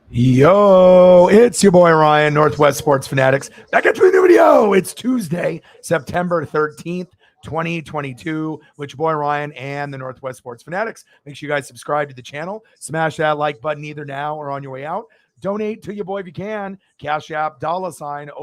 Yo, it's your boy Ryan, Northwest Sports Fanatics. Back at you with a new video. It's Tuesday, September 13th, 2022, with your boy Ryan and the Northwest Sports Fanatics. Make sure you guys subscribe to the channel. Smash that like button either now or on your way out. Donate to your boy if you can. Cash App, $ORION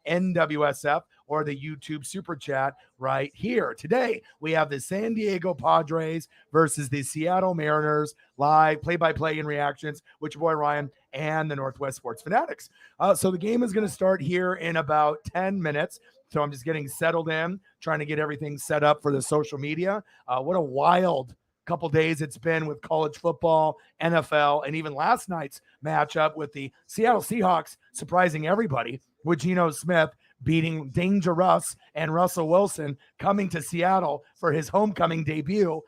NWSF, or the YouTube Super Chat right here. Today, we have the San Diego Padres versus the Seattle Mariners, live play-by-play and reactions with your boy Ryan and the Northwest Sports Fanatics. So the game is going to start here in about 10 minutes. So I'm just getting settled in, trying to get everything set up for the social media. What a wild couple days it's been with college football, NFL, and even last night's matchup with the Seattle Seahawks surprising everybody with Geno Smith beating Danger Russ and Russell Wilson coming to Seattle for his homecoming debut.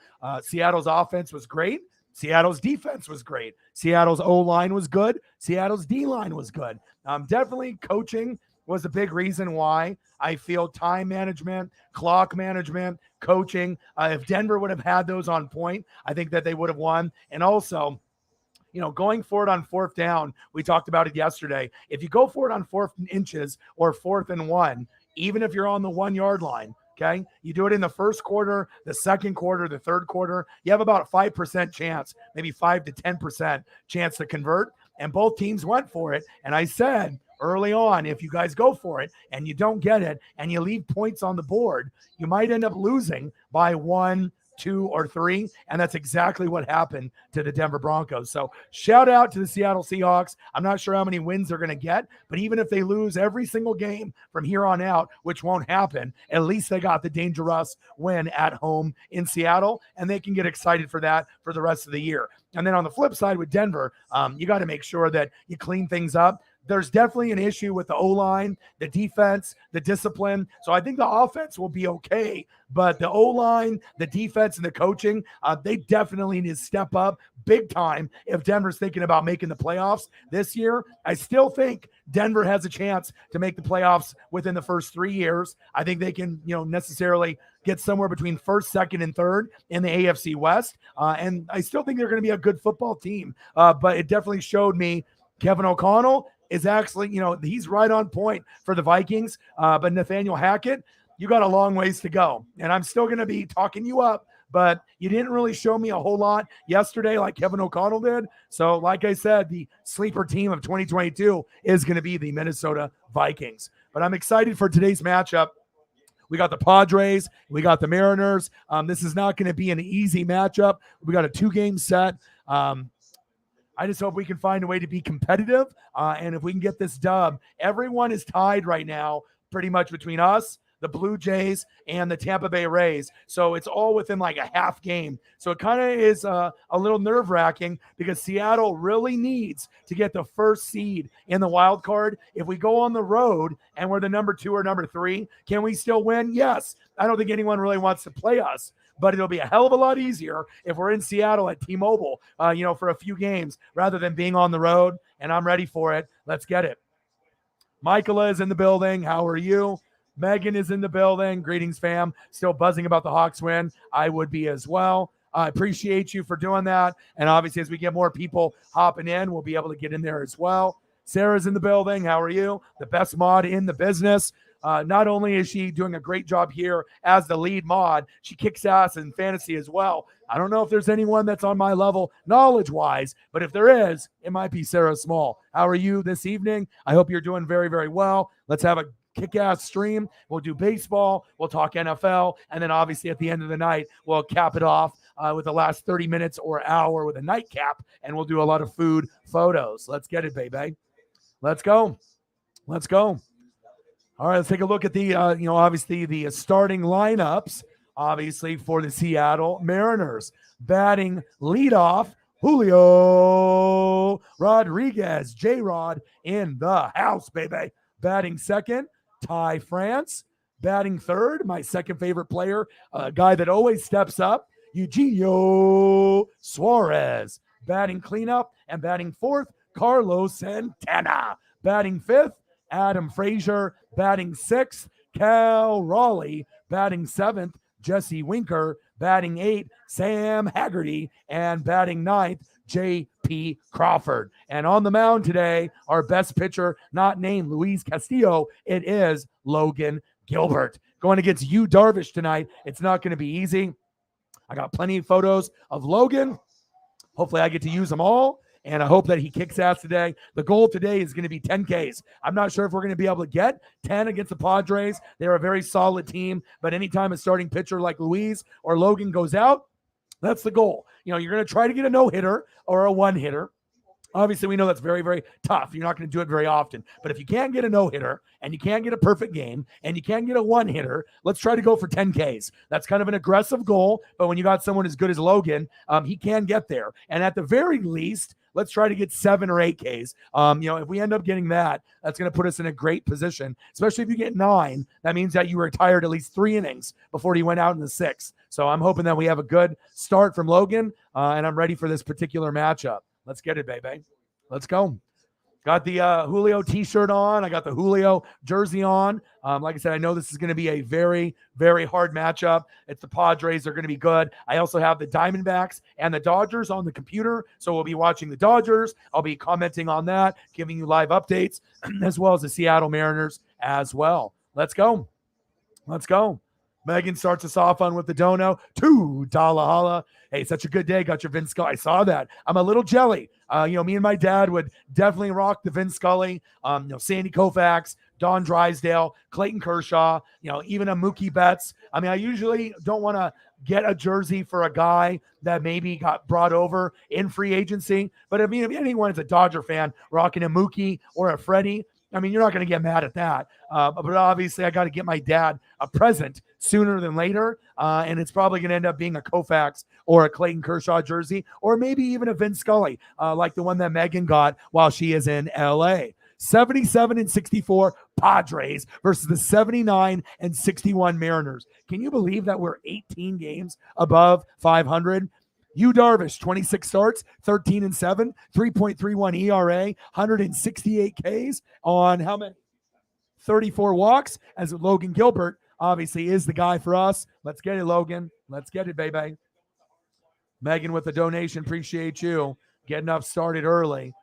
Seattle's offense was great. Seattle's defense was great. Seattle's O-line was good. Seattle's D-line was good. Definitely coaching was a big reason why. I feel time management, clock management, coaching. If Denver would have had those on point, I think that they would have won. And also, going for it on fourth down, we talked about it yesterday. If you go for it on 4th inches or 4th and 1, even if you're on the 1 yard line, okay, you do it in the first quarter, the second quarter, the third quarter, you have about a 5% chance, maybe 5 to 10% chance to convert. And both teams went for it. And I said early on, if you guys go for it and you don't get it and you leave points on the board, you might end up losing by 1, 2, or 3, and that's exactly what happened to the Denver Broncos. So shout out to the Seattle Seahawks. I'm not sure how many wins they're going to get, but even if they lose every single game from here on out, which won't happen, at least they got the dangerous win at home in Seattle, and they can get excited for that for the rest of the year. And then on the flip side with Denver, you got to make sure that you clean things up. There's definitely an issue with the O-line, the defense, the discipline. So I think the offense will be okay, but the O-line, the defense, and the coaching, they definitely need to step up big time if Denver's thinking about making the playoffs this year. I still think Denver has a chance to make the playoffs within the first 3 years. I think they can, necessarily get somewhere between first, second, and third in the AFC West. And I still think they're going to be a good football team. But it definitely showed me Kevin O'Connell is actually, he's right on point for the Vikings. But Nathaniel Hackett, you got a long ways to go. And I'm still going to be talking you up, but you didn't really show me a whole lot yesterday like Kevin O'Connell did. So like I said, the sleeper team of 2022 is going to be the Minnesota Vikings. But I'm excited for today's matchup. We got the Padres. We got the Mariners. This is not going to be an easy matchup. We got a 2-game set. I just hope we can find a way to be competitive. And if we can get this dub, everyone is tied right now pretty much between us, the Blue Jays, and the Tampa Bay Rays. So it's all within like a half game. So it kind of is a little nerve-wracking because Seattle really needs to get the first seed in the wild card. If we go on the road and we're the number 2 or number 3, can we still win? Yes. I don't think anyone really wants to play us, but it'll be a hell of a lot easier if we're in Seattle at T-Mobile, for a few games rather than being on the road, and I'm ready for it. Let's get it. Michaela is in the building. How are you? Megan is in the building. Greetings, fam. Still buzzing about the Hawks win. I would be as well. I appreciate you for doing that. And obviously, as we get more people hopping in, we'll be able to get in there as well. Sarah's in the building. How are you? The best mod in the business. Not only is she doing a great job here as the lead mod, she kicks ass in fantasy as well. I don't know if there's anyone that's on my level knowledge-wise, but if there is, it might be Sarah Small. How are you this evening? I hope you're doing very, very well. Let's have a kick-ass stream. We'll do baseball. We'll talk NFL. And then obviously at the end of the night, we'll cap it off with the last 30 minutes or hour with a nightcap, and we'll do a lot of food photos. Let's get it, baby. Let's go. Let's go. All right, let's take a look at the, obviously the starting lineups, obviously, for the Seattle Mariners. Batting leadoff, Julio Rodriguez, J-Rod in the house, baby. Batting second, Ty France. Batting third, my second favorite player, a guy that always steps up, Eugenio Suarez. Batting cleanup and batting fourth, Carlos Santana. Batting fifth, Adam Frazier. Batting sixth, Cal Raleigh. Batting seventh, Jesse Winker. Batting eighth, Sam Haggerty. And batting ninth, J.P. Crawford. And on the mound today, our best pitcher, not named Luis Castillo, it is Logan Gilbert. Going against Yu Darvish tonight. It's not going to be easy. I got plenty of photos of Logan. Hopefully I get to use them all, and I hope that he kicks ass today. The goal today is going to be 10 Ks. I'm not sure if we're going to be able to get 10 against the Padres. They're a very solid team, but anytime a starting pitcher like Luis or Logan goes out, that's the goal. You're going to try to get a no-hitter or a one-hitter. Obviously, we know that's very, very tough. You're not going to do it very often. But if you can't get a no-hitter and you can't get a perfect game and you can't get a one-hitter, let's try to go for 10 Ks. That's kind of an aggressive goal. But when you got someone as good as Logan, he can get there. And at the very least, let's try to get 7 or 8 Ks. If we end up getting that, that's going to put us in a great position, especially if you get 9. That means that you retired at least 3 innings before he went out in the 6th. So I'm hoping that we have a good start from Logan, and I'm ready for this particular matchup. Let's get it, baby. Let's go. Got the Julio t-shirt on. I got the Julio jersey on. Like I said, I know this is going to be a very, very hard matchup. It's the Padres. They're going to be good. I also have the Diamondbacks and the Dodgers on the computer. So we'll be watching the Dodgers. I'll be commenting on that, giving you live updates, as well as the Seattle Mariners as well. Let's go. Let's go. Megan starts us off on with the dono. $2 holla. Hey, such a good day. Got your Vin Scully. I saw that. I'm a little jelly. Me and my dad would definitely rock the Vin Scully. Sandy Koufax, Don Drysdale, Clayton Kershaw, even a Mookie Betts. I usually don't want to get a jersey for a guy that maybe got brought over in free agency. But if anyone is a Dodger fan rocking a Mookie or a Freddie, you're not going to get mad at that. But obviously, I got to get my dad a present sooner than later. And it's probably going to end up being a Koufax or a Clayton Kershaw jersey, or maybe even a Vin Scully, like the one that Megan got while she is in L.A. 77-64 Padres versus the 79-61 Mariners. Can you believe that we're 18 games above 500? Yu Darvish, 26 starts, 13-7, 3.31 ERA, 168 Ks on how many? 34 walks, as Logan Gilbert obviously is the guy for us. Let's get it, Logan. Let's get it, baby. Megan with the donation. Appreciate you getting up started early.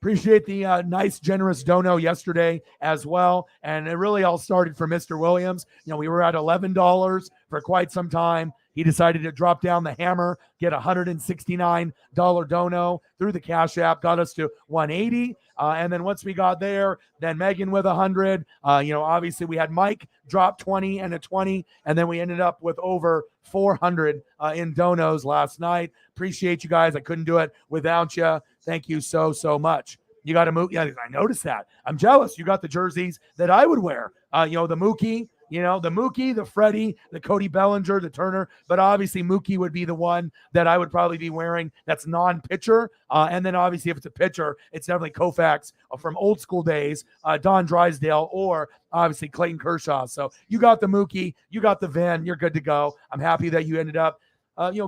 Appreciate the nice, generous dono yesterday as well. And it really all started for Mr. Williams. We were at $11 for quite some time. He decided to drop down the hammer, get $169 dono through the Cash App, got us to $180. And then once we got there, then Megan with 100. Obviously we had Mike drop 20 and a 20, and then we ended up with over 400 in donos last night. Appreciate you guys. I couldn't do it without you. Thank you so, so much. You got to move. Yeah, I noticed that. I'm jealous. You got the jerseys that I would wear. The Mookie. The Mookie, the Freddie, the Cody Bellinger, the Turner, but obviously Mookie would be the one that I would probably be wearing that's non-pitcher. And then obviously if it's a pitcher, it's definitely Koufax from old school days, Don Drysdale, or obviously Clayton Kershaw. So you got the Mookie, you got the Vin, you're good to go. I'm happy that you ended up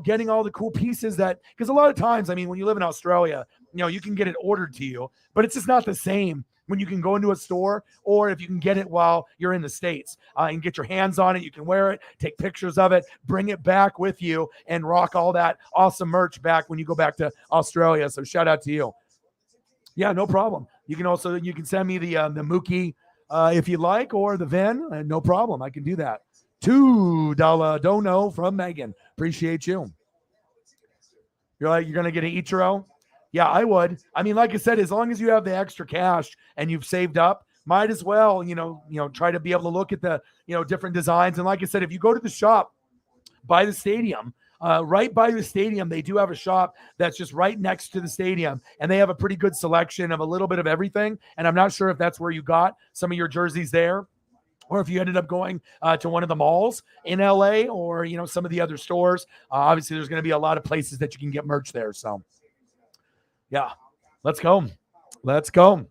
getting all the cool pieces because a lot of times, when you live in Australia, you can get it ordered to you, but it's just not the same when you can go into a store, or if you can get it while you're in the States and get your hands on it. You can wear it, take pictures of it, bring it back with you, and rock all that awesome merch back when you go back to Australia. So shout out to you. Yeah, no problem. You can send me the Mookie if you like, or the Vin. No problem. I can do that. $2 dono from Megan. Appreciate you. You're going to get an Ichiro? Yeah, I would. Like I said, as long as you have the extra cash and you've saved up, might as well, try to be able to look at the, different designs. And like I said, if you go to the shop by the stadium, right by the stadium, they do have a shop that's just right next to the stadium, and they have a pretty good selection of a little bit of everything. And I'm not sure if that's where you got some of your jerseys there, or if you ended up going to one of the malls in LA, or, some of the other stores. Obviously, there's going to be a lot of places that you can get merch there. So, yeah, let's go. Let's go.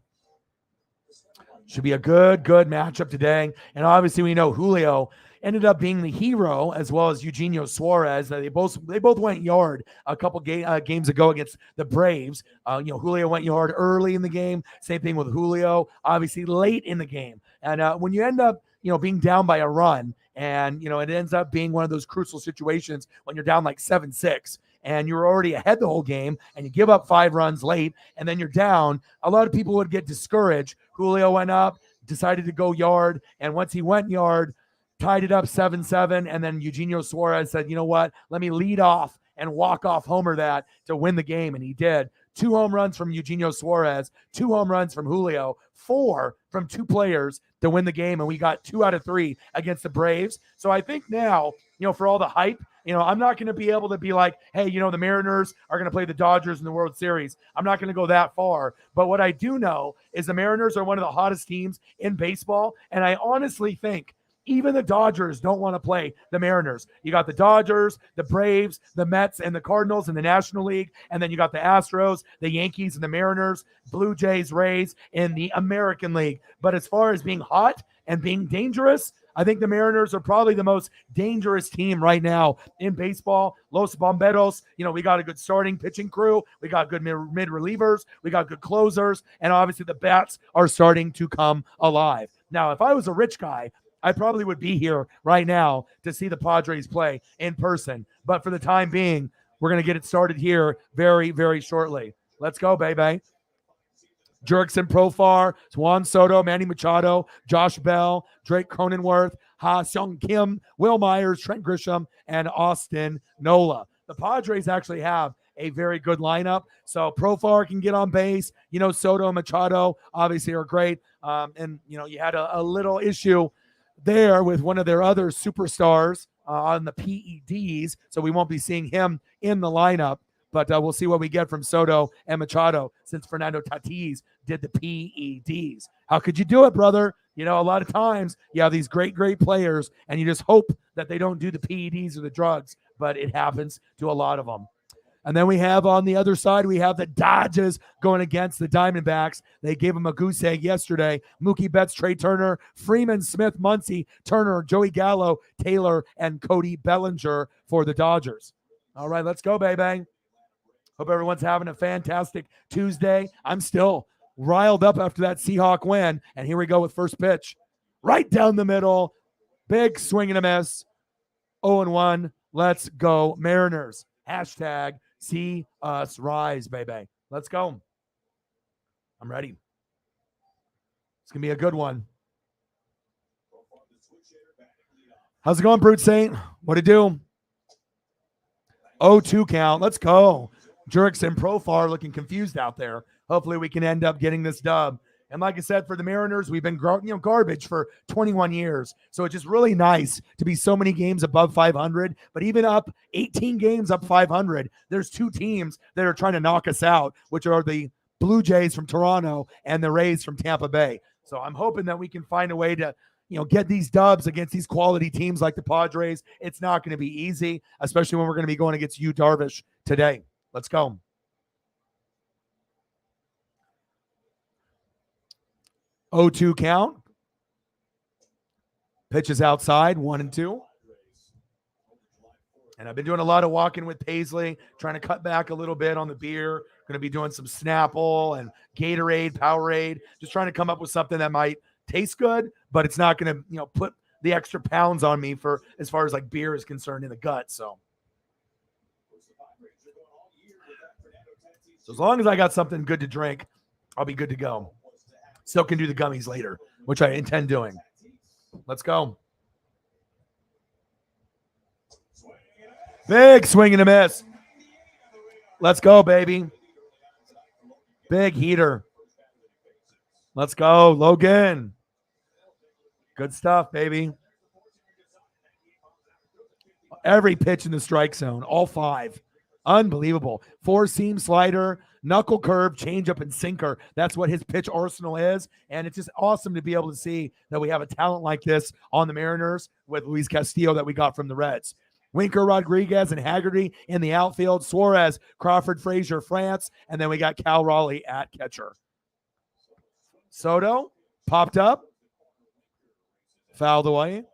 Should be a good matchup today. And obviously, we know Julio ended up being the hero, as well as Eugenio Suarez. They both went yard a couple games ago against the Braves. Julio went yard early in the game. Same thing with Julio, obviously late in the game. And when you end up, being down by a run, and, it ends up being one of those crucial situations when you're down like 7-6, and you're already ahead the whole game and you give up 5 runs late and then you're down, a lot of people would get discouraged. Julio went up, decided to go yard, and once he went yard, tied it up 7-7, and then Eugenio Suarez said, you know what, let me lead off and walk off homer that to win the game, and he did. 2 home runs from Eugenio Suarez, 2 home runs from Julio, 4 from 2 players to win the game, and we got 2 out of 3 against the Braves. So I think now, for all the hype, I'm not going to be able to be like, hey, the Mariners are going to play the Dodgers in the World Series. I'm not going to go that far. But what I do know is the Mariners are one of the hottest teams in baseball, and I honestly think even the Dodgers don't want to play the Mariners. You got the Dodgers, the Braves, the Mets, and the Cardinals in the National League. And then you got the Astros, the Yankees, and the Mariners, Blue Jays, Rays in the American League. But as far as being hot and being dangerous, I think the Mariners are probably the most dangerous team right now in baseball. Los Bomberos, we got a good starting pitching crew. We got good mid relievers. We got good closers. And obviously the bats are starting to come alive. Now, if I was a rich guy, I probably would be here right now to see the Padres play in person. But for the time being, we're going to get it started here very, very shortly. Let's go, baby. Jurickson Profar, Juan Soto, Manny Machado, Josh Bell, Drake Cronenworth, Ha Seung Kim, Will Myers, Trent Grisham, and Austin Nola. The Padres actually have a very good lineup. So Profar can get on base. Soto and Machado obviously are great. And you had a little issue there with one of their other superstars on the PEDs, so we won't be seeing him in the lineup, but we'll see what we get from Soto and Machado since Fernando Tatis did the PEDs. How could you do it, brother? A lot of times you have these great players and you just hope that they don't do the PEDs or the drugs, but it happens to a lot of them. And then we have on the other side, we have the Dodgers going against the Diamondbacks. They gave them a goose egg yesterday. Mookie Betts, Trey Turner, Freeman, Smith, Muncy, Turner, Joey Gallo, Taylor, and Cody Bellinger for the Dodgers. All right, let's go, baby. Hope everyone's having a fantastic Tuesday. I'm still riled up after that Seahawk win. And here we go with first pitch. Right down the middle. Big swing and a miss. 0-1. Let's go, Mariners. Hashtag see us rise, baby. Let's go. I'm ready. It's going to be a good one. How's it going, Brute Saint? What'd it do? 0-2 count. Let's go. Jurickson Profar looking confused out there. Hopefully we can end up getting this dub. And like I said, for the Mariners, we've been garbage for 21 years. So it's just really nice to be so many games above 500. But even up 18 games up 500, there's 2 teams that are trying to knock us out, which are the Blue Jays from Toronto and the Rays from Tampa Bay. So I'm hoping that we can find a way to get these dubs against these quality teams like the Padres. It's not going to be easy, especially when we're going to be going against Yu Darvish today. Let's go. Oh, 2 count. Pitches outside, 1-2. And I've been doing a lot of walking with Paisley, trying to cut back a little bit on the beer. Going to be doing some Snapple and Gatorade, Powerade, just trying to come up with something that might taste good, but it's not going to, put the extra pounds on me for as far as like beer is concerned in the gut. So as long as I got something good to drink, I'll be good to go. Still can do the gummies later, which I intend doing. Let's go. Big swing and a miss. Let's go, baby. Big heater. Let's go, Logan. Good stuff, baby. Every pitch in the strike zone, all 5. Unbelievable. 4-seam slider, knuckle curve, changeup, and sinker. That's what his pitch arsenal is. And it's just awesome to be able to see that we have a talent like this on the Mariners with Luis Castillo that we got from the Reds. Winker, Rodriguez, and Haggerty in the outfield. Suarez, Crawford, Frazier, France. And then we got Cal Raleigh at catcher. Soto popped up. Fouled away.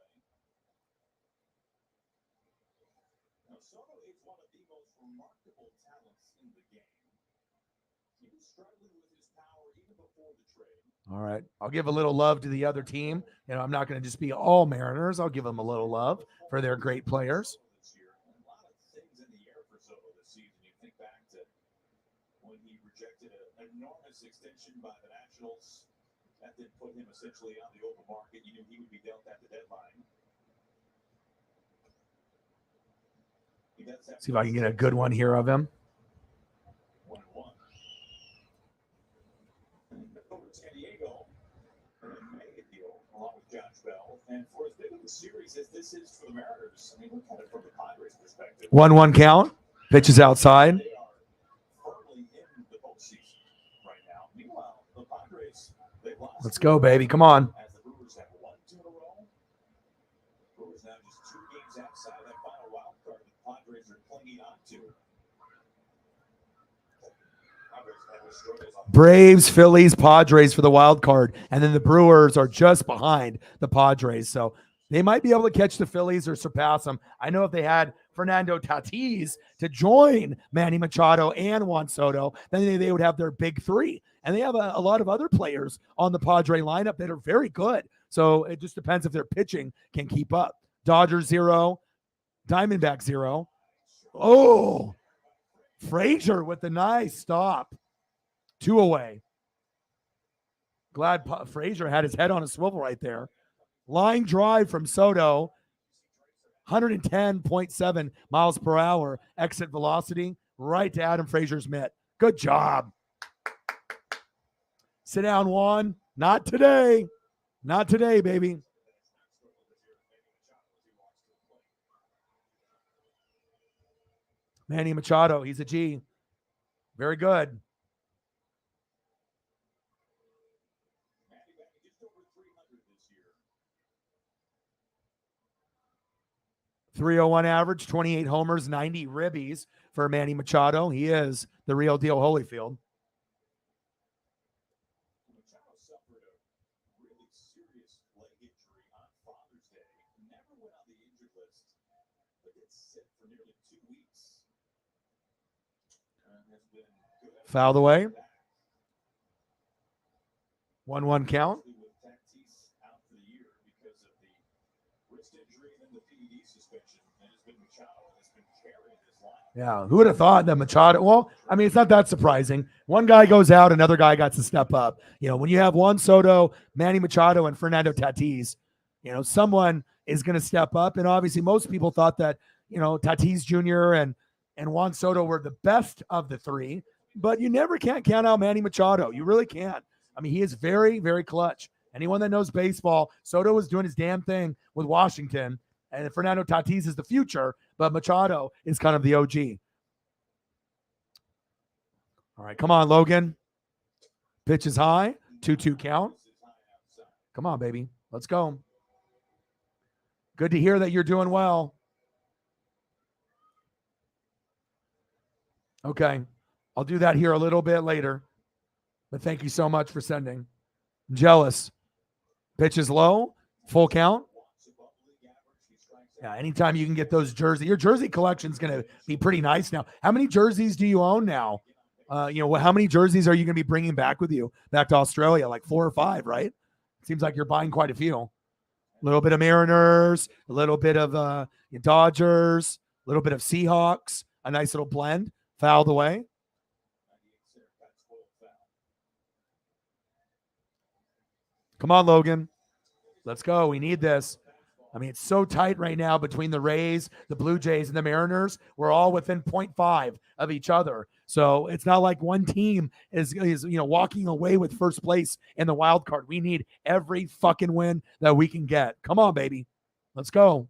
All right. I'll give a little love to the other team. I'm not going to just be all Mariners. I'll give them a little love for their great players. See if I can get a good one here of him. And for as big of a series as this is for the Mariners, I mean, look at it from the Padres' perspective. 1-1 count. Pitches outside. They are firmly in the postseason right now. Meanwhile, the Padres, they've lost. Let's go, baby. Come on. As the Brewers have won 2 in a row. Brewers now just 2 games outside that final wild card the Padres are clinging on to. Braves, Phillies, Padres for the wild card, and then the Brewers are just behind the Padres, so they might be able to catch the Phillies or surpass them. I know if they had Fernando Tatis to join Manny Machado and Juan Soto, then they would have their big 3, and they have a lot of other players on the Padre lineup that are very good, so it just depends if their pitching can keep up. Dodgers 0, Diamondback 0. Oh, Frazier with the nice stop. 2 away. Glad Frazier had his head on a swivel right there. Line drive from Soto. 110.7 miles per hour exit velocity right to Adam Frazier's mitt. Good job. Sit down, Juan. Not today. Not today, baby. Manny Machado, he's a G. Very good. 301 average, 28 homers, 90 ribbies for Manny Machado. He is the real deal Holyfield. Machado suffered a really serious leg injury on Father's Day. Never went on the injured list, but did sit for nearly 2 weeks. Has been good. Fouled away. 1-1 count. Yeah, who would have thought that Machado? Well, I mean, it's not that surprising. One guy goes out, another guy got to step up. You know, when you have Juan Soto, Manny Machado, and Fernando Tatis, you know, someone is going to step up. And obviously, most people thought that, you know, Tatis Jr. and Juan Soto were the best of the 3. But you never can't count out Manny Machado. You really can't. I mean, he is very, very clutch. Anyone that knows baseball, Soto was doing his damn thing with Washington. And Fernando Tatis is the future, but Machado is kind of the OG. All right, come on, Logan. Pitch is high. 2-2 count. Come on, baby. Let's go. Good to hear that you're doing well. Okay, I'll do that here a little bit later. But thank you so much for sending. I'm jealous. Pitch is low. Full count. Yeah, anytime you can get those jerseys. Your jersey collection is going to be pretty nice now. How many jerseys do you own now? You know, how many jerseys are you going to be bringing back with you back to Australia? Like 4 or 5, right? Seems like you're buying quite a few. A little bit of Mariners, a little bit of Dodgers, a little bit of Seahawks, a nice little blend. Fouled away. Come on, Logan. Let's go. We need this. I mean, it's so tight right now between the Rays, the Blue Jays, and the Mariners. We're all within 0.5 of each other. So it's not like one team is walking away with first place in the wild card. We need every fucking win that we can get. Come on, baby. Let's go.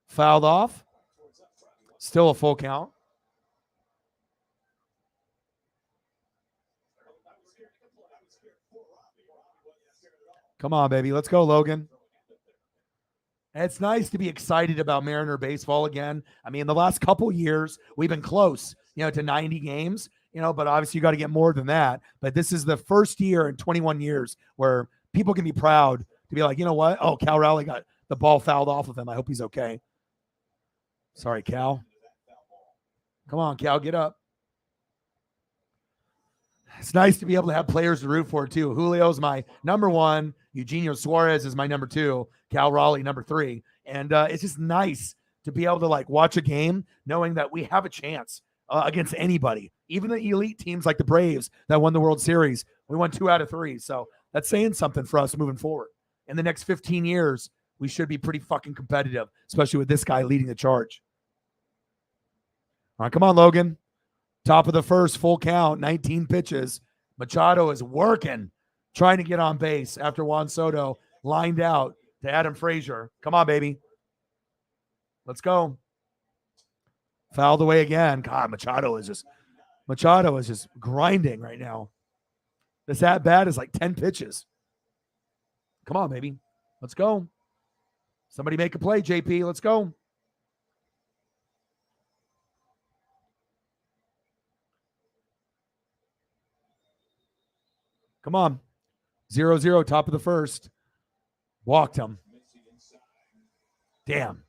Fouled off. Still a full count. Come on, baby. Let's go, Logan. It's nice to be excited about Mariner baseball again. I mean, the last couple years, we've been close, to 90 games, but obviously you got to get more than that. But this is the first year in 21 years where people can be proud to be like, you know what? Oh, Cal Raleigh got the ball fouled off of him. I hope he's okay. Sorry, Cal. Come on, Cal, get up. It's nice to be able to have players to root for, too. Julio's my number 1. Eugenio Suarez is my number 2. Cal Raleigh, number 3. And it's just nice to be able to, watch a game knowing that we have a chance. against anybody, even the elite teams like the Braves that won the World Series. We won 2 out of 3. So that's saying something for us moving forward. In the next 15 years, we should be pretty fucking competitive, especially with this guy leading the charge. All right, come on, Logan. Top of the first, full count, 19 pitches. Machado is working, trying to get on base after Juan Soto lined out to Adam Frazier. Come on, baby. Let's go. Fouled away again. God, Machado is just grinding right now. This at bat is like 10 pitches. Come on, baby. Let's go. Somebody make a play, JP. Let's go. Come on. 0-0, top of the first. Walked him. Damn.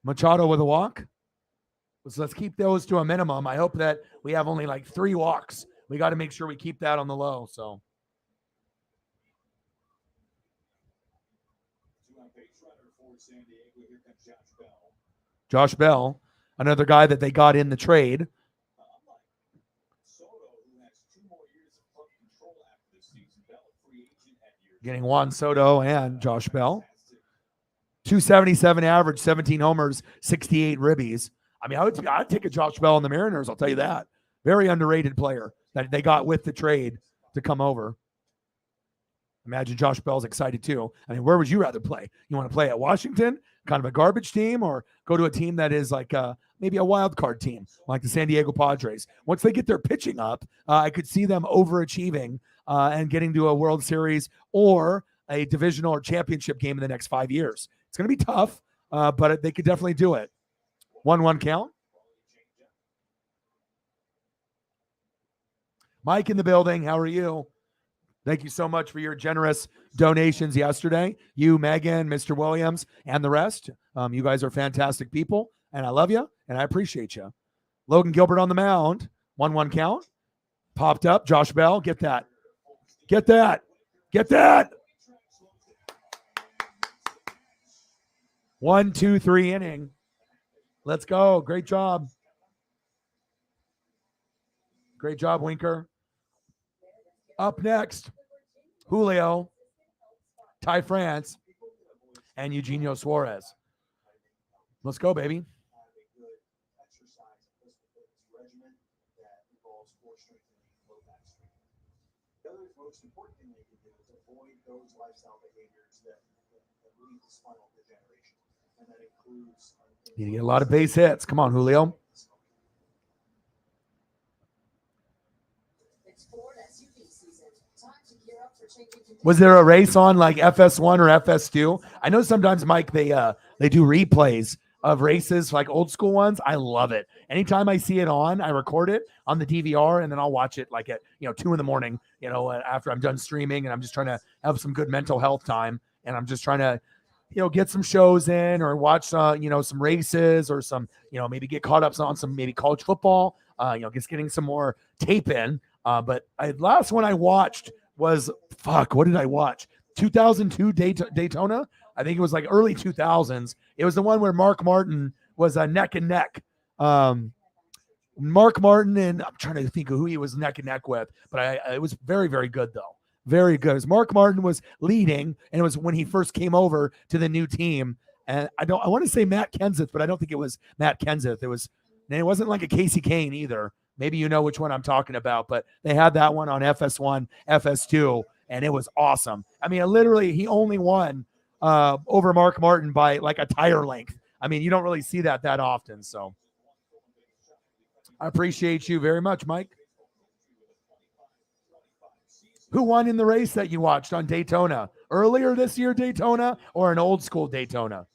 Machado with a walk. So let's keep those to a minimum. I hope that we have only like 3 walks. We got to make sure we keep that on the low. So. Josh Bell, another guy that they got in the trade. Getting Juan Soto and Josh Bell. 277 average, 17 homers, 68 ribbies. I mean, I'd take a Josh Bell on the Mariners, I'll tell you that. Very underrated player that they got with the trade to come over. Imagine Josh Bell's excited too. I mean, where would you rather play? You want to play at Washington, kind of a garbage team, or go to a team that is like maybe a wild card team, like the San Diego Padres? Once they get their pitching up, I could see them overachieving and getting to a World Series or a divisional or championship game in the next 5 years. It's going to be tough, but they could definitely do it. 1-1 count. Mike in the building. How are you? Thank you so much for your generous donations yesterday. You, Megan, Mr. Williams, and the rest. You guys are fantastic people, and I love you, and I appreciate you. Logan Gilbert on the mound. 1-1 count. Popped up. Josh Bell. Get that. Get that. Get that. 1, 2, 3 inning. Let's go. Great job. Great job, Winker. Up next, Julio, Ty France, and Eugenio Suarez. Let's go, baby. Most important thing they can do is avoid those lifestyle behaviors that lead to spinal degeneration. And that includes you need to get a lot of base hits. Come on, Julio. Was there a race on like FS1 or FS2? I know sometimes, Mike, they do replays of races, like old school ones. I love it. Anytime I see it on, I record it on the DVR, and then I'll watch it like at 2 a.m, after I'm done streaming, and I'm just trying to have some good mental health time, and I'm just trying to get some shows in or watch some races or some maybe get caught up on some maybe college football, just getting some more tape in. But last one I watched was what did I watch? 2002 Daytona. I think it was like early 2000s. It was the one where Mark Martin was neck and neck. Mark Martin, and I'm trying to think of who he was neck and neck with, but it was very, very good though. Very good. As Mark Martin was leading, and it was when he first came over to the new team. And I want to say Matt Kenseth, but I don't think it was Matt Kenseth. It wasn't like a Casey Kane either. Maybe you know which one I'm talking about, but they had that one on FS1, FS2, and it was awesome. I mean, literally, he only won over Mark Martin by like a tire length. I mean, you don't really see that often. So I appreciate you very much, Mike. Who won in the race that you watched on Daytona? Earlier this year Daytona or an old school Daytona?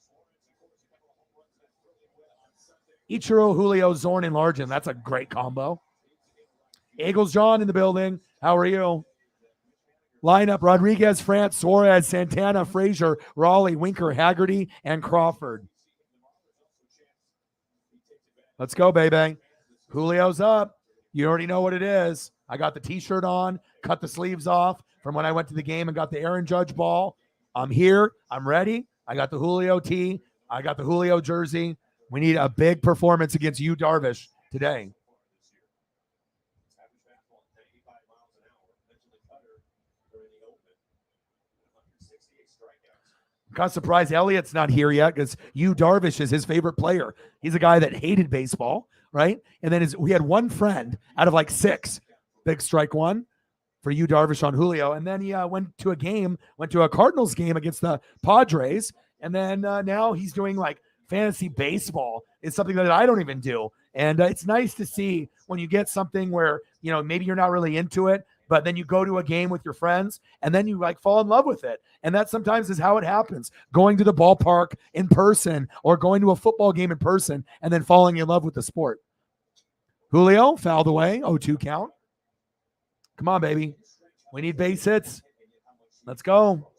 Ichiro, Julio, Zorn, and Largent. That's a great combo. Eagles John in the building. How are you? Lineup: Rodriguez, France, Suarez, Santana, Frazier, Raleigh, Winker, Haggerty, and Crawford. Let's go, baby. Julio's up. You already know what it is. I got the t-shirt on, cut the sleeves off from when I went to the game and got the Aaron Judge ball. I'm here. I'm ready. I got the Julio tee. I got the Julio jersey. We need a big performance against you, Darvish, today. I'm kind of surprised Elliott's not here yet because you, Darvish, is his favorite player. He's a guy that hated baseball, right? And then we had one friend out of like 6. Big strike one for you, Darvish, on Julio. And then he went to a Cardinals game against the Padres. And then now he's doing like fantasy baseball. It's something that I don't even do. And it's nice to see when you get something where, maybe you're not really into it, but then you go to a game with your friends and then you like fall in love with it. And that sometimes is how it happens. Going to the ballpark in person or going to a football game in person and then falling in love with the sport. Julio fouled away. 0-2 count. Come on, baby. We need base hits. Let's go.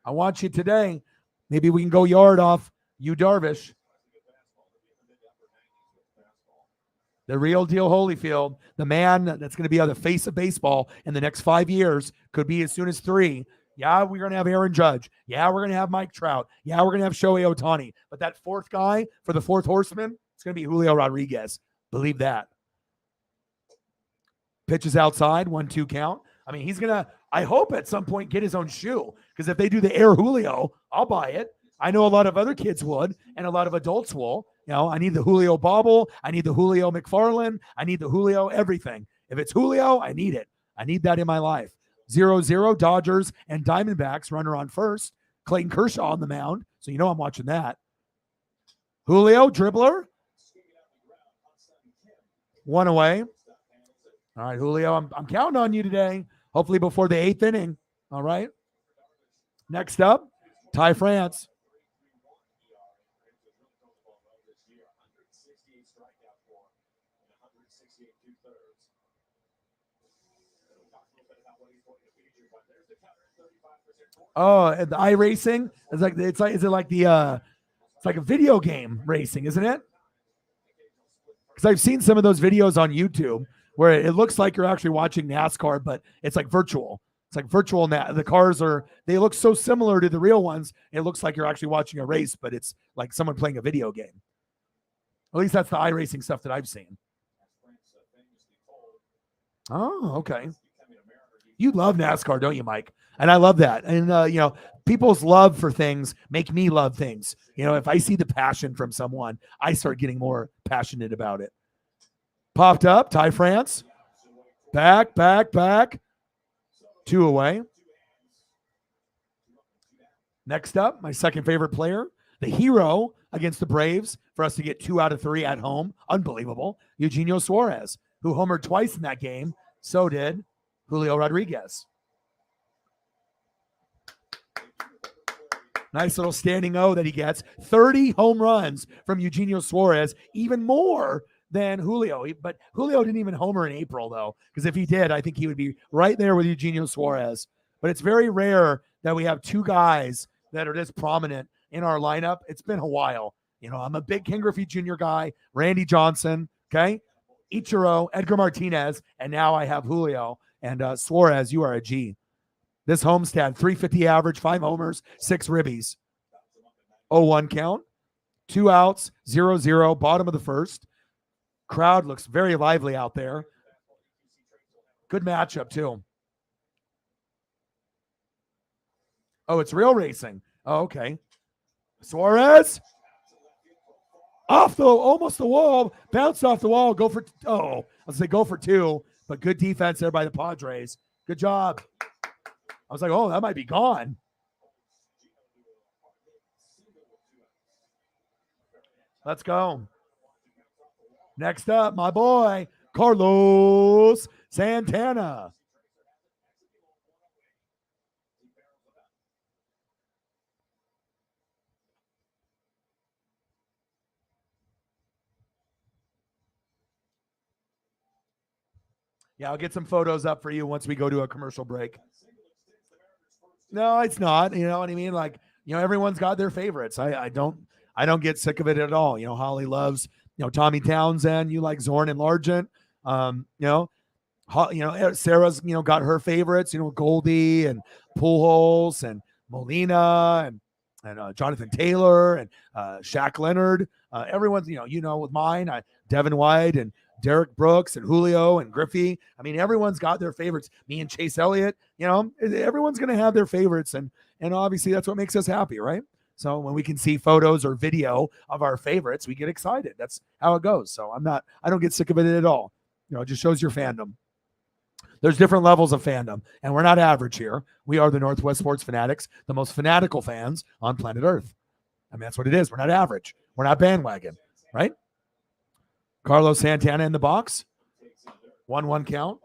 I want you today. Maybe we can go yard off you, Darvish. The real deal Holyfield, the man that's going to be on the face of baseball in the next 5 years, could be as soon as 3. Yeah, we're going to have Aaron Judge. Yeah, we're going to have Mike Trout. Yeah, we're going to have Shohei Ohtani. But that 4th guy for the 4th horseman, it's going to be Julio Rodriguez. Believe that. Pitches outside, 1-2 count. I mean, he's going to, I hope at some point, get his own shoe. Because if they do the Air Julio, I'll buy it. I know a lot of other kids would, and a lot of adults will. I need the Julio bobble. I need the Julio McFarlane. I need the Julio everything. If it's Julio, I need it. I need that in my life. 0-0, Dodgers and Diamondbacks, runner on first. Clayton Kershaw on the mound. So I'm watching that. Julio, dribbler. 1 away. All right, Julio, I'm counting on you today. Hopefully before the 8th inning. All right. Next up, Ty France. Oh, and the iRacing is like a video game racing, isn't it? Because I've seen some of those videos on YouTube where it looks like you're actually watching NASCAR, but it's like virtual. It's like virtual. The cars they look so similar to the real ones. It looks like you're actually watching a race, but it's like someone playing a video game. At least that's the iRacing stuff that I've seen. Oh, okay. You love NASCAR, don't you, Mike? And I love that. And, people's love for things make me love things. If I see the passion from someone, I start getting more passionate about it. Popped up, Ty France. Back. 2 away. Next up, my second favorite player, the hero against the Braves for us to get 2 out of 3 at home. Unbelievable. Eugenio Suarez, who homered twice in that game. So did Julio Rodriguez. Nice little standing O that he gets. 30 home runs from Eugenio Suarez, even more than Julio. But Julio didn't even homer in April, though, because if he did, I think he would be right there with Eugenio Suarez. But it's very rare that we have 2 guys that are this prominent in our lineup. It's been a while. I'm a big Ken Griffey Jr. guy, Randy Johnson, okay? Ichiro, Edgar Martinez, and now I have Julio. And Suarez, you are a G. This homestead, 350 average, 5 homers, 6 ribbies. 0-1 count, 2 outs, 0-0, bottom of the first. Crowd looks very lively out there. Good matchup, too. Oh, it's real racing. Oh, okay. Suarez. Almost the wall. Bounced off the wall. Go for 2, but good defense there by the Padres. Good job. I was like, oh, that might be gone. Let's go. Next up, my boy, Carlos Santana. Yeah, I'll get some photos up for you once we go to a commercial break. No, it's not. You know what I mean? Like, everyone's got their favorites. I don't get sick of it at all. Holly loves, Tommy Townsend. You like Zorn and Largent. Sarah's, got her favorites, Goldie and Pujols and Molina. And and Jonathan Taylor and Shaq Leonard. Everyone's, with mine, Devin White and Derek Brooks and Julio and Griffey. I mean, everyone's got their favorites. Me and Chase Elliott, everyone's going to have their favorites. And obviously that's what makes us happy, right? So when we can see photos or video of our favorites, we get excited. That's how it goes. So I don't get sick of it at all. It just shows your fandom. There's different levels of fandom, and we're not average here. We are the Northwest Sports Fanatics, the most fanatical fans on planet Earth. I mean, that's what it is. We're not average. We're not bandwagon, right? Carlos Santana in the box. 1-1 count.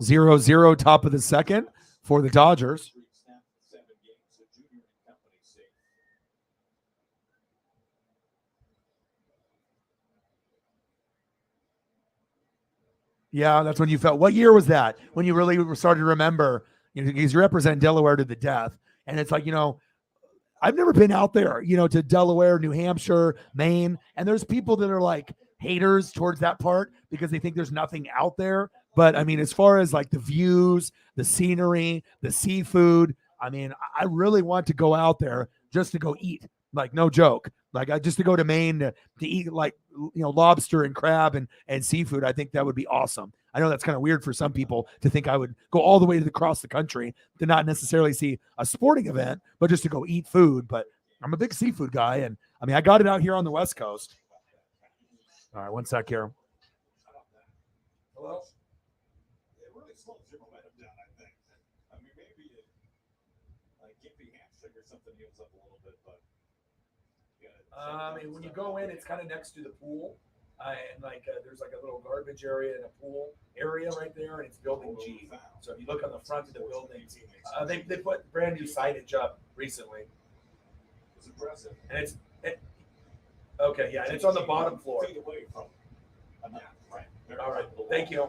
Zero, zero, top of the second for the Dodgers. Yeah, that's when you felt. What year was that? When you really started to remember, because you represent Delaware to the death. And it's like, I've never been out there, to Delaware, New Hampshire, Maine. And there's people that are like haters towards that part because they think there's nothing out there. But I mean, as far as like the views, the scenery, the seafood, I mean, I really want to go out there just to go eat. Like, no joke. Like, just to go to Maine to eat, like, lobster and crab and seafood. I think that would be awesome. I know that's kind of weird for some people to think I would go all the way across the country to not necessarily see a sporting event, but just to go eat food. But I'm a big seafood guy. And I mean, I got it out here on the West Coast. All right, one sec here. Hello? It really slows your momentum down, I think. I mean, maybe like gimpy hamstring or something heals up a little bit, but I mean, when you go in, it's kind of next to the pool. And there's like a little garbage area and a pool area right there, and it's building G. So if you look on the front of the building, they put brand new signage up recently. it's impressive. And okay, yeah, and it's on the bottom floor. Take away from yeah, right. All right, thank you.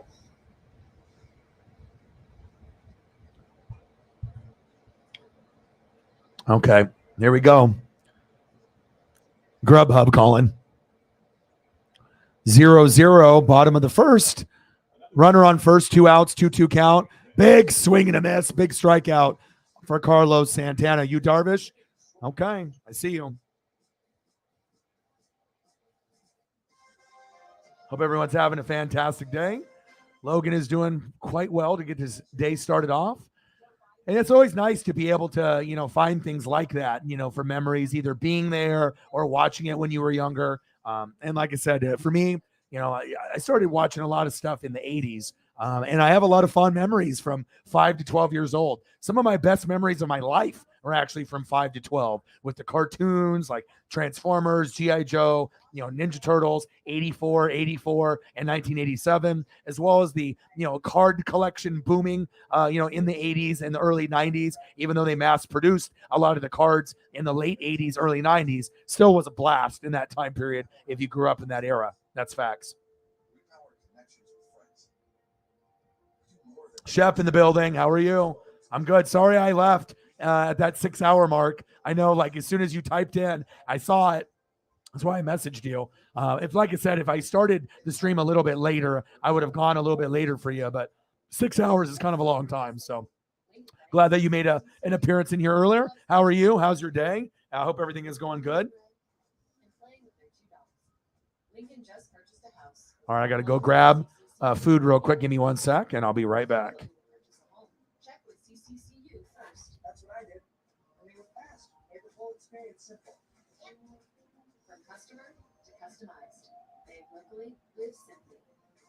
Okay, there we go. Grubhub calling. 0-0, bottom of the first. Runner on first, 2 outs, 2-2 count. Big swing and a miss, big strikeout for Carlos Santana. You, Darvish? Okay, I see you. Hope everyone's having a fantastic day. Logan is doing quite well to get his day started off. And it's always nice to be able to, find things like that, for memories, either being there or watching it when you were younger. And like I said, for me, I started watching a lot of stuff in the 80s. And I have a lot of fond memories from 5 to 12 years old. Some of my best memories of my life are actually from 5 to 12 with the cartoons like Transformers, G.I. Joe, Ninja Turtles, 84, and 1987, as well as the, card collection booming, in the 80s and the early 90s, even though they mass produced a lot of the cards in the late 80s, early 90s, still was a blast in that time period if you grew up in that era. That's facts. Chef in the building. How are you? I'm good. Sorry I left at that 6-hour mark. I know, as soon as you typed in, I saw it. That's why I messaged you. Like I said, if I started the stream a little bit later, I would have gone a little bit later for you. But 6 hours is kind of a long time. So glad that you made an appearance in here earlier. How are you? How's your day? I hope everything is going good. All right, I got to go grab food real quick. Give me 1 sec, and I'll be right back. That's what I did. And they were fast. Made the whole experience simple. From customer to customized, they locally live simply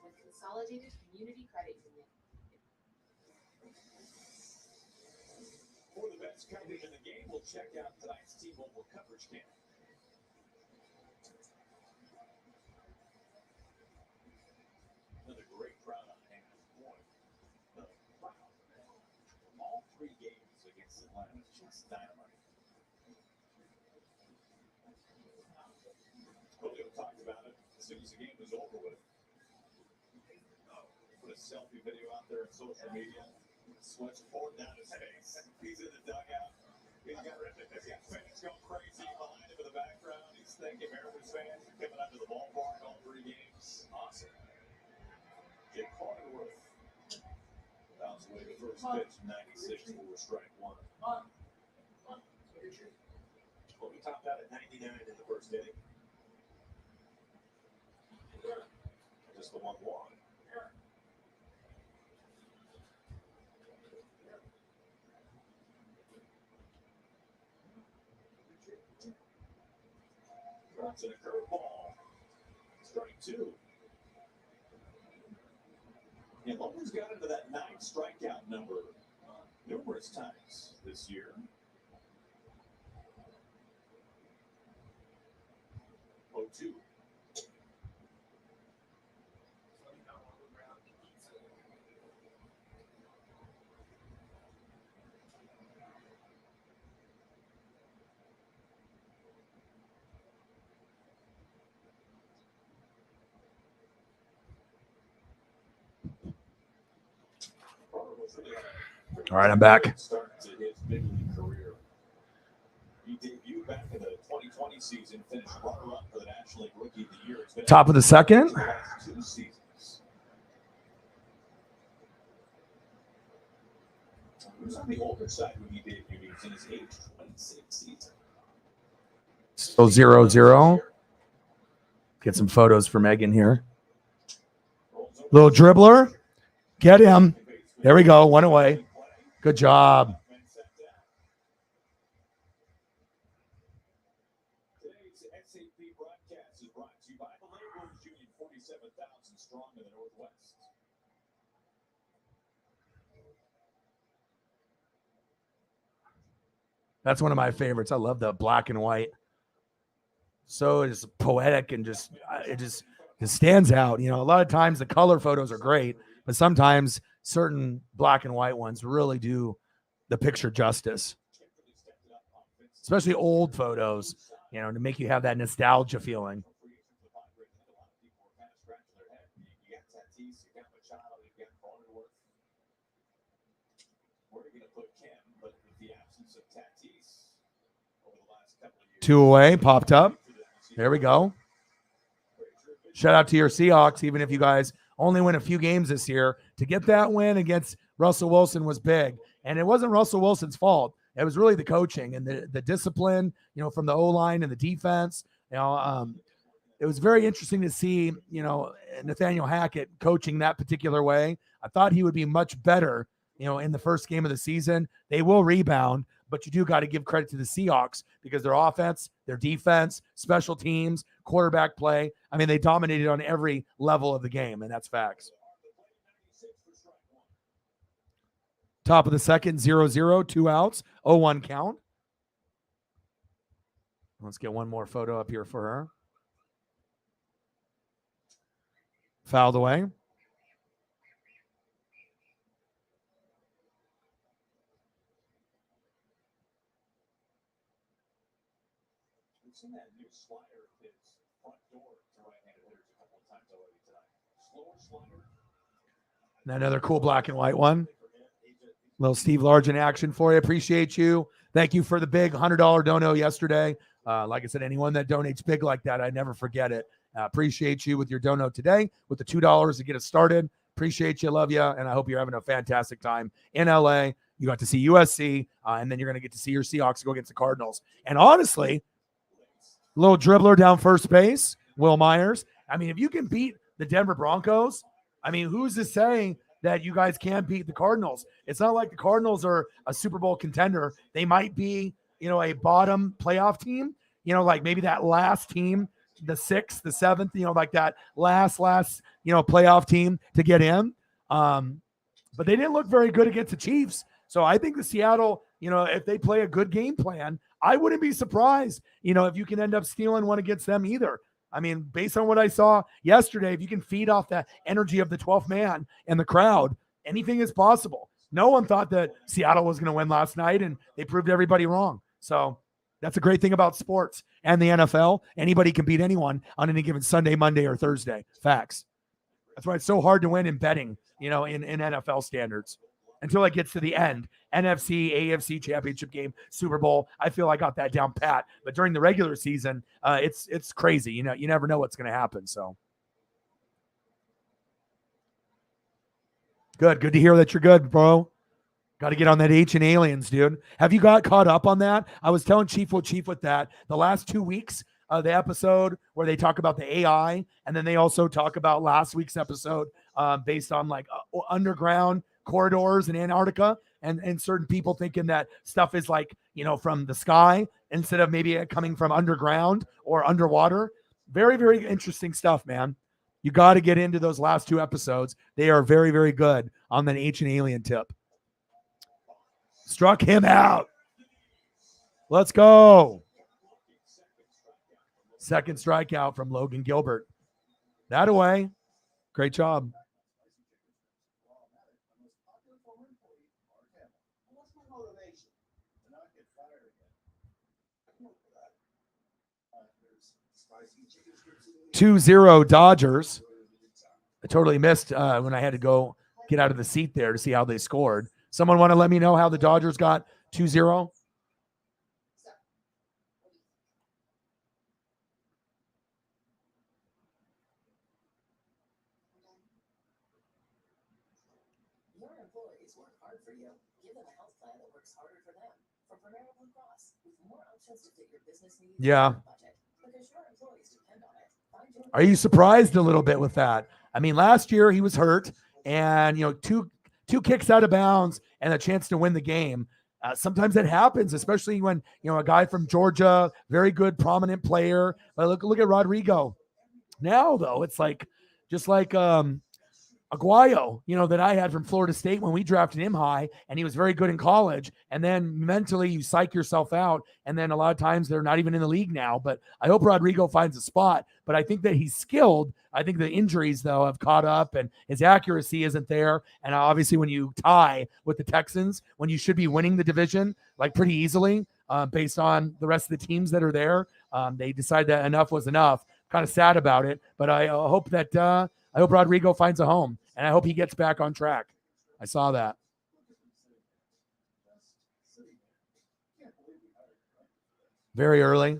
with Consolidated Community Credit Union. For the best coverage in the game, we'll check out tonight's T-Mobile coverage cam. Another great crowd on hand. Boy, the crowd. All 3 games against Atlanta, just dynamite. Julio talked about it as soon as the game was over with. Put a selfie video out there on social media. Sweat's pouring down his face. He's in the dugout. He's got fans going crazy behind him in the background. Thank you, Mariners fans, for coming out to the ballpark all 3 games. Awesome. Jake Cronenworth bounce away the first pitch, 96 for strike 1. Well, we topped out at 99 in the first inning. Just the 1 walk. Drops in a curveball. Strike 2. Yeah, Logan's got into that 9 strikeout number numerous times this year. 0-2. All right, I'm back. Start to his big league career. He debuted back in the 2020 season, finished runner-up for the National League Rookie of the Year. It's been Top of the second. the last 2 seasons. He was on the older side when he debuted. He was in his age 26 season. Still 0-0. Get some photos for Megan here. Little dribbler. Get him. There we go. 1 away. Good job. Today's SAP broadcast is brought to you by the Laborers Union, 47,000 strong in the Northwest. That's one of my favorites. I love the black and white. So it's poetic and just it stands out. You know, a lot of times the color photos are great, but sometimes certain black and white ones really do the picture justice. Especially old photos, you know, to make you have that nostalgia feeling. Two away, popped up. There we go. Shout out to your Seahawks, even if you guys only win a few games this year. To get that win against Russell Wilson was big. And it wasn't Russell Wilson's fault. It was really the coaching and the discipline, you know, from the O-line and the defense. You know, it was very interesting to see, you know, Nathaniel Hackett coaching that particular way. I thought he would be much better, you know, in the first game of the season. They will rebound, but you do got to give credit to the Seahawks because their offense, their defense, special teams, quarterback play, I mean, they dominated on every level of the game, and that's facts. Top of the second, 0-0, 2 outs, 0-1 count. Let's get one more photo up here for her. Fouled away. We've seen that new slider his front door to right-handed hitters a couple of times already tonight. Slower slider. And another cool black and white one. Little Steve Largent action for you. Appreciate you. Thank you for the big $100 dono yesterday. Like I said, anyone that donates big like that, I never forget it. Appreciate you with your dono today with the $2 to get us started. Appreciate you. Love you. And I hope you're having a fantastic time in LA. You got to see USC, and then you're going to get to see your Seahawks go against the Cardinals. And honestly, little dribbler down first base, Will Myers. I mean, if you can beat the Denver Broncos, I mean, who's to say that you guys can't beat the Cardinals? It's not like the Cardinals are a Super Bowl contender. They might be, you know, a bottom playoff team, you know, like maybe that last team, the 6th, the 7th, you know, like that last, you know, playoff team to get in. But they didn't look very good against the Chiefs. So I think the Seattle, you know, if they play a good game plan, I wouldn't be surprised, you know, if you can end up stealing one against them either. I mean, based on what I saw yesterday, if you can feed off that energy of the 12th man and the crowd, anything is possible. No one thought that Seattle was going to win last night, and they proved everybody wrong. So that's a great thing about sports and the NFL. Anybody can beat anyone on any given Sunday, Monday, or Thursday. Facts. That's why it's so hard to win in betting, you know, in NFL standards. until it gets to the end. NFC, AFC championship game, Super Bowl. I feel I got that down pat. But during the regular season, it's crazy. You know, you never know what's going to happen. So good to hear that you're good, bro. Got to get on that Ancient Aliens, dude. Have you got caught up on that? I was telling Chief with that the last 2 weeks. The episode where they talk about the AI, and then they also talk about last week's episode based on like underground corridors in Antarctica, and certain people thinking that stuff is like, you know, from the sky instead of maybe it coming from underground or underwater. Very, very interesting stuff, man. You got to get into those last 2 episodes. They are very, very good on that Ancient Alien tip. Struck him out. Let's go. Second strikeout from Logan Gilbert. That away. Great job. What's my motivation? To not get fired again. 2-0 Dodgers. I totally missed when I had to go get out of the seat there to see how they scored. Someone want to let me know how the Dodgers got 2-0? Your employees work hard for you. Give them a health plan that works harder for them. From Primera Blue Cross, with more options to fit your business needs Yeah. and budget. Because your employees depend on it. Find your Are you surprised a little bit with that? I mean, last year he was hurt, and you know, two kicks out of bounds and a chance to win the game. Sometimes that happens, especially when, you know, a guy from Georgia, very good, prominent player. But look at Rodrigo. Now, though, it's like just like Aguayo, you know, that I had from Florida State when we drafted him high, and he was very good in college. And then mentally you psych yourself out. And then a lot of times they're not even in the league now. But I hope Rodrigo finds a spot. But I think that he's skilled. I think the injuries, though, have caught up, and his accuracy isn't there. And obviously when you tie with the Texans, when you should be winning the division, like pretty easily, based on the rest of the teams that are there, they decide that enough was enough. Kind of sad about it. But I hope that I hope Rodrigo finds a home, and I hope he gets back on track. I saw that. Very early,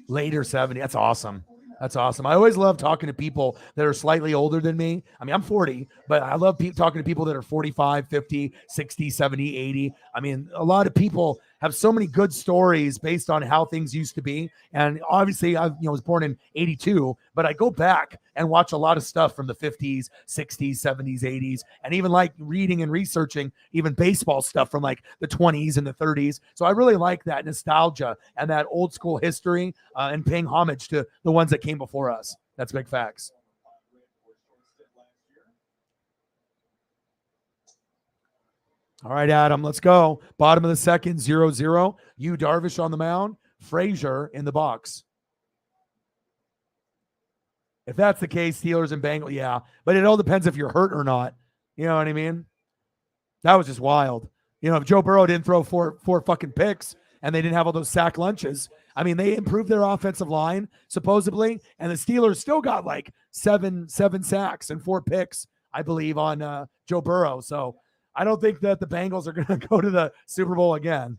later 70. That's awesome. That's awesome. I always love talking to people that are slightly older than me. I mean, I'm 40, but I love talking to people that are 45, 50, 60, 70, 80. I mean, a lot of people have so many good stories based on how things used to be. And obviously I was born in 82, but I go back and watch a lot of stuff from the 50s, 60s, 70s, 80s, and even like reading and researching even baseball stuff from like the 20s and the 30s. So I really like that nostalgia and that old school history and paying homage to the ones that came before us. That's big facts. All right, Adam, let's go. Bottom of the second, 0-0. Yu Darvish on the mound, Frazier in the box. If that's the case, Steelers and Bengals, yeah. But it all depends if you're hurt or not. You know what I mean? That was just wild. You know, if Joe Burrow didn't throw four fucking picks and they didn't have all those sack lunches, I mean, they improved their offensive line, supposedly, and the Steelers still got like seven sacks and 4 picks, I believe, on Joe Burrow. So I don't think that the Bengals are going to go to the Super Bowl again.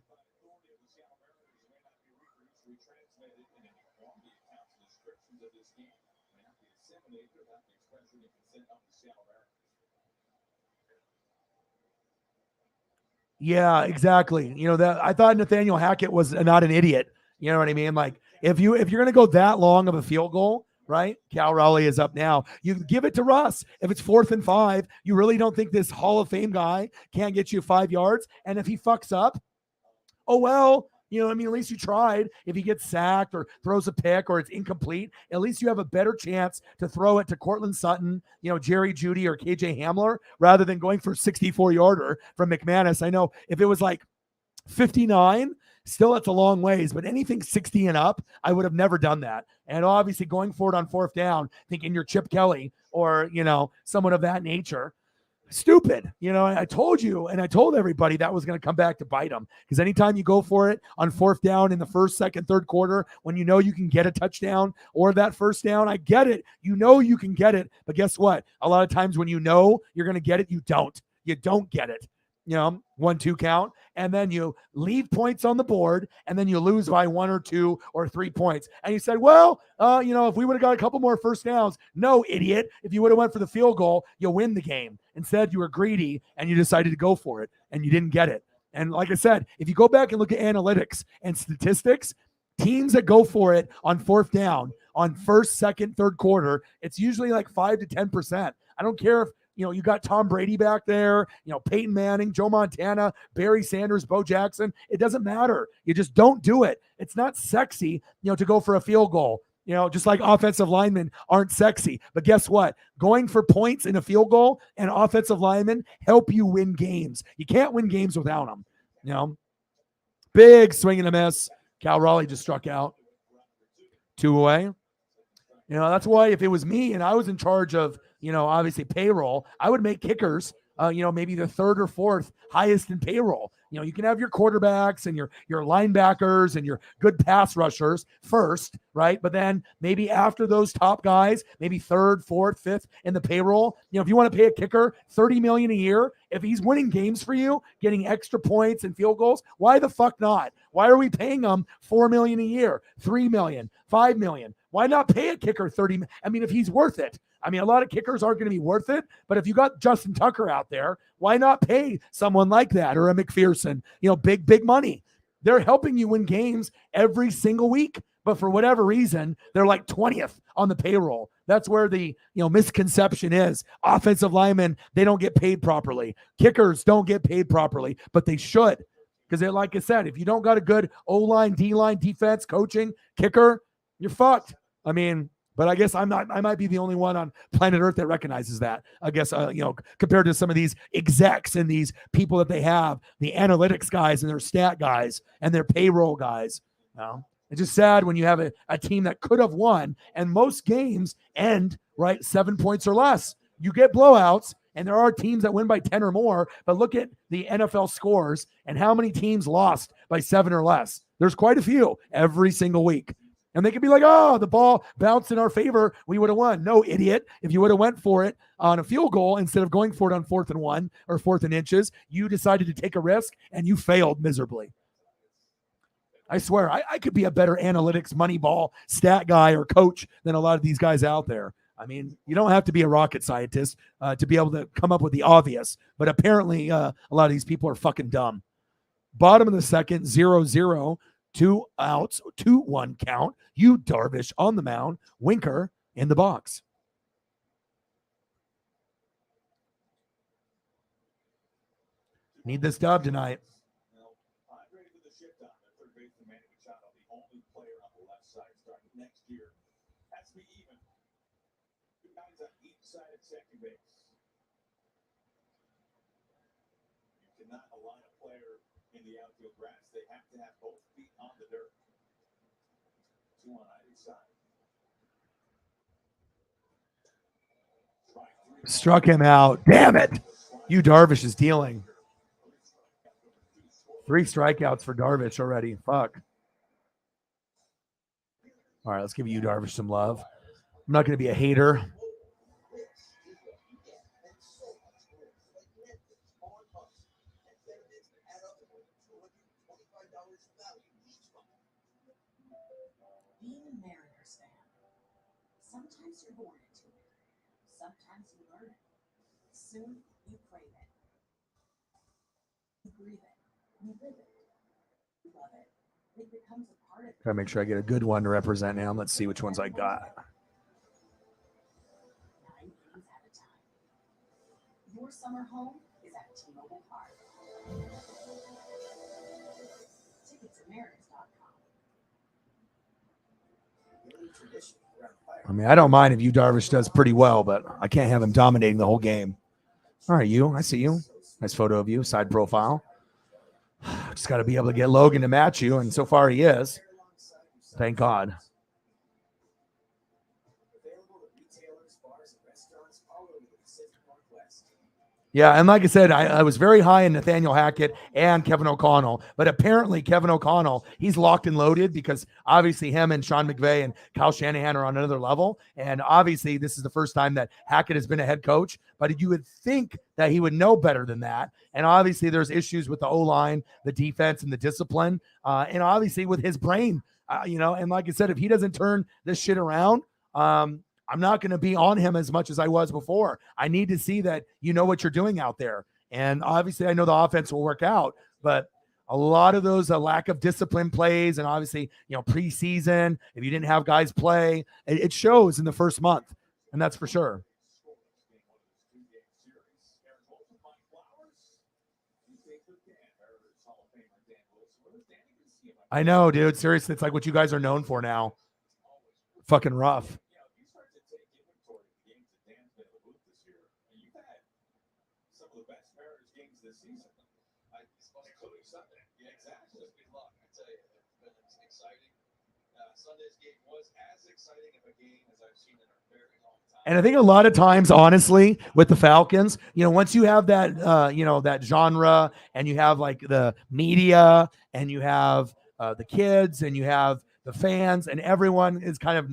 Yeah, exactly. You know, that I thought Nathaniel Hackett was not an idiot. You know what I mean? Like if you're going to go that long of a field goal, right? Cal Raleigh is up now. You give it to Russ. If it's 4th and 5, you really don't think this Hall of Fame guy can't get you 5 yards. And if he fucks up, oh, well, you know, I mean, at least you tried. If he gets sacked or throws a pick or it's incomplete, at least you have a better chance to throw it to Cortland Sutton, you know, Jerry Jeudy or KJ Hamler, rather than going for a 64-yarder from McManus. I know if it was like 59, still that's a long ways, but anything 60 and up, I would have never done that. And obviously going for it on 4th down, thinking you're Chip Kelly or, you know, someone of that nature. Stupid. You know, I told you and I told everybody that was going to come back to bite them, because anytime you go for it on 4th down in the 1st, 2nd, 3rd quarter, when you know you can get a touchdown or that 1st down, I get it. You know you can get it. But guess what? A lot of times when you know you're going to get it, you don't get it. 1-2 count, and then you leave points on the board, and then you lose by 1 or 2 or 3 points. And you said, well, if we would have got a couple more first downs. No, idiot. If you would have went for the field goal, you'll win the game. Instead, you were greedy, and you decided to go for it, and you didn't get it. And like I said, if you go back and look at analytics and statistics, teams that go for it on fourth down, on first, second, third quarter, it's usually like 5 to 10%. I don't care if you got Tom Brady back there, Peyton Manning, Joe Montana, Barry Sanders, Bo Jackson. It doesn't matter. You just don't do it. It's not sexy, to go for a field goal. Just like offensive linemen aren't sexy. But guess what? Going for points in a field goal and offensive linemen help you win games. You can't win games without them. Big swing and a miss. Cal Raleigh just struck out. 2 away. That's why if it was me and I was in charge of, obviously payroll, I would make kickers, maybe the third or fourth highest in payroll. You can have your quarterbacks and your linebackers and your good pass rushers first, right? But then maybe after those top guys, maybe third, fourth, fifth in the payroll, if you want to pay a kicker $30 million a year, if he's winning games for you, getting extra points and field goals, why the fuck not? Why are we paying him $4 million a year, $3 million, $5 million? Why not pay a kicker $30 million? I mean, if he's worth it. I mean, a lot of kickers aren't going to be worth it, but if you got Justin Tucker out there, why not pay someone like that or a McPherson, big money? They're helping you win games every single week, but for whatever reason, they're like 20th on the payroll. That's where the misconception is. Offensive linemen, they don't get paid properly. Kickers don't get paid properly, but they should. Because like I said, if you don't got a good O-line, D-line, defense, coaching, kicker, you're fucked. I mean, but I guess I might be the only one on planet Earth that recognizes that. I guess, compared to some of these execs and these people that they have, the analytics guys and their stat guys and their payroll guys. It's just sad when you have a team that could have won, and most games end, right, 7 points or less. You get blowouts, and there are teams that win by 10 or more, but look at the NFL scores and how many teams lost by 7 or less. There's quite a few every single week. And they could be like, oh, the ball bounced in our favor, we would have won. No, idiot. If you would have went for it on a field goal instead of going for it on 4th and 1 or 4th and inches, you decided to take a risk and you failed miserably. I swear, I could be a better analytics, money ball, stat guy or coach than a lot of these guys out there. I mean, you don't have to be a rocket scientist to be able to come up with the obvious. But apparently, a lot of these people are fucking dumb. Bottom of the second, 0-0. 2 outs, 2-1 count. Yu Darvish on the mound. Winker in the box. Need this dub tonight. Padres with the shift on. Their third baseman Manny Machado, the only player on the left side starting next year. Has to be even. 2 guys on each side of second base. You cannot align a player in the outfield grass. They have to have both feet on the dirt. 2 on either side. Struck him out. Damn it. Yu Darvish is dealing. 3 strikeouts for Darvish already. Fuck. All right, let's give Yu Darvish some love. I'm not going to be a hater. Being a Mariners fan, sometimes you're born into it. Sometimes you learn it. Soon you crave it. You breathe it. You live it. You love it. It becomes a part of you. Gotta make sure I get a good one to represent him. Let's see which ones I got. 9 innings at a time. Your summer home is at T-Mobile Park. Tickets at Mariners.com. I mean, I don't mind if Yu Darvish does pretty well, but I can't have him dominating the whole game. All right, Yu, I see you. Nice photo of you, side profile. Just got to be able to get Logan to match you, and so far he is. Thank God. Yeah, and like I said, I was very high in Nathaniel Hackett and Kevin O'Connell, but apparently Kevin O'Connell, he's locked and loaded because obviously him and Sean McVay and Kyle Shanahan are on another level, and obviously this is the first time that Hackett has been a head coach, but you would think that he would know better than that, and obviously there's issues with the O-line, the defense, and the discipline, and obviously with his brain, and like I said, if he doesn't turn this shit around, I'm not going to be on him as much as I was before. I need to see that you know what you're doing out there. And obviously, I know the offense will work out, but a lot of those lack of discipline plays and obviously, preseason, if you didn't have guys play, it shows in the first month. And that's for sure. I know, dude. Seriously, it's like what you guys are known for now. Fucking rough. This season, including Sunday. Yeah, exactly. Good luck. I tell you, it's been exciting. Sunday's game was as exciting of a game as I've seen in a very long time. And I think a lot of times, honestly, with the Falcons, once you have that, that genre, and you have like the media, and you have the kids, and you have the fans, and everyone is kind of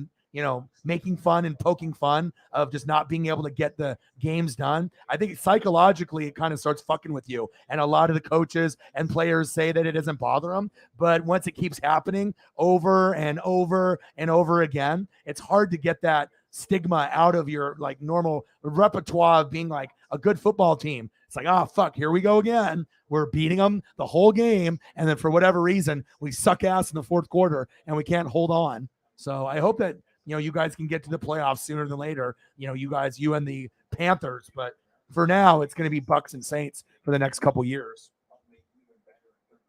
making fun and poking fun of just not being able to get the games done. I think psychologically it kind of starts fucking with you. And a lot of the coaches and players say that it doesn't bother them. But once it keeps happening over and over and over again, it's hard to get that stigma out of your like normal repertoire of being like a good football team. It's like, oh, fuck, here we go again. We're beating them the whole game. And then for whatever reason, we suck ass in the fourth quarter and we can't hold on. So I hope that you guys can get to the playoffs sooner than later. You and the Panthers. But for now, it's going to be Bucks and Saints for the next couple years.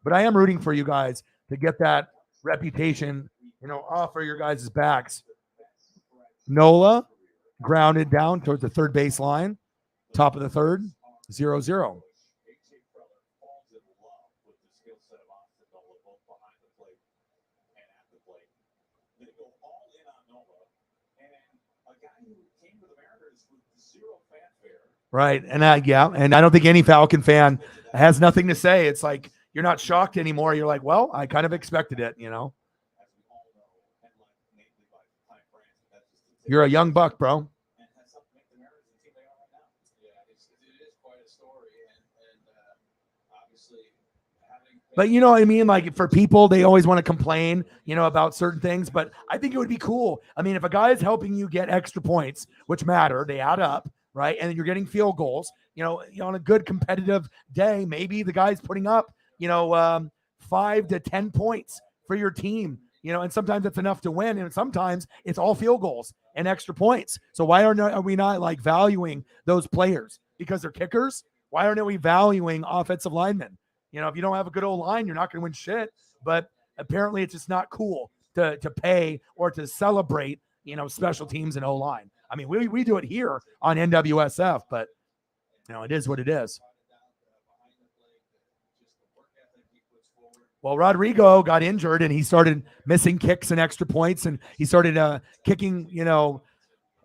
But I am rooting for you guys to get that reputation, off of your guys' backs. Nola grounded down towards the third baseline, top of the third, 0-0. Right. And and I don't think any Falcon fan has nothing to say. It's like you're not shocked anymore. You're like, well, I kind of expected it, You're a young buck, bro. But you know what I mean? Like for people, they always want to complain, about certain things. But I think it would be cool. I mean, if a guy is helping you get extra points, which matter, they add up, right? And you're getting field goals, on a good competitive day, maybe the guy's putting up, 5 to 10 points for your team, and sometimes that's enough to win. And sometimes it's all field goals and extra points. So why are we not like valuing those players because they're kickers? Why aren't we valuing offensive linemen? If you don't have a good old line, you're not going to win shit. But apparently it's just not cool to pay or to celebrate, special teams and O-line. I mean, we do it here on NWSF, but, it is what it is. Well, Rodrigo got injured and he started missing kicks and extra points, and he started kicking,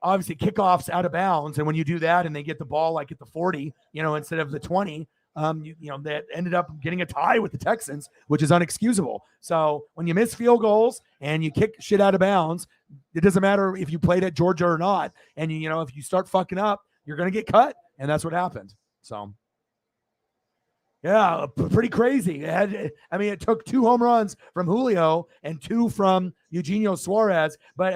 obviously kickoffs out of bounds. And when you do that and they get the ball like at the 40, instead of the 20, that ended up getting a tie with the Texans, which is unexcusable. So when you miss field goals and you kick shit out of bounds, it doesn't matter if you played at Georgia or not. And, if you start fucking up, you're going to get cut. And that's what happened. So, yeah, pretty crazy. It took 2 home runs from Julio and 2 from Eugenio Suarez. But,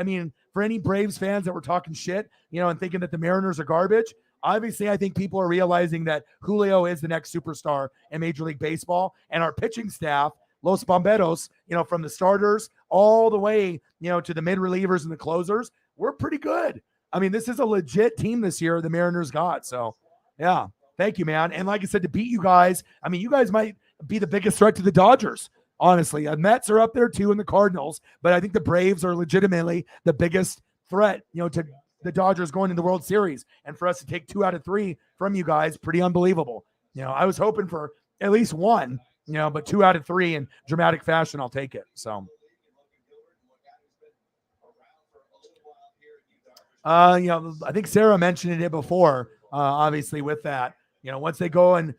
for any Braves fans that were talking shit, and thinking that the Mariners are garbage, obviously, I think people are realizing that Julio is the next superstar in Major League Baseball, and our pitching staff, Los Bomberos, from the starters all the way, to the mid relievers and the closers, we're pretty good. This is a legit team this year the Mariners got. So, yeah, thank you, man. And like I said, to beat you guys, you guys might be the biggest threat to the Dodgers. Honestly, Mets are up there too, and the Cardinals, but I think the Braves are legitimately the biggest threat, to the Dodgers going to the World Series, and for us to take 2 out of 3 from you guys, pretty unbelievable. I was hoping for at least 1, but 2 out of 3 in dramatic fashion, I'll take it. So, I think Sarah mentioned it before, obviously with that, once they go and,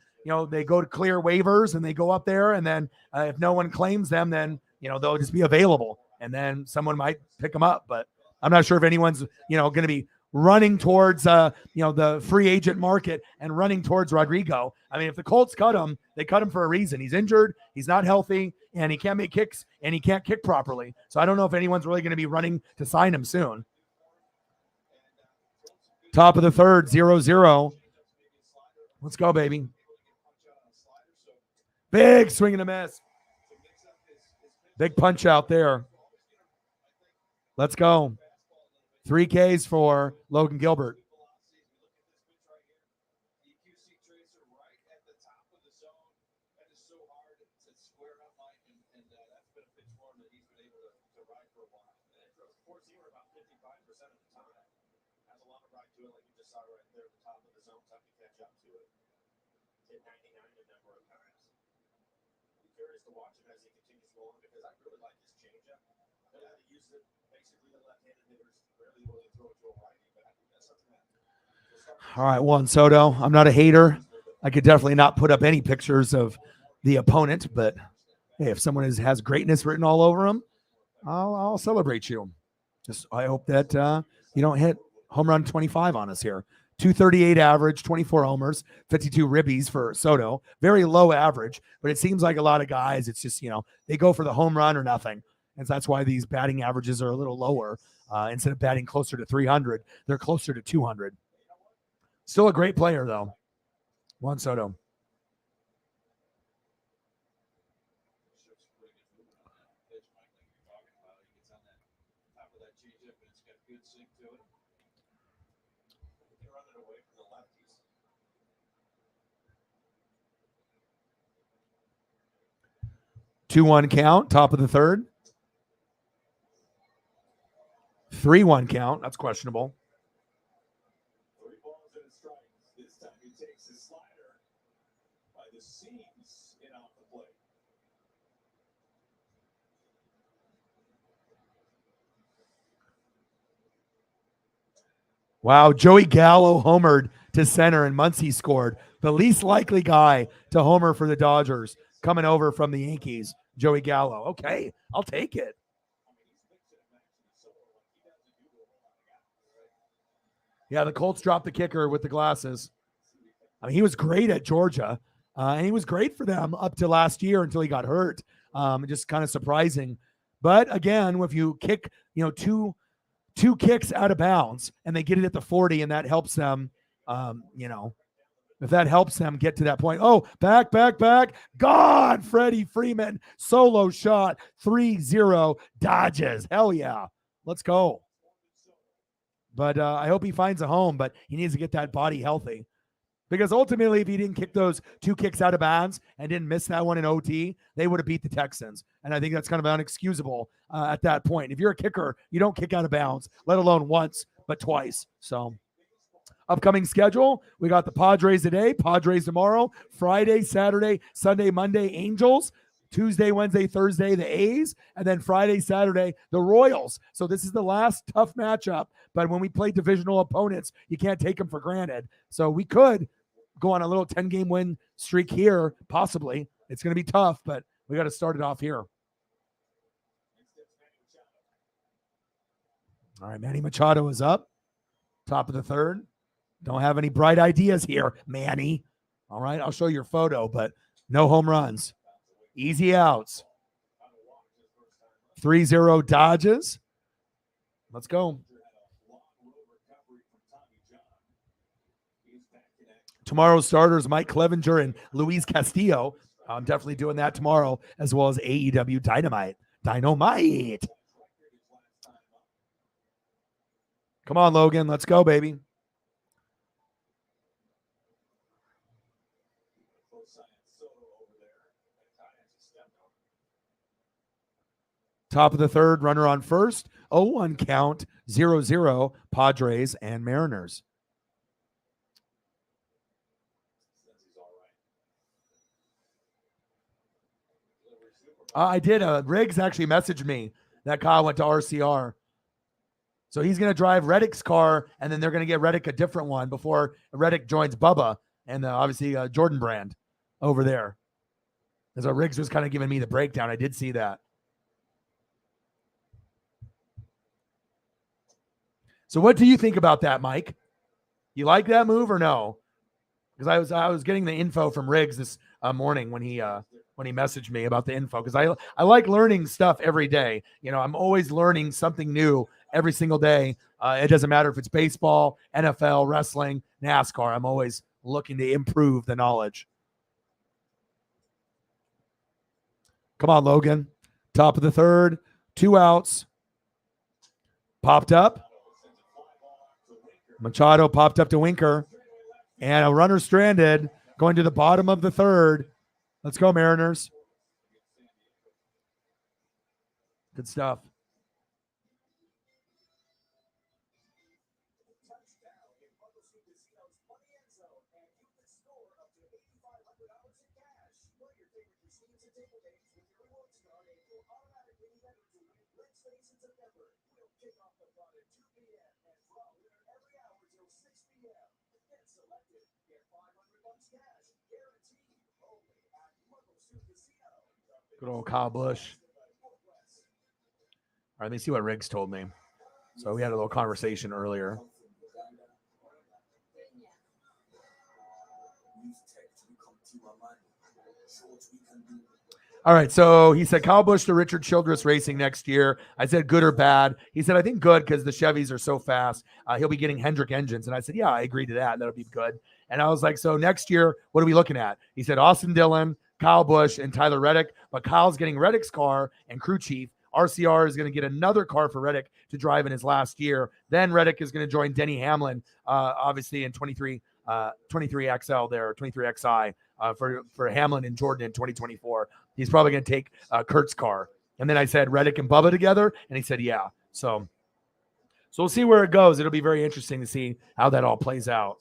they go to clear waivers and they go up there, and then if no one claims them, then, they'll just be available, and then someone might pick them up. But I'm not sure if anyone's, going to be running towards, the free agent market and running towards Rodrigo. I mean, if the Colts cut him, they cut him for a reason. He's injured, he's not healthy, and he can't make kicks, and he can't kick properly. So I don't know if anyone's really going to be running to sign him soon. Top of the third, 0-0. Let's go, baby. Big swing and a miss. Big punch out there. Let's go. 3 Ks for Logan Gilbert. To watch him as he continues going, because I really like his changeup. He uses it basically the left-handed hitters rarely will they throw it to a righty, but I think that's something that. All right, Juan Soto. I'm not a hater. I could definitely not put up any pictures of the opponent, but hey, if someone has greatness written all over him, I'll celebrate you. Just I hope that you don't hit home run 25 on us here. 238 average, 24 homers, 52 ribbies for Soto. Very low average, but it seems like a lot of guys, it's just, they go for the home run or nothing. And so that's why these batting averages are a little lower. Instead of batting closer to 300, they're closer to 200. Still a great player, though. Juan Soto. Two 2-1 count, top of the third. 3-1 count. That's questionable. 3 balls and a strike. This time he takes his slider by the seams and off the plate. Wow, Joey Gallo homered to center, and Muncy scored. The least likely guy to homer for the Dodgers coming over from the Yankees, Joey Gallo. Okay, I'll take it. Yeah, the Colts dropped the kicker with the glasses. I mean, he was great at Georgia, and he was great for them up to last year until he got hurt. Just kind of surprising. But again, if you kick, two kicks out of bounds and they get it at the 40, and that helps them, if that helps them get to that point. Oh, back. Gone. Freddie Freeman, solo shot, 3-0 Dodgers. Hell yeah. Let's go. But I hope he finds a home, but he needs to get that body healthy. Because ultimately, if he didn't kick those 2 kicks out of bounds and didn't miss that one in OT, they would have beat the Texans. And I think that's kind of unexcusable at that point. If you're a kicker, you don't kick out of bounds, let alone once, but twice. So upcoming schedule, we got the Padres today, Padres tomorrow, Friday, Saturday, Sunday, Monday, Angels, Tuesday, Wednesday, Thursday, the A's, and then Friday, Saturday, the Royals. So this is the last tough matchup. But when we play divisional opponents, you can't take them for granted. So we could go on a little 10-game win streak here, possibly. It's going to be tough, but we got to start it off here. All right, Manny Machado is up, top of the third. Don't have any bright ideas here, Manny. All right, I'll show your photo, but no home runs. Easy outs. 3-0 Dodgers. Let's go. Tomorrow's starters, Mike Clevenger and Luis Castillo. I'm definitely doing that tomorrow, as well as AEW Dynamite. Come on, Logan. Let's go, baby. Top of the third, runner on first. 0-1 count, 0-0, Padres and Mariners. I did. Riggs actually messaged me that Kyle went to RCR. So he's going to drive Reddick's car, and then they're going to get Reddick a different one before Reddick joins Bubba. and obviously Jordan Brand over there. As Riggs was kind of giving me the breakdown. I did see that. So what do you think about that, Mike? You like that move or no? Because I was getting the info from Riggs this morning when he messaged me about the info, because I like learning stuff every day. You know, I'm always learning something new every single day. It doesn't matter if it's baseball, NFL, wrestling, NASCAR. I'm always looking to improve the knowledge. Come on, Logan. Top of the third, 2 outs. Popped up. Machado popped up to Winker. And a runner stranded going to the bottom of the third. Let's go, Mariners. Good stuff. Good old Kyle Busch. All right, let me see what Riggs told me. So we had a little conversation earlier. All right, so he said Kyle Busch to Richard Childress Racing next year. I said good or bad. He said, I think good because the Chevys are so fast. He'll be getting Hendrick engines. And I said, yeah, I agree to that. That'll be good. And I was like, so next year, what are we looking at? He said Austin Dillon, Kyle Busch, and Tyler Reddick. But Kyle's getting Reddick's car and crew chief. RCR is going to get another car for Reddick to drive in his last year. Then Reddick is going to join Denny Hamlin, obviously in 23 XL there, 23 XI for Hamlin and Jordan in 2024. He's probably going to take Kurt's car. And then I said Reddick and Bubba together, and he said, yeah. So we'll see where it goes. It'll be very interesting to see how that all plays out.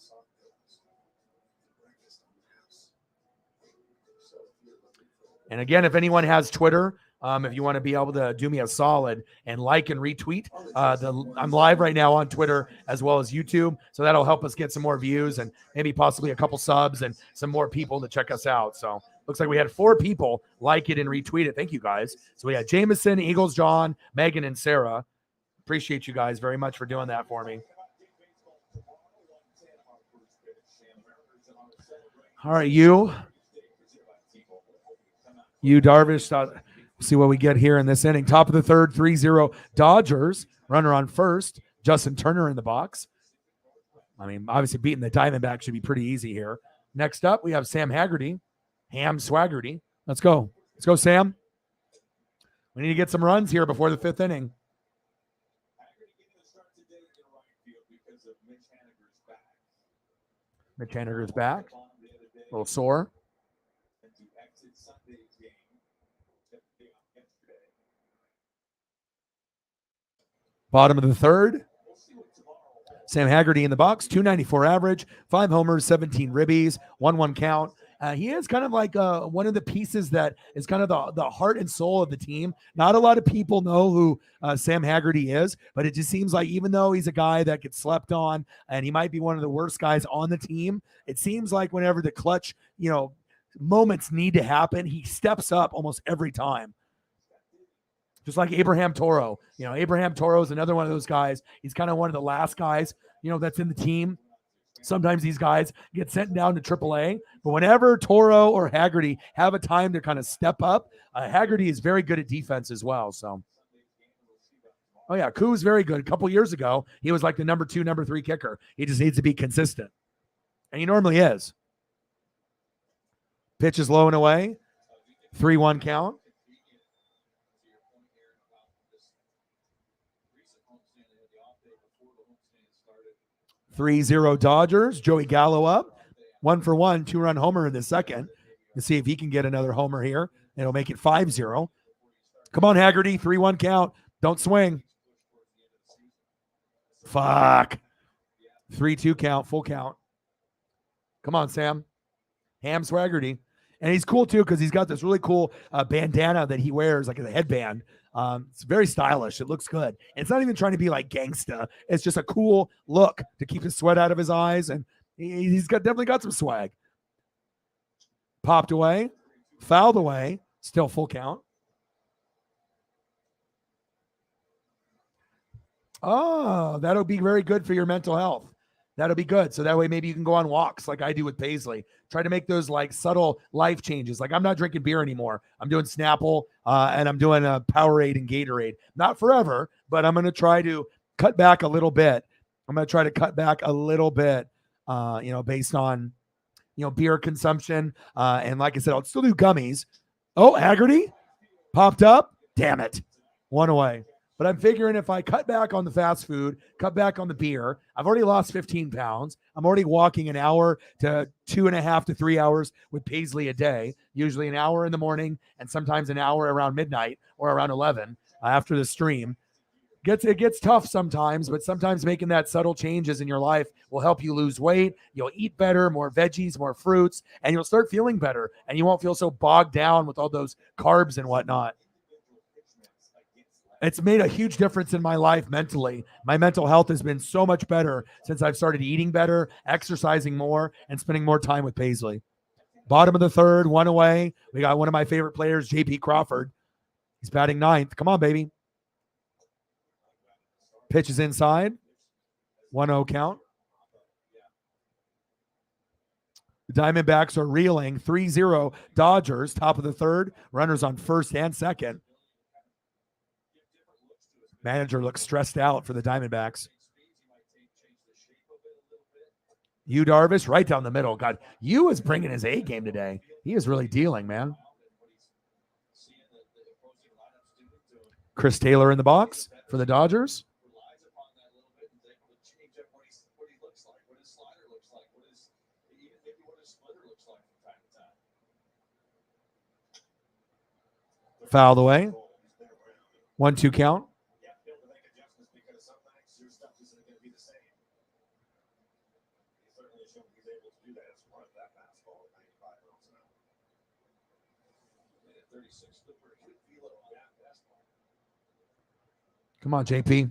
And again, if anyone has Twitter, if you want to be able to do me a solid and like and retweet, I'm live right now on Twitter as well as YouTube. So that'll help us get some more views and maybe possibly a couple subs and some more people to check us out. So looks like we had 4 people like it and retweet it. Thank you guys. So we had Jameson, Eagles, John, Megan, and Sarah. Appreciate you guys very much for doing that for me. All right, you Darvish. See what we get here in this inning. Top of the third, 3-0 Dodgers. Runner on first. Justin Turner in the box. I mean, obviously beating the Diamondbacks should be pretty easy here. Next up, we have Sam Haggerty. Ham Swaggerty. Let's go. Let's go, Sam. We need to get some runs here before the 5th inning. Mitch Haniger's back. A little sore. Bottom of the third. Sam Haggerty in the box, 294 average, 5 homers, 17 ribbies, 1-1 count. He is kind of like one of the pieces that is kind of the heart and soul of the team. Not a lot of people know who Sam Haggerty is, but it just seems like even though he's a guy that gets slept on and he might be one of the worst guys on the team, it seems like whenever the clutch, moments need to happen, he steps up almost every time. Just like Abraham Toro. Abraham Toro is another one of those guys. He's kind of one of the last guys, that's in the team. Sometimes these guys get sent down to AAA, but whenever Toro or Haggerty have a time to kind of step up, Haggerty is very good at defense as well. So, oh yeah, Koo's very good. A couple years ago, he was like the number 2, number 3 kicker. He just needs to be consistent, and he normally is. Pitch is low and away, 3-1 count. 3-0 Dodgers. Joey Gallo up. 1-for-1, 2-run homer in the second. Let's see if he can get another homer here. It'll make it 5-0. Come on, Haggerty. 3-1 count. Don't swing. Fuck. 3-2 count. Full count. Come on, Sam. Ham Swaggerty. And he's cool, too, because he's got this really cool bandana that he wears, like a headband. It's very stylish. It looks good. And it's not even trying to be like gangsta. It's just a cool look to keep the sweat out of his eyes. And He's definitely got some swag. Popped away, fouled away, still full count. Oh, that'll be very good for your mental health. That'll be good. So that way maybe you can go on walks like I do with Paisley. Try to make those like subtle life changes. Like I'm not drinking beer anymore. I'm doing Snapple and I'm doing a Powerade and Gatorade. Not forever, but I'm going to try to cut back a little bit. Based on, beer consumption. And like I said, I'll still do gummies. Oh, Haggerty popped up. Damn it. One away. But I'm figuring if I cut back on the fast food, cut back on the beer, I've already lost 15 pounds. I'm already walking an hour to 2.5 to 3 hours with Paisley a day, usually an hour in the morning and sometimes an hour around midnight or around 11 after the stream. It gets tough sometimes, but sometimes making that subtle changes in your life will help you lose weight. You'll eat better, more veggies, more fruits, and you'll start feeling better. And you won't feel so bogged down with all those carbs and whatnot. It's made a huge difference in my life mentally. My mental health has been so much better since I've started eating better, exercising more, and spending more time with Paisley. Bottom of the third, one away. We got one of my favorite players, J.P. Crawford. He's batting ninth. Come on, baby. Pitch is inside. 1-0 count. The Diamondbacks are reeling. 3-0 Dodgers, top of the third. Runners on first and second. Manager looks stressed out for the Diamondbacks. Yu Darvish right down the middle. God, Yu is bringing his A game today. He is really dealing, man. Chris Taylor in the box for the Dodgers. Fouled away. 1-2 count. Come on, JP.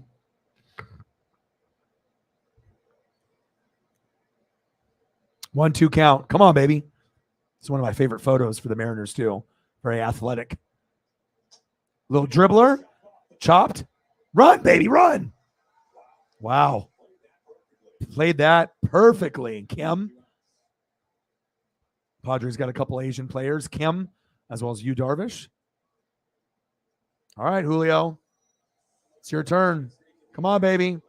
One, two count. Come on, baby. It's one of my favorite photos for the Mariners, too. Very athletic. Little dribbler. Chopped. Run, baby, run. Wow. Played that perfectly. Kim. Padres got a couple Asian players. Kim, as well as Yu Darvish. All right, Julio. It's your turn. Come on, baby.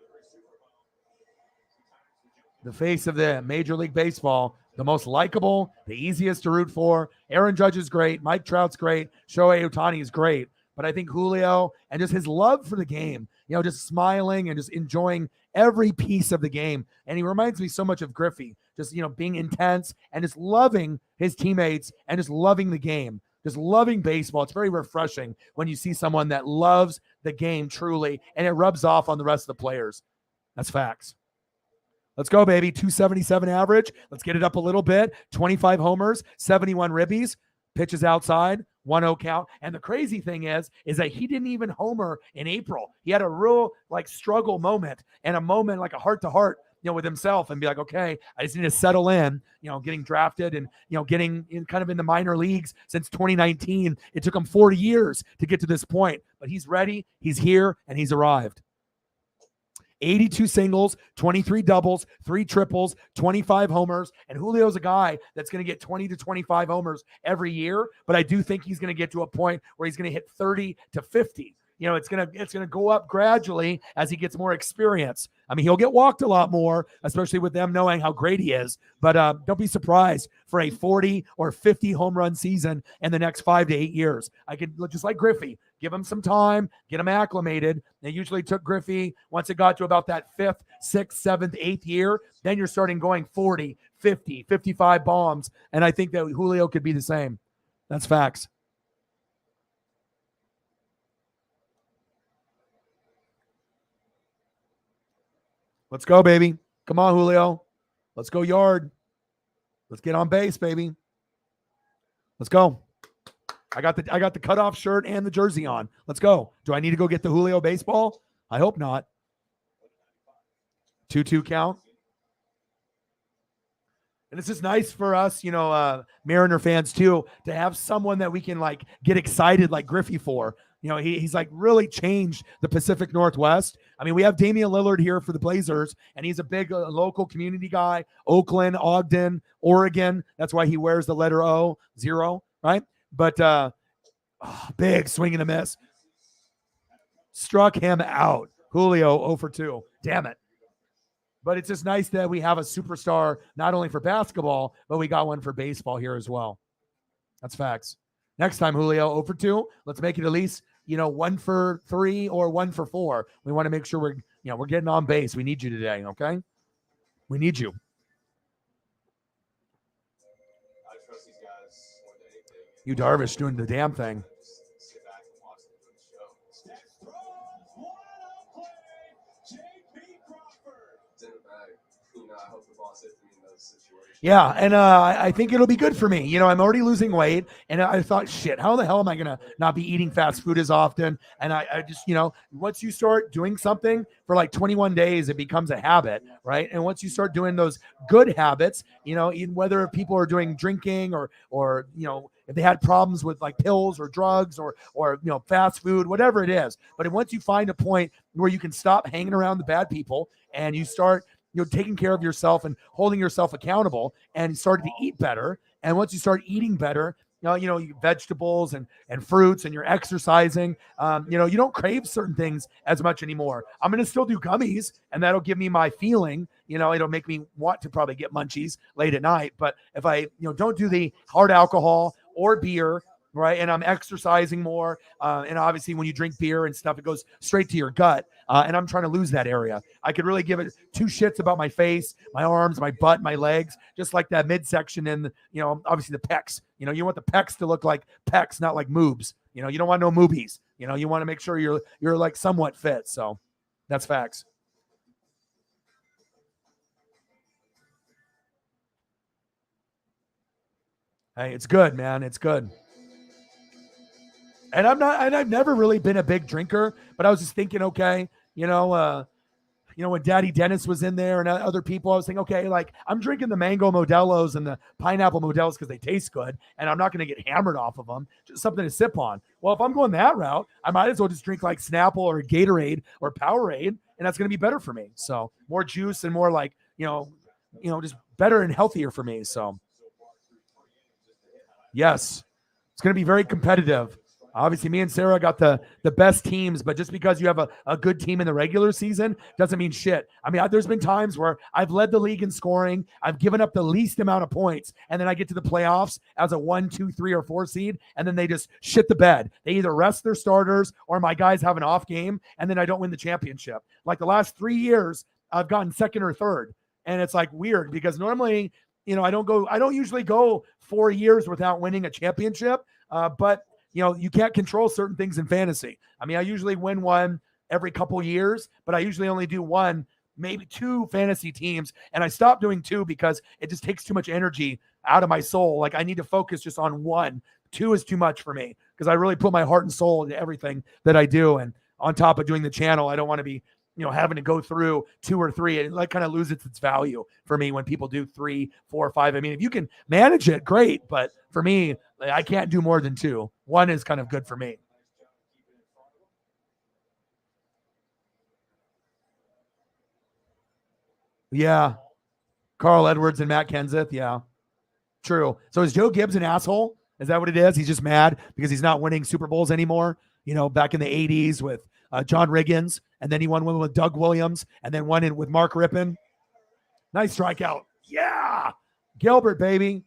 The face of the Major League Baseball, the most likable, the easiest to root for. Aaron Judge is great. Mike Trout's great. Shohei Ohtani is great. But I think Julio and just his love for the game, just smiling and just enjoying every piece of the game. And he reminds me so much of Griffey, just, being intense and just loving his teammates and just loving the game, just loving baseball. It's very refreshing when you see someone that loves the game truly, and it rubs off on the rest of the players. That's facts. Let's go, baby. 277 average. Let's get it up a little bit. 25 homers, 71 ribbies. Pitches outside, 1-0 count. And the crazy thing is that he didn't even homer in April. He had a real struggle moment and a moment like a heart-to-heart, with himself and be like, okay, I just need to settle in, getting drafted and, getting in kind of in the minor leagues since 2019. It took him 40 years to get to this point, but he's ready. He's here and he's arrived. 82 singles, 23 doubles, 3 triples, 25 homers. And Julio's a guy that's going to get 20 to 25 homers every year. But I do think he's going to get to a point where he's going to hit 30 to 50. It's gonna go up gradually as he gets more experience. I mean, he'll get walked a lot more, especially with them knowing how great he is. But don't be surprised for a 40 or 50 home run season in the next 5 to 8 years. I could, just like Griffey, give him some time, get him acclimated. It usually took Griffey, once it got to about that 5th, 6th, 7th, 8th year, then you're starting going 40, 50, 55 bombs. And I think that Julio could be the same. That's facts. Let's go, baby. Come on, Julio. Let's go yard. Let's get on base, baby. Let's go. I got the cutoff shirt and the jersey on. Let's go. Do I need to go get the Julio baseball? I hope not. 2-2 count. And it's just nice for us, Mariner fans too, to have someone that we can like get excited like Griffey for. He's like really changed the Pacific Northwest. I mean, we have Damian Lillard here for the Blazers, and he's a big local community guy. Oakland, Ogden, Oregon. That's why he wears the letter O, 0, right? But big swing and a miss. Struck him out. Julio 0 for 2. Damn it. But it's just nice that we have a superstar, not only for basketball, but we got one for baseball here as well. That's facts. Next time, Julio 0 for 2. Let's make it at least, 1 for 3 or 1 for 4. We want to make sure we're getting on base. We need you today, okay? We need you. I trust these guys more than anything. You Darvish doing the damn thing. Just sit back and watch them doing the show. Steps throws, one-out play. J.P. Crawford. It's in the bag. I hope the boss hits me in those situations. Yeah, and I think it'll be good for me. I'm already losing weight, and I thought, shit, how the hell am I going to not be eating fast food as often? And I just, once you start doing something for like 21 days, it becomes a habit, right? And once you start doing those good habits, whether people are doing drinking or if they had problems with like pills or drugs or fast food, whatever it is. But once you find a point where you can stop hanging around the bad people and you start taking care of yourself and holding yourself accountable, and you started to eat better. And once you start eating better, vegetables and fruits, and you're exercising, you don't crave certain things as much anymore. I'm going to still do gummies, and that'll give me my feeling, it'll make me want to probably get munchies late at night. But if I, don't do the hard alcohol or beer, right, and I'm exercising more, and obviously when you drink beer and stuff, it goes straight to your gut, and I'm trying to lose that area. I could really give it 2 shits about my face, my arms, my butt, my legs, just like that midsection and, obviously the pecs. You want the pecs to look like pecs, not like moobs. You don't want no moobies. You want to make sure you're like somewhat fit. So that's facts. Hey, it's good, man. It's good. And I've never really been a big drinker, but I was just thinking, okay, when Daddy Dennis was in there and other people, I was thinking, okay, like I'm drinking the mango Modelo's and the pineapple Modelo's because they taste good, and I'm not going to get hammered off of them, just something to sip on. Well, if I'm going that route, I might as well just drink like Snapple or Gatorade or Powerade, and that's going to be better for me. So more juice and more like, just better and healthier for me. So yes, it's going to be very competitive. Obviously, me and Sarah got the best teams, but just because you have a good team in the regular season doesn't mean shit. I mean, there's been times where I've led the league in scoring. I've given up the least amount of points, and then I get to the playoffs as a 1, 2, 3, or 4 seed, and then they just shit the bed. They either rest their starters or my guys have an off game, and then I don't win the championship. Like the last 3 years, I've gotten second or third, and it's like weird because normally, I don't usually go 4 years without winning a championship, but you can't control certain things in fantasy. I mean, I usually win one every couple years, but I usually only do 1, maybe 2 fantasy teams. And I stopped doing 2 because it just takes too much energy out of my soul. Like I need to focus just on 1. 2 is too much for me because I really put my heart and soul into everything that I do. And on top of doing the channel, I don't want to be, having to go through 2 or 3. It like kind of loses its value for me when people do 3, 4, 5. I mean, if you can manage it, great. But for me, I can't do more than 2. 1 is kind of good for me. Yeah. Carl Edwards and Matt Kenseth. Yeah. True. So is Joe Gibbs an asshole? Is that what it is? He's just mad because he's not winning Super Bowls anymore. Back in the 80s with John Riggins, and then he won one with Doug Williams, and then won in with Mark Rippon. Nice strikeout. Yeah. Gilbert, baby.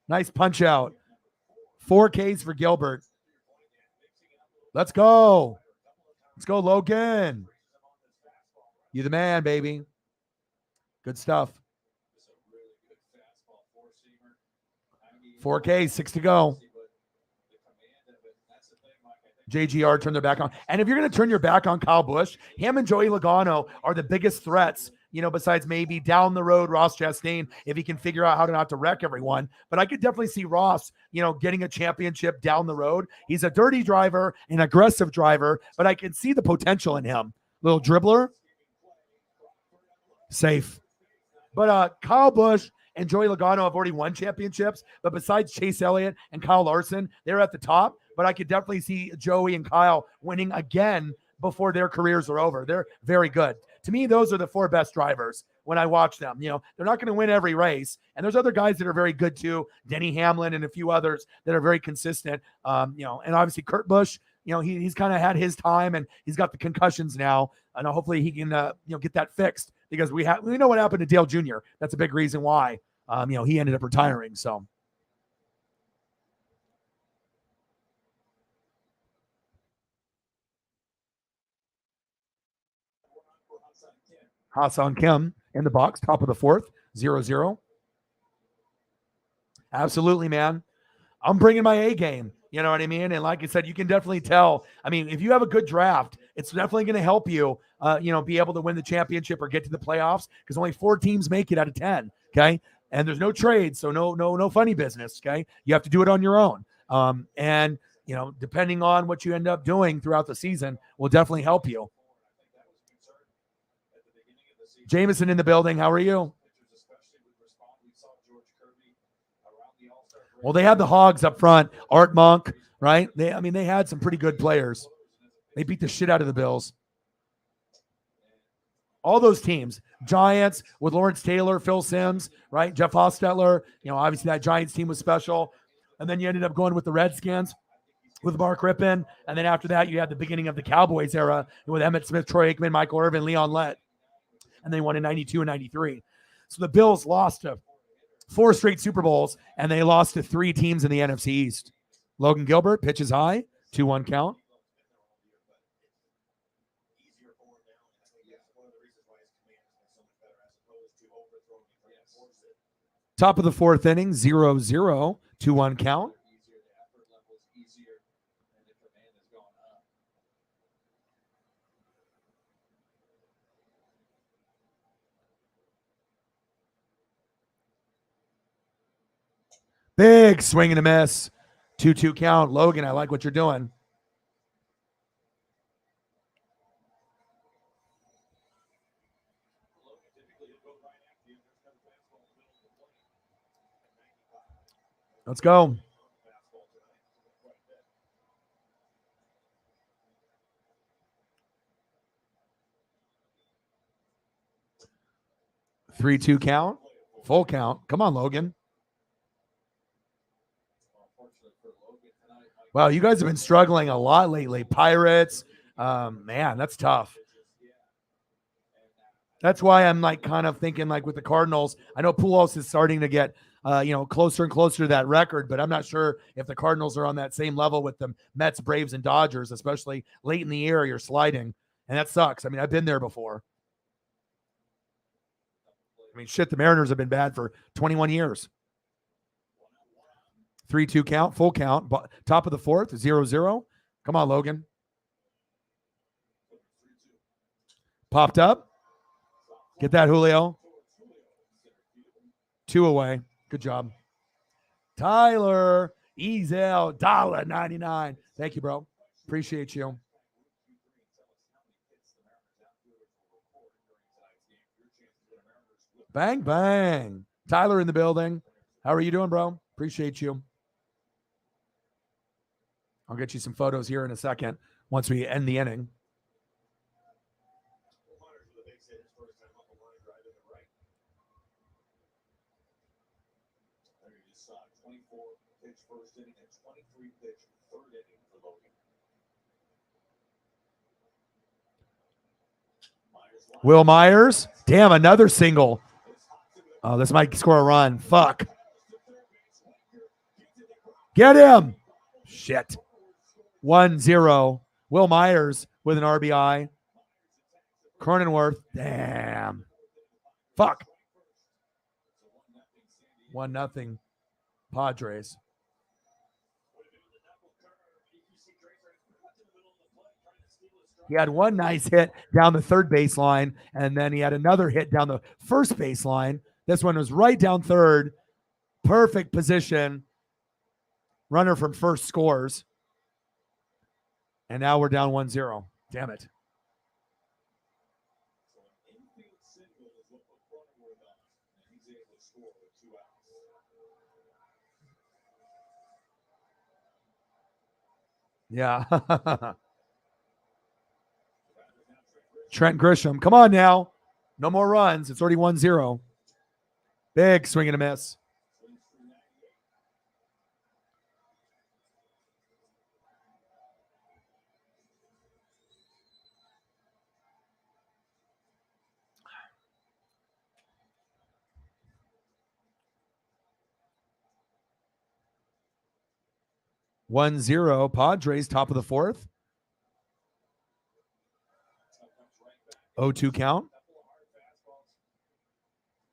Nice punch out. 4 Ks for Gilbert. Let's go. Let's go, Logan. You the man, baby. Good stuff. 4 Ks, 6 to go. JGR turned their back on. And if you're going to turn your back on Kyle Busch, him and Joey Logano are the biggest threats, besides maybe down the road Ross Chastain, if he can figure out how to not to wreck everyone. But I could definitely see Ross, getting a championship down the road. He's a dirty driver, an aggressive driver, but I can see the potential in him. Little dribbler. Safe. But Kyle Busch and Joey Logano have already won championships, but besides Chase Elliott and Kyle Larson, they're at the top. But I could definitely see Joey and Kyle winning again before their careers are over. They're very good. To me, those are the 4 best drivers when I watch them. You know, they're not going to win every race. And there's other guys that are very good too. Denny Hamlin and a few others that are very consistent. You know, and obviously Kurt Busch, you know, he's kind of had his time and he's got the concussions now. And hopefully he can, you know, get that fixed because we know what happened to Dale Jr. That's a big reason why, you know, he ended up retiring. So. Hassan Kim in the box, top of the 4th, 0-0. Absolutely, man. I'm bringing my A game. You know what I mean? And like I said, you can definitely tell. I mean, if you have a good draft, it's definitely going to help you, you know, be able to win the championship or get to the playoffs because only 4 teams make it out of 10. Okay. And there's no trades. So no funny business. Okay. You have to do it on your own. And, you know, depending on what you end up doing throughout the season will definitely help you. Jameson in the building. How are you? Well, they had the Hogs up front. Art Monk, right? They had some pretty good players. They beat the shit out of the Bills. All those teams. Giants with Lawrence Taylor, Phil Simms, right? Jeff Hostetler. You know, obviously that Giants team was special. And then you ended up going with the Redskins with Mark Rippon. And then after that, you had the beginning of the Cowboys era with Emmitt Smith, Troy Aikman, Michael Irvin, Leon Lett. And they won in 92 and 93. So the Bills lost to 4 straight Super Bowls, and they lost to 3 teams in the NFC East. Logan Gilbert pitches high, 2-1 count. Top of the 4th inning, 0-0, 2-1 count. Big swing and a miss. 2-2 count. Logan, I like what you're doing. Let's go. Three-two count. Full count. Come on, Logan. Wow, you guys have been struggling a lot lately. Pirates. Man, that's tough. That's why I'm like kind of thinking like with the Cardinals. I know Pujols is starting to get you know, closer and closer to that record, but I'm not sure if the Cardinals are on that same level with the Mets, Braves, and Dodgers, especially late in the year, you're sliding. And that sucks. I mean, I've been there before. I mean, shit, the Mariners have been bad for 21 years. 3-2 count, full count, top of the 4th, 0-0. Come on, Logan. Popped up. Get that, Julio. 2 away. Good job. Tyler, Ezel, $1.99. Thank you, bro. Appreciate you. Bang, bang. Tyler in the building. How are you doing, bro? Appreciate you. I'll get you some photos here in a second once we end the inning. Will Myers. Damn, another single. Oh, this might score a run. Fuck. Get him. Shit. 1-0. Will Myers with an RBI. Cronenworth. Damn. Fuck. 1-0. Padres. He had one nice hit down the third baseline, and then he had another hit down the first baseline. This one was right down third. Perfect position. Runner from first scores. And now we're down 1-0. Damn it. Yeah. Trent Grisham. Come on now. No more runs. It's already 1-0. Big swing and a miss. One zero. Padres, top of the fourth. 0-2 count.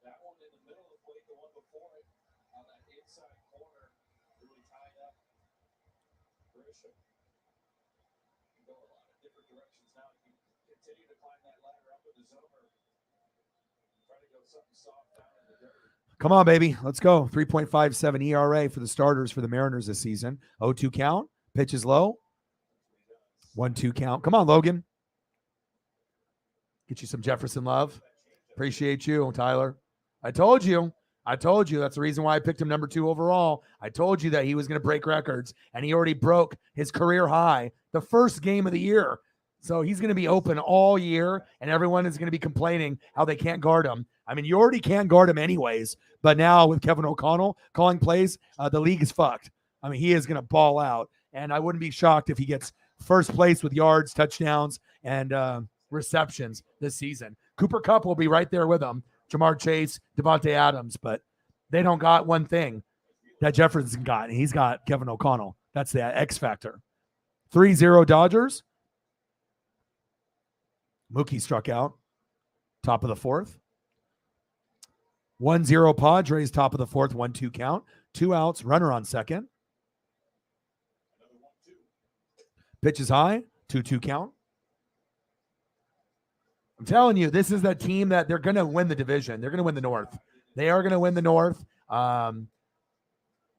That one in the middle of the plate, the one before it, on that inside corner, really tied up. Grisham can go a lot of different directions now. He can continue to climb that ladder up with his over. Try to go something soft down in the dirt. Come on, baby. Let's go. 3.57 ERA for the starters for the Mariners this season. 0-2 count. Pitch is low. 1-2 count. Come on, Logan. Get you some Jefferson love. Appreciate you, Tyler. I told you. That's the reason why I picked him number 2 overall. I told you that he was going to break records, and he already broke his career high the first game of the year. So he's going to be open all year, and everyone is going to be complaining how they can't guard him. I mean, you already can't guard him anyways, but now with Kevin O'Connell calling plays, the league is fucked. I mean, he is going to ball out, and I wouldn't be shocked if he gets first place with yards, touchdowns, and receptions this season. Cooper Kupp will be right there with him, Jamar Chase, Devontae Adams, but they don't got one thing that Jefferson got, and he's got Kevin O'Connell. That's the X factor. 3-0 Dodgers. Mookie struck out, top of the fourth. 1-0 Padres, top of the fourth, 1-2 count. 2 outs, runner on second. Pitch is high, 2-2 count. I'm telling you, this is the team that they're going to win the division. They're going to win the North. They are going to win the North.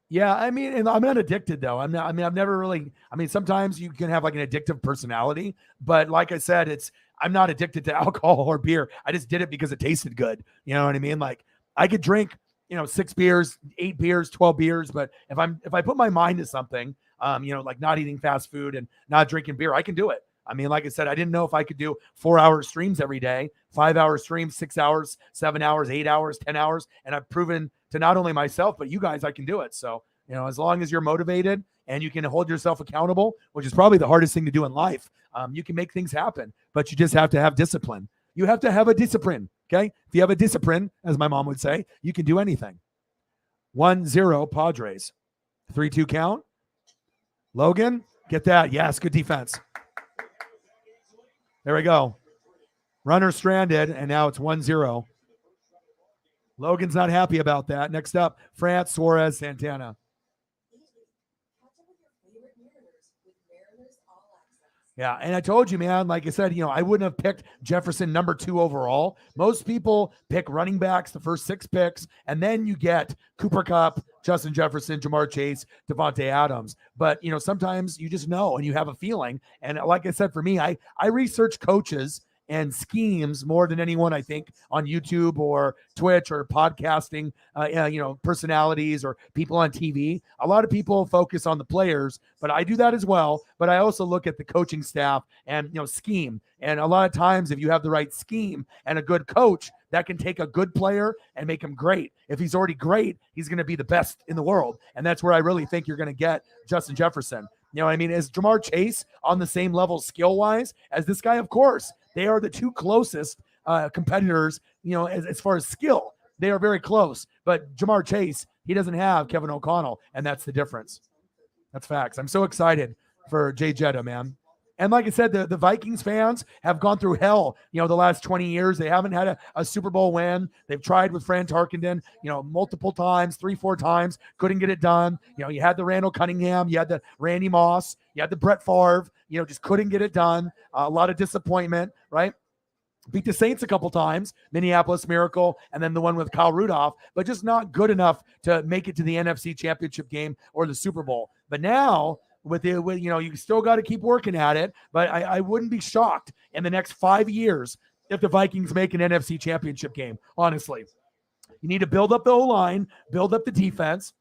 Yeah, I mean, and I'm not addicted though. I've never really, sometimes you can have like an addictive personality, but like I said, I'm not addicted to alcohol or beer. I just did it because it tasted good. You know what I mean? Like I could drink, 6 beers, 8 beers, 12 beers, but if I put my mind to something, like not eating fast food and not drinking beer, I can do it. I mean, like I said, I didn't know if I could do 4-hour streams every day, 5-hour streams, 6 hours, 7 hours, 8 hours, 10 hours. And I've proven to not only myself, but you guys, I can do it. So, as long as you're motivated and you can hold yourself accountable, which is probably the hardest thing to do in life, you can make things happen, but you just have to have discipline. You have to have a discipline. Okay. If you have a discipline, as my mom would say, you can do anything. 1-0 Padres. 3-2 count. Logan, get that. Yes. Good defense. There we go. Runner stranded, and now it's 1-0. Logan's not happy about that. Next up, France, Suarez, Santana. Yeah, and I told you, man, like I said, I wouldn't have picked Jefferson number 2 overall. Most people pick running backs the first 6 picks, and then you get Cooper Kupp, Justin Jefferson, Jamar Chase, Devontae Adams. But, sometimes you just know and you have a feeling. And like I said, for me, I research coaches and schemes more than anyone, I think, on YouTube or Twitch or podcasting, personalities or people on TV. A lot of people focus on the players, but I do that as well. But I also look at the coaching staff and, scheme. And a lot of times, if you have the right scheme and a good coach, that can take a good player and make him great. If he's already great, he's going to be the best in the world. And that's where I really think you're going to get Justin Jefferson. Is Jamar Chase on the same level skill-wise as this guy? Of course. They are the 2 closest competitors, as far as skill. They are very close. But Jamar Chase, he doesn't have Kevin O'Connell, and that's the difference. That's facts. I'm so excited for Jay Jetta, man. And like I said, the Vikings fans have gone through hell, the last 20 years. They haven't had a Super Bowl win. They've tried with Fran Tarkenton, multiple times, 3-4 times, couldn't get it done. You had the Randall Cunningham, you had the Randy Moss, you had the Brett Favre, just couldn't get it done. A lot of disappointment, right? Beat the Saints a couple times, Minneapolis Miracle, and then the one with Kyle Rudolph, but just not good enough to make it to the NFC Championship game or the Super Bowl. But now, you still got to keep working at it, but I wouldn't be shocked in the next 5 years if the Vikings make an NFC Championship game, honestly. You need to build up the O-line, build up the defense.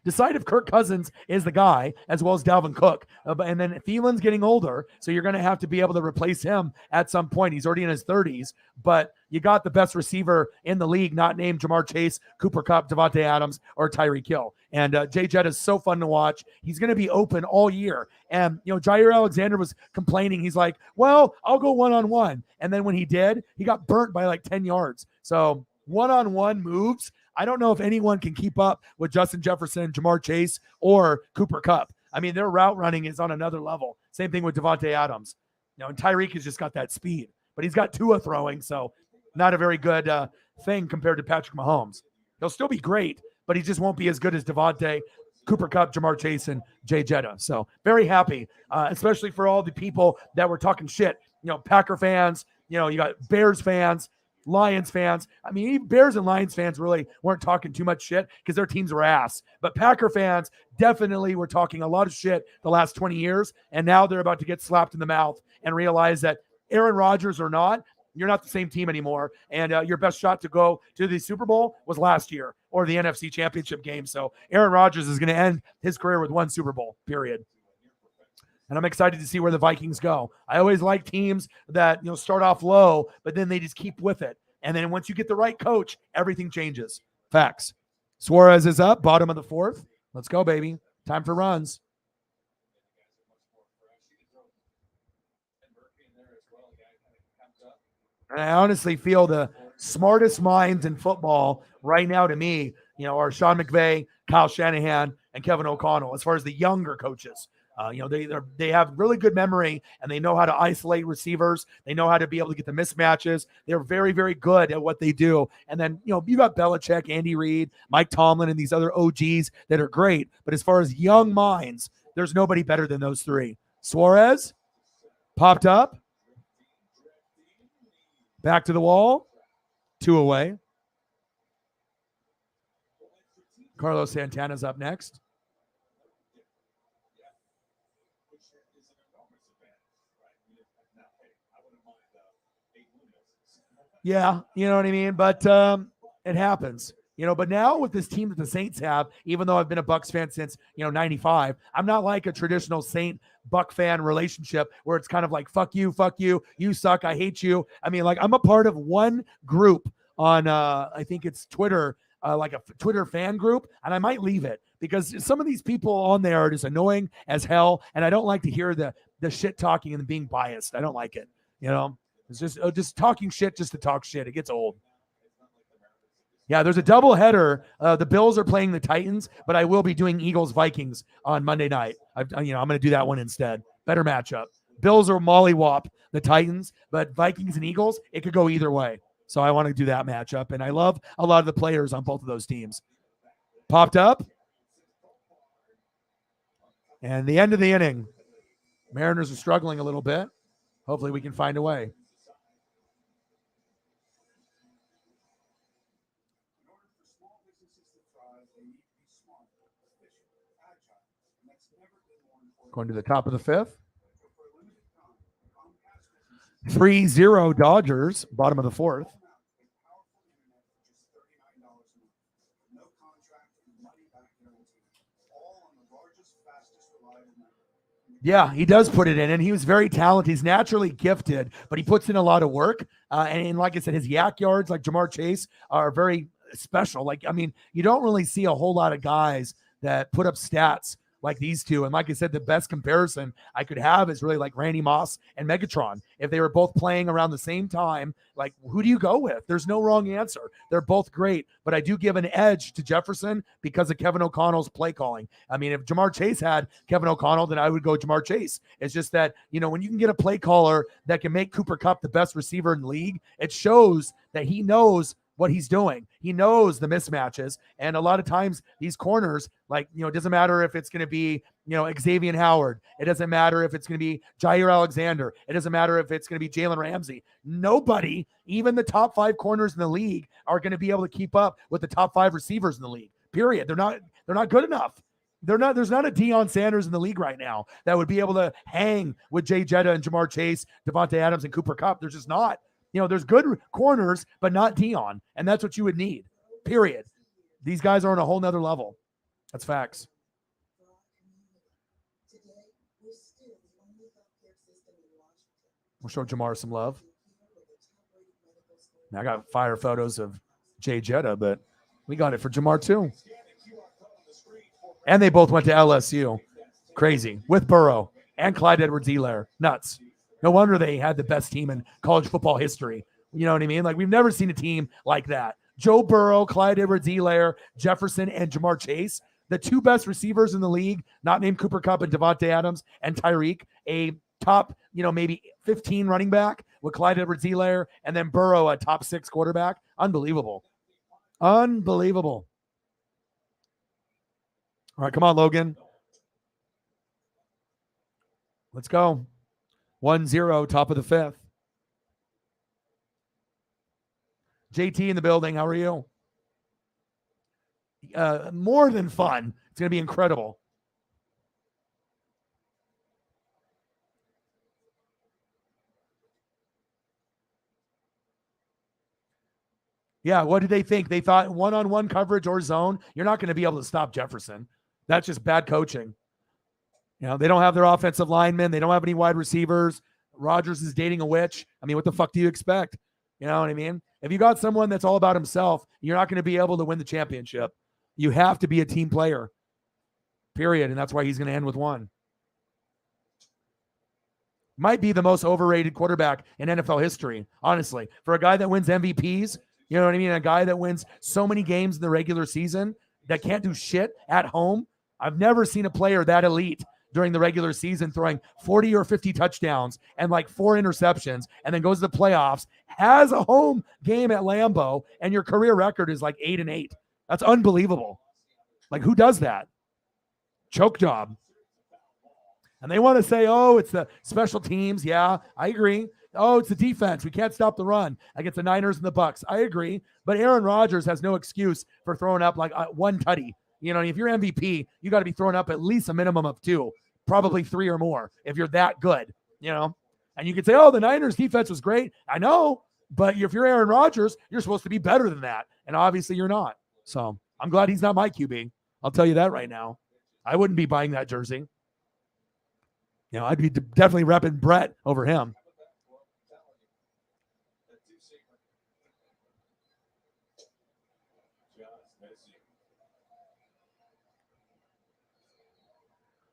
Decide if Kirk Cousins is the guy, as well as Dalvin Cook. And then Thielen's getting older, so you're going to have to be able to replace him at some point. He's already in his 30s, but you got the best receiver in the league, not named Jamar Chase, Cooper Kupp, Devontae Adams, or Tyreek Hill. And Jay Jett is so fun to watch. He's going to be open all year. And, Jair Alexander was complaining. He's like, well, I'll go one-on-one. And then when he did, he got burnt by like 10 yards. So one-on-one moves, I don't know if anyone can keep up with Justin Jefferson, Jamar Chase, or Cooper Kupp. I mean, their route running is on another level. Same thing with Devontae Adams. And Tyreek has just got that speed. But he's got Tua throwing, so not a very good thing compared to Patrick Mahomes. He'll still be great, but he just won't be as good as Devontae, Cooper Kupp, Jamar Chase, and Jay Jetta. So very happy, especially for all the people that were talking shit. Packer fans, you got Bears fans, Lions fans. I mean, even Bears and Lions fans really weren't talking too much shit because their teams were ass. But Packer fans definitely were talking a lot of shit the last 20 years, and now they're about to get slapped in the mouth and realize that Aaron Rodgers or not, you're not the same team anymore. And your best shot to go to the Super Bowl was last year or the NFC Championship game. So Aaron Rodgers is going to end his career with one Super Bowl, period. And I'm excited to see where the Vikings go. I always like teams that, start off low, but then they just keep with it. And then once you get the right coach, everything changes. Facts. Suarez is up, bottom of the fourth. Let's go, baby. Time for runs. And I honestly feel the smartest minds in football right now to me, are Sean McVay, Kyle Shanahan, and Kevin O'Connell, as far as the younger coaches. They have really good memory, and they know how to isolate receivers. They know how to be able to get the mismatches. They're very, very good at what they do. And then, you got Belichick, Andy Reid, Mike Tomlin, and these other OGs that are great. But as far as young minds, there's nobody better than those three. Suarez popped up. Back to the wall. 2 away. Carlos Santana's up next. Yeah, you know what I mean? But it happens. But now with this team that the Saints have, even though I've been a Bucs fan since, 95, I'm not like a traditional Saint-Buck fan relationship where it's kind of like, fuck you, you suck, I hate you. I mean, like, I'm a part of one group on, I think it's Twitter, like a Twitter fan group, and I might leave it because some of these people on there are just annoying as hell, and I don't like to hear the shit talking and being biased. I don't like it, It's just talking shit just to talk shit. It gets old. Yeah, there's a double header. The Bills are playing the Titans, but I will be doing Eagles-Vikings on Monday night. I'm going to do that one instead. Better matchup. Bills are mollywop the Titans, but Vikings and Eagles, it could go either way. So I want to do that matchup, and I love a lot of the players on both of those teams. Popped up. And the end of the inning. Mariners are struggling a little bit. Hopefully we can find a way. Going to the top of the fifth. 3-0 Dodgers, bottom of the fourth. Yeah, he does put it in, and he was very talented. He's naturally gifted, but he puts in a lot of work. And like I said, his yak yards, like Jamar Chase, are very special. You don't really see a whole lot of guys that put up stats like these two. And like I said, the best comparison I could have is really like Randy Moss and Megatron. If they were both playing around the same time, like, who do you go with? There's no wrong answer. They're both great, but I do give an edge to Jefferson because of Kevin O'Connell's play calling. I mean, if Jamar Chase had Kevin O'Connell, then I would go Jamar Chase. It's just that, when you can get a play caller that can make Cooper Kupp the best receiver in the league, it shows that he knows what he's doing. He knows the mismatches. And a lot of times these corners, it doesn't matter if it's going to be, Xavier Howard. It doesn't matter if it's going to be Jair Alexander. It doesn't matter if it's going to be Jalen Ramsey. Nobody, even the top 5 corners in the league, are going to be able to keep up with the top 5 receivers in the league. Period. They're not good enough. There's not a Deion Sanders in the league right now that would be able to hang with Jay Jetta and Jamar Chase, Devontae Adams, and Cooper Kupp. There's just not. There's good corners, but not Deion. And that's what you would need, period. These guys are on a whole nother level. That's facts. For our community. Today, we're still the only healthcare system in Washington. We'll show Jamar some love. Here with the top-rated medical school. Now, I got fire photos of Jay Jetta, but we got it for Jamar too. And they both went to LSU. Crazy. With Burrow and Clyde Edwards-Helaire. Nuts. No wonder they had the best team in college football history. You know what I mean? Like, we've never seen a team like that. Joe Burrow, Clyde Edwards-Helaire, Jefferson, and Jamar Chase, the two best receivers in the league, not named Cooper Kupp and Devontae Adams and Tyreek, a top, maybe 15 running back with Clyde Edwards-Helaire, and then Burrow, a top 6 quarterback. Unbelievable. Unbelievable. All right, come on, Logan. Let's go. 1-0, top of the 5th. JT in the building. How are you? More than fun. It's going to be incredible. Yeah, what did they think? They thought one-on-one coverage or zone, you're not going to be able to stop Jefferson. That's just bad coaching. They don't have their offensive linemen. They don't have any wide receivers. Rodgers is dating a witch. I mean, what the fuck do you expect? You know what I mean? If you got someone that's all about himself, you're not going to be able to win the championship. You have to be a team player, period. And that's why he's going to end with 1. Might be the most overrated quarterback in NFL history, honestly. For a guy that wins MVPs, you know what I mean? A guy that wins so many games in the regular season that can't do shit at home. I've never seen a player that elite during the regular season throwing 40 or 50 touchdowns and like 4 interceptions and then goes to the playoffs, has a home game at Lambeau, and your career record is like 8-8. That's unbelievable. Like, who does that? Choke job. And they want to say, oh, it's the special teams. Yeah, I agree. Oh, it's the defense. We can't stop the run against the Niners and the Bucks. I agree. But Aaron Rodgers has no excuse for throwing up like 1 tutty. If you're MVP, you got to be throwing up at least a minimum of 2, probably 3 or more if you're that good, And you can say, oh, the Niners defense was great. I know. But if you're Aaron Rodgers, you're supposed to be better than that. And obviously you're not. So I'm glad he's not my QB. I'll tell you that right now. I wouldn't be buying that jersey. I'd be definitely repping Brett over him.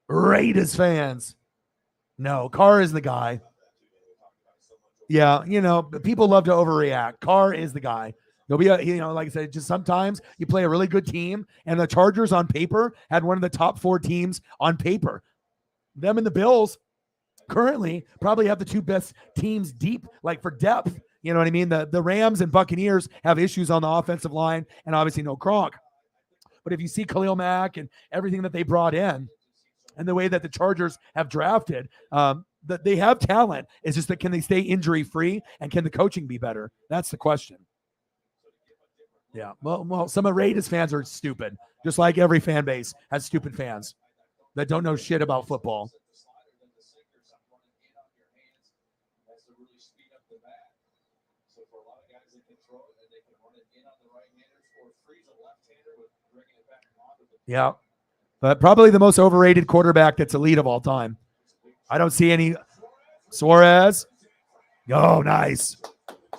Raiders fans. No, Carr is the guy. Yeah, people love to overreact. Carr is the guy. You'll be, like I said, just sometimes you play a really good team, and the Chargers on paper had one of the top 4 teams on paper. Them and the Bills currently probably have the 2 best teams deep, like for depth. You know what I mean? The Rams and Buccaneers have issues on the offensive line, and obviously no Gronk. But if you see Khalil Mack and everything that they brought in, and the way that the Chargers have drafted, that they have talent. It's just that can they stay injury-free, and can the coaching be better? That's the question. Yeah, well, some of Raiders fans are stupid, just like every fan base has stupid fans that don't know shit about football. Yeah. But probably the most overrated quarterback that's elite of all time. I don't see any. Suarez. Oh, nice.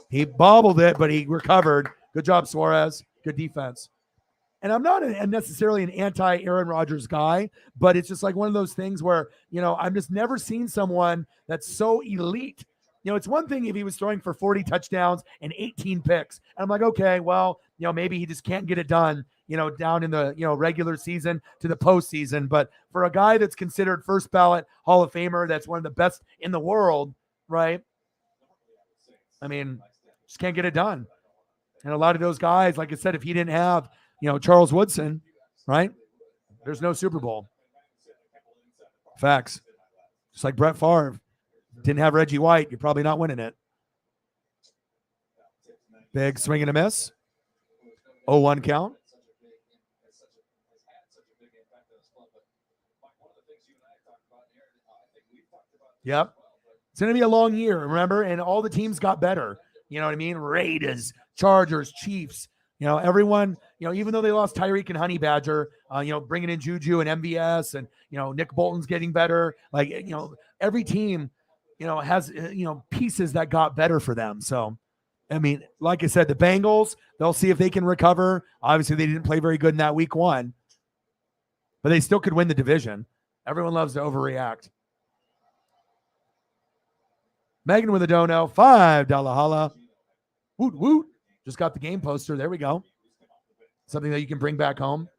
He bobbled it, but he recovered. Good job, Suarez. Good defense. And I'm not necessarily an anti-Aaron Rodgers guy, but it's just like one of those things where, I've just never seen someone that's so elite. It's one thing if he was throwing for 40 touchdowns and 18 picks. And I'm like, okay, well, maybe he just can't get it done, down in the, regular season to the postseason. But for a guy that's considered first ballot Hall of Famer, that's one of the best in the world, right? I mean, just can't get it done. And a lot of those guys, like I said, if he didn't have, Charles Woodson, right? There's no Super Bowl. Facts. Just like Brett Favre. Didn't have Reggie White, you're probably not winning it. Big swing and a miss. 0-1 count. Yep. It's going to be a long year, remember? And all the teams got better. You know what I mean? Raiders, Chargers, Chiefs. Everyone, even though they lost Tyreek and Honey Badger, bringing in Juju and MVS and, Nick Bolton's getting better. Like, every team, has, pieces that got better for them. So, I mean, like I said, the Bengals, they'll see if they can recover. Obviously, they didn't play very good in that week 1, but they still could win the division. Everyone loves to overreact. Megan with a dono, $5 holla. Woot, woot. Just got the game poster. There we go. Something that you can bring back home.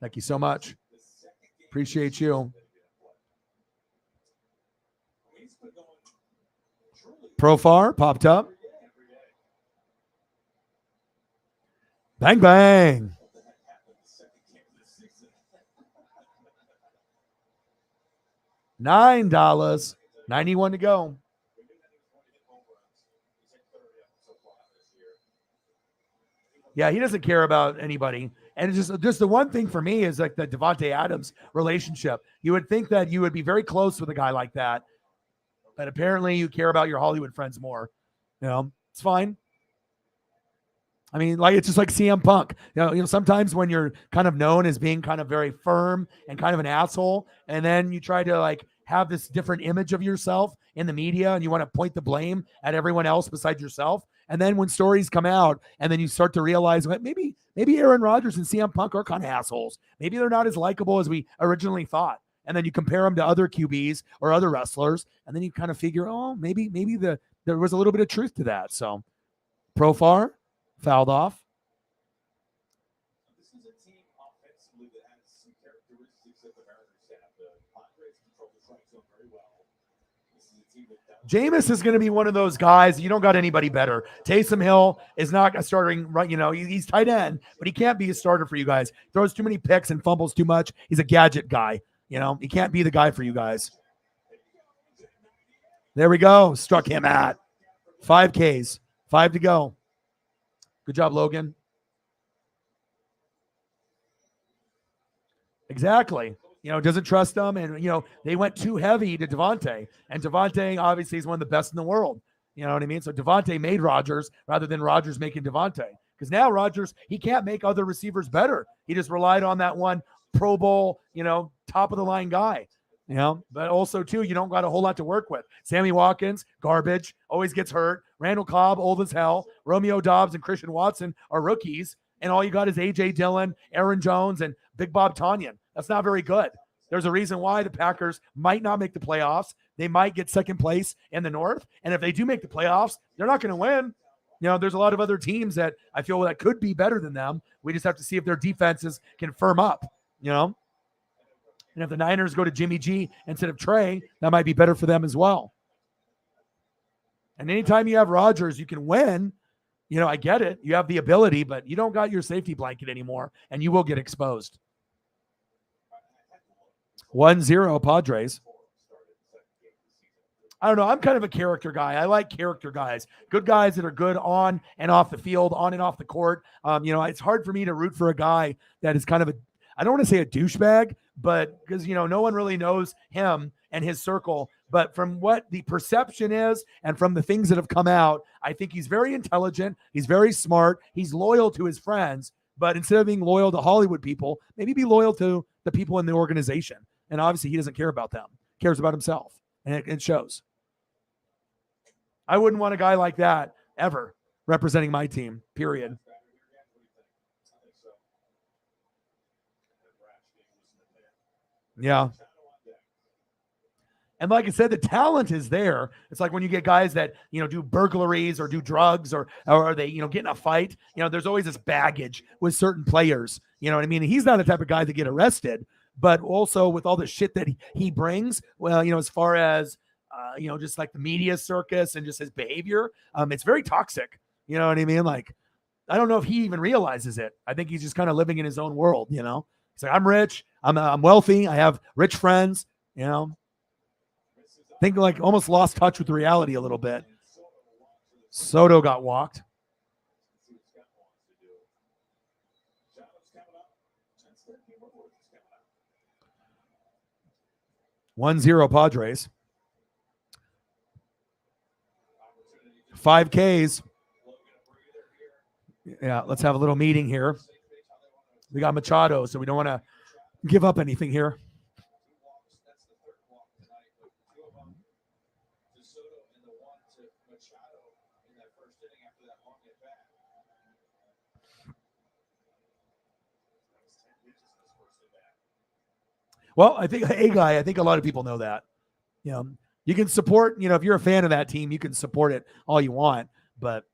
Thank you so much. Appreciate you. Profar popped up. Bang, bang. $9. 91 to go. Yeah, he doesn't care about anybody. And it's just the one thing for me is like the Devontae Adams relationship. You would think that you would be very close with a guy like that, but apparently you care about your Hollywood friends more. It's fine. I mean, like, it's just like CM Punk. Sometimes when you're kind of known as being kind of very firm and kind of an asshole, and then you try to like have this different image of yourself in the media and you want to point the blame at everyone else besides yourself. And then when stories come out and then you start to realize, well, maybe Aaron Rodgers and CM Punk are kind of assholes. Maybe they're not as likable as we originally thought. And then you compare them to other QBs or other wrestlers. And then you kind of figure, maybe there was a little bit of truth to that. So Profar fouled off. This is a team offensively that has some characteristics that the Mariners have. The Padres control the strike zone very well. This is a team that Jameis is going to be one of those guys. You don't got anybody better. Taysom Hill is not a starting, right? He's tight end, but he can't be a starter for you guys. Throws too many picks and fumbles too much. He's a gadget guy. He can't be the guy for you guys. There we go. Struck him at 5 Ks. 5 to go. Good job, Logan. Exactly. Doesn't trust them. And, they went too heavy to Devontae. And Devontae obviously is one of the best in the world. You know what I mean? So Devontae made Rodgers rather than Rodgers making Devontae. Because now Rodgers, he can't make other receivers better. He just relied on that one Pro Bowl, top of the line guy. But also, too, you don't got a whole lot to work with. Sammy Watkins, garbage, always gets hurt. Randall Cobb, old as hell. Romeo Doubs and Christian Watson are rookies. And all you got is A.J. Dillon, Aaron Jones, and Big Bob Tonyan. That's not very good. There's a reason why the Packers might not make the playoffs. They might get second place in the North. And if they do make the playoffs, they're not going to win. There's a lot of other teams that I feel that could be better than them. We just have to see if their defenses can firm up, And if the Niners go to Jimmy G instead of Trey, that might be better for them as well. And anytime you have Rodgers, you can win. I get it. You have the ability, but you don't got your safety blanket anymore, and you will get exposed. 1-0 Padres. I don't know. I'm kind of a character guy. I like character guys. Good guys that are good on and off the field, on and off the court. It's hard for me to root for a guy that is kind of I don't want to say a douchebag, but because, no one really knows him and his circle. But from what the perception is and from the things that have come out, I think he's very intelligent. He's very smart. He's loyal to his friends. But instead of being loyal to Hollywood people, maybe be loyal to the people in the organization. And obviously he doesn't care about them. He cares about himself. And it shows. I wouldn't want a guy like that ever representing my team, period. Yeah. And like I said, the talent is there. It's like when you get guys that, do burglaries or do drugs or they, get in a fight, there's always this baggage with certain players. You know what I mean? He's not the type of guy to get arrested, but also with all the shit that he brings, well, as far as, just like the media circus and just his behavior, it's very toxic. You know what I mean? Like, I don't know if he even realizes it. I think he's just kind of living in his own world, He's like, I'm rich. I'm wealthy. I have rich friends, Think like almost lost touch with reality a little bit. Soto got walked. One 0 Padres. 5 Ks. Yeah, let's have a little meeting here. We got Machado, so we don't want to give up anything here. That's the third walk tonight, but two of them to Soto and the one to Machado in that first inning after that long at bat. That was 10 pitches in his first at bat. Well, I think I think a lot of people know that. You know, you can support, if you're a fan of that team, you can support it all you want. But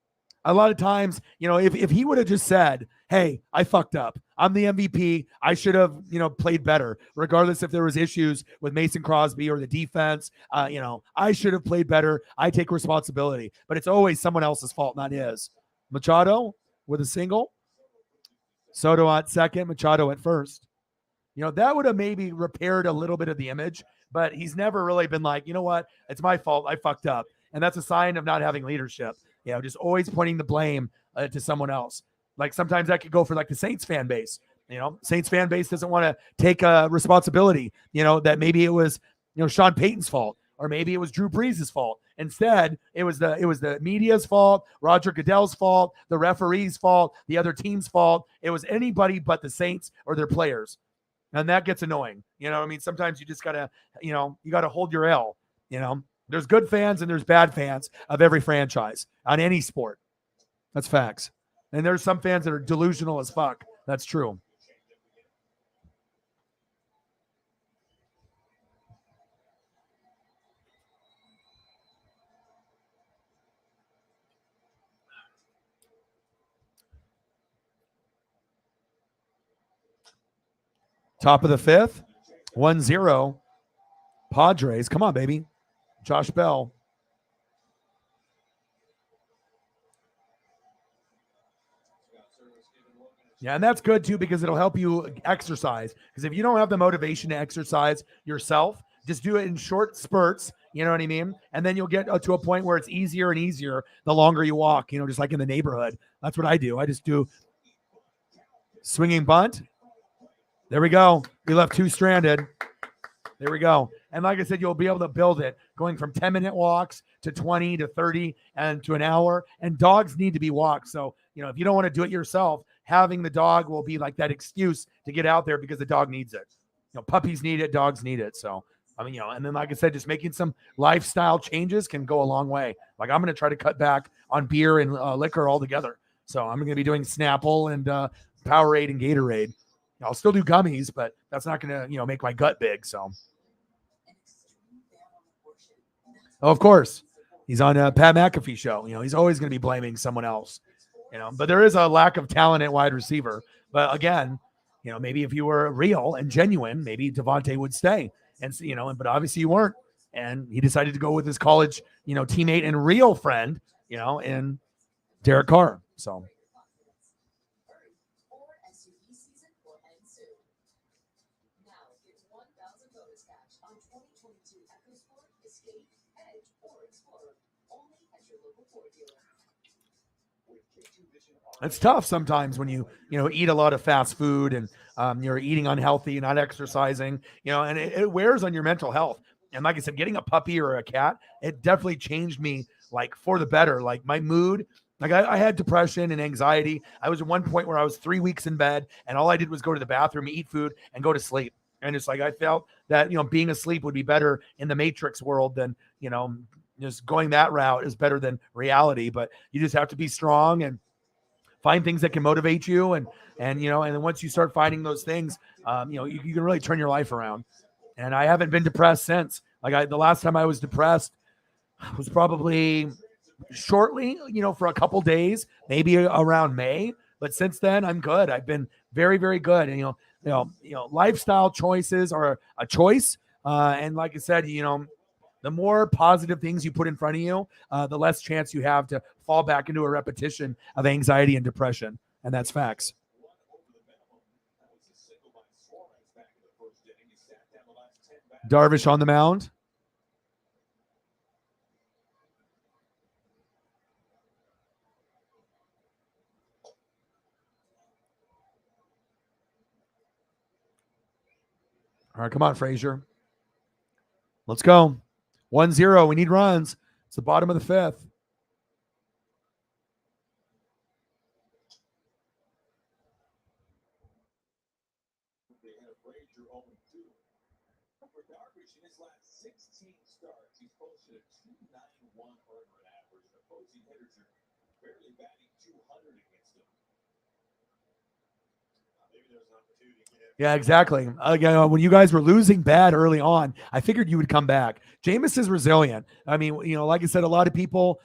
a lot of times, if he would have just said, hey, I fucked up. I'm the MVP. I should have, played better, regardless if there was issues with Mason Crosby or the defense. I should have played better. I take responsibility. But it's always someone else's fault, not his. Machado with a single. Soto at second, Machado at first. That would have maybe repaired a little bit of the image, but he's never really been like, you know what? It's my fault. I fucked up. And that's a sign of not having leadership. Just always pointing the blame to someone else. Like sometimes that could go for like the Saints fan base. Saints fan base doesn't want to take responsibility, that maybe it was, Sean Payton's fault, or maybe it was Drew Brees' fault. Instead, it was the media's fault, Roger Goodell's fault, the referee's fault, the other team's fault. It was anybody but the Saints or their players. And that gets annoying. Sometimes you just gotta, you gotta hold your L. There's good fans and there's bad fans of every franchise on any sport. That's facts. And there's some fans that are delusional as fuck. That's true. Top of the fifth, 1-0. Padres. Come on, baby. Josh Bell. Yeah, and that's good too because it'll help you exercise. Because if you don't have the motivation to exercise yourself, just do it in short spurts. You know what I mean? And then you'll get to a point where it's easier and easier the longer you walk, just like in the neighborhood. That's what I do. I just do swinging bunt. There we go. We left two stranded. There we go. And like I said, you'll be able to build it going from 10-minute walks to 20 to 30 and to an hour. And dogs need to be walked. So, if you don't want to do it yourself, having the dog will be like that excuse to get out there because the dog needs it. Puppies need it. Dogs need it. So, and then like I said, just making some lifestyle changes can go a long way. Like I'm going to try to cut back on beer and liquor altogether. So I'm going to be doing Snapple and Powerade and Gatorade. I'll still do gummies, but that's not going to, make my gut big. So, of course, he's on a Pat McAfee show. He's always going to be blaming someone else. But there is a lack of talent at wide receiver. But again, maybe if you were real and genuine, maybe Devontae would stay. And but obviously you weren't. And he decided to go with his college, teammate and real friend, in Derek Carr. So. It's tough sometimes when you eat a lot of fast food and you're eating unhealthy, not exercising, and it wears on your mental health. And like I said, getting a puppy or a cat, it definitely changed me like for the better. Like my mood, like I had depression and anxiety. I was at one point where I was 3 weeks in bed and all I did was go to the bathroom, eat food and go to sleep. And it's like, I felt that, being asleep would be better in the Matrix world than, just going that route is better than reality. But you just have to be strong and find things that can motivate you. And then once you start finding those things, you can really turn your life around. And I haven't been depressed since. Like the last time I was depressed was probably shortly, for a couple days, maybe around May. But since then, I'm good. I've been very, very good. And, lifestyle choices are a choice. And like I said, the more positive things you put in front of you, the less chance you have to fall back into a repetition of anxiety and depression. And that's facts. Darvish on the mound. All right, come on, Frazier. Let's go. 1-0. We need runs. It's the bottom of the fifth. Clevenger 0-2. For Darvish, in his last 16 starts, he's posted a 2.91 earned run average, and opposing hitters are barely batting 200 against him. Maybe there's an opportunity to get him. Yeah, exactly. When you guys were losing bad early on, I figured you would come back. Jameis is resilient. I mean, like I said, a lot of people,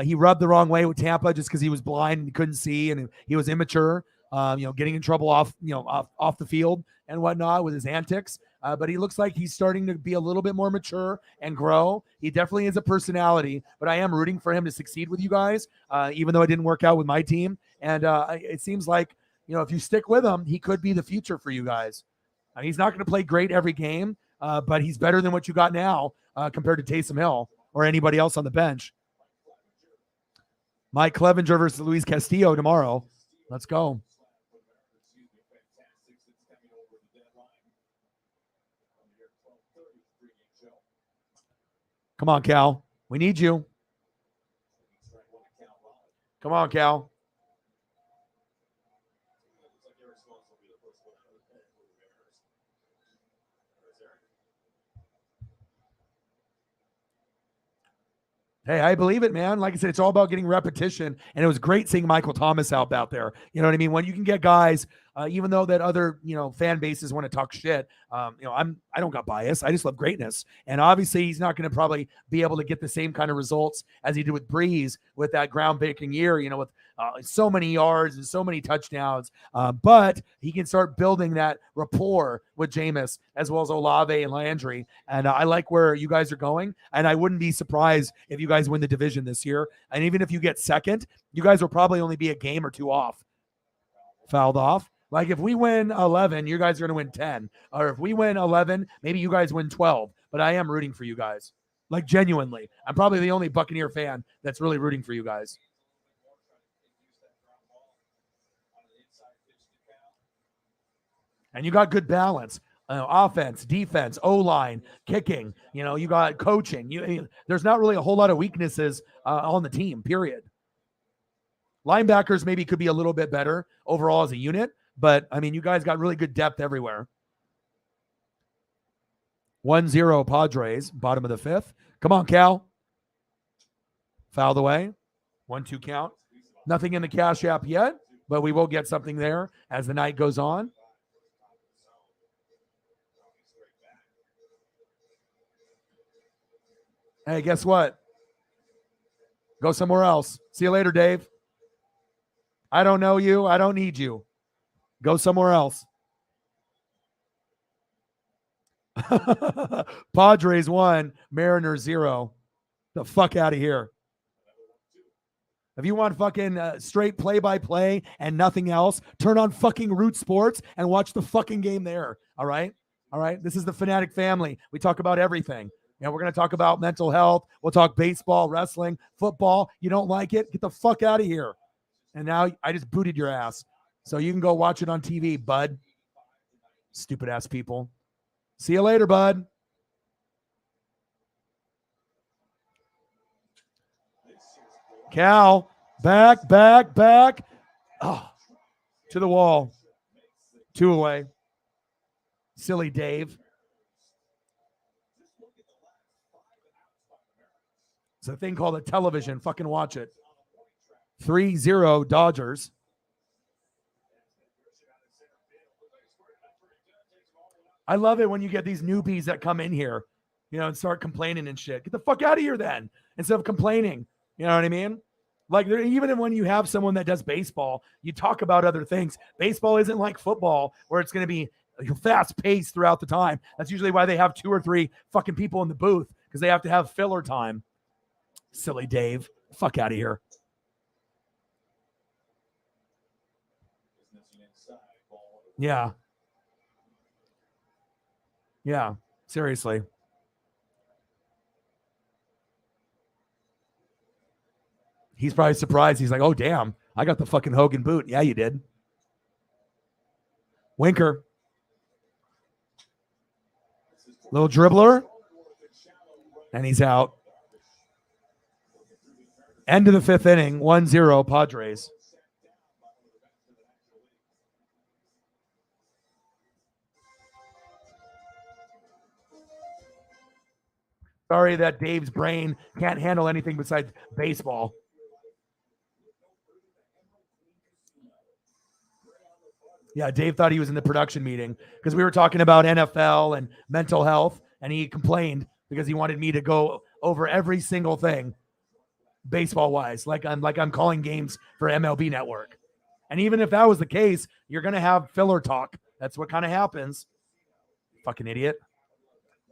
he rubbed the wrong way with Tampa just because he was blind and couldn't see, and he was immature. Getting in trouble off the field and whatnot with his antics. But he looks like he's starting to be a little bit more mature and grow. He definitely is a personality, but I am rooting for him to succeed with you guys, even though it didn't work out with my team. And it seems like, if you stick with him, he could be the future for you guys. He's not going to play great every game, but he's better than what you got now compared to Taysom Hill or anybody else on the bench. Mike Clevenger versus Luis Castillo tomorrow. Let's go. Come on, Cal. We need you. Come on, Cal. Hey, I believe it, man. Like I said, it's all about getting repetition, and it was great seeing Michael Thomas out there. You know what I mean? When you can get guys, even though that other fan bases want to talk shit, I don't got bias. I just love greatness, and obviously he's not going to probably be able to get the same kind of results as he did with Breeze with that groundbreaking year. With so many yards and so many touchdowns, but he can start building that rapport with Jameis as well as Olave and Landry. And I like where you guys are going, and I wouldn't be surprised if you guys win the division this year. And even if you get second, you guys will probably only be a game or two off. Fouled off. Like if we win 11, you guys are going to win 10. Or if we win 11, maybe you guys win 12. But I am rooting for you guys. Like genuinely. I'm probably the only Buccaneer fan that's really rooting for you guys. And you got good balance. Offense, defense, O-line, kicking. You got coaching. There's not really a whole lot of weaknesses on the team, period. Linebackers maybe could be a little bit better overall as a unit, but, you guys got really good depth everywhere. 1-0 Padres, bottom of the fifth. Come on, Cal. Fouled away. 1-2 count. Nothing in the Cash App yet, but we will get something there as the night goes on. Hey, guess what? Go somewhere else. See you later, Dave. I don't know you. I don't need you. Go somewhere else. Padres 1, Mariners 0. The fuck out of here. If you want fucking straight play-by-play and nothing else, turn on fucking Root Sports and watch the fucking game there. All right? All right? This is the Fanatic family. We talk about everything. We're going to talk about mental health. We'll talk baseball, wrestling, football. You don't like it? Get the fuck out of here. And now I just booted your ass. So you can go watch it on TV, bud. Stupid ass people. See you later, bud. Cal, back. Oh, to the wall. 2 away. Silly Dave. It's a thing called a television. Fucking watch it. 3-0 Dodgers. I love it when you get these newbies that come in here, and start complaining and shit. Get the fuck out of here then, instead of complaining. You know what I mean? Like, even when you have someone that does baseball, you talk about other things. Baseball isn't like football where it's going to be fast paced throughout the time. That's usually why they have 2 or 3 fucking people in the booth, because they have to have filler time. Silly Dave. Fuck out of here. Yeah. Yeah. Seriously. He's probably surprised. He's like, oh, damn. I got the fucking Hogan boot. Yeah, you did. Winker. Little dribbler. And he's out. End of the 5th inning. 1-0 Padres. Sorry that Dave's brain can't handle anything besides baseball. Yeah, Dave thought he was in the production meeting because we were talking about NFL and mental health, and he complained because he wanted me to go over every single thing baseball-wise, like I'm calling games for MLB Network. And even if that was the case, you're going to have filler talk. That's what kind of happens. Fucking idiot.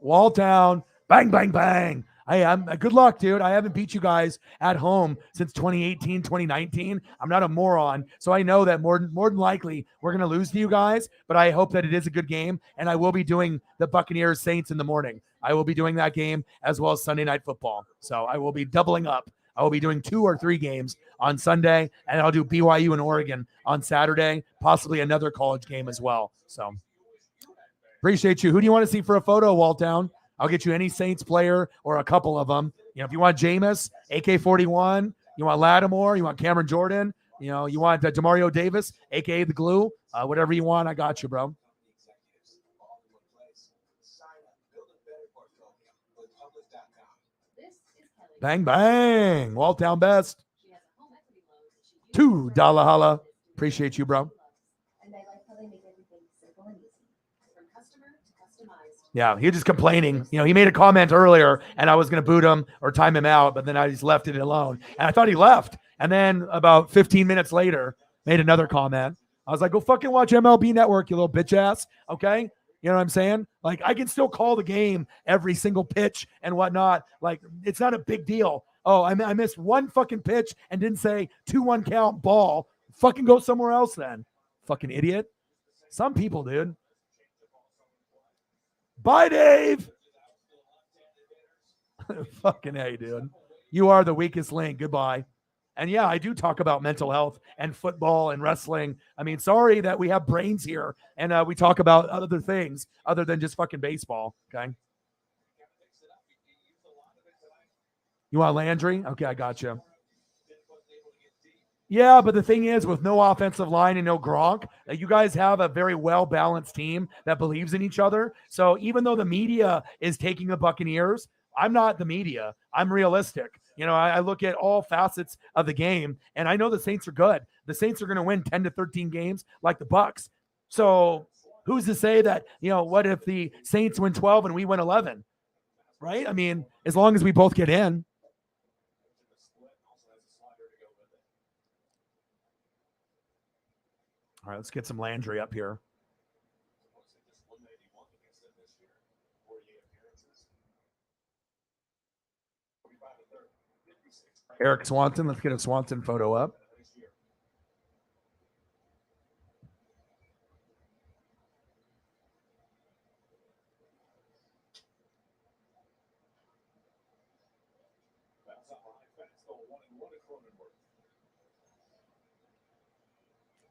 Walltown, bang, bang, bang. I'm good luck, dude. I haven't beat you guys at home since 2018, 2019. I'm not a moron. So I know that more than likely we're going to lose to you guys, but I hope that it is a good game. And I will be doing the Buccaneers Saints in the morning. I will be doing that game as well as Sunday Night Football. So I will be doubling up. I will be doing 2 or 3 games on Sunday, and I'll do BYU and Oregon on Saturday, possibly another college game as well. So appreciate you. Who do you want to see for a photo, Walltown? I'll get you any Saints player or a couple of them. You know, if you want Jameis, AK-41, you want Lattimore, you want Cameron Jordan, you know, you want Demario Davis, a.k.a. the glue, whatever you want, I got you, bro. Bang, bang. Walltown best. $2 holla. Appreciate you, bro. And I like how they make everything simple and easy. From customer to customized. Yeah, he was just complaining. You know, he made a comment earlier, and I was going to boot him or time him out, but then I just left it alone. And I thought he left. And then about 15 minutes later, made another comment. I was like, go fucking watch MLB Network, you little bitch ass. Okay? You know what I'm saying? Like, I can still call the game every single pitch and whatnot. Like, it's not a big deal. Oh, I missed one fucking pitch and didn't say 2-1 count ball. Fucking go somewhere else then. Fucking idiot. Some people, dude. Bye, Dave. Fucking A, dude. You are the weakest link. Goodbye. And yeah, I do talk about mental health and football and wrestling. I mean, sorry that we have brains here and we talk about other things other than just fucking baseball. Okay. You want Landry? Okay, I got you. Yeah, but the thing is, with no offensive line and no Gronk, you guys have a very well-balanced team that believes in each other. So even though the media is taking the Buccaneers, I'm not the media. I'm realistic. You know, I look at all facets of the game, and I know the Saints are good. The Saints are going to win 10 to 13 games like the Bucs. So who's to say that, you know, what if the Saints win 12 and we win 11? Right? I mean, as long as we both get in. All right, let's get some Landry up here. Eric Swanson. Let's get a Swanson photo up.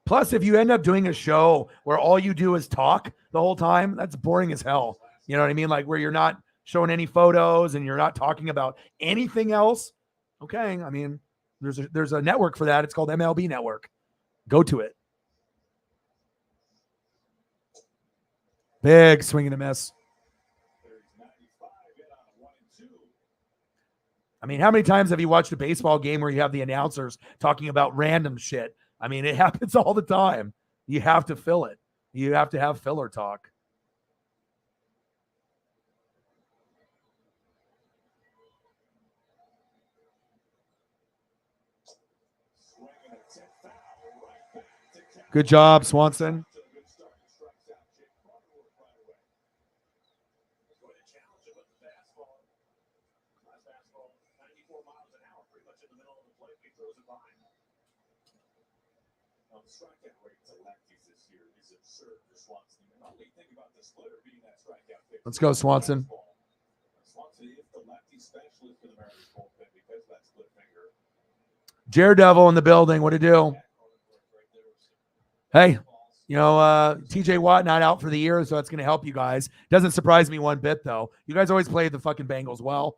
Plus, if you end up doing a show where all you do is talk the whole time, that's boring as hell. You know what I mean? Like where you're not showing any photos and you're not talking about anything else. Okay, I mean, there's a network for that. It's called MLB Network. Go to it. Big swing and a miss. I mean, how many times have you watched a baseball game where you have the announcers talking about random shit? I mean, it happens all the time. You have to fill it. You have to have filler talk. Good job, Swanson. Let's go, Swanson. Daredevil in the building. What to do? Hey, you know, TJ Watt not out for the year, so that's going to help you guys. Doesn't surprise me one bit, though. You guys always play the fucking Bengals well.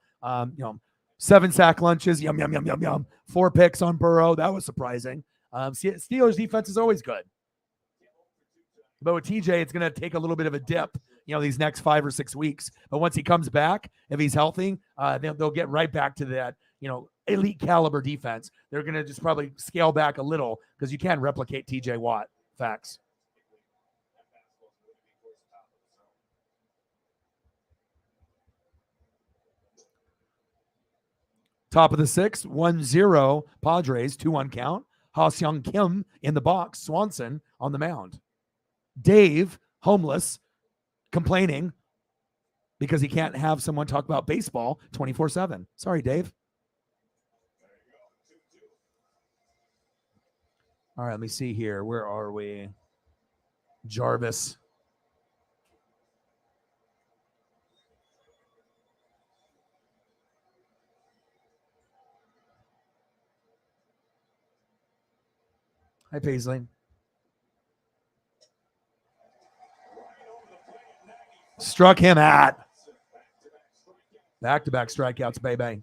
7 sack lunches, yum, yum, yum, yum, yum. 4 picks on Burrow. That was surprising. Steelers defense is always good. But with TJ, it's going to take a little bit of a dip these next 5 or 6 weeks. But once he comes back, if he's healthy, they'll get right back to that, elite caliber defense. They're going to just probably scale back a little because you can't replicate TJ Watt. Facts. Top of the 6th, 1-0 Padres, 2-1 count. Ha-Seong Kim in the box, Swanson on the mound. Dave, homeless, complaining because he can't have someone talk about baseball 24/7. Sorry, Dave. All right, let me see here. Where are we? Jarvis. Hi, Paisley. Struck him at. Back-to-back strikeouts, baby.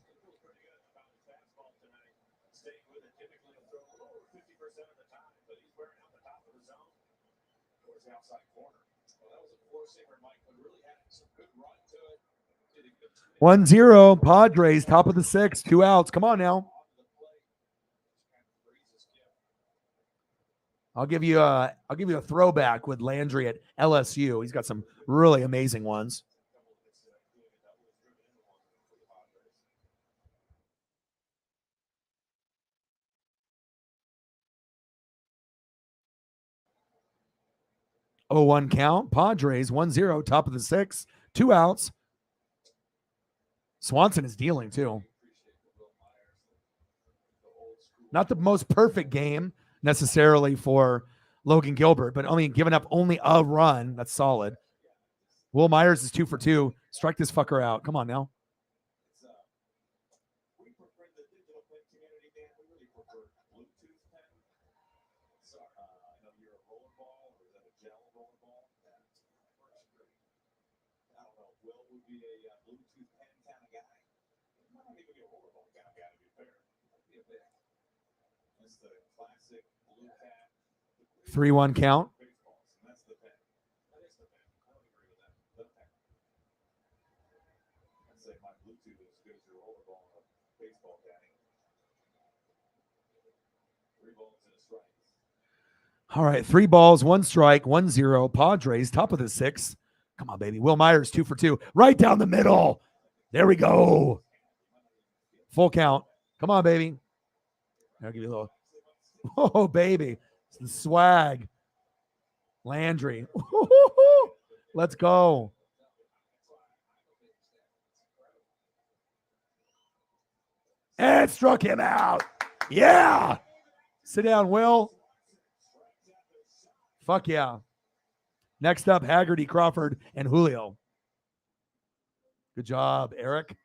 One 0 Padres, top of the 6th, 2 outs. Come on now. I'll give you a throwback with Landry at LSU. He's got some really amazing ones. Oh, 1 count. Padres 1-0, top of the 6th, 2 outs. Swanson is dealing too. Not the most perfect game necessarily for Logan Gilbert, but giving up only a run. That's solid. Will Myers is 2 for 2. Strike this fucker out. Come on now. That's the classic blue cat. 3-1 count. That's the pen. That is the pen. I don't agree with that. The pen. I'd say my Bluetooth is as good as your rollerball in a baseball caddy. 3 balls and a strike. All right, 3 balls, 1 strike, 1-0. Padres, top of the 6th. Come on, baby. Will Myers, 2 for 2. Right down the middle. There we go. Full count. Come on, baby. I'll give you a little. Oh, baby. Some swag. Landry. Let's go. And struck him out. Yeah. Sit down, Will. Fuck yeah. Next up, Haggerty, Crawford, and Julio. Good job, Eric.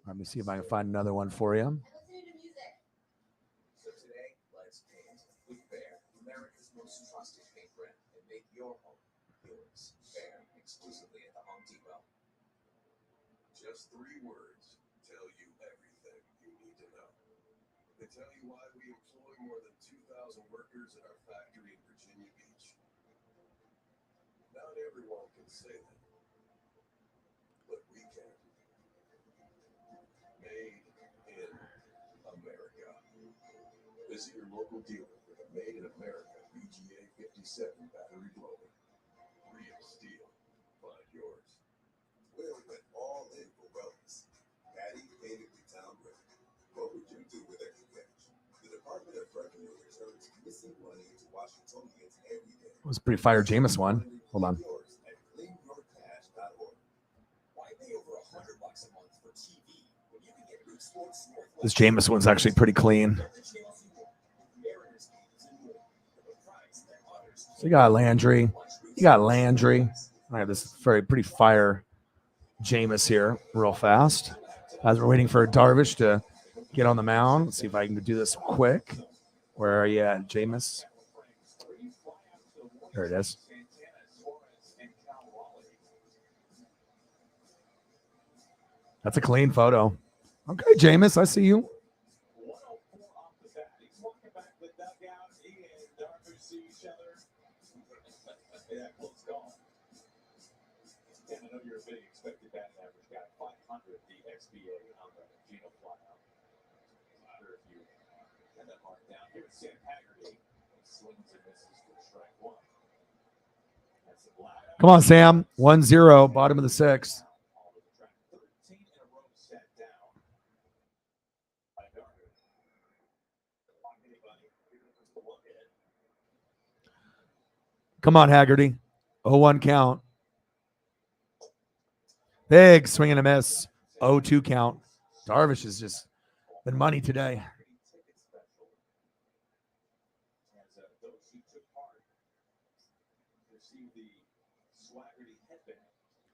Let me see if I can find another one for you. So today, let's paint with Bear, America's most trusted paint brand, and make your home yours. Bear, exclusively at the Home Depot. Just 3 words tell you everything you need to know. They tell you why we employ more than 2,000 workers at our factory in Virginia Beach. Not everyone can say that, but we can. Made in America. Visit your local dealer with a Made in America VGA 57 battery blower. Real steel. Find yours. Will went all in for wellness. Patty made it to town ready. What would you do with extra cash? The Department of Revenue returns missing money to Washingtonians every day. It was a pretty fire Jameis one. Hold on. Yours at claimyourcash.org. Why pay over $100 a month for TV when you can get Root Sports Northwest? This Jameis one's actually pretty clean. So you got Landry. You got Landry. I have this pretty fire Jameis here real fast. As we're waiting for Darvish to get on the mound. Let's see if I can do this quick. Where are you at, Jameis? There it is. That's a clean photo. Okay, Jameis, I see you. I know you're a big expected batting average guy. 500, the XBA on the Geno flyout. I'm sure if you had that marked down. Here it's Sam Haggerty. Swings and misses for strike one. That's the black. Come on, Sam. 1-0, bottom of the sixth. 13 in a row sat down by Darvish. Come on, Haggerty. 0-1 count. Big swing and a miss. 0-2 count. Darvish has just been money today.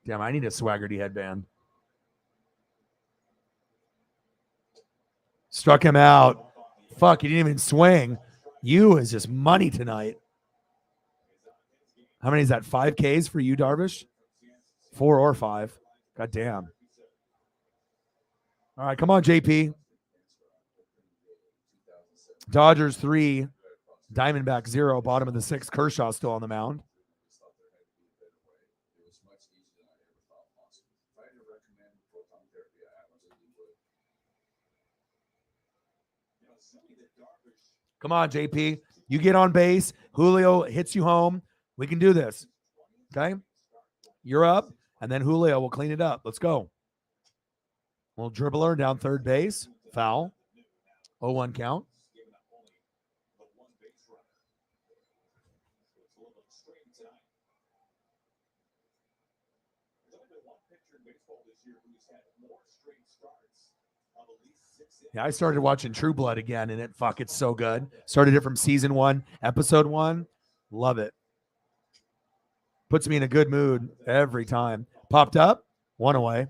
Damn, I need a Swaggerty headband. Struck him out. Fuck, he didn't even swing. You is just money tonight. How many is that? 5 Ks for you, Darvish? 4 or 5. God damn. All right, come on, JP. Dodgers 3, Diamondback 0, bottom of the 6th. Kershaw still on the mound. Come on, JP. You get on base. Julio hits you home. We can do this. Okay? You're up, and then Julio will clean it up. Let's go. Little dribbler down third base. Foul. 0-1 count. Yeah, I started watching True Blood again, and it's so good. Started it from season 1, episode 1. Love it. Puts me in a good mood every time. Popped up, 1 away.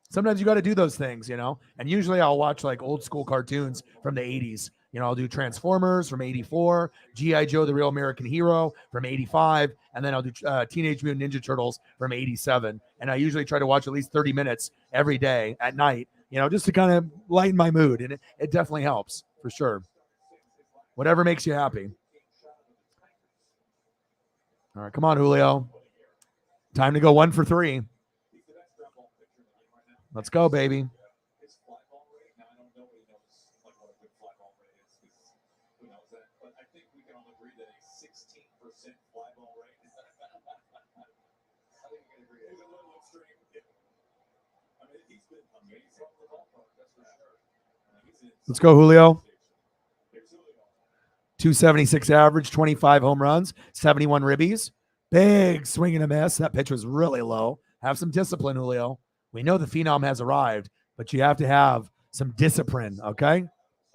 Sometimes you got to do those things, And usually I'll watch like old school cartoons from the 80s. I'll do Transformers from 84, G.I. Joe, the Real American Hero from 85, and then I'll do Teenage Mutant Ninja Turtles from 87. And I usually try to watch at least 30 minutes every day at night, just to kind of lighten my mood. And it definitely helps, for sure. Whatever makes you happy. All right, come on, Julio. Time to go 1 for 3. Let's go, baby. Let's go, Julio. 276 average, 25 home runs, 71 ribbies. Big swing and a miss. That pitch was really low. Have some discipline, Julio. We know the phenom has arrived, but you have to have some discipline, okay?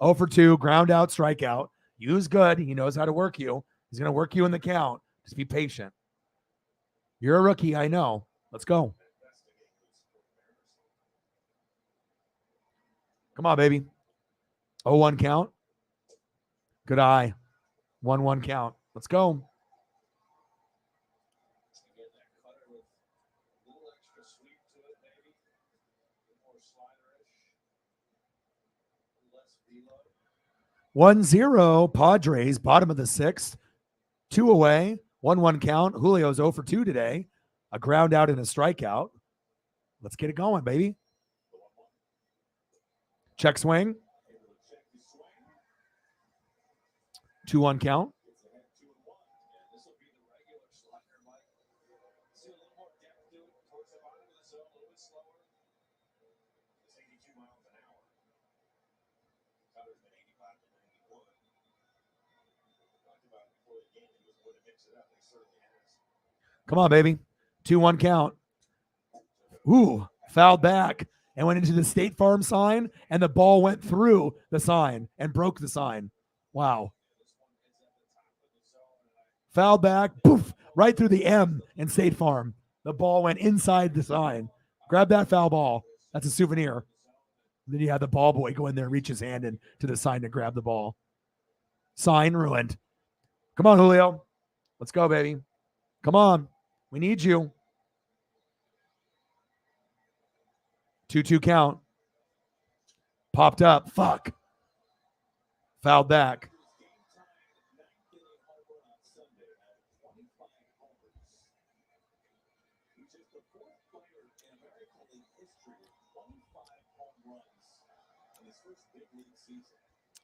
0 for 2, ground out, strikeout. Yu's good. He knows how to work you. He's going to work you in the count. Just be patient. You're a rookie, I know. Let's go. Come on, baby. 0-1 count. Good eye. 1-1 count. Let's go. Again, that cutter with a little extra sweep to it, maybe. A little more sliderish. Less velo. 1-0. Padres, bottom of the 6th. 2 away. 1-1 count. Julio's 0 for 2 today. A ground out and a strikeout. Let's get it going, baby. Check swing. 2-1 count. Come on, baby. 2-1 count. Ooh, fouled back and went into the State Farm sign, and the ball went through the sign and broke the sign. Wow. Foul back, poof, right through the M in State Farm. The ball went inside the sign. Grab that foul ball. That's a souvenir. Then you have the ball boy go in there and reach his hand into the sign to grab the ball. Sign ruined. Come on, Julio. Let's go, baby. Come on. We need you. 2-2 count. Popped up. Fuck. Fouled back.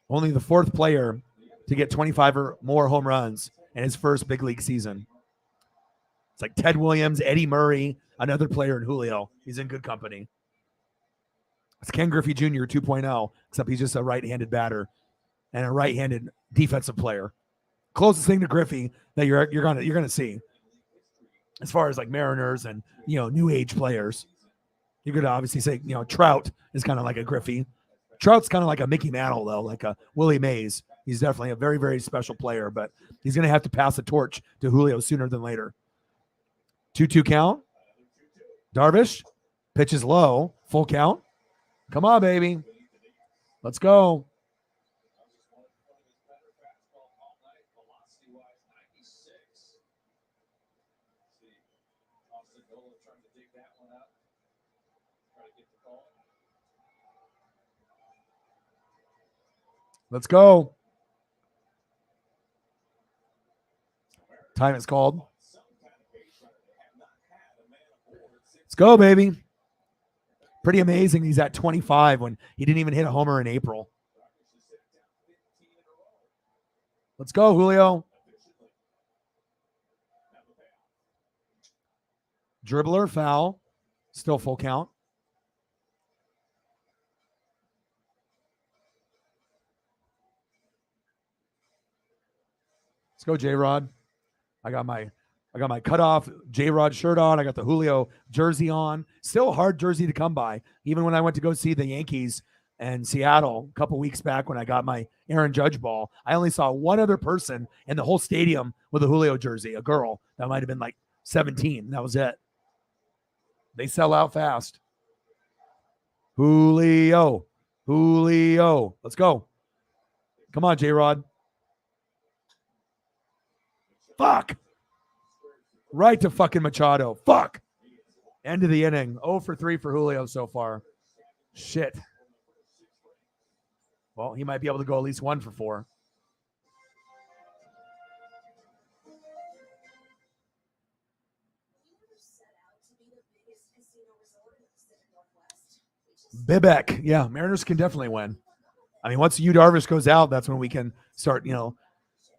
Only the fourth player to get 25 or more home runs in his first big league season. It's like Ted Williams, Eddie Murray, another player in Julio. He's in good company. It's Ken Griffey Jr. 2.0, except he's just a right-handed batter and a right-handed defensive player. Closest thing to Griffey that you're gonna see, as far as like Mariners and new age players. You could obviously say Trout is kind of like a Griffey. Trout's kind of like a Mickey Mantle though, like a Willie Mays. He's definitely a very, very special player, but he's gonna have to pass the torch to Julio sooner than later. 2-2 count. Darvish pitches low, full count. Come on, baby. Let's go. Let's go. Time is called. Let's go, baby. Pretty amazing. He's at 25 when he didn't even hit a homer in April. Let's go, Julio. Dribbler, foul. Still full count. Let's go, J-Rod. I got my cutoff J-Rod shirt on. I got the Julio jersey on. Still a hard jersey to come by. Even when I went to go see the Yankees in Seattle a couple weeks back when I got my Aaron Judge ball, I only saw one other person in the whole stadium with a Julio jersey, a girl that might have been like 17. That was it. They sell out fast. Julio. Let's go. Come on, J-Rod. Fuck. Right to fucking Machado. Fuck. End of the inning. 0 for 3 for Julio so far. Shit. Well, he might be able to go at least 1 for 4. Bibek. Yeah, Mariners can definitely win. I mean, once Yu Darvish goes out, that's when we can start,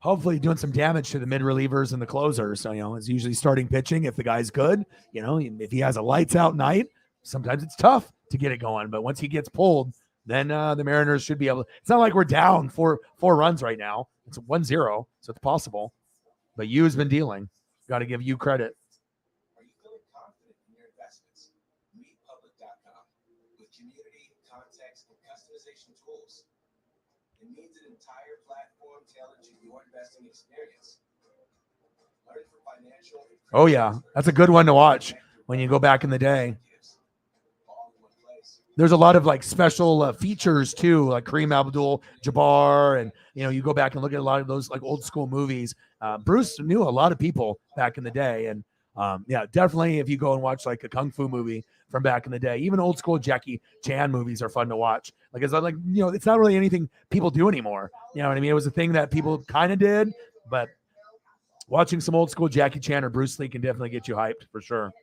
hopefully doing some damage to the mid relievers and the closers. So, it's usually starting pitching if the guy's good. If he has a lights out night, sometimes it's tough to get it going. But once he gets pulled, then the Mariners should be able to. It's not like we're down four runs right now. It's 1-0, so it's possible. But Yu has been dealing. Got to give Yu credit. Are you feeling confident in your investments? ReadPublic.com with community, context, and customization tools. It means an entire platform tailored to your investing experience. Learn from financial. Oh, yeah. That's a good one to watch when you go back in the day. There's a lot of like special features too, like Kareem Abdul-Jabbar, and you go back and look at a lot of those like old school movies. Bruce knew a lot of people back in the day, and yeah, definitely if you go and watch like a kung fu movie from back in the day, even old school Jackie Chan movies are fun to watch. Like it's like it's not really anything people do anymore. You know what I mean? It was a thing that people kind of did, but watching some old school Jackie Chan or Bruce Lee can definitely get you hyped for sure.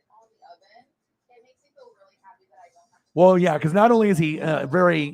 Well, yeah, because not only is he very,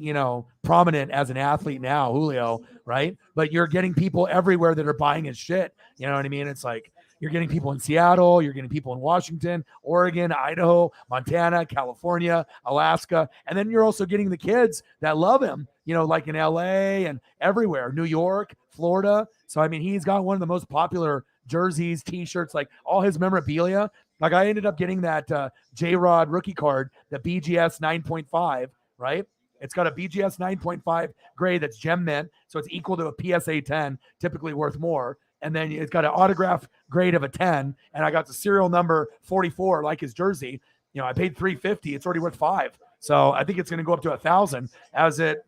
prominent as an athlete now, Julio, right? But you're getting people everywhere that are buying his shit. You know what I mean? It's like you're getting people in Seattle, you're getting people in Washington, Oregon, Idaho, Montana, California, Alaska. And then you're also getting the kids that love him, like in LA and everywhere, New York, Florida. So, I mean, he's got one of the most popular jerseys, T-shirts, like all his memorabilia. Like I ended up getting that J-Rod rookie card, the BGS 9.5, right? It's got a BGS 9.5 grade that's gem mint, so it's equal to a PSA 10, typically worth more. and then it's got an autograph grade of a 10, and I got the serial number 44, like his jersey. I paid $350. It's already worth $5. So I think it's going to go up to $1,000 as it,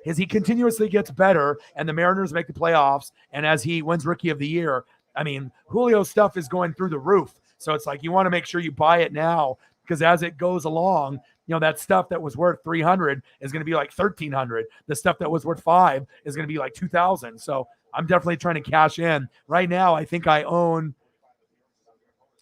as he continuously gets better and the Mariners make the playoffs, and as he wins Rookie of the Year. I mean, Julio's stuff is going through the roof. So it's like you want to make sure you buy it now, because as it goes along, that stuff that was worth $300 is going to be like $1,300. The stuff that was worth $5 is going to be like $2,000. So I'm definitely trying to cash in. Right now, I think I own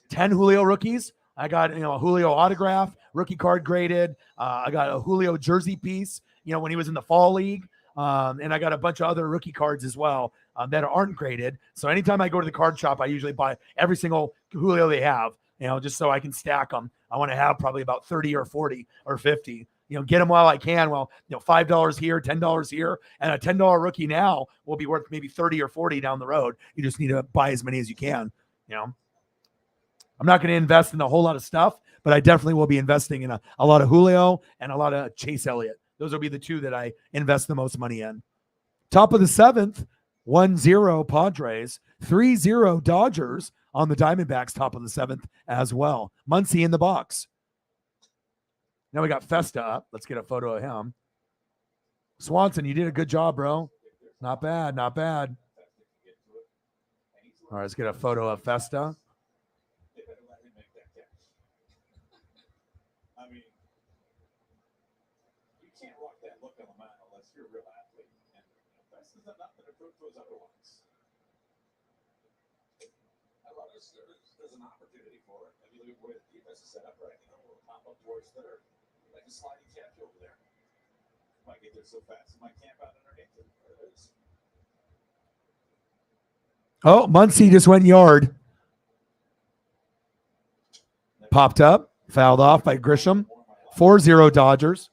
10 Julio rookies. I got, a Julio autograph, rookie card graded. I got a Julio jersey piece, when he was in the fall league. And I got a bunch of other rookie cards as well that aren't graded. So anytime I go to the card shop, I usually buy every single Julio they have, just so I can stack them. I want to have probably about 30 or 40 or 50, get them while I can. Well, $5 here, $10 here, and a $10 rookie now will be worth maybe 30 or 40 down the road. You just need to buy as many as you can, I'm not going to invest in a whole lot of stuff, but I definitely will be investing in a lot of Julio and a lot of Chase Elliott. Those will be the two that I invest the most money in. Top of the 7th, 1-0 Padres, 3-0 Dodgers on the Diamondbacks, top of the 7th as well. Muncy in the box. Now we got Festa up. Let's get a photo of him. Swanson, you did a good job, bro. Not bad, not bad. All right, let's get a photo of Festa. There's an opportunity for it. I mean, look at the way the defense is set up right now. We'll pop up towards third. Like a sliding catch over there. Might get there so fast, it might camp out underneath it. There it is. Oh, Muncy just went yard. Popped up, fouled off by Grisham. 4-0 Dodgers.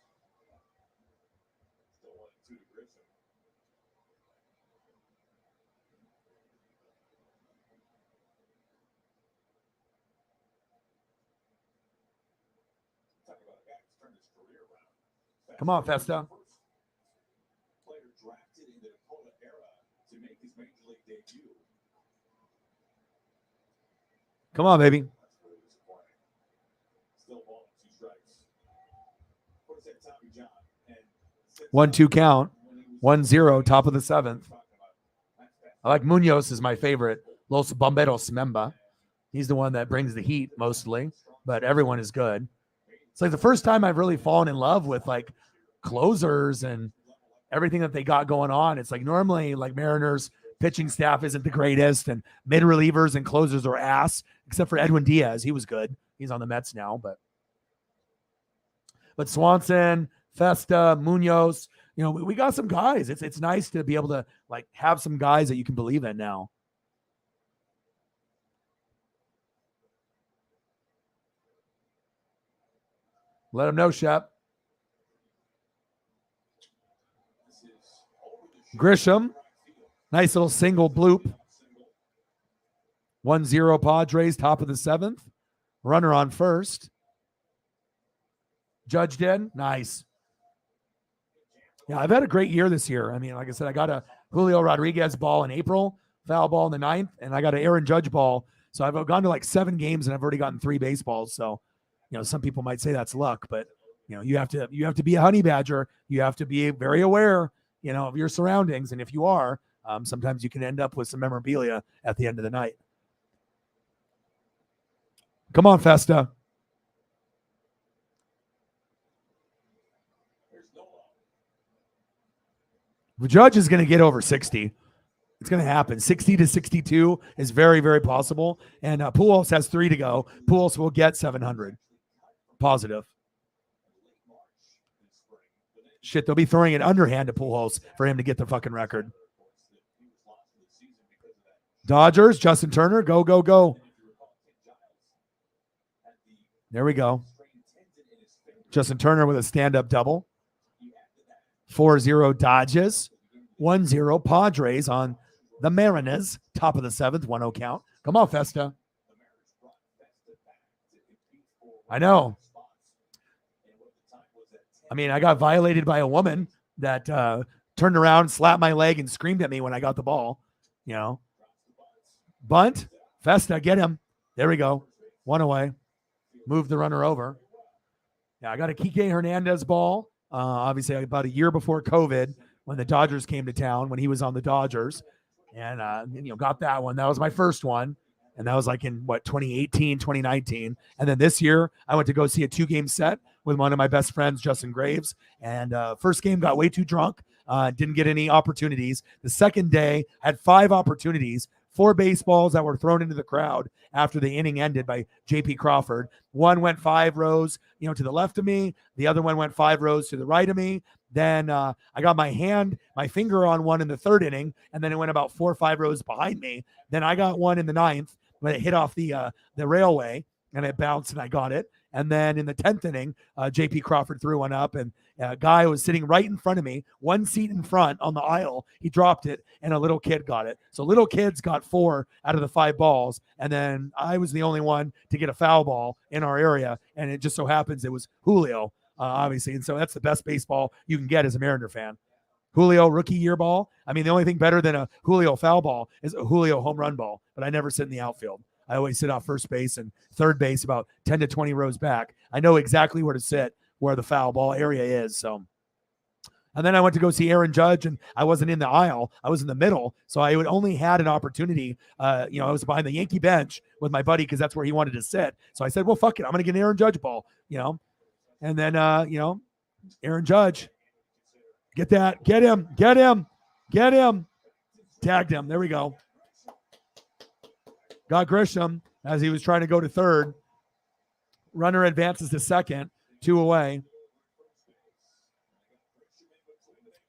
Come on, Festa. Player drafted in the Dakota era to make his major league debut. Come on, baby. Still ball, 2 strikes. What is that, Tommy John? 1-2 count. 1-0, top of the 7th. I like Munoz is my favorite. Los Bomberos member. He's the one that brings the heat mostly, but everyone is good. It's like the first time I've really fallen in love with like closers and everything that they got going on. It's like normally like Mariners pitching staff isn't the greatest, and mid relievers and closers are ass, except for Edwin Diaz. He was good. He's on the Mets now, but Swanson, Festa, Munoz, we got some guys. It's nice to be able to like have some guys that you can believe in now. Let him know, Shep. Grisham, nice little single bloop. 1-0 Padres, top of the 7th. Runner on first. Judge did. Nice. Yeah, I've had a great year this year. I mean, like I said, I got a Julio Rodriguez ball in April, foul ball in the 9th, and I got an Aaron Judge ball. So I've gone to like 7 games, and I've already gotten 3 baseballs. So, some people might say that's luck, but you have to be a honey badger. You have to be very aware, of your surroundings. And if you are, sometimes you can end up with some memorabilia at the end of the night. Come on, Festa. The Judge is going to get over 60. It's going to happen. 60 to 62 is very, very possible. And Pujols has 3 to go. Pujols will get 700. Positive. Shit, they'll be throwing an underhand to Pujols for him to get the fucking record. Dodgers, Justin Turner, go, go, go. There we go. Justin Turner with a stand-up double. 4-0 Dodgers. 1-0 Padres on the Mariners. Top of the 7th, 1-0 count. Come on, Festa. I know. I mean, I got violated by a woman that turned around, slapped my leg, and screamed at me when I got the ball. Bunt. Festa, get him. There we go. One away. Move the runner over. Yeah, I got a Kike Hernandez ball. Obviously, about a year before COVID, when the Dodgers came to town, when he was on the Dodgers, and got that one. That was my first one, and that was like in 2018, 2019. And then this year, I went to go see a 2-game set with one of my best friends, Justin Graves. And first game, got way too drunk, didn't get any opportunities. The second day, had 5 opportunities. 4 baseballs that were thrown into the crowd after the inning ended by J.P. Crawford. One went 5 rows, to the left of me. The other one went 5 rows to the right of me. Then I got my finger on one in the 3rd inning, and then it went about 4 or 5 rows behind me. Then I got one in the 9th when it hit off the railway, and it bounced, and I got it. And then in the 10th inning, J.P. Crawford threw one up, and a guy was sitting right in front of me, 1 seat in front on the aisle. He dropped it, and a little kid got it. So little kids got 4 out of the 5 balls, and then I was the only one to get a foul ball in our area, and it just so happens it was Julio, obviously. And so that's the best baseball you can get as a Mariner fan. Julio rookie year ball. I mean, the only thing better than a Julio foul ball is a Julio home run ball, but I never sit in the outfield. I always sit off first base and third base about 10 to 20 rows back. I know exactly where to sit, where the foul ball area is. So, and then I went to go see Aaron Judge, and I wasn't in the aisle. I was in the middle. So I would only had an opportunity. I was behind the Yankee bench with my buddy because that's where he wanted to sit. So I said, well, fuck it. I'm going to get an Aaron Judge ball, And then, Aaron Judge, get that. Get him. Tagged him. There we go. Got Grisham as he was trying to go to third. Runner advances to second, 2 away.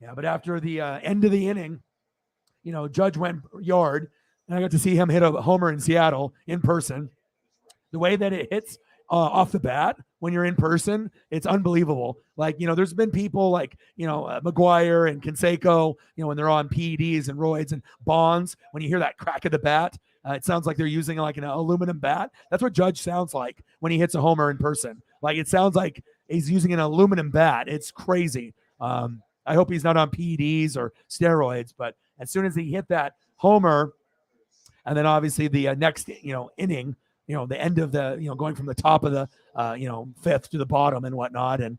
Yeah, but after the end of the inning, Judge went yard, and I got to see him hit a homer in Seattle in person. The way that it hits off the bat when you're in person, it's unbelievable. Like, there's been people like, McGuire and Canseco, when they're on PEDs and roids and bonds, when you hear that crack of the bat, it sounds like they're using like an aluminum bat. That's what Judge sounds like when he hits a homer in person. Like, it sounds like he's using an aluminum bat. It's crazy. I hope he's not on PEDs or steroids, but as soon as he hit that homer, and then obviously the next, inning, the end of the, going from the top of the, 5th to the bottom and whatnot, and,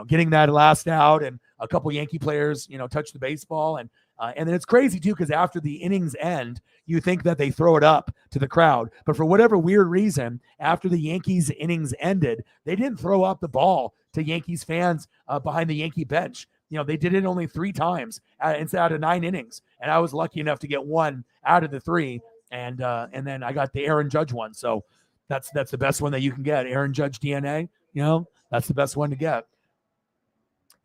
getting that last out, and a couple Yankee players, touch the baseball. And then it's crazy too, because after the innings end, you think that they throw it up to the crowd. But for whatever weird reason, after the Yankees innings ended, they didn't throw up the ball to Yankees fans behind the Yankee bench. They did it only 3 times out of 9 innings. And I was lucky enough to get 1 out of the 3. And then I got the Aaron Judge one. So that's the best one that you can get. Aaron Judge DNA, that's the best one to get.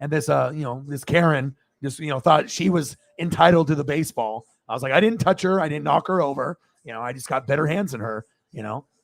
And this, this Karen just, thought she was entitled to the baseball. I was like, I didn't touch her. I didn't knock her over. I just got better hands than her.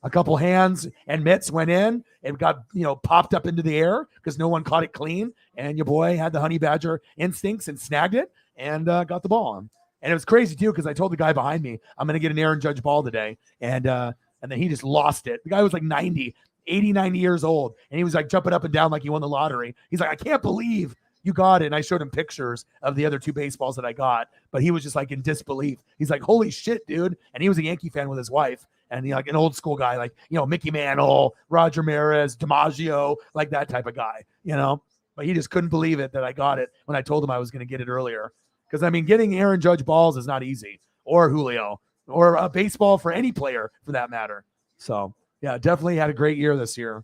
A couple hands and mitts went in. It got, popped up into the air because no one caught it clean. And your boy had the honey badger instincts and snagged it and got the ball on. And it was crazy too, because I told the guy behind me, I'm going to get an Aaron Judge ball today. And then he just lost it. The guy was like 90 years old. And he was like jumping up and down like he won the lottery. He's like, I can't believe you got it. And I showed him pictures of the other 2 baseballs that I got, but he was just like in disbelief. He's like, holy shit, dude. And he was a Yankee fan with his wife, and like an old school guy, like, Mickey Mantle, Roger Maris, DiMaggio, like that type of guy, but he just couldn't believe it that I got it when I told him I was going to get it earlier. Because, I mean, getting Aaron Judge balls is not easy, or Julio, or a baseball for any player for that matter. So, yeah, definitely had a great year this year.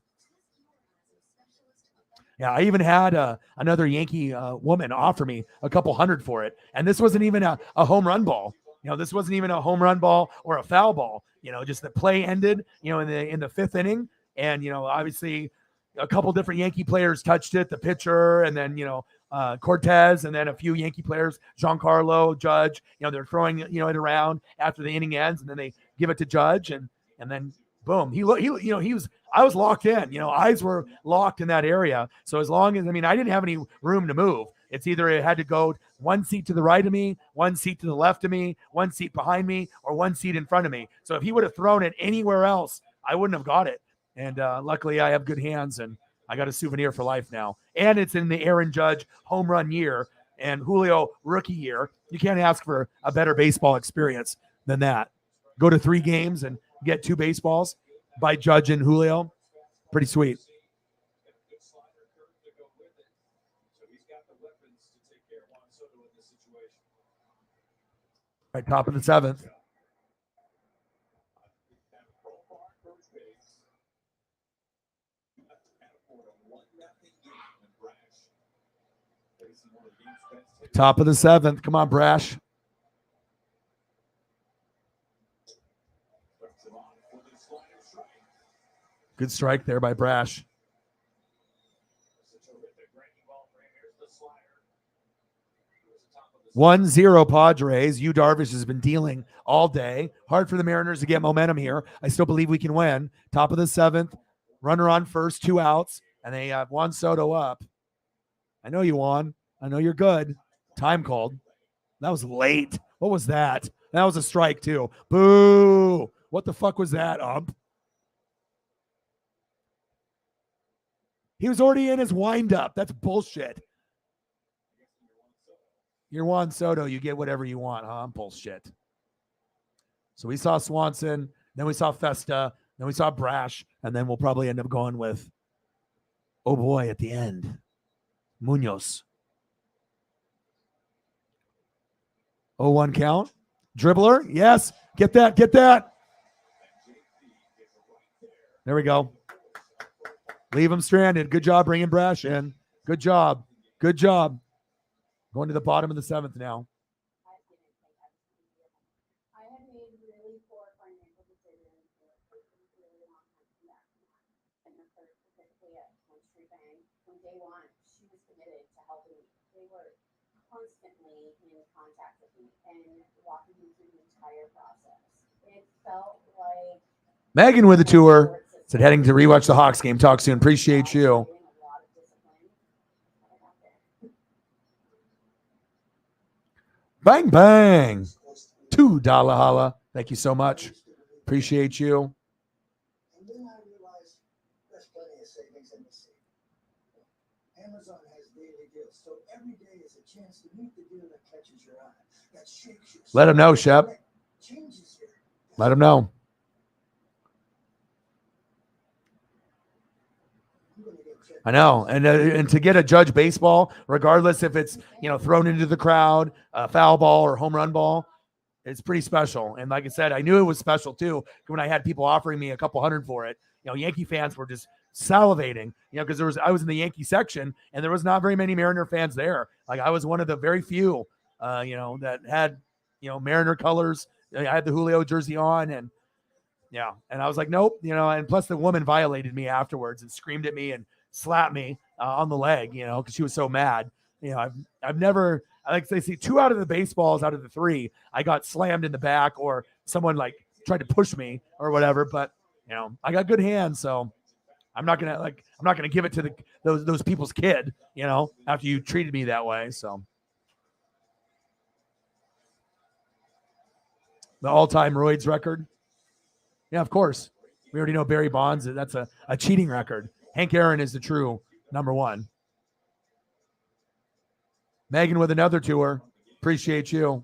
Yeah, I even had another Yankee woman offer me a couple $100 for it. And this wasn't even a home run ball. This wasn't even a home run ball or a foul ball. Just the play ended, in the 5th inning. And, obviously a couple different Yankee players touched it, the pitcher, and then, Cortez, and then a few Yankee players, Giancarlo, Judge, they're throwing, it around after the inning ends, and then they give it to Judge, and then boom, I was locked in, eyes were locked in that area. So as long as, I didn't have any room to move. It's either it had to go 1 seat to the right of me, 1 seat to the left of me, 1 seat behind me, or 1 seat in front of me. So if he would have thrown it anywhere else, I wouldn't have got it. And luckily I have good hands, and I got a souvenir for life now. And it's in the Aaron Judge home run year and Julio rookie year. You can't ask for a better baseball experience than that. go to 3 games and get 2 baseballs by Judge and Julio. Pretty sweet. Good slider curve to go with it. So he's got the weapons to take care of Juan Soto in this situation. Right, top of the 7th. Top of the 7th. Come on, Brash. Good strike there by Brash. 1-0 Padres. Yu Darvish has been dealing all day. Hard for the Mariners to get momentum here. I still believe we can win. Top of the 7th. Runner on first, 2 outs. And they have Juan Soto up. I know you, Juan. I know you're good. Time called. That was late. What was that? That was a strike, too. Boo. What the fuck was that, ump? He was already in his windup. That's bullshit. You're Juan Soto. You get whatever you want, huh? Bullshit. So we saw Swanson. Then we saw Festa. Then we saw Brash. And then we'll probably end up going with, oh boy, at the end, Munoz. 0-1 count. Dribbler. Yes. Get that. Get that. There we go. Leave him stranded. Good job bringing Brash in. Good job. Good job. Going to the bottom of the 7th now. I had made really poor financial decisions for a really long time to come back from that. And the third, specifically at One Street Bank, from day one, she was committed to helping me. They were constantly in contact with me and walking me through the entire process. It felt like Megan with a tour. Said heading to rewatch the Hawks game. Talk soon. Appreciate you. Bang, bang. $2 holla. Thank you so much. Appreciate you. And then I realized there's plenty of savings in the city. Amazon has daily deals, so every day is a chance to meet the deal that catches your eye, that shakes your Let him know, Shep. changes your. Let him know. I know, and to get a Judge baseball, regardless if it's thrown into the crowd, a foul ball or home run ball, it's pretty special. And like I said, I knew it was special too when I had people offering me a couple $100 for it. Yankee fans were just salivating, because I was in the Yankee section and there was not very many Mariner fans there. Like I was one of the very few, that had Mariner colors. I had the Julio jersey on, and and I was like, nope, and plus the woman violated me afterwards and screamed at me and slapped me on the leg, because she was so mad. I've never, like they see 2 out of the baseballs out of the 3, I got slammed in the back or someone like tried to push me or whatever. But I got good hands, so I'm not gonna give it to those people's kid, after you treated me that way. So the all-time roids record. Yeah, of course. We already know Barry Bonds. That's a cheating record. Hank Aaron is the true number 1. Megan with another tour. Appreciate you.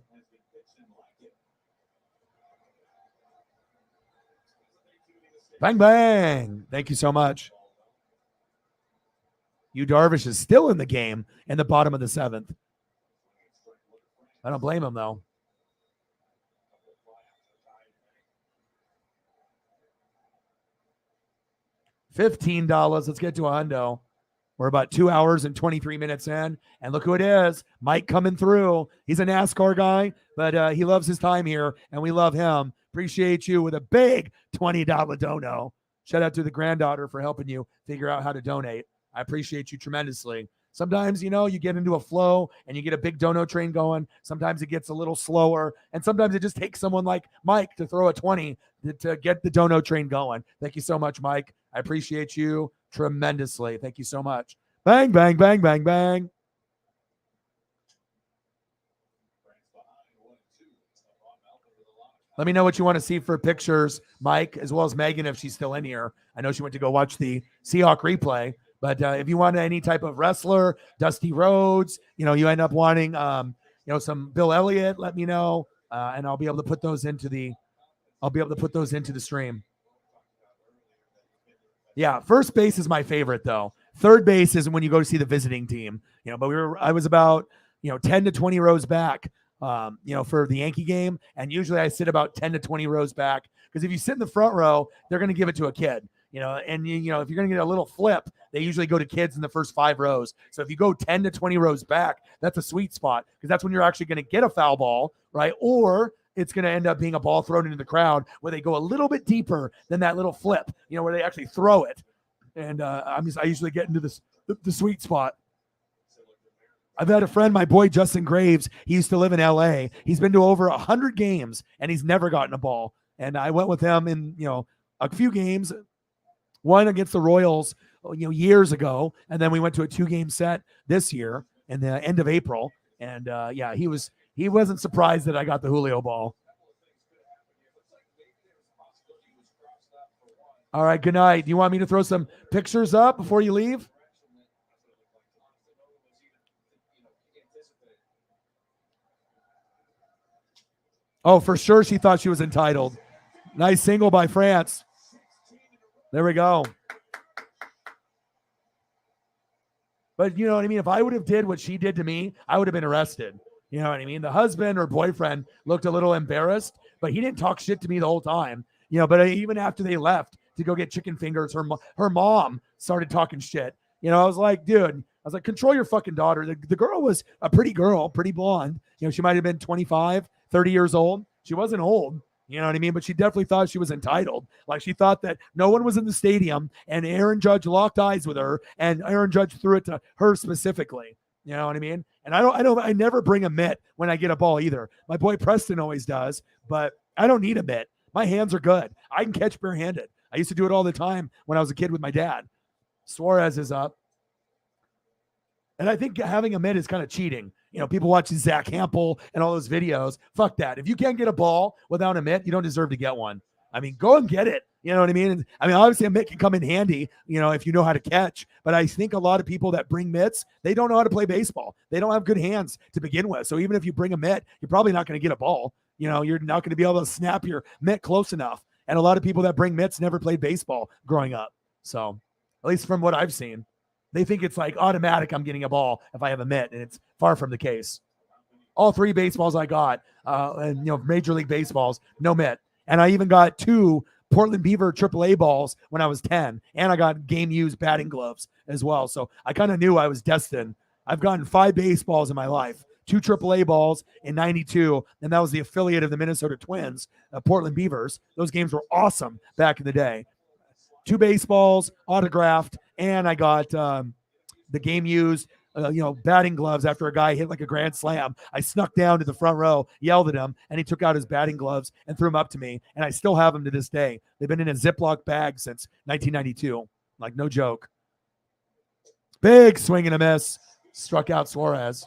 Bang, bang. Thank you so much. Yu Darvish is still in the game in the bottom of the 7th. I don't blame him, though. $15. Let's get to a hundo. We're about 2 hours and 23 minutes in. And look who it is. Mike coming through. He's a NASCAR guy, but he loves his time here, and we love him. Appreciate you with a big $20 dono. Shout out to the granddaughter for helping you figure out how to donate. I appreciate you tremendously. Sometimes, you get into a flow and you get a big dono train going. Sometimes it gets a little slower. And sometimes it just takes someone like Mike to throw a 20 to get the dono train going. Thank you so much, Mike. I appreciate you tremendously. Thank you so much. Bang, bang, bang, bang, bang. Let me know what you want to see for pictures, Mike, as well as Megan, if she's still in here. I know she went to go watch the Seahawks replay. But if you want any type of wrestler, Dusty Rhodes, you end up wanting, some Bill Elliott, let me know. And I'll be able to put those into the I'll be able to put those into the stream. Yeah, first base is my favorite though. Third base is when you go to see the visiting team. But I was about 10 to 20 rows back. For the Yankee game, and usually I sit about 10 to 20 rows back because if you sit in the front row, they're going to give it to a kid. And if you're going to get a little flip, they usually go to kids in the first 5 rows. So if you go 10 to 20 rows back, that's a sweet spot because that's when you're actually going to get a foul ball, right? Or it's going to end up being a ball thrown into the crowd where they go a little bit deeper than that little flip, where they actually throw it. And I usually get into the sweet spot. I've had a friend, my boy Justin Graves. He used to live in LA. He's been to over 100 games and he's never gotten a ball. And I went with him in a few games, one against the Royals years ago, and then we went to a 2-game set this year in the end of April. And he wasn't surprised that I got the Julio ball. All right, good night. Do you want me to throw some pictures up before you leave? Oh, for sure she thought she was entitled. Nice single by France. There we go. But you know what I mean? If I would have did what she did to me, I would have been arrested. You know what I mean? The husband or boyfriend looked a little embarrassed, but he didn't talk shit to me the whole time. But even after they left to go get chicken fingers, her mom started talking shit. I was like, dude, control your fucking daughter. The girl was a pretty girl, pretty blonde. She might have been 25, 30 years old. She wasn't old. You know what I mean? But she definitely thought she was entitled. Like she thought that no one was in the stadium and Aaron Judge locked eyes with her and Aaron Judge threw it to her specifically. You know what I mean? And I never bring a mitt when I get a ball either. My boy Preston always does, but I don't need a mitt. My hands are good. I can catch barehanded. I used to do it all the time when I was a kid with my dad. Suarez is up. And I think having a mitt is kind of cheating. People watching Zach Hampel and all those videos. Fuck that. If you can't get a ball without a mitt, you don't deserve to get one. I mean, go and get it. You know what I mean? And, obviously a mitt can come in handy, if you know how to catch. But I think a lot of people that bring mitts, they don't know how to play baseball. They don't have good hands to begin with. So even if you bring a mitt, you're probably not going to get a ball. You're not going to be able to snap your mitt close enough. And a lot of people that bring mitts never played baseball growing up. So at least from what I've seen. They think it's like automatic I'm getting a ball if I have a mitt, and it's far from the case. All 3 baseballs I got, and Major League Baseballs, no mitt. And I even got 2 Portland Beaver AAA balls when I was 10, and I got game-used batting gloves as well. So I kind of knew I was destined. I've gotten 5 baseballs in my life, 2 AAA balls in '92, and that was the affiliate of the Minnesota Twins, Portland Beavers. Those games were awesome back in the day. 2 baseballs, autographed, and I got the game used, batting gloves after a guy hit like a grand slam. I snuck down to the front row, yelled at him, and he took out his batting gloves and threw them up to me. And I still have them to this day. They've been in a Ziploc bag since 1992. Like, no joke. Big swing and a miss. Struck out Suarez.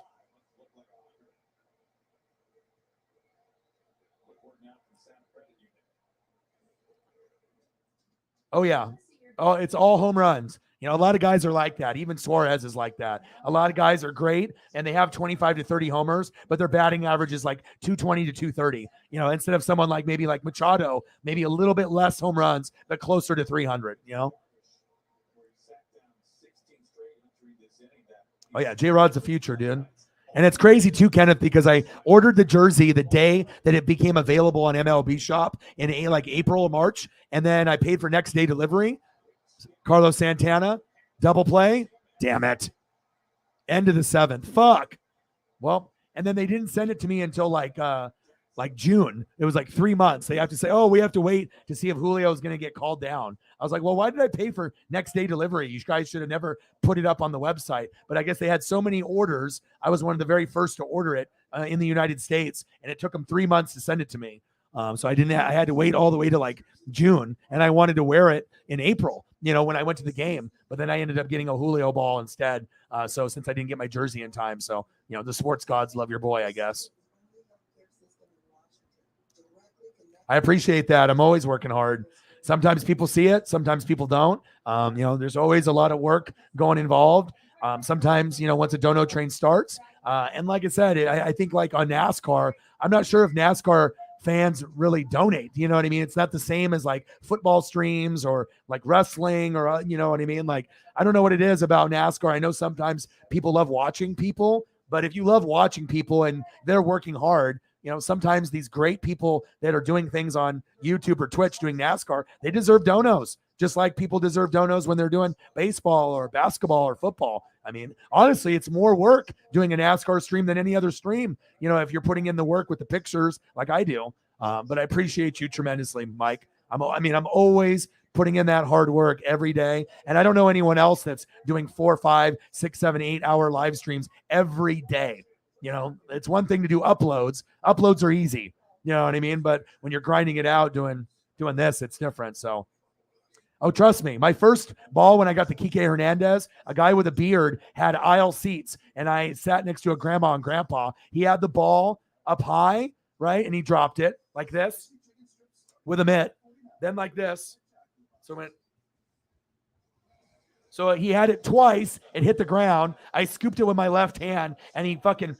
Oh, yeah. Oh, it's all home runs. A lot of guys are like that. Even Suarez is like that. A lot of guys are great, and they have 25 to 30 homers, but their batting average is like 220 to 230. Instead of someone like maybe like Machado, maybe a little bit less home runs, but closer to 300, Oh, yeah, J-Rod's the future, dude. And it's crazy too, Kenneth, because I ordered the jersey the day that it became available on MLB Shop in like April or March, and then I paid for next day delivery. Carlos Santana, double play. Damn it. End of the 7th. Fuck. Well, and then they didn't send it to me until like June. It was like 3 months. They have to say, oh, we have to wait to see if Julio is going to get called down. I was like, well, why did I pay for next day delivery? You guys should have never put it up on the website. But I guess they had so many orders. I was one of the very first to order it in the United States, and it took them 3 months to send it to me. So I had to wait all the way to like June, and I wanted to wear it in April, when I went to the game, but then I ended up getting a Julio ball instead. So since I didn't get my jersey in time, so, the sports gods love your boy, I guess. I appreciate that. I'm always working hard. Sometimes people see it. Sometimes people don't. There's always a lot of work going involved. Sometimes, once a dono train starts, and like I said, I think like on NASCAR, I'm not sure if NASCAR fans really donate. You know what I mean? It's not the same as like football streams or like wrestling or, you know what I mean? Like, I don't know what it is about NASCAR. I know sometimes people love watching people, but if you love watching people and they're working hard, you know, sometimes these great people that are doing things on YouTube or Twitch doing NASCAR, they deserve donos, just like people deserve donos when they're doing baseball or basketball or football. I mean, honestly, it's more work doing a NASCAR stream than any other stream, you know, if you're putting in the work with the pictures like I do. But I appreciate you tremendously, Mike. I'm always putting in that hard work every day. And I don't know anyone else that's doing 4, 5, 6, 7, 8 hour live streams every day. You know, it's one thing to do uploads. Uploads are easy. You know what I mean? But when you're grinding it out, doing this, it's different. So, oh, trust me, my first ball when I got the Kike Hernandez, a guy with a beard had aisle seats, and I sat next to a grandma and grandpa. He had the ball up high, right? And he dropped it like this with a mitt, then like this. So he had it twice. It hit the ground. I scooped it with my left hand, and he fucking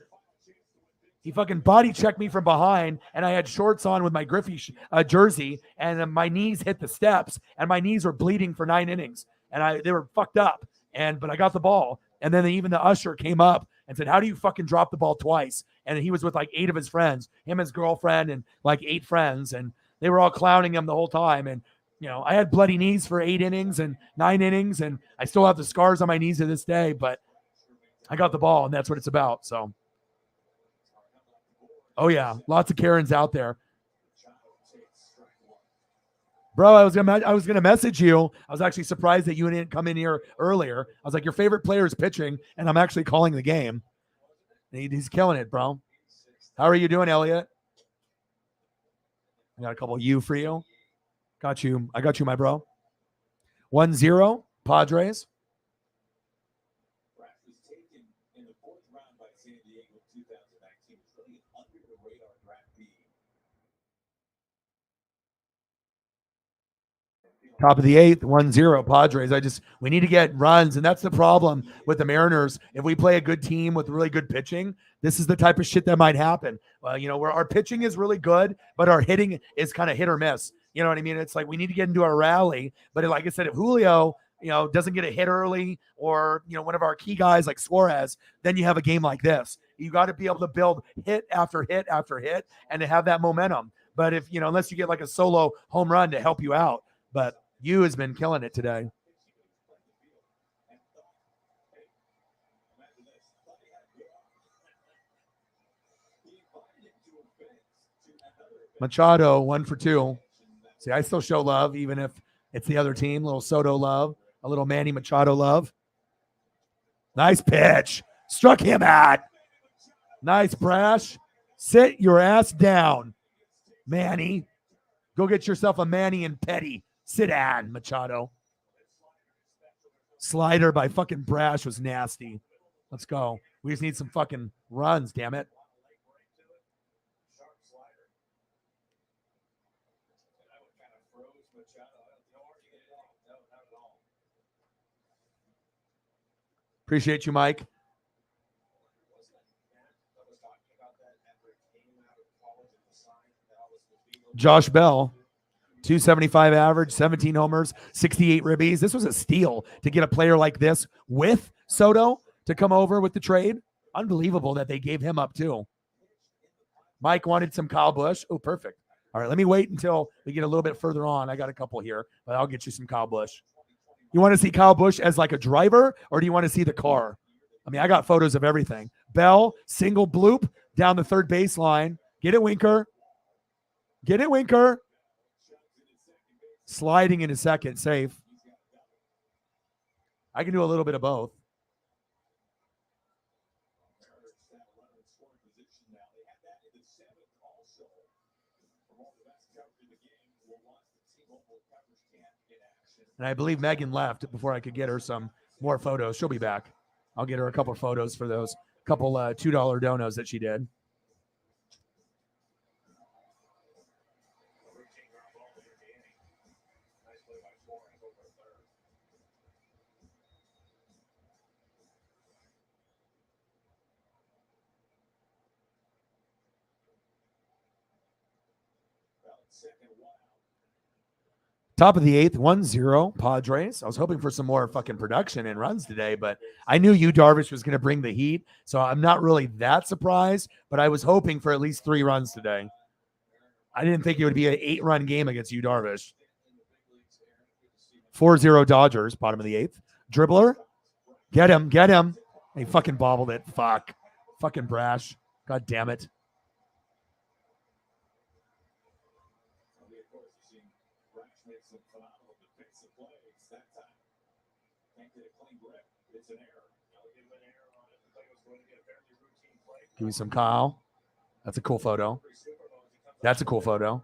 body checked me from behind, and I had shorts on with my Griffey jersey, and my knees hit the steps, and my knees were bleeding for 9 innings, and they were fucked up. But I got the ball, and then even the usher came up and said, "How do you fucking drop the ball twice?" And he was with like 8 of his friends, him, his girlfriend, and like 8 friends, and they were all clowning him the whole time. And you know, I had bloody knees for 8 innings and 9 innings, and I still have the scars on my knees to this day. But I got the ball, and that's what it's about. So. Oh yeah, lots of Karens out there. Bro, I was gonna message you. I was actually surprised that you didn't come in here earlier. I was like, your favorite player is pitching, and I'm actually calling the game. He's killing it, bro. How are you doing, Elliot? I got a couple U for you. Got you. I got you, my bro. 1-0, Padres. Was taken in the 4th round by San Diego in 2019. It's really an under-the-radar draft being. Top of the 8th, 1-0 Padres. We need to get runs, and that's the problem with the Mariners. If we play a good team with really good pitching, this is the type of shit that might happen. You know, where our pitching is really good, but our hitting is kind of hit or miss. You know what I mean? It's like we need to get into a rally. But like I said, if Julio, you know, doesn't get a hit early, or, you know, one of our key guys like Suarez, then you have a game like this. You got to be able to build hit after hit after hit and to have that momentum. But if, you know, unless you get like a solo home run to help you out. But you has been killing it today. Machado, 1 for 2. See, I still show love, even if it's the other team. A little Soto love, a little Manny Machado love. Nice pitch. Struck him out. Nice, Brash. Sit your ass down, Manny. Go get yourself a Manny and Petty. Sit down, Machado. Slider by fucking Brash was nasty. Let's go. We just need some fucking runs, damn it. Appreciate you, Mike. Josh Bell, 275 average, 17 homers, 68 ribbies. This was a steal to get a player like this with Soto to come over with the trade. Unbelievable that they gave him up too. Mike wanted some Kyle Busch. Oh, perfect. All right, let me wait until we get a little bit further on. I got a couple here, but I'll get you some Kyle Busch. You want to see Kyle Busch as like a driver, or do you want to see the car? I mean, I got photos of everything. Bell, single bloop down the third baseline. Get it, Winker. Get it, Winker. Sliding into second, safe. I can do a little bit of both. And I believe Megan left before I could get her some more photos. She'll be back. I'll get her a couple of photos for those couple $2 donos that she did. Top of the eighth, 1-0 Padres. I was hoping for some more fucking production and runs today, but I knew Yu Darvish was going to bring the heat, so I'm not really that surprised, but I was hoping for at least 3 runs today. I didn't think it would be an 8-run game against Yu Darvish. 4-0 Dodgers, bottom of the eighth. Dribbler. Get him, get him. He fucking bobbled it. Fuck. Fucking brash. God damn it. Give me some Kyle. That's a cool photo. That's a cool photo.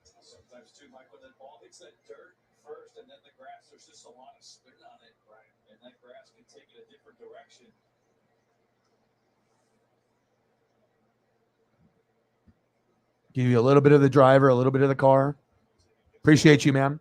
Sometimes too, Mike, when the ball hits that dirt first and then the grass, there's just a lot of spin on it, right? And that grass can take it a different direction. Give you a little bit of the driver, a little bit of the car. Appreciate you, man.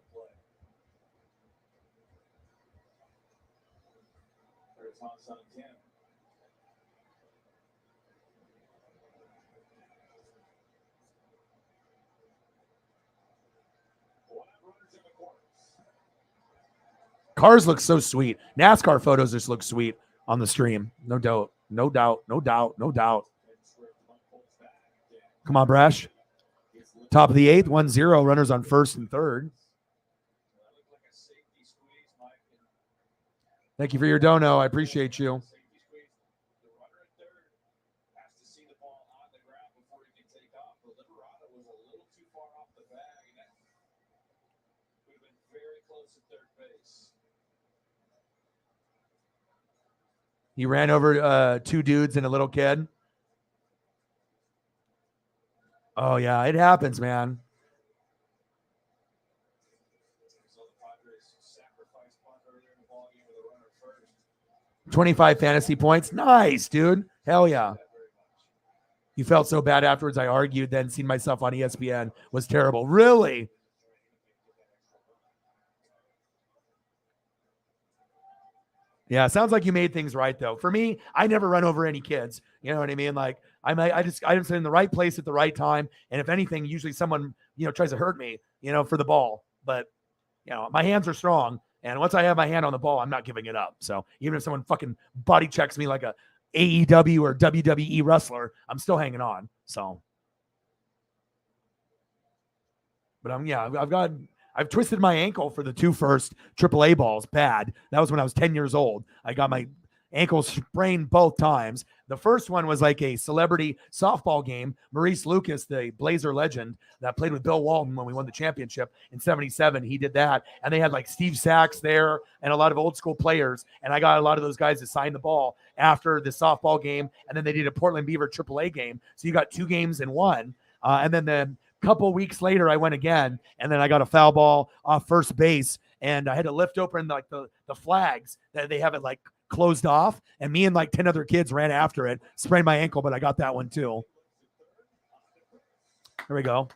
Cars look so sweet. NASCAR photos just look sweet on the stream. No doubt. No doubt. No doubt. No doubt. Come on, Brash. Top of the eighth, 1-0. Runners on first and third. Thank you for your dono. I appreciate you. He ran over 2 dudes and a little kid. Oh, yeah, it happens, man. So the Padres sacrificed punt earlier in the ballgame with a runner first. 25 fantasy points. Nice, dude. Hell yeah. You felt so bad afterwards. I argued, then seen myself on ESPN. Was terrible. Really? Yeah, sounds like you made things right though. For me, I never run over any kids. You know what I mean? Like I'm in the right place at the right time. And if anything, usually someone, tries to hurt me, for the ball. But my hands are strong. And once I have my hand on the ball, I'm not giving it up. So even if someone fucking body checks me like a AEW or WWE wrestler, I'm still hanging on. So, but I've twisted my ankle for the 2 first AAA balls bad. That was when I was 10 years old. I got my ankle sprained both times. The first one was like a celebrity softball game. Maurice Lucas, the Blazer legend that played with Bill Walton when we won the championship in 77, he did that. And they had like Steve Sachs there and a lot of old school players. And I got a lot of those guys to sign the ball after the softball game. And then they did a Portland Beaver AAA game. So you got 2 games in one. And then the couple weeks later, I went again, and then I got a foul ball off first base, and I had to lift open like the flags that they have it like closed off, and me and like 10 other kids ran after it, sprained my ankle, but I got that one too. There we go.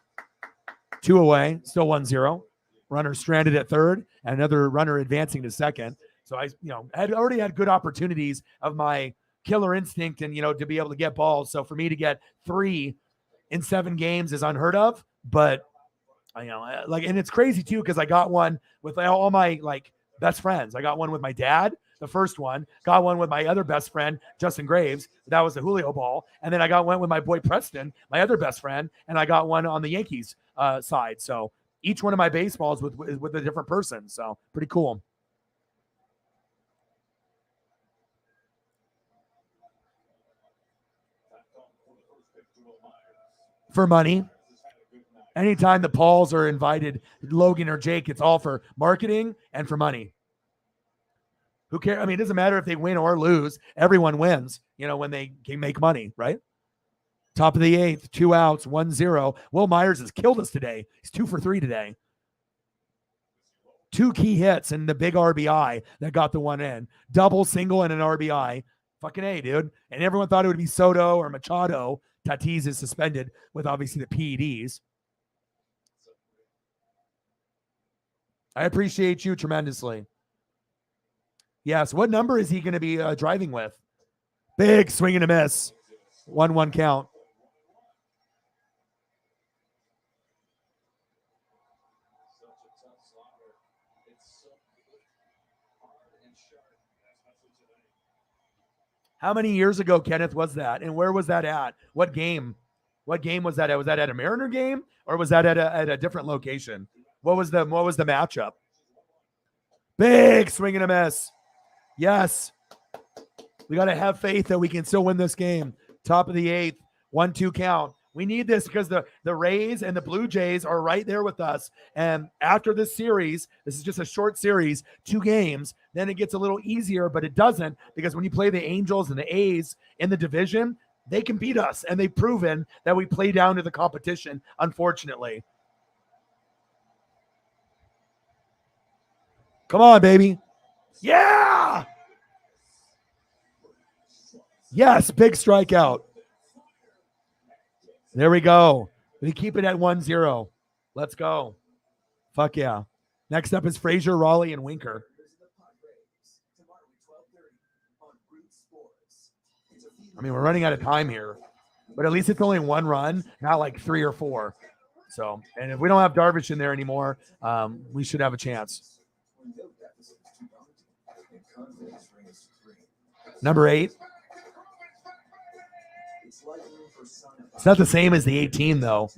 2 away, still 1-0. Runner stranded at third, and another runner advancing to second. So I, had already had good opportunities of my killer instinct and, to be able to get balls. So for me to get 3 in 7 games is unheard of, but and it's crazy too, because I got one with all my like best friends. I got one with my dad, the first one, got one with my other best friend, Justin Graves. That was the Julio ball. And then I got one with my boy Preston, my other best friend, and I got one on the Yankees side. So each one of my baseballs with a different person. So pretty cool. For money. Anytime the Pauls are invited, Logan or Jake, it's all for marketing and for money. Who cares? I mean, it doesn't matter if they win or lose. Everyone wins, when they can make money, right? Top of the eighth, 2 outs, 1-0. Will Myers has killed us today. He's 2 for 3 today. 2 key hits and the big RBI that got the one in. Double, single, and an RBI. Fucking A, dude. And everyone thought it would be Soto or Machado. Tatis is suspended with obviously the PEDs. I appreciate you tremendously. Yes. What number is he going to be driving with? Big swing and a miss. 1-1 count. Such a tough slaughter. It's so hard and sharp, especially today. How many years ago, Kenneth, was that? And where was that at? What game? What game was that at? Was that at a Mariner game or was that at a different location? What was the matchup? Big swing and a miss. Yes. We got to have faith that we can still win this game. Top of the 8th, 1-2 count. We need this because the Rays and the Blue Jays are right there with us. And after this series, this is just a short series, 2 games, then it gets a little easier, but it doesn't because when you play the Angels and the A's in the division, they can beat us. And they've proven that we play down to the competition, unfortunately. Come on, baby. Yeah. Yes, big strikeout. There we go. We keep it at 1-0. Let's go. Fuck yeah. Next up is Frazier, Raleigh, and Winker. I mean, we're running out of time here, but at least it's only 1 run, not like 3 or 4. So, and if we don't have Darvish in there anymore, we should have a chance. Number 8. It's not the same as the 18, though.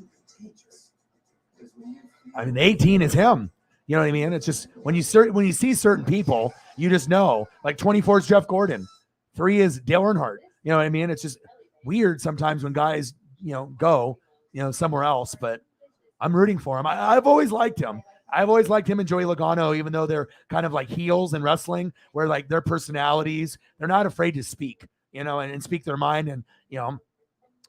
I mean, the 18 is him. You know what I mean? It's just when you see certain people, you just know. Like 24 is Jeff Gordon. 3 is Dale Earnhardt. You know what I mean? It's just weird sometimes when guys, go, somewhere else. But I'm rooting for him. I've always liked him. I've always liked him and Joey Logano, even though they're kind of like heels in wrestling, where like their personalities, they're not afraid to speak, and speak their mind. And,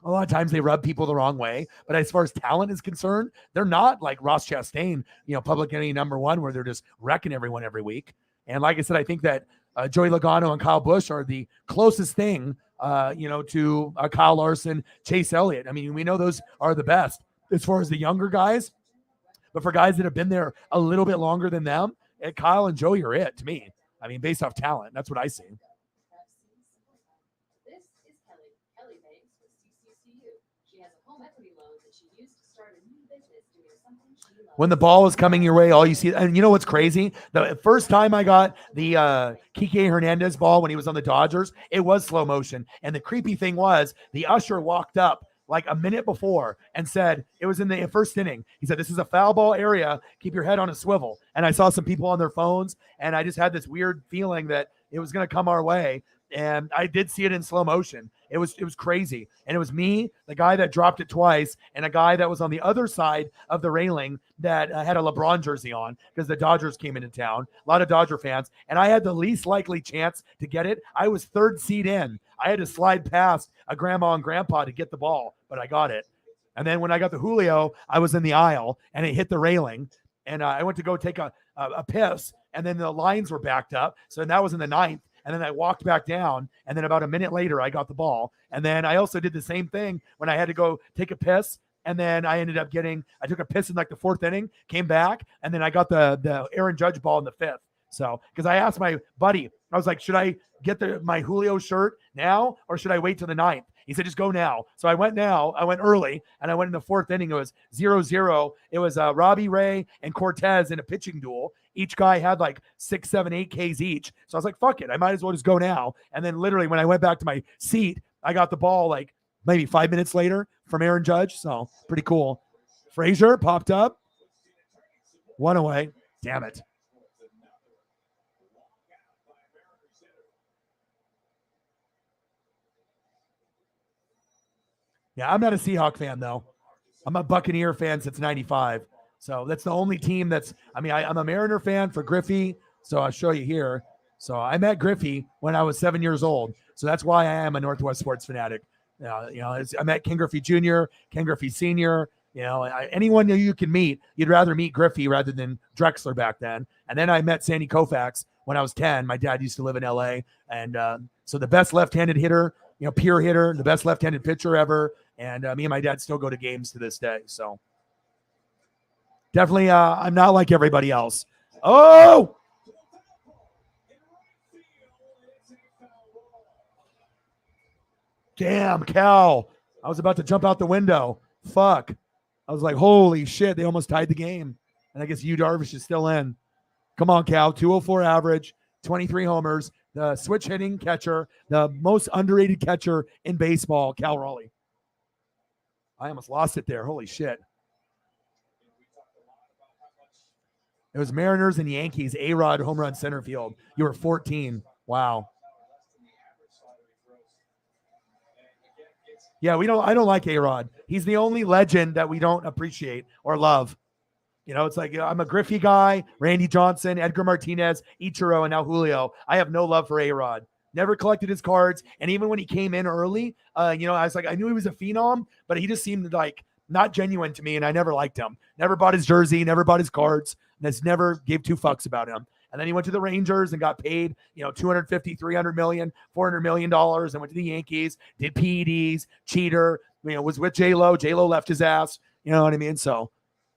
a lot of times they rub people the wrong way, but as far as talent is concerned, they're not like Ross Chastain, public enemy number 1, where they're just wrecking everyone every week. And like I said, I think that Joey Logano and Kyle Busch are the closest thing, to Kyle Larson, Chase Elliott. I mean, we know those are the best as far as the younger guys, but for guys that have been there a little bit longer than them, Kyle and Joey are it to me. I mean, based off talent, that's what I see. This is Kelly. Kelly Banks with CCCU. She has a home equity loan that she used to start a new business doing something she loves. When the ball is coming your way, all you see, and you know what's crazy? The first time I got the Kike Hernandez ball when he was on the Dodgers, it was slow motion. And the creepy thing was the usher walked up like a minute before and said, it was in the first inning. He said, this is a foul ball area. Keep your head on a swivel. And I saw some people on their phones, and I just had this weird feeling that it was going to come our way. And I did see it in slow motion. It was crazy. And it was me, the guy that dropped it twice, and a guy that was on the other side of the railing that had a LeBron jersey on because the Dodgers came into town. A lot of Dodger fans. And I had the least likely chance to get it. I was 3rd seat in. I had to slide past a grandma and grandpa to get the ball, but I got it. And then when I got the Julio, I was in the aisle, and it hit the railing. And I went to go take a piss, and then the lines were backed up. So that was in the 9th. And then I walked back down, and then about a minute later, I got the ball. And then I also did the same thing when I had to go take a piss. And then I ended up I took a piss in like the 4th inning, came back, and then I got the Aaron Judge ball in the 5th. So, because I asked my buddy, I was like, should I get my Julio shirt now, or should I wait till the 9th? He said, just go now. So I went now. I went early, and I went in the 4th inning. It was 0-0. It was Robbie Ray and Cortez in a pitching duel. Each guy had like 6, 7, 8 Ks each. So I was like, fuck it. I might as well just go now. And then literally when I went back to my seat, I got the ball like maybe 5 minutes later from Aaron Judge. So pretty cool. Frazier popped up. 1 away. Damn it. Yeah, I'm not a Seahawk fan, though. I'm a Buccaneer fan since 95. So that's the only team I'm a Mariner fan for Griffey. So I'll show you here. So I met Griffey when I was 7 years old. So that's why I am a Northwest sports fanatic. I met Ken Griffey Jr., Ken Griffey Sr., anyone you can meet, you'd rather meet Griffey rather than Drexler back then. And then I met Sandy Koufax when I was 10. My dad used to live in LA. And so the best left-handed hitter, pure hitter, the best left-handed pitcher ever. And me and my dad still go to games to this day. So definitely, I'm not like everybody else. Oh! Damn, Cal. I was about to jump out the window. Fuck. I was like, holy shit, they almost tied the game. And I guess Yu Darvish is still in. Come on, Cal. 204 average, 23 homers, the switch hitting catcher, the most underrated catcher in baseball, Cal Raleigh. I almost lost it there. Holy shit. It was Mariners and Yankees, A-Rod home run center field. You were 14. Wow. Yeah, I don't like A-Rod. He's the only legend that we don't appreciate or love. You know, it's like I'm a Griffey guy, Randy Johnson, Edgar Martinez, Ichiro, and now Julio. I have no love for A-Rod. Never collected his cards. And even when he came in early, I was like, I knew he was a phenom, but he just seemed like not genuine to me, and I never liked him. Never bought his jersey, never bought his cards, and just never gave two fucks about him. And then he went to the Rangers and got paid, $250, $300 million, $400 million, and went to the Yankees, did PEDs, cheater, was with J-Lo. J-Lo left his ass. You know what I mean? So,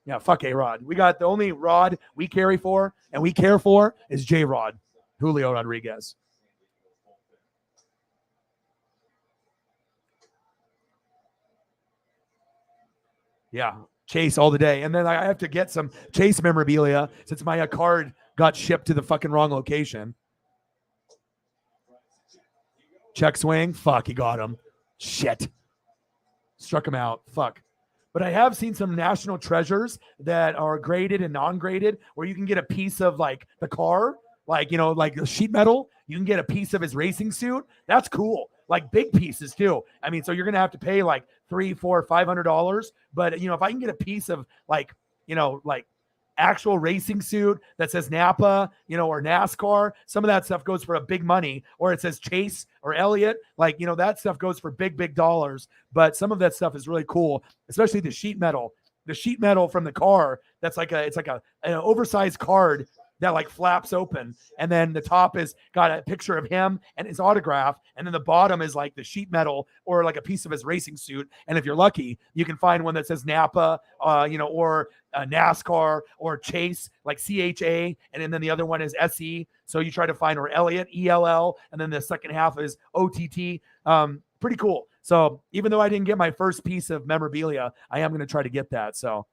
yeah, fuck A-Rod. We got the only Rod we carry for and we care for is J-Rod, Julio Rodriguez. Yeah, Chase all the day. And then I have to get some Chase memorabilia since my card got shipped to the fucking wrong location. Check swing. Fuck, he got him. Shit. Struck him out. Fuck. But I have seen some national treasures that are graded and non-graded where you can get a piece of like the car, like the sheet metal. You can get a piece of his racing suit. That's cool. Like big pieces too. I mean, so you're going to have to pay like $300, $400, $500. But if I can get a piece of like actual racing suit that says Napa, or NASCAR, some of that stuff goes for a big money, or it says Chase or Elliott, that stuff goes for big, big dollars. But some of that stuff is really cool, especially the sheet metal from the car. That's it's like an oversized card that like flaps open. And then the top is got a picture of him and his autograph. And then the bottom is like the sheet metal or like a piece of his racing suit. And if you're lucky, you can find one that says Napa, or NASCAR or Chase, like CHA. And then the other one is SE. So you try to find, or Elliott, ELL. And then the second half is OTT. Pretty cool. So even though I didn't get my first piece of memorabilia, I am going to try to get that. So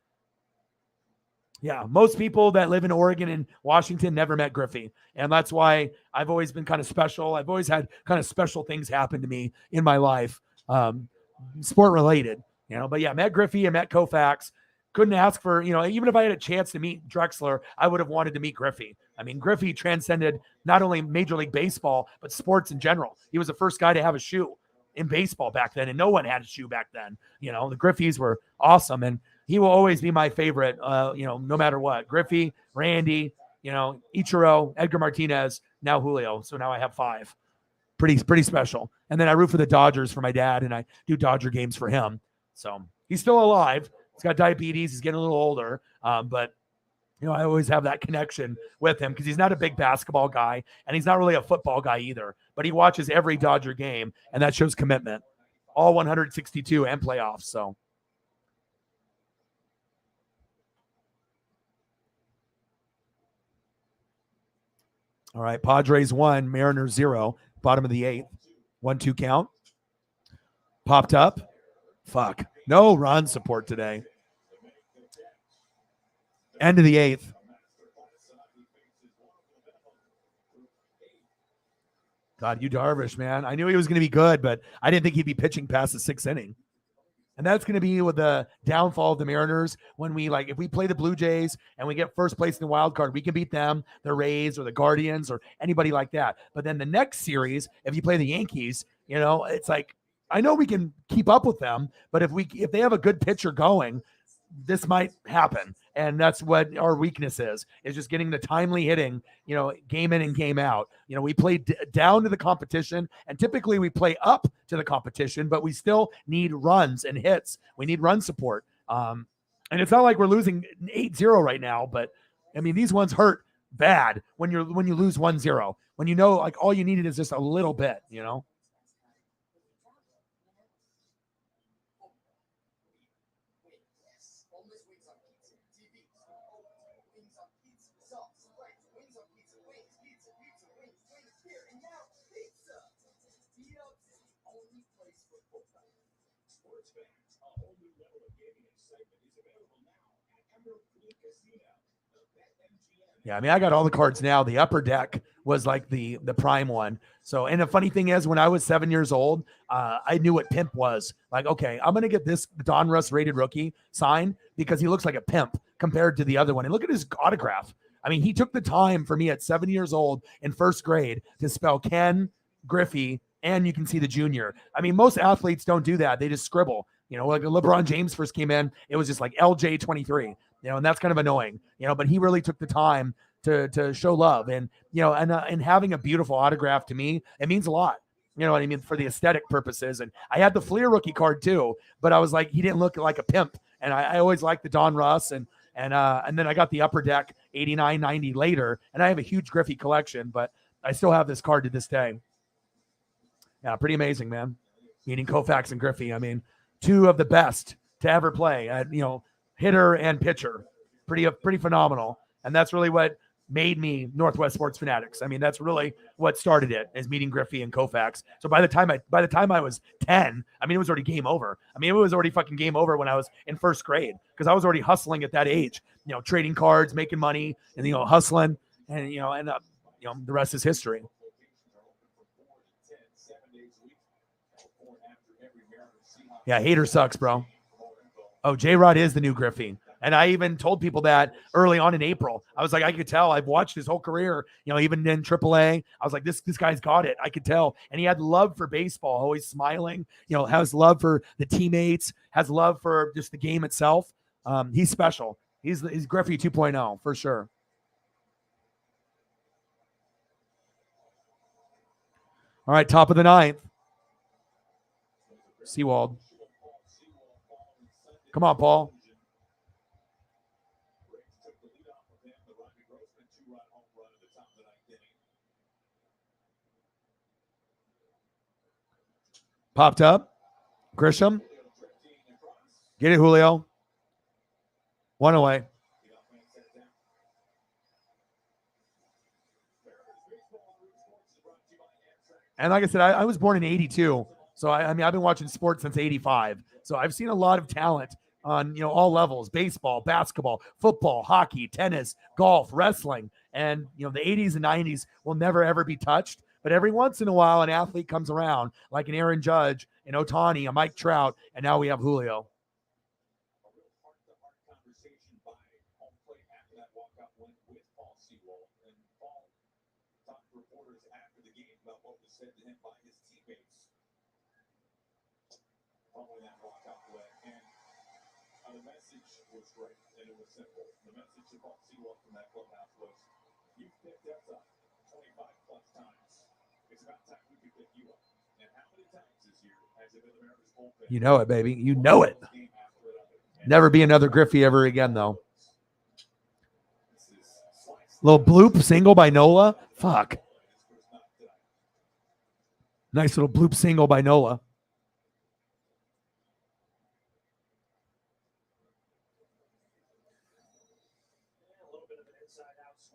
yeah, most people that live in Oregon and Washington never met Griffey. And that's why I've always been kind of special. I've always had kind of special things happen to me in my life, sport related, But yeah, met Griffey and met Koufax. Couldn't ask for, even if I had a chance to meet Drexler, I would have wanted to meet Griffey. I mean, Griffey transcended not only Major League Baseball, but sports in general. He was the first guy to have a shoe in baseball back then, and no one had a shoe back then. The Griffeys were awesome, and he will always be my favorite, no matter what. Griffey, Randy, Ichiro, Edgar Martinez, now Julio. So now I have 5. Pretty special. And then I root for the Dodgers for my dad, and I do Dodger games for him. So he's still alive. He's got diabetes. He's getting a little older. But, I always have that connection with him because he's not a big basketball guy, and he's not really a football guy either. But he watches every Dodger game, and that shows commitment. All 162 and playoffs, so. All right, Padres 1, Mariners 0, bottom of the 8th. 1-2 count. Popped up. Fuck. No run support today. End of the 8th. God, Yu Darvish, man. I knew he was going to be good, but I didn't think he'd be pitching past the 6th inning. And that's going to be with the downfall of the Mariners when if we play the Blue Jays and we get first place in the wild card, we can beat them, the Rays or the Guardians or anybody like that. But then the next series, if you play the Yankees, it's like, I know we can keep up with them, but if they have a good pitcher going, this might happen. And that's what our weakness is just getting the timely hitting, game in and game out. We play down to the competition, and typically we play up to the competition, but we still need runs and hits. We need run support. And it's not like we're losing 8-0 right now, but I mean, these ones hurt bad when you lose 1-0, when all you needed is just a little bit, Sports fans, a whole new level of gaming excitement is available now at Emerald Green Casino. The BetMGM. Yeah, I mean, I got all the cards now. The Upper Deck was like the prime one. So, and the funny thing is, when I was 7 years old, I knew what pimp was. Like, okay, I'm gonna get this Don Russ rated rookie signed because he looks like a pimp compared to the other one. And look at his autograph. I mean, he took the time for me at 7 years old in first grade to spell Ken Griffey, and you can see the junior. I mean, most athletes don't do that. They just scribble. You know, like LeBron James first came in, it was just like LJ23. You know, and that's kind of annoying. You know, but he really took the time to show love, and you know, and having a beautiful autograph to me, it means a lot. You know what I mean, for the aesthetic purposes. And I had the Fleer rookie card too, but I was like, he didn't look like a pimp, and I always liked the Don Russ, and then I got the Upper Deck 89, 90 later, and I have a huge Griffey collection, but I still have this card to this day. Yeah, pretty amazing, man. Meeting Koufax and Griffey. I mean, two of the best to ever play. You know, hitter and pitcher. Pretty phenomenal. And that's really what made me Northwest Sports Fanatics. I mean, that's really what started it, is meeting Griffey and Koufax. So by the time I was 10, I mean, it was already game over. I mean, it was already fucking game over when I was in first grade, because I was already hustling at that age, you know, trading cards, making money, and, you know, hustling, and, you know, the rest is history. Yeah, hater sucks, bro. Oh, J-Rod is the new Griffey. And I even told people that early on in April. I was like, I could tell. I've watched his whole career, you know, even in AAA. I was like, this guy's got it. I could tell. And he had love for baseball, always smiling, you know, has love for the teammates, has love for just the game itself. He's special. He's Griffey 2.0 for sure. All right, top of the ninth. Seawald. Come on, Paul. Popped up. Grisham. Get it, Julio. One away. And like I said, I was born in 82. So, I mean, I've been watching sports since 85. So I've seen a lot of talent on, you know, all levels: baseball, basketball, football, hockey, tennis, golf, wrestling. And, you know, the 80s and 90s will never, ever be touched. But every once in a while, an athlete comes around, like an Aaron Judge, an Ohtani, a Mike Trout, and now we have Julio. Said to him by his teammates following that walkout play, and the message was great, and it was simple. The message to Paul Seawald from that clubhouse was, "You've picked us up 25 plus times. It's about time we could pick you up." And how many times this year has it been the Mariners bullpen? You know it, baby. You know it. Never be another Griffey ever again, though. Little bloop single by Nola. Fuck. Nice little bloop single by Nola.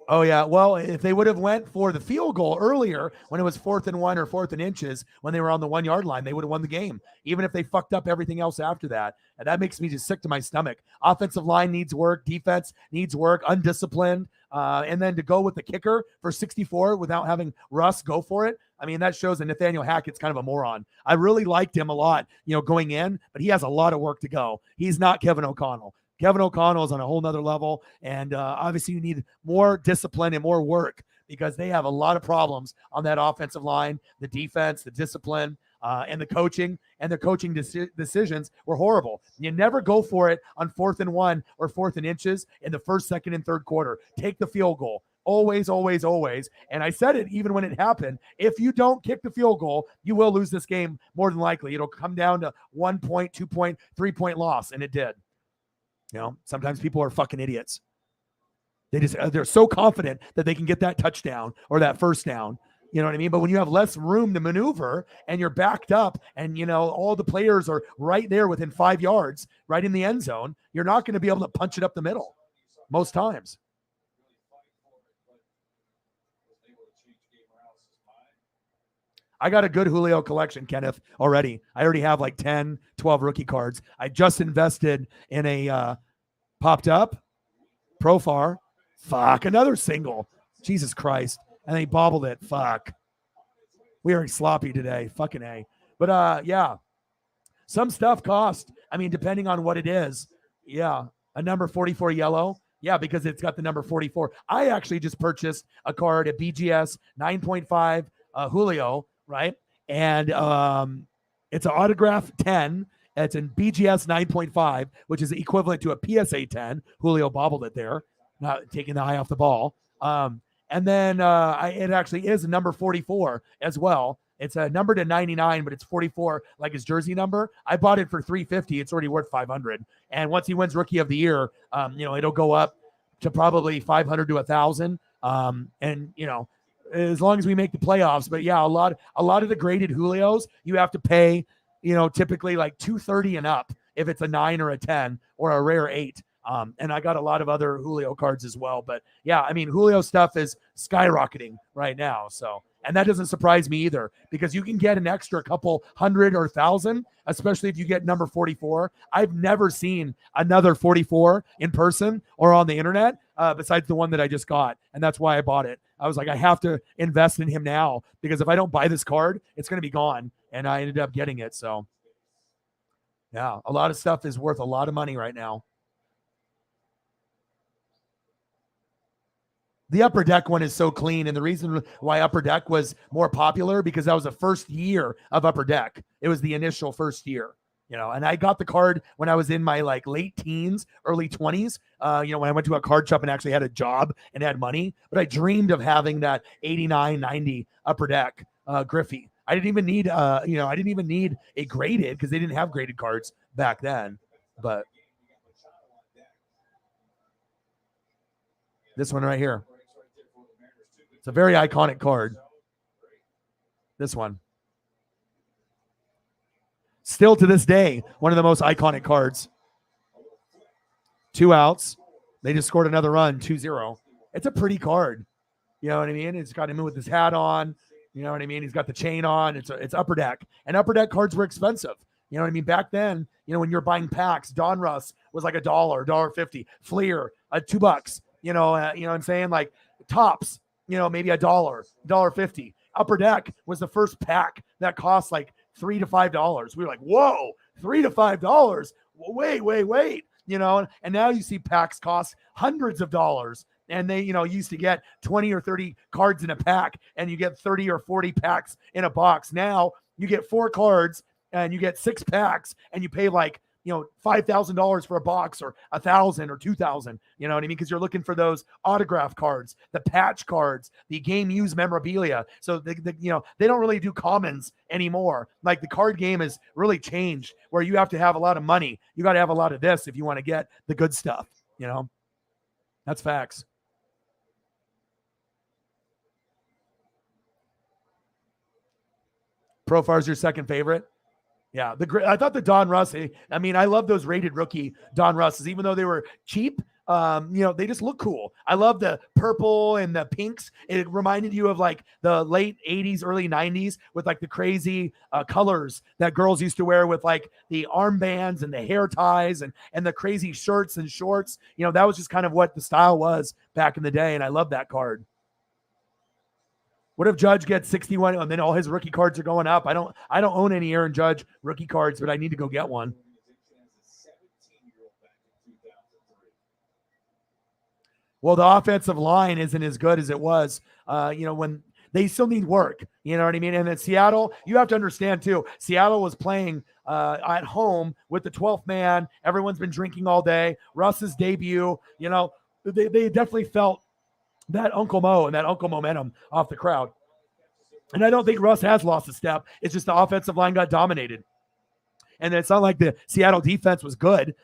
Oh, yeah. Well, if they would have went for the field goal earlier when it was 4th and 1 or 4th and inches, when they were on the 1 yard line, they would have won the game, even if they fucked up everything else after that. And that makes me just sick to my stomach. Offensive line needs work. Defense needs work. Undisciplined. And then to go with the kicker for 64 without having Russ go for it. I mean, that shows that Nathaniel Hackett's kind of a moron. I really liked him a lot, you know, going in, but he has a lot of work to go. He's not Kevin O'Connell. Kevin O'Connell is on a whole nother level. And obviously you need more discipline and more work, because they have a lot of problems on that offensive line, the defense, the discipline, and the coaching. And the coaching decisions were horrible. You never go for it on 4th and 1 or 4th and inches in the first, second, and third quarter. Take the field goal. Always, always, always. And I said it even when it happened. If you don't kick the field goal, you will lose this game more than likely. It'll come down to 1 point, 2 point, 3 point loss. And it did. You know, sometimes people are fucking idiots. They're so confident that they can get that touchdown or that first down. You know what I mean? But when you have less room to maneuver and you're backed up and, you know, all the players are right there within 5 yards, right in the end zone, you're not going to be able to punch it up the middle most times. I got a good Julio collection, Kenneth, already. I already have like 10, 12 rookie cards. I just invested in a popped up Profar. Fuck, another single. Jesus Christ. And he bobbled it. Fuck. We are sloppy today. Fucking A. But yeah. Some stuff cost. I mean, depending on what it is. Yeah. A number 44 yellow. Yeah, because it's got the number 44. I actually just purchased a card at BGS 9.5 Julio, right? And it's an autograph 10. It's in BGS 9.5, which is equivalent to a PSA 10. Julio bobbled it there, not taking the eye off the ball. And then it actually is a number 44 as well. It's a number to 99, but it's 44 like his jersey number. I bought it for $350. It's already worth $500. And once he wins Rookie of the Year, it'll go up to probably $500 to $1,000. And as long as we make the playoffs. But yeah, a lot of the graded Julios, you have to pay, typically like $230 and up if it's a 9 or a 10 or a rare 8. And I got a lot of other Julio cards as well. But yeah, I mean, Julio stuff is skyrocketing right now. So, and that doesn't surprise me either, because you can get an extra couple hundred or $1,000, especially if you get number 44. I've never seen another 44 in person or on the internet besides the one that I just got. And that's why I bought it. I was like, I have to invest in him now, because if I don't buy this card, it's going to be gone. And I ended up getting it. So yeah, a lot of stuff is worth a lot of money right now. The Upper Deck one is so clean, and the reason why Upper Deck was more popular, because that was the first year of Upper Deck. It was the initial first year, and I got the card when I was in my like late teens, early 20s, when I went to a card shop and actually had a job and had money. But I dreamed of having that 89, 90 Upper Deck Griffey. I didn't even need, a graded, because they didn't have graded cards back then. But this one right here. It's a very iconic card. This one. Still to this day, one of the most iconic cards. 2 outs. They just scored another run, 2-0. It's a pretty card. You know what I mean? It's got him with his hat on. You know what I mean? He's got the chain on. It's Upper Deck. And Upper Deck cards were expensive. You know what I mean? Back then, when you're buying packs, Don Russ was like $1, $1.50. Fleer, $2. You know what I'm saying? Like Tops, maybe $1, $1.50. Upper Deck was the first pack that cost like $3 to $5. We were like, whoa, $3 to $5. Wait. And now you see packs cost hundreds of dollars. And they, used to get 20 or 30 cards in a pack, and you get 30 or 40 packs in a box. Now you get 4 cards and you get 6 packs, and you pay like, $5,000 for a box, or $1,000 or $2,000. You know what I mean? Because you're looking for those autograph cards, the patch cards, the game used memorabilia. So they don't really do commons anymore. Like the card game has really changed, where you have to have a lot of money. You got to have a lot of this if you want to get the good stuff. That's facts. Profar's your second favorite? Yeah, I thought the Don Russ, I mean, I love those rated rookie Don Russes, even though they were cheap. They just look cool. I love the purple and the pinks. It reminded you of like the late 80s, early 90s with like the crazy colors that girls used to wear with like the armbands and the hair ties and the crazy shirts and shorts. That was just kind of what the style was back in the day, and I love that card. What if Judge gets 61 and then all his rookie cards are going up? I don't own any Aaron Judge rookie cards, but I need to go get one. Well, the offensive line isn't as good as it was, when they still need work. You know what I mean? And in Seattle, you have to understand too, Seattle was playing at home with the 12th man. Everyone's been drinking all day. Russ's debut, they definitely felt that Uncle Mo and that Uncle momentum off the crowd. And I don't think Russ has lost a step. It's just the offensive line got dominated. And it's not like the Seattle defense was good.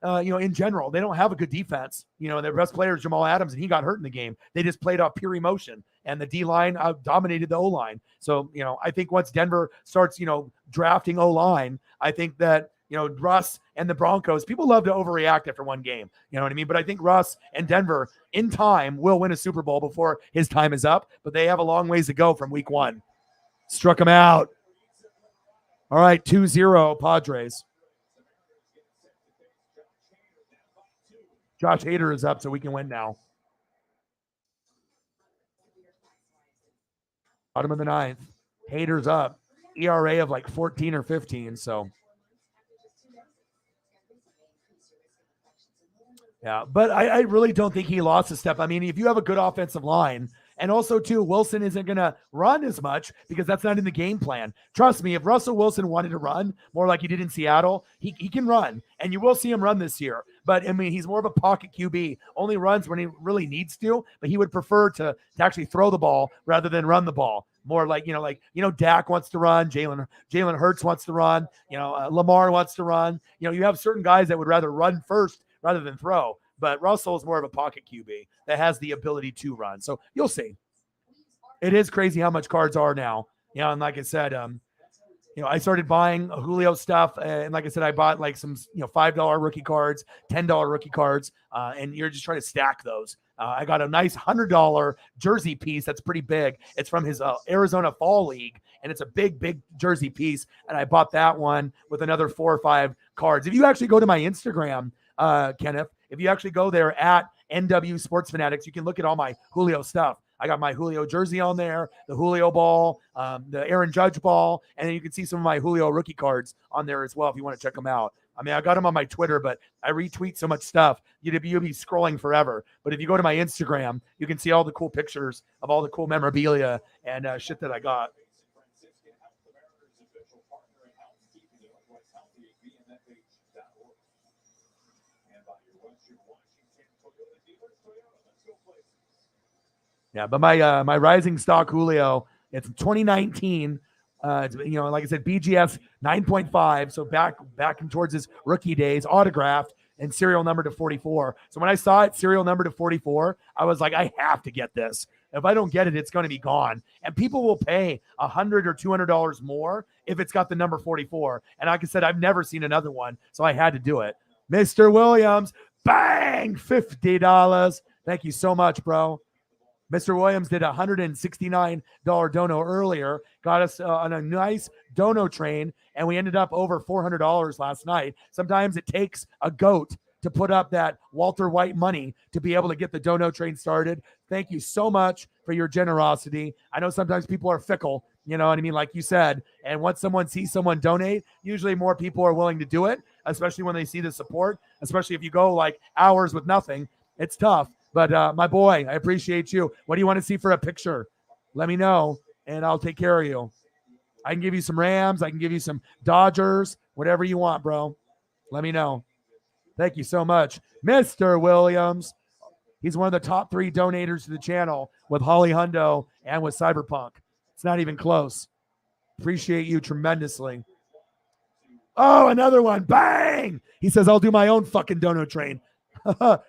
In general, they don't have a good defense. Their best player is Jamal Adams, and he got hurt in the game. They just played off pure emotion, and the D-line dominated the O-line. So, I think once Denver starts, drafting O-line, I think that, Russ and the Broncos, people love to overreact after one game. You know what I mean? But I think Russ and Denver in time will win a Super Bowl before his time is up, but they have a long ways to go from week 1. Struck him out. All right, 2-0 Padres. Josh Hader is up, so we can win now. Bottom of the ninth. Hader's up. ERA of like 14 or 15, so. Yeah, but I really don't think he lost a step. I mean, if you have a good offensive line, and also, too, Wilson isn't going to run as much because that's not in the game plan. Trust me, if Russell Wilson wanted to run more like he did in Seattle, he can run, and you will see him run this year. But, I mean, he's more of a pocket QB, only runs when he really needs to, but he would prefer to actually throw the ball rather than run the ball. More like Dak wants to run, Jalen Hurts wants to run, Lamar wants to run. You have certain guys that would rather run first rather than throw. But Russell is more of a pocket QB that has the ability to run. So you'll see. It is crazy how much cards are now. And like I said, I started buying Julio stuff. And like I said, I bought like some, $5 rookie cards, $10 rookie cards. And you're just trying to stack those. I got a nice $100 jersey piece that's pretty big. It's from his Arizona Fall League, and it's a big jersey piece. And I bought that one with another 4 or 5 cards. If you actually go to my Instagram, Kenneth, if you actually go there at NW Sports Fanatics, you can look at all my Julio stuff. I got my Julio jersey on there, the Julio ball, the Aaron Judge ball, and then you can see some of my Julio rookie cards on there as well if you want to check them out. I mean, I got them on my Twitter, but I retweet so much stuff. You'll be scrolling forever. But if you go to my Instagram, you can see all the cool pictures of all the cool memorabilia and shit that I got. Yeah, but my rising stock Julio, it's 2019. Like I said, BGS 9.5. So back towards his rookie days, autographed and serial number to 44. So when I saw it serial number to 44, I was like, I have to get this. If I don't get it, it's going to be gone. And people will pay $100 or $200 more if it's got the number 44. And like I said, I've never seen another one, so I had to do it. Mr. Williams, bang, $50. Thank you so much, bro. Mr. Williams did a $169 dono earlier, got us on a nice dono train, and we ended up over $400 last night. Sometimes it takes a goat to put up that Walter White money to be able to get the dono train started. Thank you so much for your generosity. I know sometimes people are fickle, you know what I mean, like you said, and once someone sees someone donate, usually more people are willing to do it, especially when they see the support, especially if you go like hours with nothing. It's tough. But my boy, I appreciate you. What do you want to see for a picture? Let me know, and I'll take care of you. I can give you some Rams. I can give you some Dodgers, whatever you want, bro. Let me know. Thank you so much. Mr. Williams. He's one of the top 3 donators to the channel with Holly Hundo and with Cyberpunk. It's not even close. Appreciate you tremendously. Oh, another one. Bang! He says, I'll do my own fucking dono train.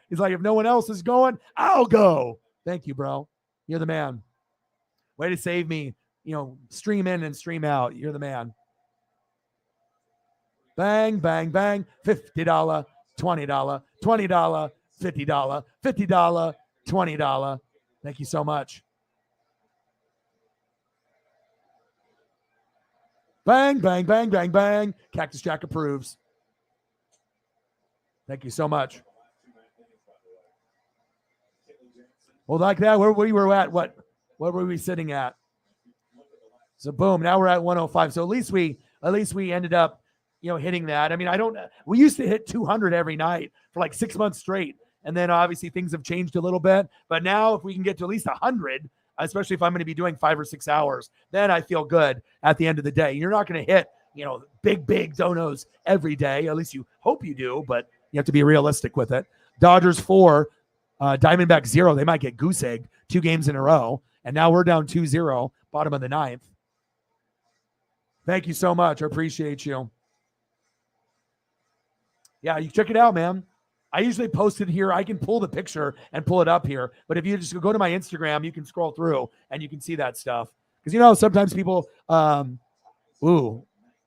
He's like, if no one else is going, I'll go. Thank you, bro. You're the man. Way to save me. Stream in and stream out. You're the man. Bang, bang, bang. $50, $20, $20, $50, $50, $20. Thank you so much. Bang, bang, bang, bang, bang. Cactus Jack approves. Thank you so much. Well, like that, where we were at, what were we sitting at? So boom, now we're at 105. So at least we ended up, hitting that. I mean, we used to hit 200 every night for like 6 months straight. And then obviously things have changed a little bit. But now if we can get to at least 100, especially if I'm going to be doing 5 or 6 hours, then I feel good at the end of the day. You're not going to hit, big donos every day. At least you hope you do, but you have to be realistic with it. Dodgers 4. Diamondback 0. They might get goose egged 2 games in a row. And now we're down 2-0, bottom of the 9th. Thank you so much. I appreciate you. Yeah, you check it out, man. I usually post it here. I can pull the picture and pull it up here. But if you just go to my Instagram, you can scroll through and you can see that stuff. Because, sometimes people,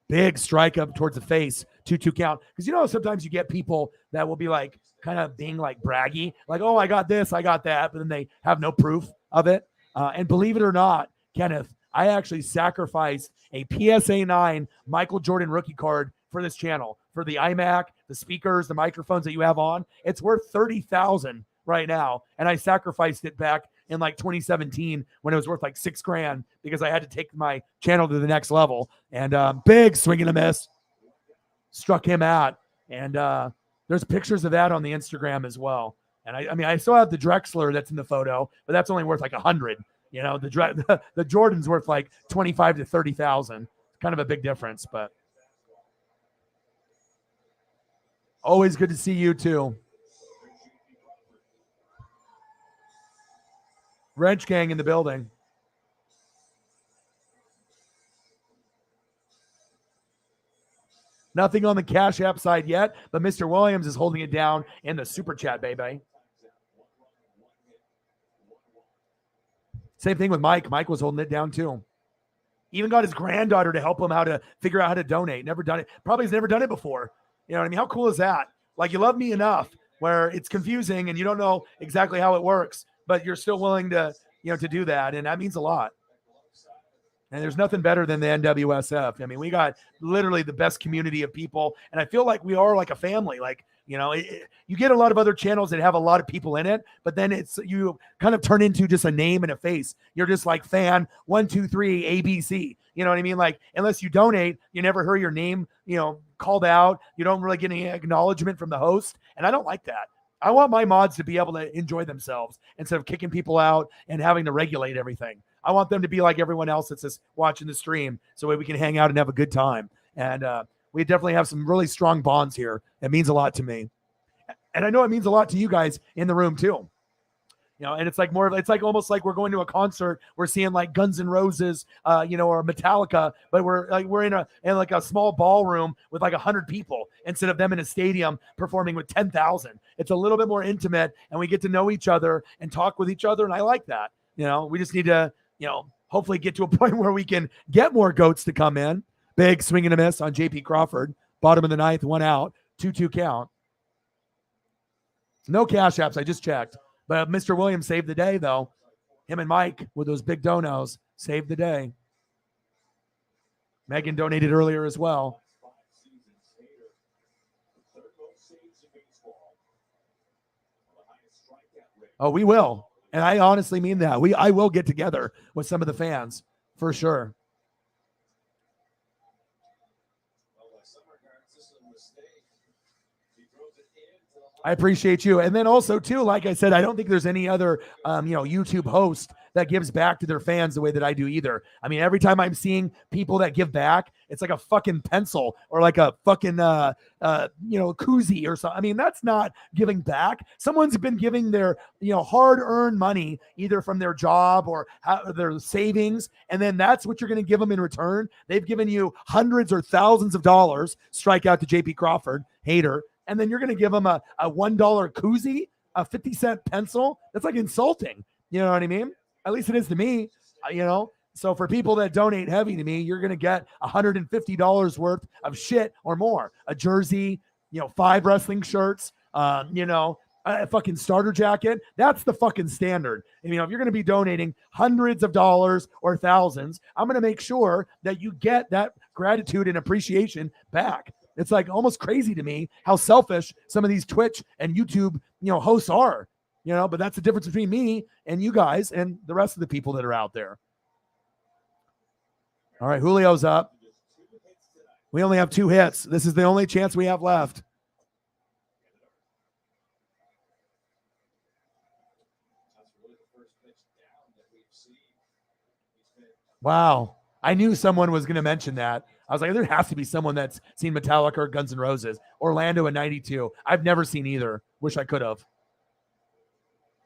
big strike up towards the face, 2-2 count. Because, sometimes you get people that will be like, kind of being like braggy, like, oh, I got this, I got that, but then they have no proof of it. And believe it or not, Kenneth, I actually sacrificed a PSA 9 Michael Jordan rookie card for this channel, for the iMac, the speakers, the microphones that you have on. It's worth $30,000 right now. And I sacrificed it back in like 2017 when it was worth like $6,000 because I had to take my channel to the next level. And big swing and a miss. Struck him out. And there's pictures of that on the Instagram as well. And I mean, I still have the Drexler that's in the photo, but that's only worth like 100. You know, the Jordan's worth like 25 to 30,000. Kind of a big difference, but always good to see you too. Wrench Gang in the building. Nothing on the Cash App side yet, but Mr. Williams is holding it down in the Super Chat, baby. Same thing with Mike. Mike was holding it down too. Even got his granddaughter to help him how to figure out how to donate. Never done it. Probably has never done it before. You know what I mean? How cool is that? Like, you love me enough where it's confusing and you don't know exactly how it works, but you're still willing to, you know, to do that. And that means a lot. And there's nothing better than the NWSF. I mean, we got literally the best community of people. And I feel like we are like a family. Like, you know, you get a lot of other channels that have a lot of people in it, but then you kind of turn into just a name and a face. You're just like fan 1, 2, 3 ABC. You know what I mean? Like, unless you donate, you never hear your name, you know, called out. You don't really get any acknowledgement from the host. And I don't like that. I want my mods to be able to enjoy themselves instead of kicking people out and having to regulate everything. I want them to be like everyone else that's just watching the stream so we can hang out and have a good time. And we definitely have some really strong bonds here. It means a lot to me. And I know it means a lot to you guys in the room too. You know, and it's like it's like almost like we're going to a concert. We're seeing like Guns N' Roses, you know, or Metallica, but we're in like a small ballroom with like 100 people instead of them in a stadium performing with 10,000. It's a little bit more intimate, and we get to know each other and talk with each other, and I like that. You know, we just need to, you know, hopefully get to a point where we can get more goats to come in. Big swing and a miss on J.P. Crawford, bottom of the ninth, 1 out, 2-2 count. No cash apps. I just checked. But Mr. Williams saved the day, though. Him and Mike with those big donos saved the day. Megan donated earlier as well. Oh, we will. And I honestly mean that. I will get together with some of the fans for sure. I appreciate you. And then also too, like I said, I don't think there's any other, you know, YouTube host that gives back to their fans the way that I do either. I mean, every time I'm seeing people that give back, it's like a fucking pencil or like a fucking, you know, koozie or something. I mean, that's not giving back. Someone's been giving their, you know, hard-earned money either from their job or their savings, and then that's what you're going to give them in return. They've given you hundreds or thousands of dollars. Strike out to J.P. Crawford, hater. And then you're going to give them a $1 koozie, a 50-cent pencil. That's like insulting. You know what I mean? At least it is to me, you know? So for people that donate heavy to me, you're going to get $150 worth of shit or more. A jersey, you know, 5 wrestling shirts, you know, a fucking starter jacket. That's the fucking standard. And, you know, if you're going to be donating hundreds of dollars or thousands, I'm going to make sure that you get that gratitude and appreciation back. It's like almost crazy to me how selfish some of these Twitch and YouTube, you know, hosts are, you know, but that's the difference between me and you guys and the rest of the people that are out there. All right, Julio's up. We only have 2 hits. This is the only chance we have left. Wow. I knew someone was going to mention that. I was like, there has to be someone that's seen Metallica or Guns N' Roses. Orlando in 92. I've never seen either. Wish I could have.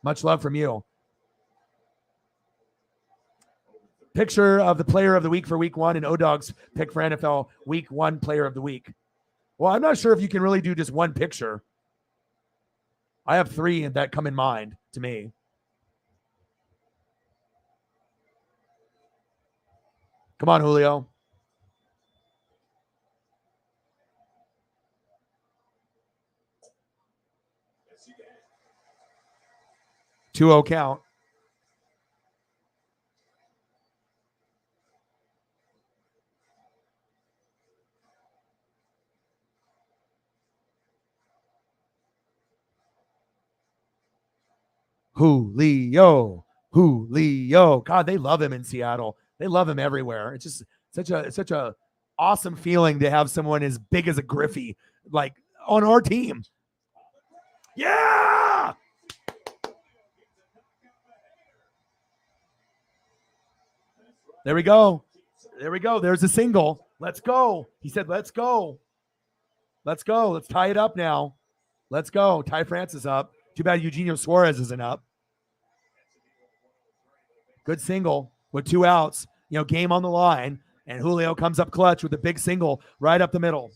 Much love from you. Picture of the player of the week for week 1 and O-Dog's pick for NFL week 1 player of the week. Well, I'm not sure if you can really do just one picture. I have 3 that come in mind to me. Come on, Julio. 2-0 count. Julio. God, they love him in Seattle. They love him everywhere. It's just such a awesome feeling to have someone as big as a Griffey like on our team. Yeah. There we go. There's a single. Let's go. He said, let's go. Let's tie it up now. Let's go. Ty France is up. Too bad Eugenio Suarez isn't up. Good single with 2 outs. Game on the line. And Julio comes up clutch with a big single right up the middle.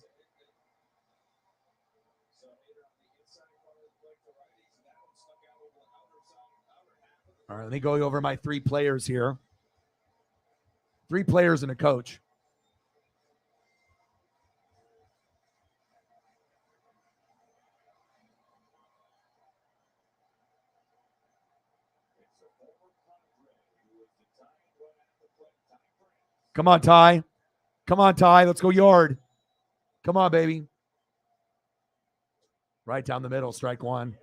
All right, let me go over my 3 players here. 3 players and a coach. Come on, Ty. Let's go yard. Come on, baby. Right down the middle, strike 1.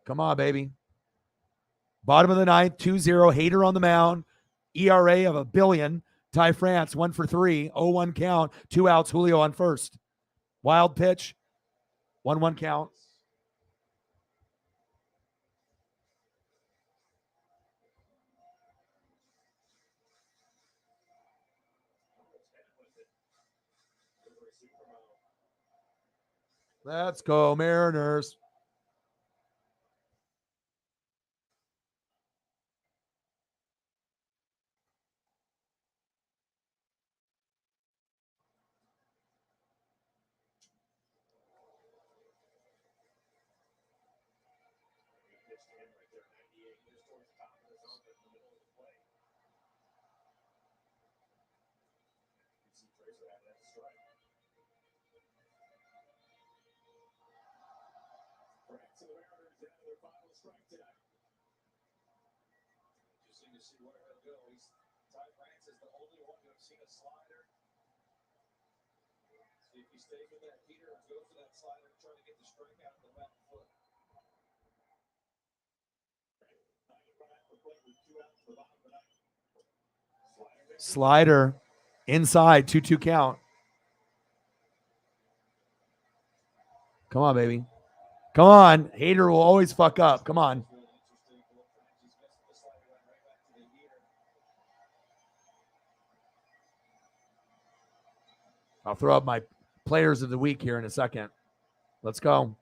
Come on, baby. Bottom of the 9th, 2-0. Hader on the mound. ERA of 1 billion. Ty France, 1 for 3. 0-1 count. 2 outs. Julio on first. Wild pitch. 1-1 count. Let's go, Mariners. Interesting to see where he'll go. Ty France is the only one to have seen a slider. See if he stays with that heater or goes to that slider and try to get the string out of the back foot. Slider inside, 2-2 count. Come on, baby. Come on. Hader will always fuck up. Come on. I'll throw up my players of the week here in a second. Let's go.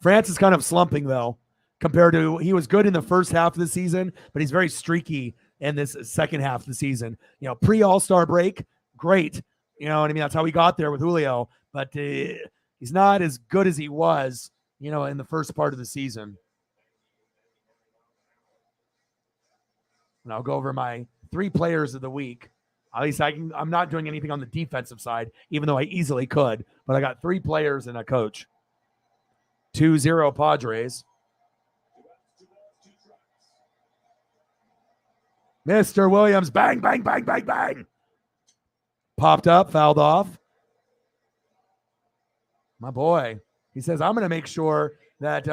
France is kind of slumping, though, compared to he was good in the first half of the season, but he's very streaky in this second half of the season. Pre-All-Star break, great. You know what I mean? That's how he got there with Julio, but he's not as good as he was, in the first part of the season. And I'll go over my 3 players of the week. At least I'm not doing anything on the defensive side, even though I easily could. But I got 3 players and a coach. 2-0 Padres. Mr. Williams, bang, bang, bang, bang, bang. Popped up, fouled off. My boy. He says, I'm going to make sure that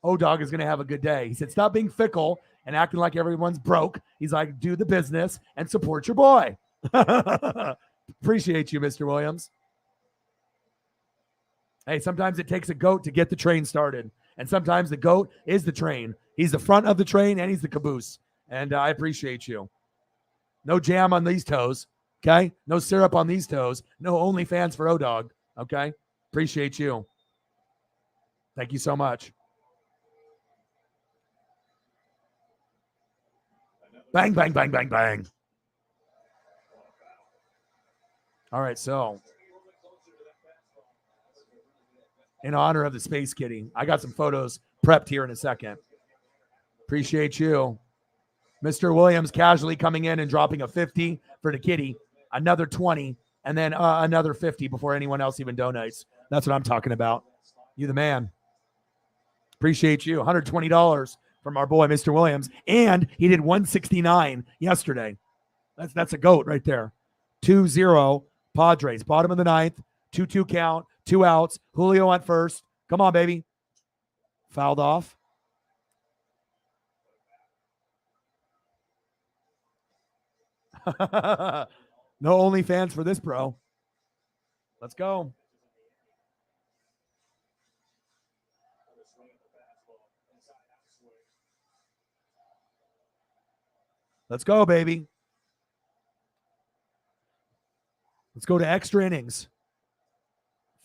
O-Dog is going to have a good day. He said, stop being fickle and acting like everyone's broke. He's like, do the business and support your boy. Appreciate you, Mr. Williams. Hey, sometimes it takes a goat to get the train started. And sometimes the goat is the train. He's the front of the train and he's the caboose. And I appreciate you. No jam on these toes, okay? No syrup on these toes. No OnlyFans for O-Dog, okay? Appreciate you. Thank you so much. Bang, bang, bang, bang, bang. All right, so in honor of the Space Kitty, I got some photos prepped here in a second. Appreciate you. Mr. Williams casually coming in and dropping a 50 for the kitty, another 20, and then another 50 before anyone else even donates. That's what I'm talking about. You the man. Appreciate you. $120 from our boy, Mr. Williams. And he did 169 yesterday. That's a GOAT right there. 2-0 Padres. Bottom of the ninth. 2-2 count. 2 outs. Julio on first. Come on, baby. Fouled off. No OnlyFans for this, bro. Let's go. Let's go, baby. Let's go to extra innings.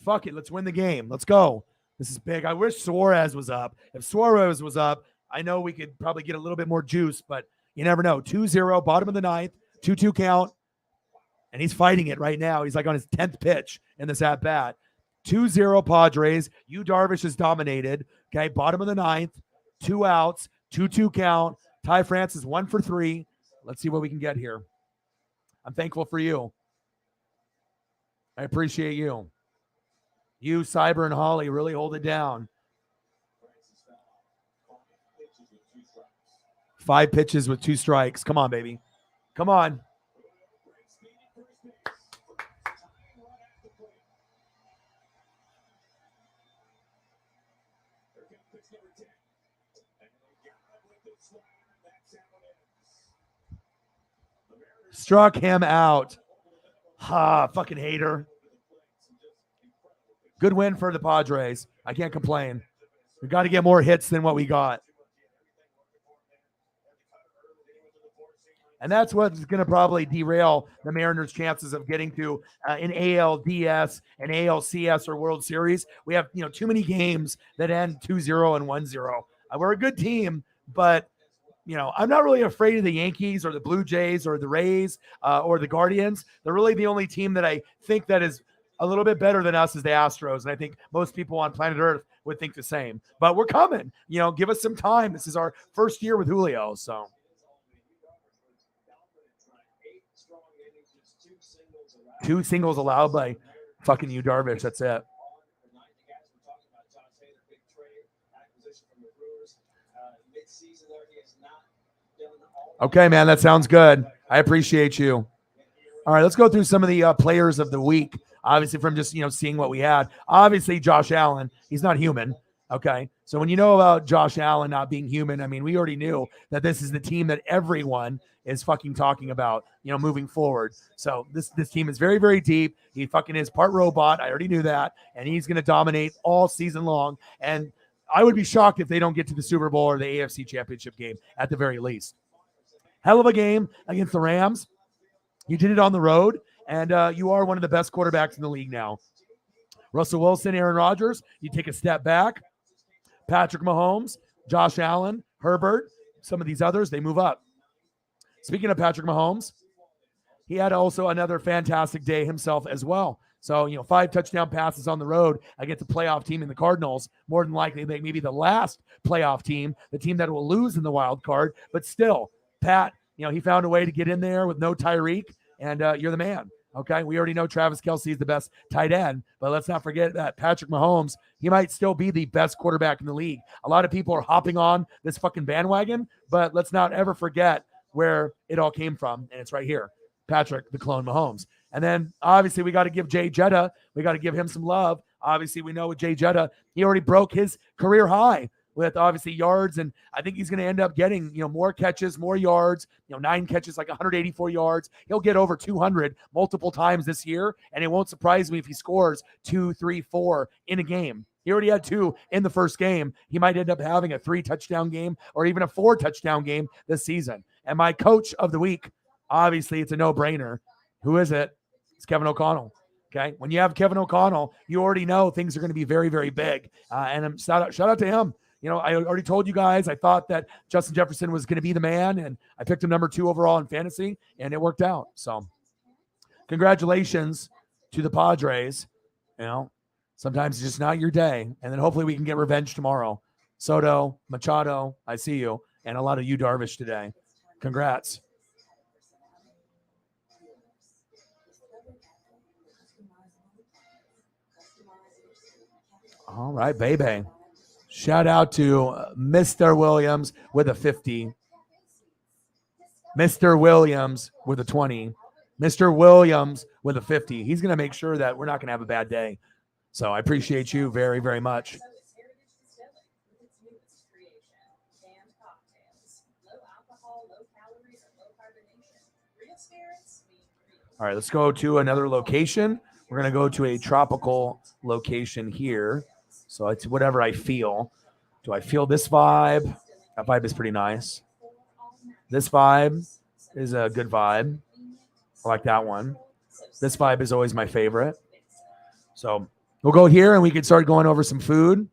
Fuck it. Let's win the game. Let's go. This is big. I wish Suarez was up. If Suarez was up, I know we could probably get a little bit more juice, but you never know. 2-0, bottom of the ninth, 2-2 count. And he's fighting it right now. He's like on his 10th pitch in this at-bat. 2-0 Padres. Yu Darvish is dominated. Okay, bottom of the ninth, 2 outs, 2-2 count. Ty France is 1 for 3. Let's see what we can get here. I'm thankful for you. I appreciate you. You, Cyber, and Holly really hold it down. 5 pitches with 2 strikes. Come on, baby. Come on. Struck him out. Ha, fucking hater. Good win for the Padres. I can't complain. We got to get more hits than what we got. And that's what's going to probably derail the Mariners' chances of getting to an ALDS, an ALCS, or World Series. We have, too many games that end 2-0 and 1-0. We're a good team, but I'm not really afraid of the Yankees or the Blue Jays or the Rays or the Guardians. They're really the only team that I think that is a little bit better than us is the Astros. And I think most people on planet Earth would think the same. But we're coming. Give us some time. This is our first year with Julio. So. Two singles allowed by fucking Yu Darvish. That's it. Okay, man, that sounds good. I appreciate you. All right, let's go through some of the players of the week. Obviously, from just seeing what we had. Obviously, Josh Allen. He's not human. Okay, so when you know about Josh Allen not being human, I mean, we already knew that this is the team that everyone is fucking talking about, moving forward. So this team is very, very deep. He fucking is part robot. I already knew that, and he's going to dominate all season long. And I would be shocked if they don't get to the Super Bowl or the AFC Championship game at the very least. Hell of a game against the Rams. You did it on the road, and you are one of the best quarterbacks in the league now. Russell Wilson, Aaron Rodgers, you take a step back. Patrick Mahomes, Josh Allen, Herbert, some of these others, they move up. Speaking of Patrick Mahomes, he had also another fantastic day himself as well. So, 5 touchdown passes on the road against a playoff team in the Cardinals. More than likely, they may be the last playoff team, the team that will lose in the wild card. But still, Pat, he found a way to get in there with no Tyreek, and you're the man. Okay, we already know Travis Kelce is the best tight end, but let's not forget that Patrick Mahomes, he might still be the best quarterback in the league. A lot of people are hopping on this fucking bandwagon, but let's not ever forget where it all came from, and it's right here. Patrick, the clone Mahomes. And then, obviously, we got to give Jay Jetta, we got to give him some love. Obviously, we know with Jay Jetta, he already broke his career high with obviously yards, and I think he's going to end up getting more catches, more yards, 9 catches, like 184 yards. He'll get over 200 multiple times this year, and it won't surprise me if he scores 2, 3, 4 in a game. He already had 2 in the first game. He might end up having a 3 touchdown game or even a 4 touchdown game this season. And my coach of the week, obviously, it's a no-brainer. Who is it? It's Kevin O'Connell. Okay, when you have Kevin O'Connell, you already know things are going to be very, very big. And shout out to him. I already told you guys, I thought that Justin Jefferson was going to be the man, and I picked him number 2 overall in fantasy, and it worked out. So congratulations to the Padres. Sometimes it's just not your day, and then hopefully we can get revenge tomorrow. Soto, Machado, I see you, and a lot of Yu Darvish today. Congrats. All right, baby. Shout out to Mr. Williams with a 50. Mr. Williams with a 20. Mr. Williams with a 50. He's going to make sure that we're not going to have a bad day. So I appreciate you very, very much. All right, let's go to another location. We're going to go to a tropical location here. So it's whatever I feel. Do I feel this vibe? That vibe is pretty nice. This vibe is a good vibe. I like that one. This vibe is always my favorite. So we'll go here and we can start going over some food.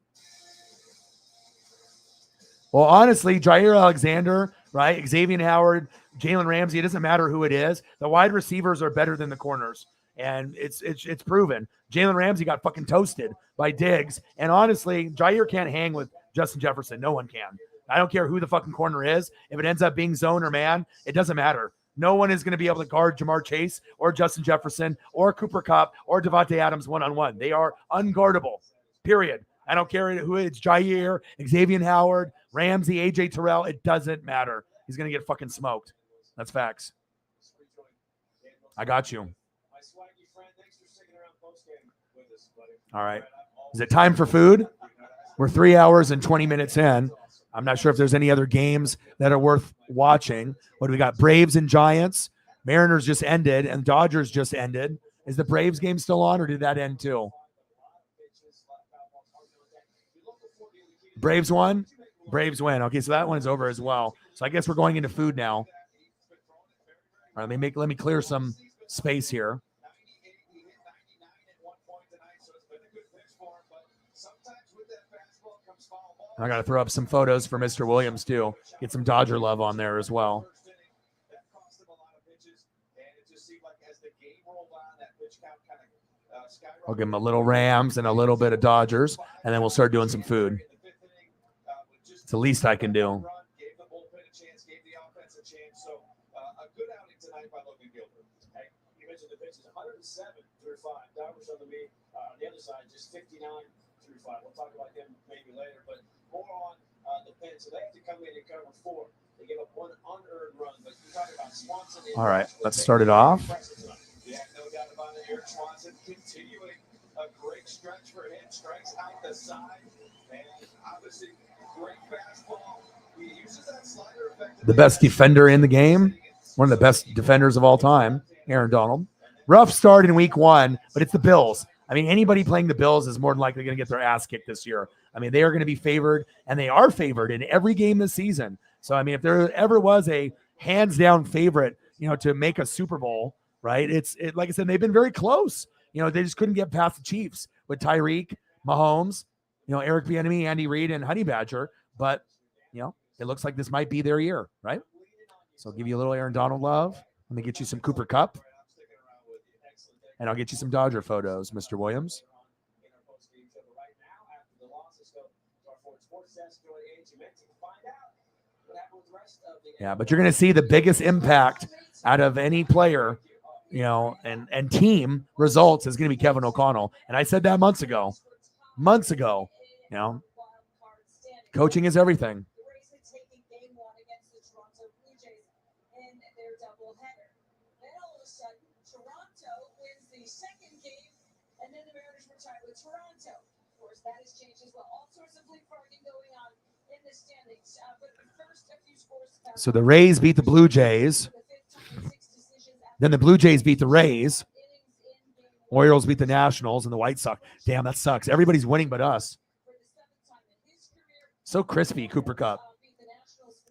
Well, honestly, Jair Alexander, right? Xavier Howard, Jalen Ramsey, it doesn't matter who it is. The wide receivers are better than the corners. And it's proven. Jalen Ramsey got fucking toasted by Diggs. And honestly, Jair can't hang with Justin Jefferson. No one can. I don't care who the fucking corner is. If it ends up being zone or man, it doesn't matter. No one is going to be able to guard Jamar Chase or Justin Jefferson or Cooper Kupp or Devontae Adams one-on-one. They are unguardable, period. I don't care who it's Jair, Xavier Howard, Ramsey, AJ Terrell. It doesn't matter. He's going to get fucking smoked. That's facts. I got you. All right. Is it time for food? We're 3 hours and 20 minutes in. I'm not sure if there's any other games that are worth watching. What do we got? Braves and Giants. Mariners just ended and Dodgers just ended. Is the Braves game still on or did that end too? Braves won? Braves win. Okay, so that one is over as well. So I guess we're going into food now. All right, let me clear some space here. I got to throw up some photos for Mr. Williams, too. Get some Dodger love on there as well. I'll give him a little Rams and a little bit of Dodgers, and then we'll start doing some food. It's the least I can do. On the other side, just 59 through 5. We'll talk about them maybe later, but more on the pen. So they have to come in and cover 4. They give up one unearned run, but you talk about Swanson. All right, let's start it off. Yeah, no doubt about it. Eric Swanson continuing a great stretch for him. Strikes out the side, and obviously great fastball. He uses that slider effect. The best defender in the game, one of the best defenders of all time, Aaron Donald. Rough start in week 1, but it's the Bills. I mean, anybody playing the Bills is more than likely going to get their ass kicked this year. I mean, they are going to be favored, and they are favored in every game this season. So, I mean, if there ever was a hands-down favorite, to make a Super Bowl, right, it's like I said, they've been very close. They just couldn't get past the Chiefs with Tyreek, Mahomes, Eric Bieniemy, Andy Reid, and Honey Badger. But, it looks like this might be their year, right? So I'll give you a little Aaron Donald love. Let me get you some Cooper Kupp. And I'll get you some Dodger photos, Mr. Williams. Yeah, but you're going to see the biggest impact out of any player, and team results is going to be Kevin O'Connell. And I said that months ago, coaching is everything. Toronto. Of course, that has changed as well. All sorts of leapfrogging going on in the standings. But first, a few scores. So the Rays beat the Blue Jays. Then the Blue Jays beat the Rays. Orioles beat the Nationals and the White Sox. Damn, that sucks. Everybody's winning but us. So crispy, Cooper Kupp.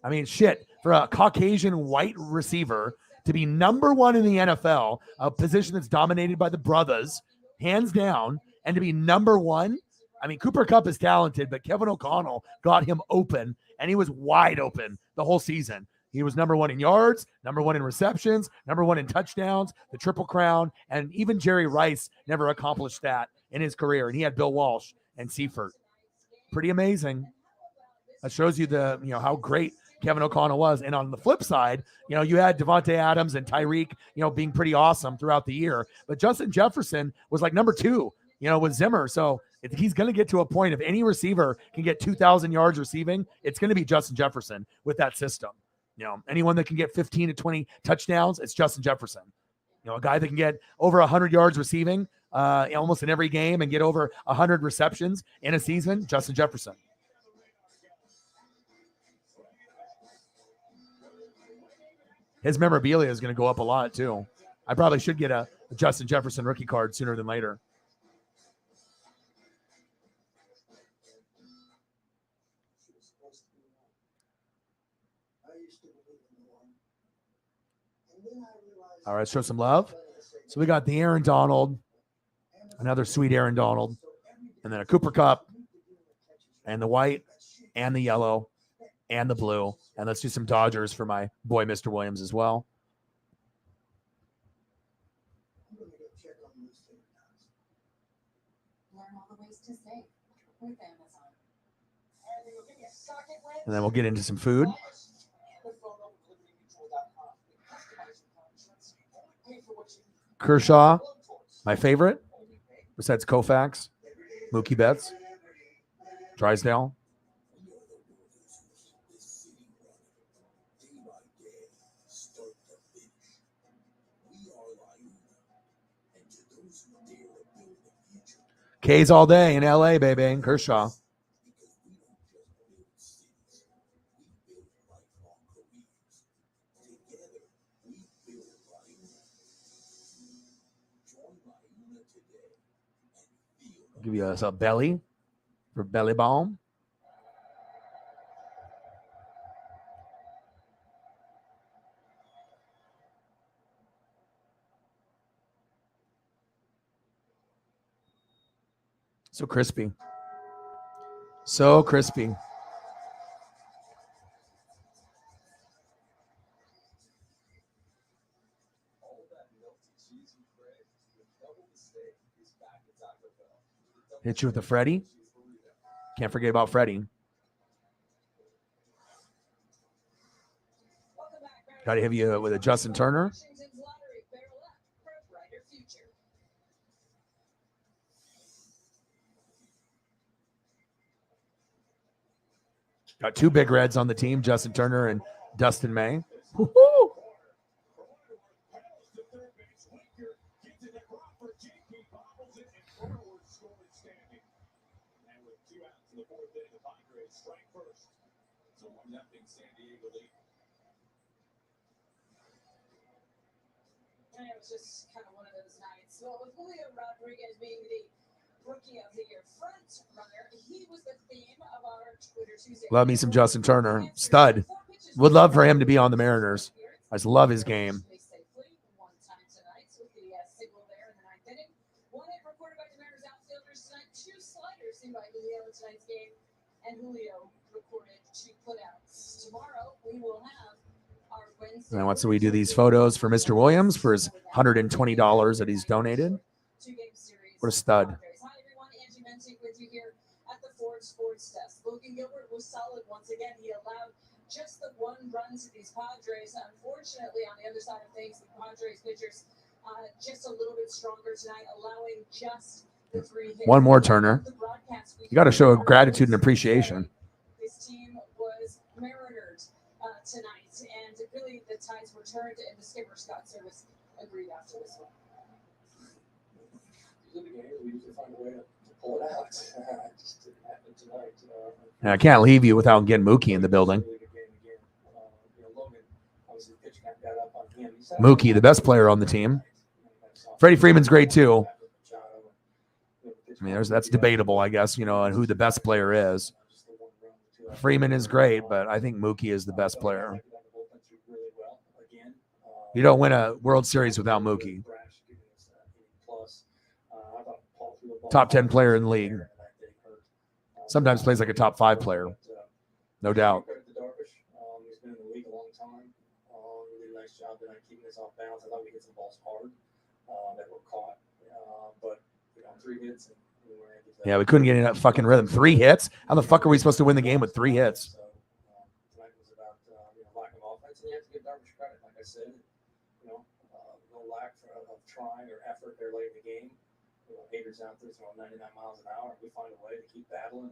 I mean, shit. For a Caucasian white receiver to be number 1 in the NFL, a position that's dominated by the brothers, hands down, and to be number 1, I mean, Cooper Kupp is talented, but Kevin O'Connell got him open, and he was wide open the whole season. He was number 1 in yards, number 1 in receptions, number 1 in touchdowns, the Triple Crown, and even Jerry Rice never accomplished that in his career, and he had Bill Walsh and Seifert. Pretty amazing. That shows you how great Kevin O'Connell was. And on the flip side, you had Devontae Adams and Tyreek, being pretty awesome throughout the year, but Justin Jefferson was like number 2, with Zimmer. So He's going to get to a point, if any receiver can get 2,000 yards receiving, it's going to be Justin Jefferson with that system. Anyone that can get 15 to 20 touchdowns, it's Justin Jefferson. A guy that can get over 100 yards receiving almost in every game and get over 100 receptions in a season, Justin Jefferson. His memorabilia is going to go up a lot, too. I probably should get a Justin Jefferson rookie card sooner than later. All right, show some love. So we got the Aaron Donald, another sweet Aaron Donald, and then a Cooper Kupp, and the white, and the yellow, and the blue. And let's do some Dodgers for my boy, Mr. Williams, as well. Learn all the ways to save with Amazon. And then we'll get into some food. Kershaw, my favorite, besides Koufax, Mookie Betts, Drysdale. K's all day in LA, baby, and Kershaw. Give you a belly for belly balm. So crispy. So crispy. Hit you with a Freddy. Can't forget about Freddy. Got to hit you with a Justin Turner. Got two big reds on the team, Justin Turner and Dustin May. Woo-hoo! And it was just kind of one of those nights. Well, with Julio Rodriguez being the Rookie of the Year front runner, he was the theme of our Twitter Tuesday. Love me some Justin Turner. Stud. Would love for him to be on the Mariners. I just love his game. One time tonight with the signal there in the ninth inning. One hit recorded by the Mariners outfielders tonight. Two sliders seen by Julio in tonight's game. And Julio recorded two putouts. Tomorrow we will have our Wednesday. And once we do these photos for Mr. Williams for his $120 that he's donated. What a stud. Hi everyone, Angie Menting with you here at the Ford Sports Desk. Logan Gilbert was solid once again. He allowed just the one run to these Padres. Unfortunately, on the other side of things, the Padres pitchers just a little bit stronger tonight, allowing just the 3 hits. One more Turner. You got to show gratitude and appreciation. This team was Mariners tonight, and really the tides were turned, and the skipper Scott Service agreed after this one. In the game, we usually find a way to pull it out. It just didn't happen tonight. I can't leave you without getting Mookie in the building. Mookie, the best player on the team. Freddie Freeman's great too. I mean, that's debatable, I guess, on who the best player is. Freeman is great, but I think Mookie is the best player. You don't win a World Series without Mookie. Top 10 player in the league. Sometimes plays like a top 5 player. No doubt. He's been in the league a long time. He did a nice job tonight keeping us off balance. I thought we hit some balls hard that were caught. But 3 hits. Yeah, we couldn't get in that fucking rhythm. 3 hits? How the fuck are we supposed to win the game with 3 hits? Tonight was about lack of offense, and you have to give Darvish credit. Like I said, no lack of trying or effort there late in the game. haters out there throwing 99 miles an hour. We find a way to keep battling,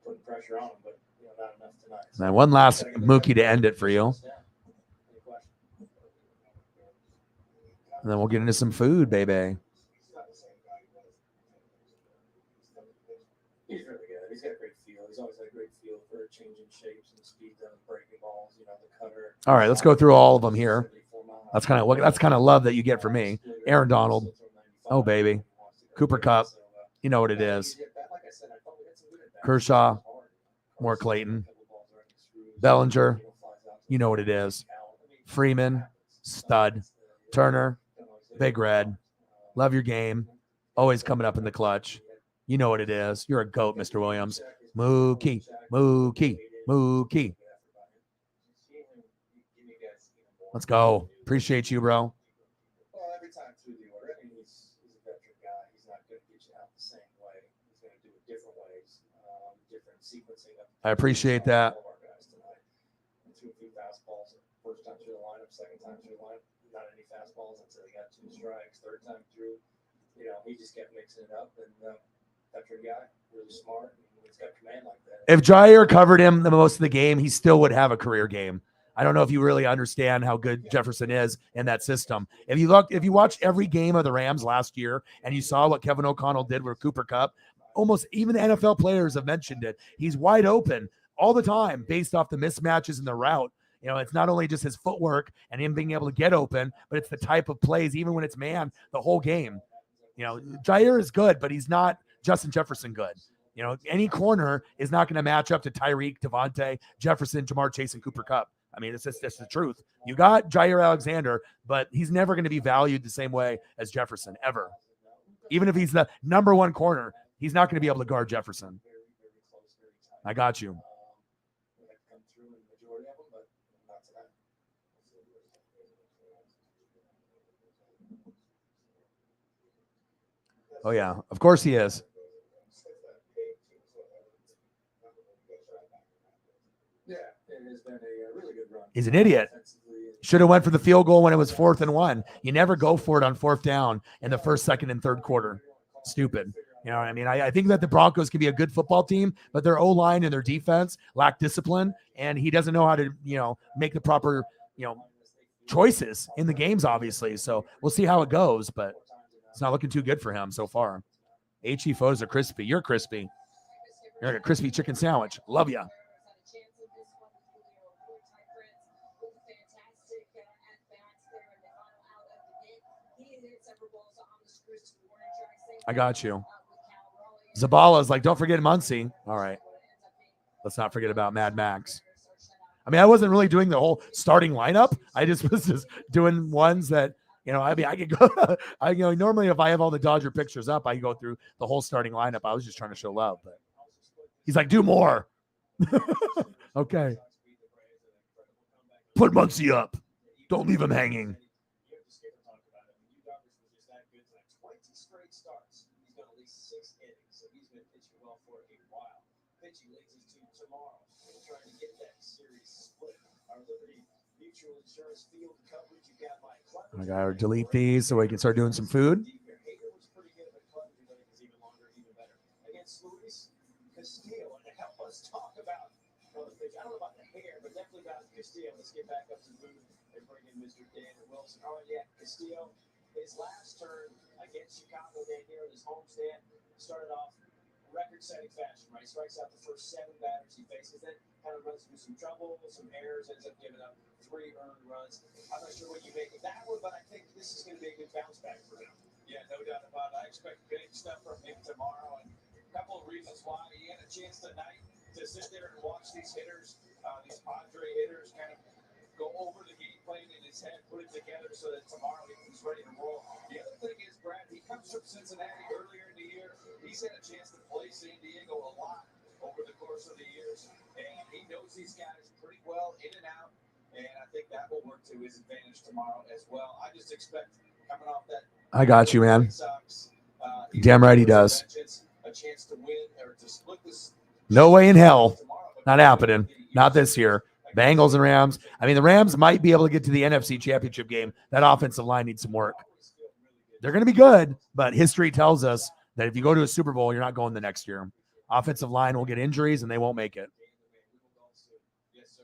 putting pressure on them, but not enough tonight. And then one last Mookie to end it for you. And then we'll get into some food, baby. He's really good. He's got a great feel. He's always had a great feel for changing shapes and speed on breaking balls. The cutter. All right, let's go through all of them here. That's kind of love that you get from me. Aaron Donald. Oh, baby. Cooper Kupp. You know what it is. Kershaw. More Clayton. Bellinger. You know what it is. Freeman. Stud. Turner. Big Red. Love your game. Always coming up in the clutch. You know what it is. You're a GOAT, Mr. Williams. Mookie. Mookie. Mookie. Let's go. Appreciate you, bro. Well, every time through the order, he's a veteran guy. He's not going to get you out the same way. He's going to do it different ways, different sequencing. I appreciate that. All of our guys tonight. Threw a few fastballs. First time through the lineup, second time through the lineup, not any fastballs until he got 2 strikes. Third time through, he just kept mixing it up. And veteran guy, really smart. And he's got command like that. If Jair covered him the most of the game, he still would have a career game. I don't know if you really understand how good Jefferson is in that system. If you watched every game of the Rams last year and you saw what Kevin O'Connell did with Cooper Kupp, almost even the NFL players have mentioned it. He's wide open all the time based off the mismatches in the route. It's not only just his footwork and him being able to get open, but it's the type of plays, even when it's man, the whole game. Jair is good, but he's not Justin Jefferson good. Any corner is not going to match up to Tyreek, Devontae, Jefferson, Jamar Chase, and Cooper Kupp. I mean, it's the truth. You got Jair Alexander, but he's never going to be valued the same way as Jefferson, ever. Even if he's the number 1 corner, he's not going to be able to guard Jefferson. I got you. Oh, yeah. Of course he is. He's an idiot. Should have went for the field goal when it was 4th and 1. You never go for it on 4th down in the 1st, 2nd, and 3rd quarter. Stupid. You know what I mean? I think that the Broncos can be a good football team, but their O-line and their defense lack discipline, and he doesn't know how to, make the proper, choices in the games, obviously. So we'll see how it goes, but it's not looking too good for him so far. HE photos are crispy. You're crispy. You're like a crispy chicken sandwich. Love ya. I got you. Zabala's like, don't forget Muncie. All right. Let's not forget about Mad Max. I mean, I wasn't really doing the whole starting lineup. I just was just doing ones that, I could go, normally if I have all the Dodger pictures up, I can go through the whole starting lineup. I was just trying to show love, but he's like, do more. Okay. Put Muncie up. Don't leave him hanging. I gotta delete these so we can start doing some food. Let's get back up to the booth and bring in Mr. Dan Wilson. Oh, yeah, Castillo, his last turn against Chicago down here in his homestand started off record-setting fashion, right? Strikes out the first 7 batters he faces, then kind of runs into some trouble, some errors, ends up giving up 3 earned runs. I'm not sure what you make of that one, but I think this is going to be a good bounce back for him. Yeah, no doubt about it. I expect big stuff from him tomorrow, and a couple of reasons why. He had a chance tonight to sit there and watch these hitters, these Padres hitters, kind of go over the game plan in his head, put it together so that tomorrow he's ready to roll. The other thing is, Brad, he comes from Cincinnati earlier in the year. He's had a chance to play San Diego a lot over the course of the years, and he knows these guys pretty well in and out, and I think that will work to his advantage tomorrow as well. I just expect coming off that. I got you, man. Damn right he does. A chance to win or to split this. No way in hell. Not happening. Not this year. Bengals and Rams. I mean, the Rams might be able to get to the NFC Championship game. That offensive line needs some work. They're going to be good, but history tells us that if you go to a Super Bowl, you're not going the next year. Offensive line will get injuries and they won't make it. Yes, sir.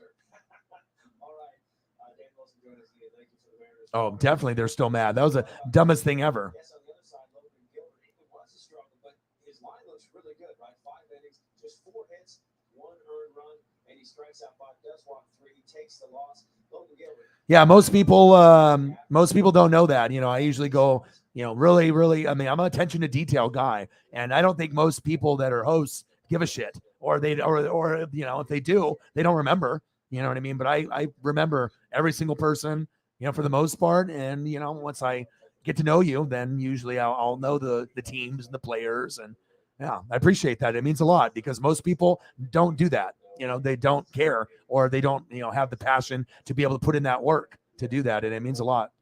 All right. Dan Wilson joined us again. Thank you for the Mariners. Oh, definitely. They're still mad. That was the dumbest thing ever. Yes, on the other side, Logan Gilbert, it was a struggle, but his line looks really good, right? 5 innings, just 4 hits, 1 earned run, and he strikes out 5, does walk 3, he takes the loss. Logan Gilbert. Yeah, most people don't know that. You know, I usually go, you know, really, really. I mean, I'm an attention to detail guy, and I don't think most people that are hosts give a shit, or you know, if they do, they don't remember. You know what I mean? But I remember every single person, you know, for the most part. And you know, once I get to know you, then usually I'll know the teams and the players, and yeah, I appreciate that. It means a lot because most people don't do that. You know, they don't care, or they don't, you know, have the passion to be able to put in that work to do that. And it means a lot.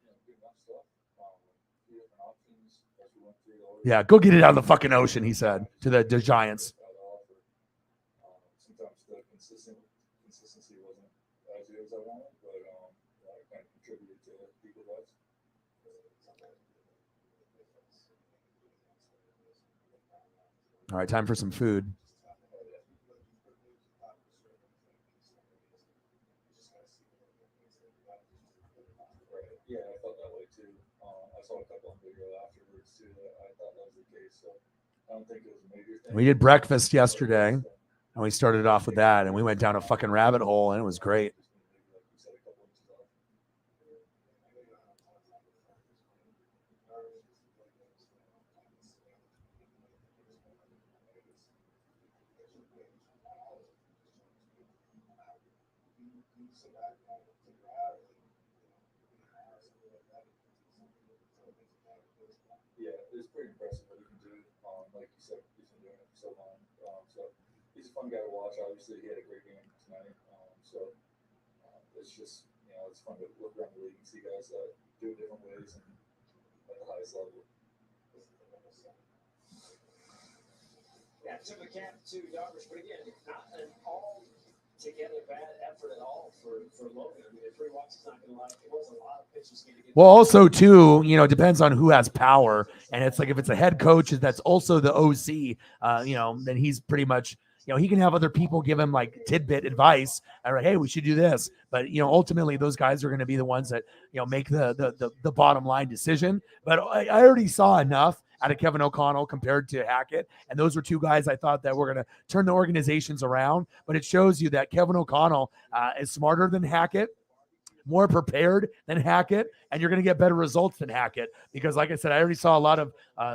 Yeah, go get it out of the fucking ocean, he said to the Giants. Sometimes the consistency wasn't as good as I wanted, but I kind of contributed to people that. All right, time for some food. Yeah, I felt that way too. I saw a couple on video afterwards too that I thought that was the case. So I don't think it was a major thing. We did breakfast yesterday, and we started off with that, and we went down a fucking rabbit hole, and it was great. Yeah, it's pretty impressive what he can do. Like you said, he's been doing it for so long. So he's a fun guy to watch. Obviously, he had a great game tonight. It's just, you know, it's fun to look around the league and see guys do it different ways and at the highest level. Yeah, tip of the cap to Darvish, but again, not an all-together bad effort at all for Logan. I mean, if 3 walks is not going to lie, it was a lot of pitches getting to get. Well, also too, you know, it depends on who has power, and it's like if it's a head coach that's also the OC, you know, then he's pretty much, you know, he can have other people give him like tidbit advice. All right, hey, we should do this, but you know, ultimately those guys are going to be the ones that, you know, make the bottom line decision. But I already saw enough out of Kevin O'Connell compared to Hackett, and those were 2 guys I thought that were going to turn the organizations around. But it shows you that Kevin O'Connell is smarter than Hackett, more prepared than Hackett, and you're going to get better results than Hackett because, like I said, I already saw a lot of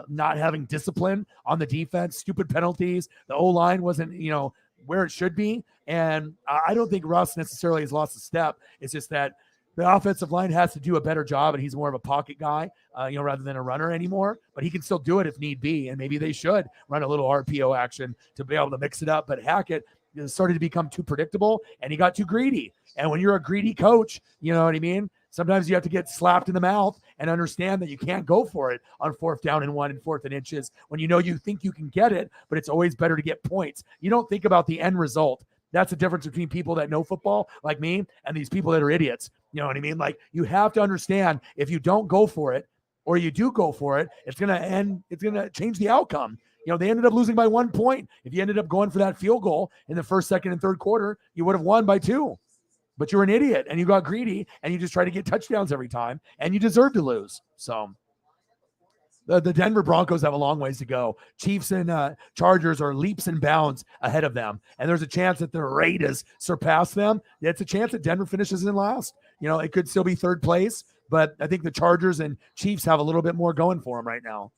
not having discipline on the defense, stupid penalties. The O-line wasn't, you know, where it should be, and I don't think Russ necessarily has lost a step. It's just that the offensive line has to do a better job, and he's more of a pocket guy, you know, rather than a runner anymore. But he can still do it if need be, and maybe they should run a little RPO action to be able to mix it up. But Hackett started to become too predictable, and he got too greedy. And when you're a greedy coach, you know what I mean? Sometimes you have to get slapped in the mouth and understand that you can't go for it on 4th down and 1 and 4th and inches when you know you think you can get it, but it's always better to get points. You don't think about the end result. That's the difference between people that know football like me and these people that are idiots. You know what I mean? Like, you have to understand if you don't go for it or you do go for it, it's going to change the outcome. You know, they ended up losing by 1 point. If you ended up going for that field goal in the 1st, 2nd, and 3rd quarter, you would have won by 2. But you're an idiot and you got greedy and you just try to get touchdowns every time and you deserve to lose. So the Denver Broncos have a long ways to go. Chiefs and Chargers are leaps and bounds ahead of them. And there's a chance that the Raiders surpass them. It's a chance that Denver finishes in last. You know, it could still be 3rd place, but I think the Chargers and Chiefs have a little bit more going for them right now.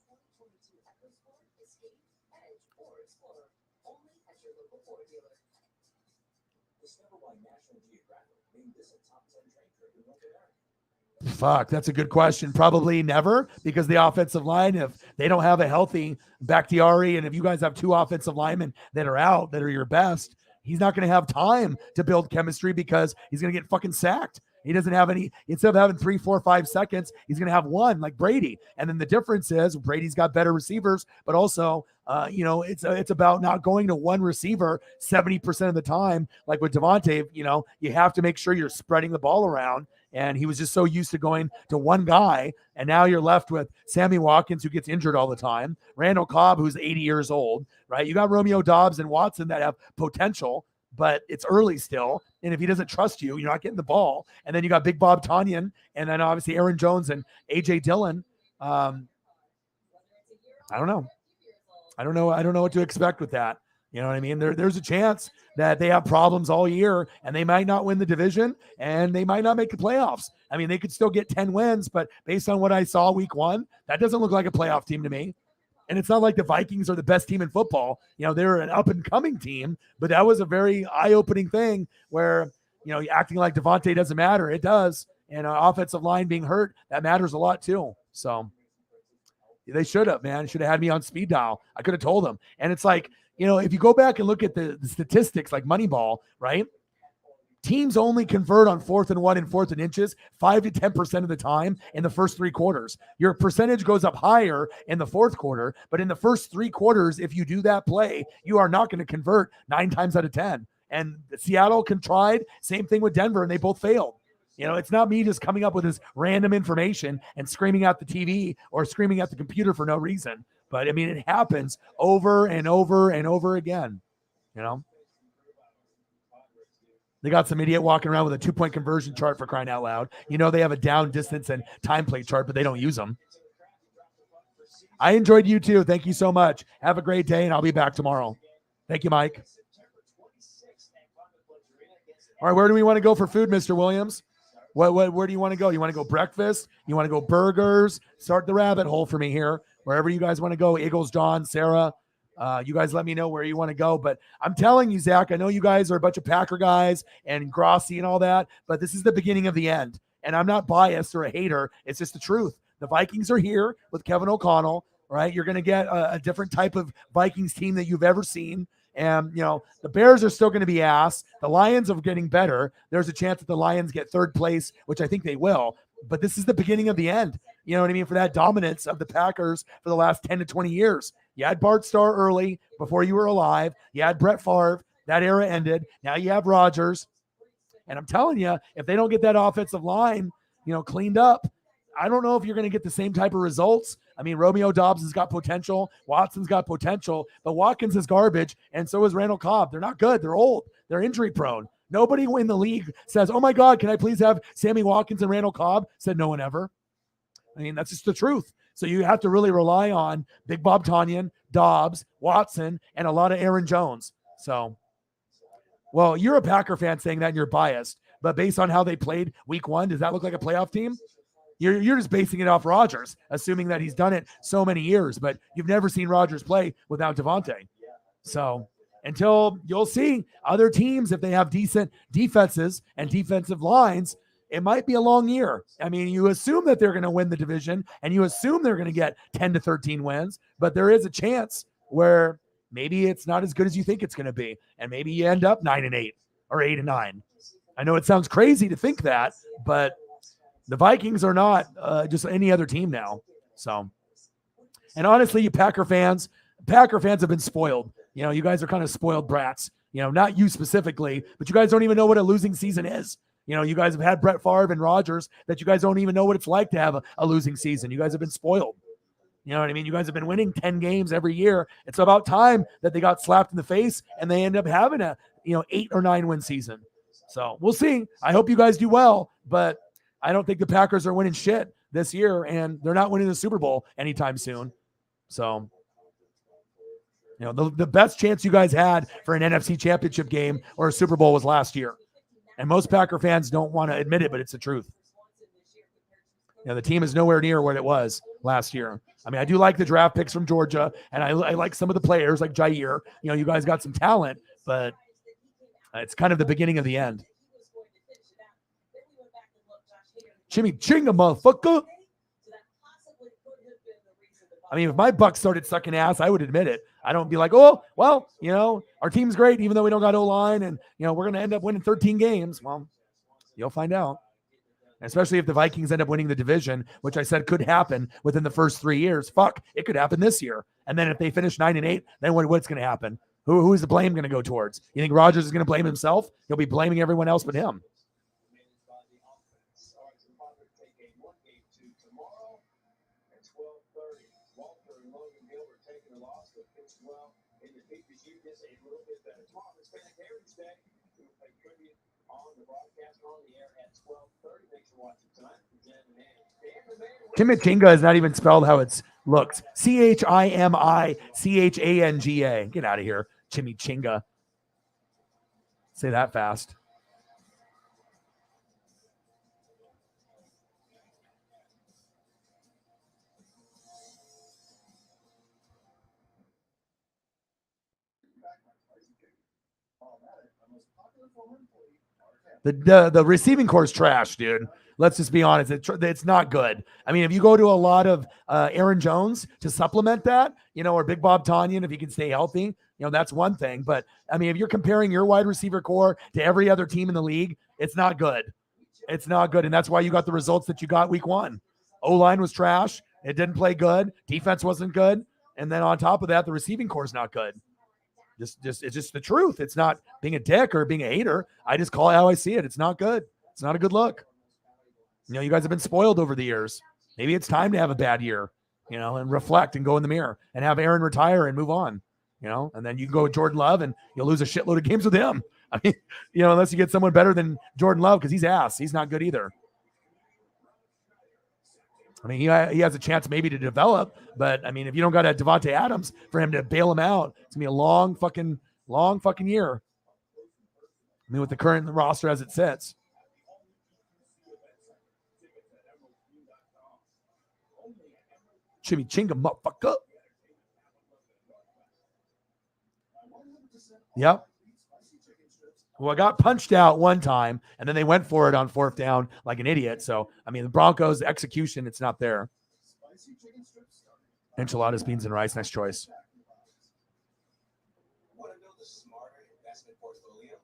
Fuck, that's a good question. Probably never, because the offensive line, if they don't have a healthy Bakhtiari, and if you guys have 2 offensive linemen that are out, that are your best, he's not going to have time to build chemistry because he's going to get fucking sacked. He doesn't have any, instead of having 3, 4, 5 seconds, he's going to have 1 like Brady. And then the difference is Brady's got better receivers, but also, you know, it's about not going to one receiver 70% of the time. Like with Devontae, you know, you have to make sure you're spreading the ball around. And he was just so used to going to one guy. And now you're left with Sammy Watkins, who gets injured all the time, Randall Cobb, who's 80 years old, right? You got Romeo Doubs and Watson that have potential, but it's early still. And if he doesn't trust you, you're not getting the ball. And then you got Big Bob Tonyan, and then obviously Aaron Jones and A.J. Dillon. I don't know. I don't know what to expect with that. You know what I mean? There's a chance that they have problems all year and they might not win the division and they might not make the playoffs. I mean, they could still get 10 wins, but based on what I saw week 1, that doesn't look like a playoff team to me. And it's not like the Vikings are the best team in football. You know, they're an up-and-coming team, but that was a very eye-opening thing where, you know, acting like Devontae doesn't matter. It does. And offensive line being hurt, that matters a lot too. So they should have, man. Should have had me on speed dial. I could have told them. And it's like, you know, if you go back and look at the statistics like Moneyball, right? Teams only convert on 4th and 1 and 4th and inches 5 to 10% of the time in the first 3 quarters. Your percentage goes up higher in the 4th quarter, but in the first 3 quarters, if you do that play, you are not going to convert 9 times out of 10. And Seattle tried, same thing with Denver, and they both failed. You know, it's not me just coming up with this random information and screaming at the TV or screaming at the computer for no reason. But, I mean, it happens over and over and over again, you know. They got some idiot walking around with a 2-point conversion chart for crying out loud. You know, they have a down distance and time play chart, but they don't use them. I enjoyed you too. Thank you so much. Have a great day, and I'll be back tomorrow. Thank you, Mike. All right, where do we want to go for food, Mr. Williams? Where do you want to go? You want to go breakfast? You want to go burgers? Start the rabbit hole for me here. Wherever you guys want to go, Eagles, John, Sarah, you guys let me know where you want to go. But I'm telling you, Zach, I know you guys are a bunch of Packer guys and Grossi and all that, but this is the beginning of the end. And I'm not biased or a hater. It's just the truth. The Vikings are here with Kevin O'Connell, right? You're going to get a different type of Vikings team that you've ever seen. And, you know, the Bears are still going to be ass. The Lions are getting better. There's a chance that the Lions get 3rd place, which I think they will. But this is the beginning of the end. You know what I mean? For that dominance of the Packers for the last 10 to 20 years. You had Bart Starr early before you were alive. You had Brett Favre. That era ended. Now you have Rodgers. And I'm telling you, if they don't get that offensive line, you know, cleaned up, I don't know if you're going to get the same type of results. I mean, Romeo Doubs has got potential. Watson's got potential. But Watkins is garbage, and so is Randall Cobb. They're not good. They're old. They're injury prone. Nobody in the league says, oh, my God, can I please have Sammy Watkins and Randall Cobb? Said no one ever. I mean, that's just the truth. So you have to really rely on Big Bob Tonyan, Dobbs, Watson, and a lot of Aaron Jones. So, well, you're a Packer fan saying that and you're biased. But based on how they played week 1, does that look like a playoff team? You're just basing it off Rodgers, assuming that he's done it so many years. But you've never seen Rodgers play without Devontae. So until you'll see other teams, if they have decent defenses and defensive lines, it might be a long year. I mean, you assume that they're going to win the division and you assume they're going to get 10 to 13 wins, but there is a chance where maybe it's not as good as you think it's going to be. And maybe you end up 9-8 or 8-9. I know it sounds crazy to think that, but the Vikings are not just any other team now. So, and honestly, you Packer fans have been spoiled. You know, you guys are kind of spoiled brats. You know, not you specifically, but you guys don't even know what a losing season is. You know, you guys have had Brett Favre and Rodgers that you guys don't even know what it's like to have a losing season. You guys have been spoiled. You know what I mean? You guys have been winning 10 games every year. It's about time that they got slapped in the face and they end up having a, 8 or 9 win season. So we'll see. I hope you guys do well, but I don't think the Packers are winning shit this year, and they're not winning the Super Bowl anytime soon. So, the best chance you guys had for an NFC championship game or a Super Bowl was last year. And most Packer fans don't want to admit it, but it's the truth. The team is nowhere near what it was last year. I mean, I do like the draft picks from Georgia, and I like some of the players like Jair. You guys got some talent, but it's kind of the beginning of the end. Chimichinga, motherfucker. I mean, if my Bucks started sucking ass, I would admit it. I don't be like, oh, well, our team's great, even though we don't got O-line, and, we're going to end up winning 13 games. Well, you'll find out. Especially if the Vikings end up winning the division, which I said could happen within the first 3 years. Fuck, it could happen this year. And then if they finish 9-8, then what's going to happen? Who is the blame going to go towards? You think Rodgers is going to blame himself? He'll be blaming everyone else but him. at 12:30. Walter and Logan Gilbert taking the loss, but pitched well in the features. You just a little bit better. Tomorrow, it's been a Heritage Day. We will pay tribute on the broadcast on the air at 12:30. Make sure you watch it tonight. Chimichinga is not even spelled how it looks. Chimichanга. Get out of here, Chimichinga. Say that fast. The receiving core is trash, dude. Let's just be honest. It's not good. I mean, if you go to a lot of Aaron Jones to supplement that, or Big Bob Tonyan, if he can stay healthy, that's one thing. But, I mean, if you're comparing your wide receiver core to every other team in the league, it's not good. It's not good. And that's why you got the results that you got week 1. O-line was trash. It didn't play good. Defense wasn't good. And then on top of that, the receiving core is not good. It's just the truth. It's not being a dick or being a hater. I just call it how I see it. It's not good. It's not a good look. You guys have been spoiled over the years. Maybe it's time to have a bad year, and reflect and go in the mirror and have Aaron retire and move on, and then you can go with Jordan Love and you'll lose a shitload of games with him. I mean, unless you get someone better than Jordan Love, because he's ass. He's not good either. I mean, he has a chance maybe to develop, but I mean, if you don't got a Devontae Adams for him to bail him out, it's gonna be a long fucking year. I mean, with the current roster as it sits. Chimichinga, motherfucker. Yep. Well, I got punched out one time, and then they went for it on 4th down like an idiot. So, I mean, the Broncos' execution, it's not there. Enchiladas, beans, and rice. Nice choice. Want to build a smarter investment portfolio?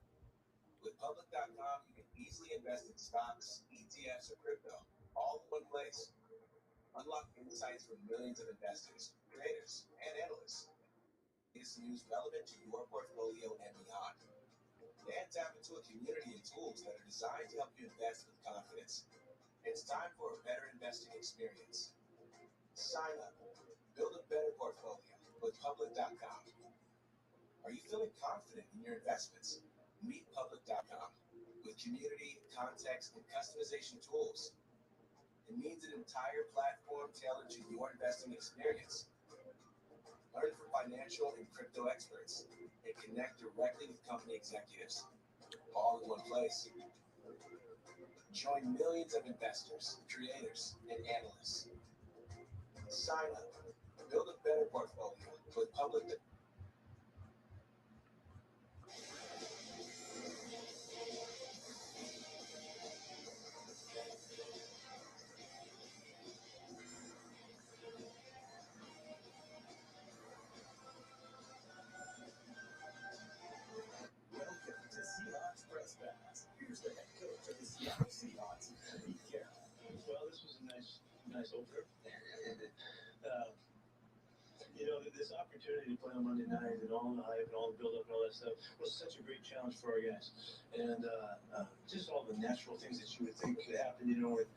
With Public.com, you can easily invest in stocks, ETFs, or crypto, all in one place. Unlock insights from millions of investors, traders, and analysts. It's news relevant to your portfolio and beyond. And tap into a community and tools that are designed to help you invest with confidence. It's time for a better investing experience. Sign up. Build a better portfolio with Public.com. Are you feeling confident in your investments? Meet Public.com. With community, context, and customization tools. It means an entire platform tailored to your investing experience. Learn from financial and crypto experts and connect directly with company executives, all in one place. Join millions of investors, creators, and analysts. Sign up. Build a better portfolio with Public. Welcome to Seahawks Press Pass. Here's the head coach of the Seattle Seahawks, Pete Carroll. Well, this was a nice opener. This opportunity to play on Monday night and all the hype and all the build-up and all that stuff was such a great challenge for our guys. And just all the natural things that you would think could happen, with,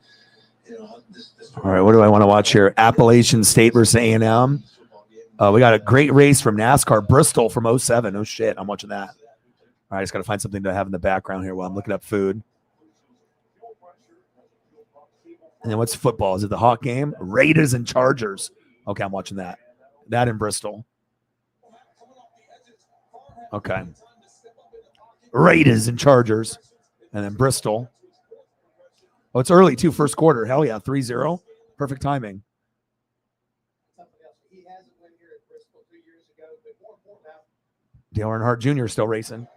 this. All right, what do I want to watch here? Appalachian State versus A&M. We got a great race from NASCAR, Bristol from 07. Oh, shit, I'm watching that. All right, I just got to find something to have in the background here while I'm looking up food. And then what's football? Is it the Hawk game? Raiders and Chargers. Okay, I'm watching that. That in Bristol. Okay. Raiders and Chargers. And then Bristol. Oh, it's early, too. First quarter. Hell yeah, 3-0. Perfect timing. Dale Earnhardt Jr. still racing.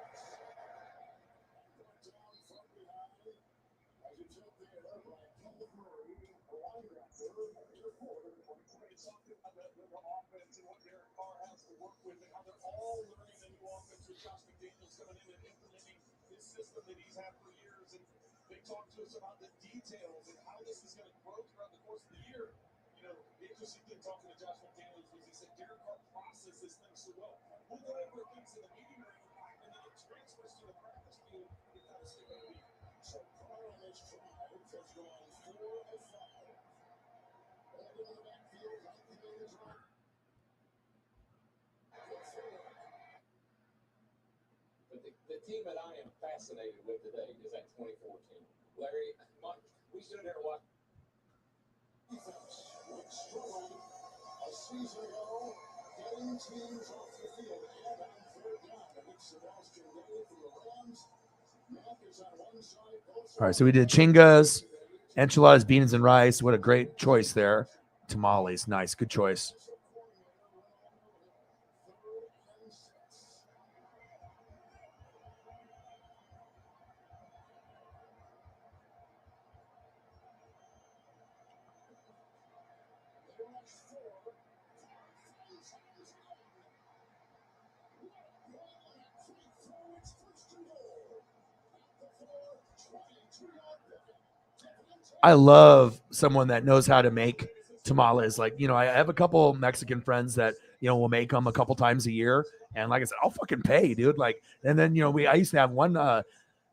Talk to us about the details and how this is going to grow throughout the course of the year. The interesting thing talking to Josh McDaniels was he said Derek Carr processes things so well. We'll go over things in the meeting room, and then it transfers to the practice field. It's not a stick of the So Carr on this drive has gone 4 of 5. All the way back team that I am fascinated with today is that 2014. Larry, we stood there and watched. A season ago, getting teams off the field and on third down against Sebastian Day for the Rams. Mac is on one side. All right, so we did chingas, enchiladas, beans, and rice. What a great choice there. Tamales, nice, good choice. I love someone that knows how to make tamales. Like, you know, I have a couple Mexican friends that, you know, will make them a couple times a year. And like I said, I'll fucking pay, dude. Like, and then, you know, I used to have one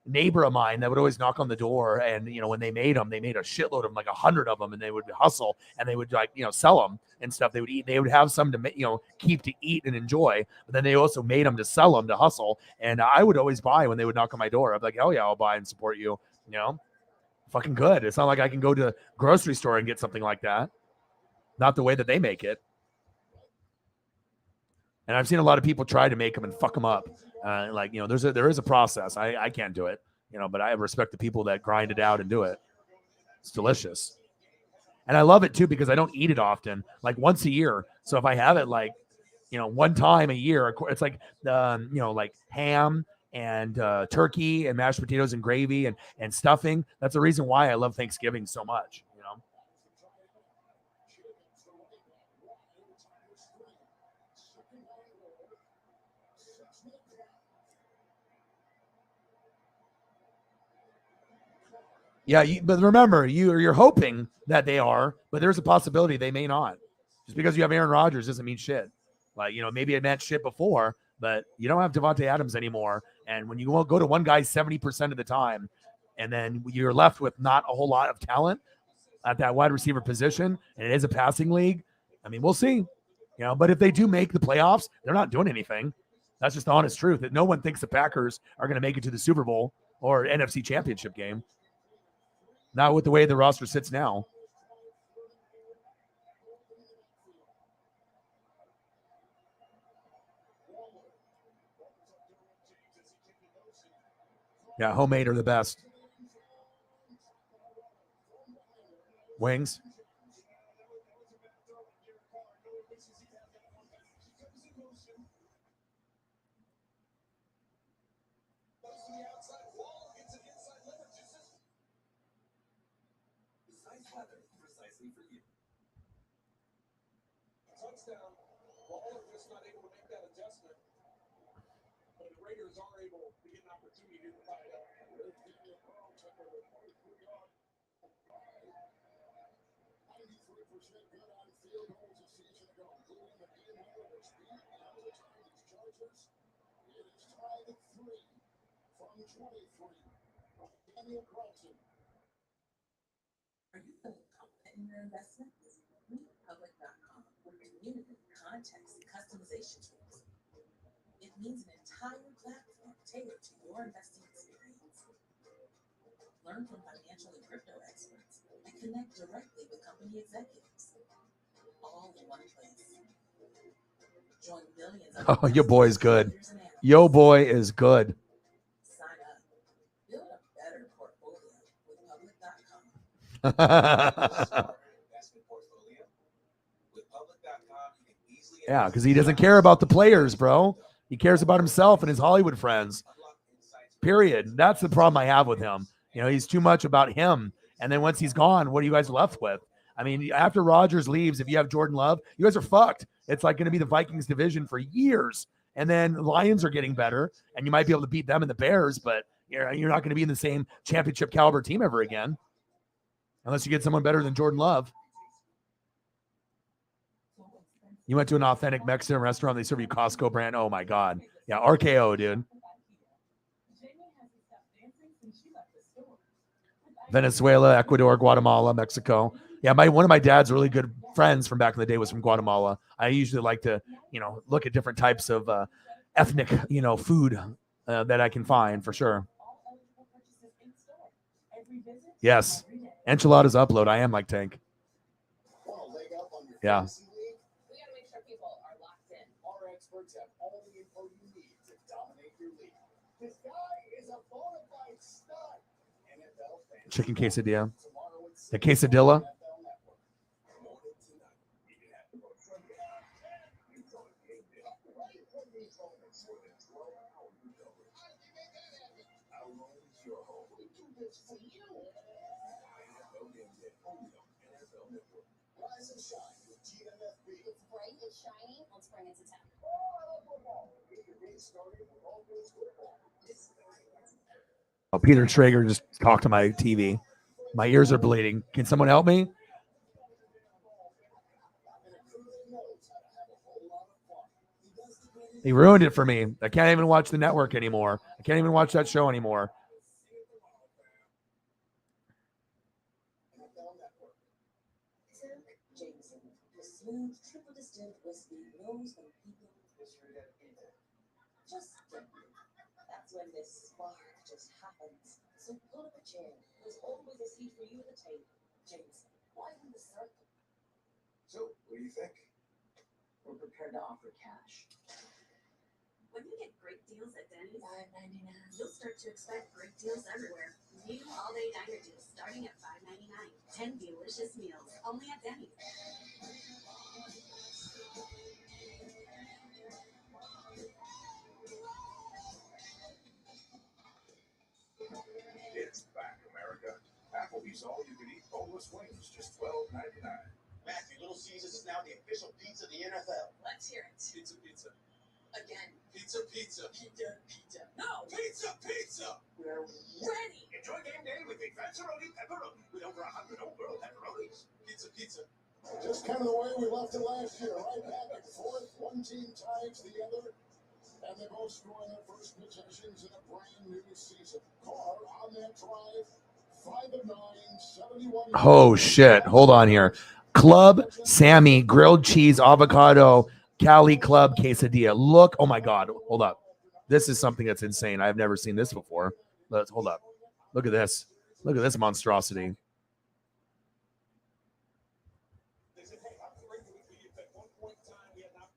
neighbor of mine that would always knock on the door. And, you know, when they made them, they made a shitload of them, like 100 of them. And they would hustle and they would, like, you know, sell them and stuff. They would eat. They would have some to, you know, keep to eat and enjoy. But then they also made them to sell them, to hustle. And I would always buy when they would knock on my door. I'd be like, hell yeah, I'll buy and support you, you know. Fucking good. It's not like I can go to the grocery store and get something like that. Not the way that they make it. And I've seen a lot of people try to make them and fuck them up. Like, you know, there is a process. I can't do it, you know, but I respect the people that grind it out and do it. It's delicious. And I love it too, because I don't eat it often, like once a year. So if I have it like, you know, one time a year, it's like, you know, like ham and turkey and mashed potatoes and gravy and stuffing. That's the reason why I love Thanksgiving so much, you know. Yeah, but remember, you're hoping that they are, but there's a possibility they may not. Just because you have Aaron Rodgers doesn't mean shit. Like, you know, maybe it meant shit before, but you don't have Devontae Adams anymore. And when you won't go to one guy 70% of the time, and then you're left with not a whole lot of talent at that wide receiver position, and it is a passing league, I mean, we'll see. You know, but if they do make the playoffs, they're not doing anything. That's just the honest truth. That no one thinks the Packers are going to make it to the Super Bowl or NFC Championship game. Not with the way the roster sits now. Yeah, homemade are the best. Wings. Touchdown. Waller just not able to make that adjustment. But the Raiders are able to get an opportunity to tie it up. Are you feeling confident in your investment? Public.com with community, context, and customization tools. It means an entire platform tailored to your investing experience. Learn from financial and crypto experts and connect directly with company executives. All in one place. Join millions of Oh, your boy is good. Yo boy is good. Sign up. Build a better portfolio with Public.com. Yeah, because he doesn't care about the players, bro. He cares about himself and his Hollywood friends. Period. That's the problem I have with him. You know, he's too much about him. And then once he's gone, what are you guys left with? I mean, after Rodgers leaves, if you have Jordan Love, you guys are fucked. It's like going to be the Vikings division for years. And then the Lions are getting better, and you might be able to beat them and the Bears, but you're not going to be in the same championship caliber team ever again. Unless you get someone better than Jordan Love. You went to an authentic Mexican restaurant, they serve you Costco brand. Oh my God. Yeah, RKO, dude. Venezuela, Ecuador, Guatemala, Mexico. Yeah, one of my dad's really good friends from back in the day was from Guatemala. I usually like to, look at different types of ethnic, food that I can find for sure. All eligible purchases in store. Every visit, Yes. every day. Enchiladas upload. I am like Tank. Want a leg up on your Yeah. fantasy league? We gotta make sure people are locked in. Our experts have all the info you need to dominate your league. This guy is a bona fide stud. NFL fans. Chicken quesadilla. Tomorrow at The 6 quesadilla. on NFL Network. Morning tonight. You can have your from the you call it game day. Right when you phone it, more than 12 hours of coverage. How long is your home? We do this for you. NFL game day. Only on NFL Network. Rise and shine with GMFB. It's bright, it's shiny. Let's bring it to town. Get your day started with all those football. Oh, Peter Traeger just talked to my TV. My ears are bleeding. Can someone help me? He ruined it for me. I can't even watch the network anymore. I can't even watch that show anymore. Jameson, the smooth triple distilled whiskey knows when people just get you. That's when this spark just happens. So pull up a chair. There's always a seat for you at the table. Jameson, widen the circle. So, what do you think? We're prepared to offer cash. When you get great deals at Denny's, $5.99. you'll start to expect great deals everywhere. New all-day diner deals starting at $5.99. 10 delicious meals only at Denny's. It's back, America. Applebee's all-you-can-eat boneless wings, just $12.99. Matthew, Little Caesars is now the official pizza of the NFL. Let's hear it. Pizza, pizza. Again. Pizza, pizza. Pizza, pizza. No! Pizza, pizza! We're ready! Enjoy game day with a Fanceroni pepperoni with over 100 old-world pepperonis. Pizza, pizza. Just kind of the way we left it last year, right back and forth. One team ties the other, and they both score their first possessions in a brand new season. Carr on that drive, 5 of 9, 71. Oh, shit. Hold on here. Club Sammy grilled cheese avocado Cali Club quesadilla. Look. Oh, my God. Hold up. This is something that's insane. I've never seen this before. Let's hold up. Look at this. Look at this monstrosity. They said, hey, how great would it be if at one point in time we had not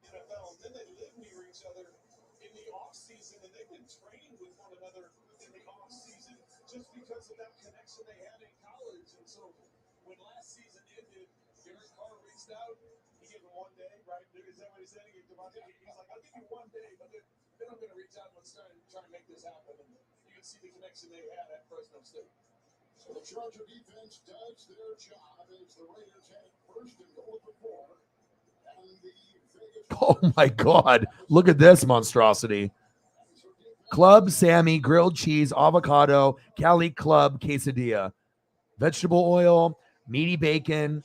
NFL, and then they live near each other in the off-season, and they've been training with one another in the off-season just because of that connection they had in college. And so when last season ended, Derek Carr reached out. He gave him 1 day, right? Is that what he said? He's like, I'll give you 1 day, but then I'm going to reach out and try and make this happen. And you can see the connection they had at Fresno State. So the Charger defense does their job as the Raiders have first and goal at the 4. And the Vegas Oh, my God. Look at this monstrosity. Club Sammy grilled cheese avocado Cali Club quesadilla. Vegetable oil, meaty bacon,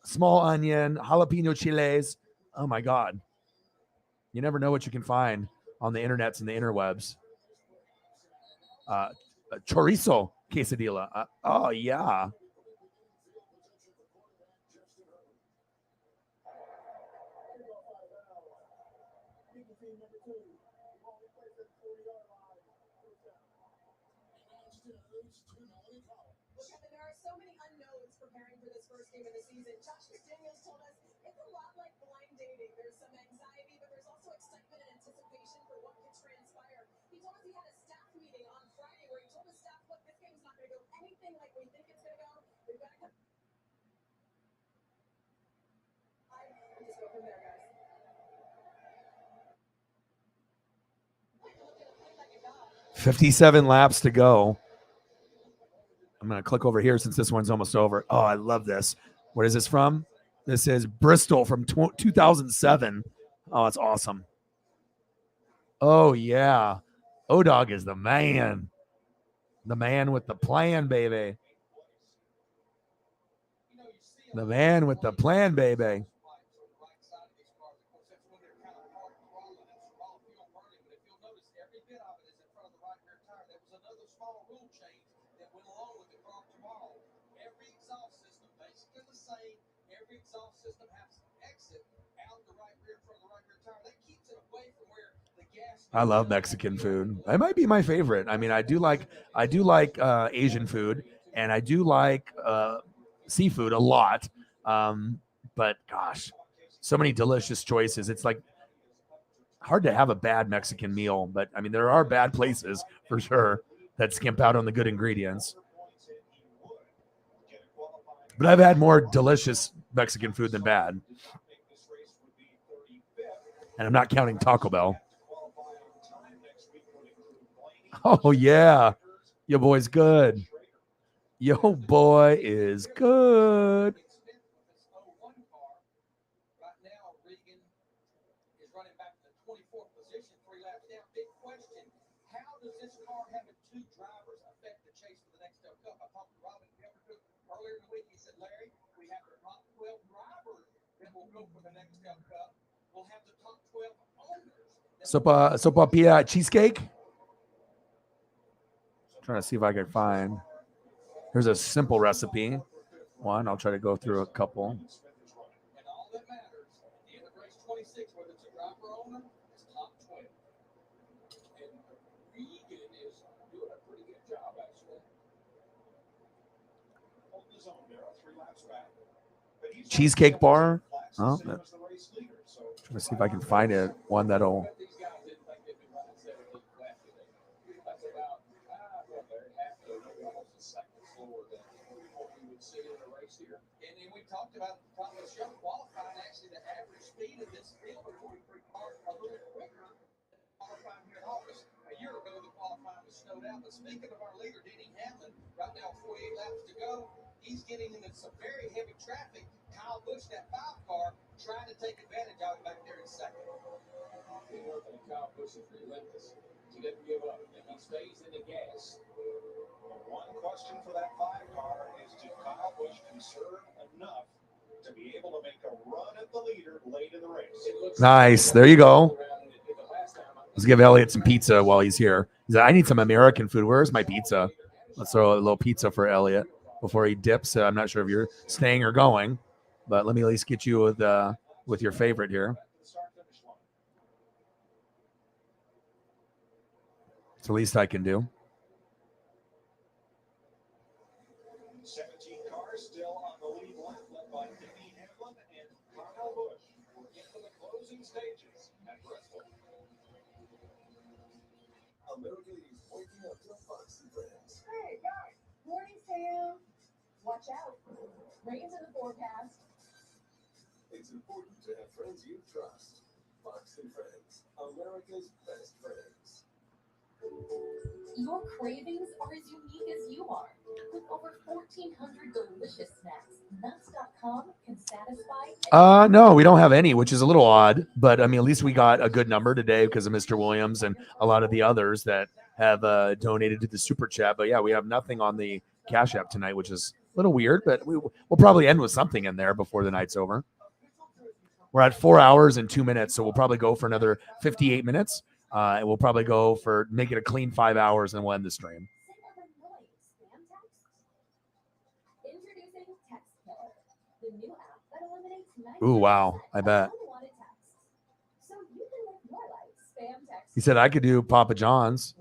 small onion, jalapeno chiles. Oh, my God. You never know what you can find on the internets and the interwebs. Chorizo quesadilla. Oh, yeah. Look, Kevin, there are so many unknowns preparing for this first game of the season. Josh McDaniels told us it's a lot like blind dating. There's some anxiety, but there's also excitement and anticipation for what could transpire. He told us he had a staff meeting on Friday where he told his staff, look, this game's not going to go anything like we think it's going to go. We've got to come. And just go from there, guys. Look at it, play like a god. 57 laps to go. I'm going to click over here since this one's almost over. Oh, I love this. What is this from? This is Bristol from 2007. Oh, it's awesome. Oh, yeah. O-Dog is the man. The man with the plan, baby. The man with the plan, baby. I love Mexican food. It might be my favorite. I mean, I do like Asian food, and I do like seafood a lot. But gosh, so many delicious choices. It's like hard to have a bad Mexican meal, but I mean, there are bad places for sure that skimp out on the good ingredients. But I've had more delicious Mexican food than bad. And I'm not counting Taco Bell. Oh, yeah. Your boy's good. Yo boy is good. Right now, Regan is running back to the 24th position, 3 laps down. Big question, how does this car having 2 drivers affect the chase for the next Cup? I talked to Robin Pemberton earlier in the week. He said, Larry, we have the top 12 drivers that will go for the next Cup. We'll have the top 12 owners. Sopapilla cheesecake. Trying to see if I can find. Here's a simple recipe. One, I'll try to go through a couple. And all that matters, at the end of race 26, whether it's a driver or owner, is top 12. And Regan is doing a pretty good job, actually. Holding his own there, 3 laps back. Cheesecake bar. Oh, trying to see if I can find it. One that'll. These guys didn't think they'd be running 7 laps today. That's about, half of almost a second slower than what we would see in a race here. And then we talked about at the top of the show, qualifying, actually the average speed of this field of 43 cars a little quicker than qualifying here in August. A year ago, the qualifying was snowed out. But speaking of our leader, Denny Hamlin, right now 48 laps to go, he's getting into some very heavy traffic. Kyle Busch, that 5 car, trying to take advantage of it back there in second. You know, Kyle Busch is relentless. He doesn't give up, and he stays in the gas. One question for that 5 car is, did Kyle Busch conserve enough to be able to make a run at the leader late in the race? Nice. There you go. Let's give Elliot some pizza while he's here. He's like, I need some American food. Where's my pizza? Let's throw a little pizza for Elliot before he dips. I'm not sure if you're staying or going, but let me at least get you with your favorite here. It's the least I can do. 17 cars still on the lead lap, led by Denny Hamlin and Kyle Busch. We're into the closing stages at Bristol. America is waking up to Fox and Friends. Hey, guys. Morning, Sam. Watch out. Rain's in the forecast. It's important to have friends you trust. Fox and Friends, America's best friends. Your cravings are as unique as you are. With over 1,400 delicious snacks, nuts.com can satisfy. No, we don't have any, which is a little odd. But I mean, at least we got a good number today because of Mr. Williams and a lot of the others that have donated to the super chat. But yeah, we have nothing on the Cash App tonight, which is a little weird. But we'll probably end with something in there before the night's over. We're at 4 hours and 2 minutes, so we'll probably go for another 58 minutes. And we'll probably go for make it a clean 5 hours, and we'll end the stream. Ooh, wow. I bet. He said I could do Papa John's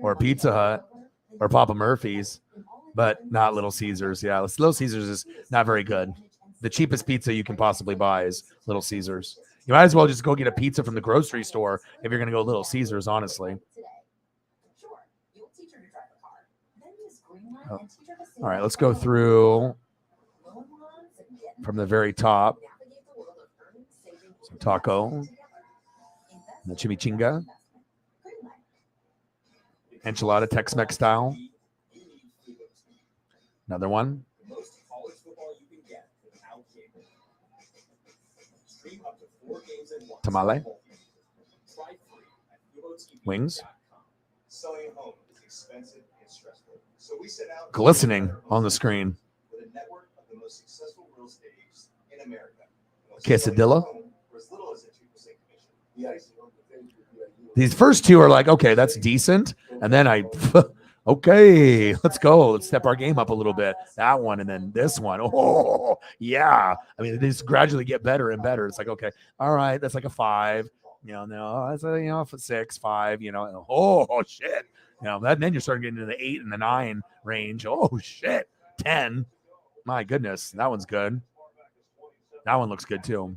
or Pizza Hut or Papa Murphy's, but not Little Caesars. Yeah, Little Caesars is not very good. The cheapest pizza you can possibly buy is Little Caesars. You might as well just go get a pizza from the grocery store if you're going to go Little Caesars, honestly. Oh. All right, let's go through from the very top. Some taco, the chimichinga, enchilada Tex-Mex style. Another one. Tamale. Wings. Glistening on the screen. Quesadilla. These first two are like, okay, that's decent. And then okay, let's go. Let's step our game up a little bit. That one and then this one. Oh, yeah. I mean, they just gradually get better and better. It's like, okay, all right, that's like a 5. No, that's for 6, 5, oh shit. Then you're starting getting into the 8 and the 9 range. Oh shit. 10. My goodness, that one's good. That one looks good too.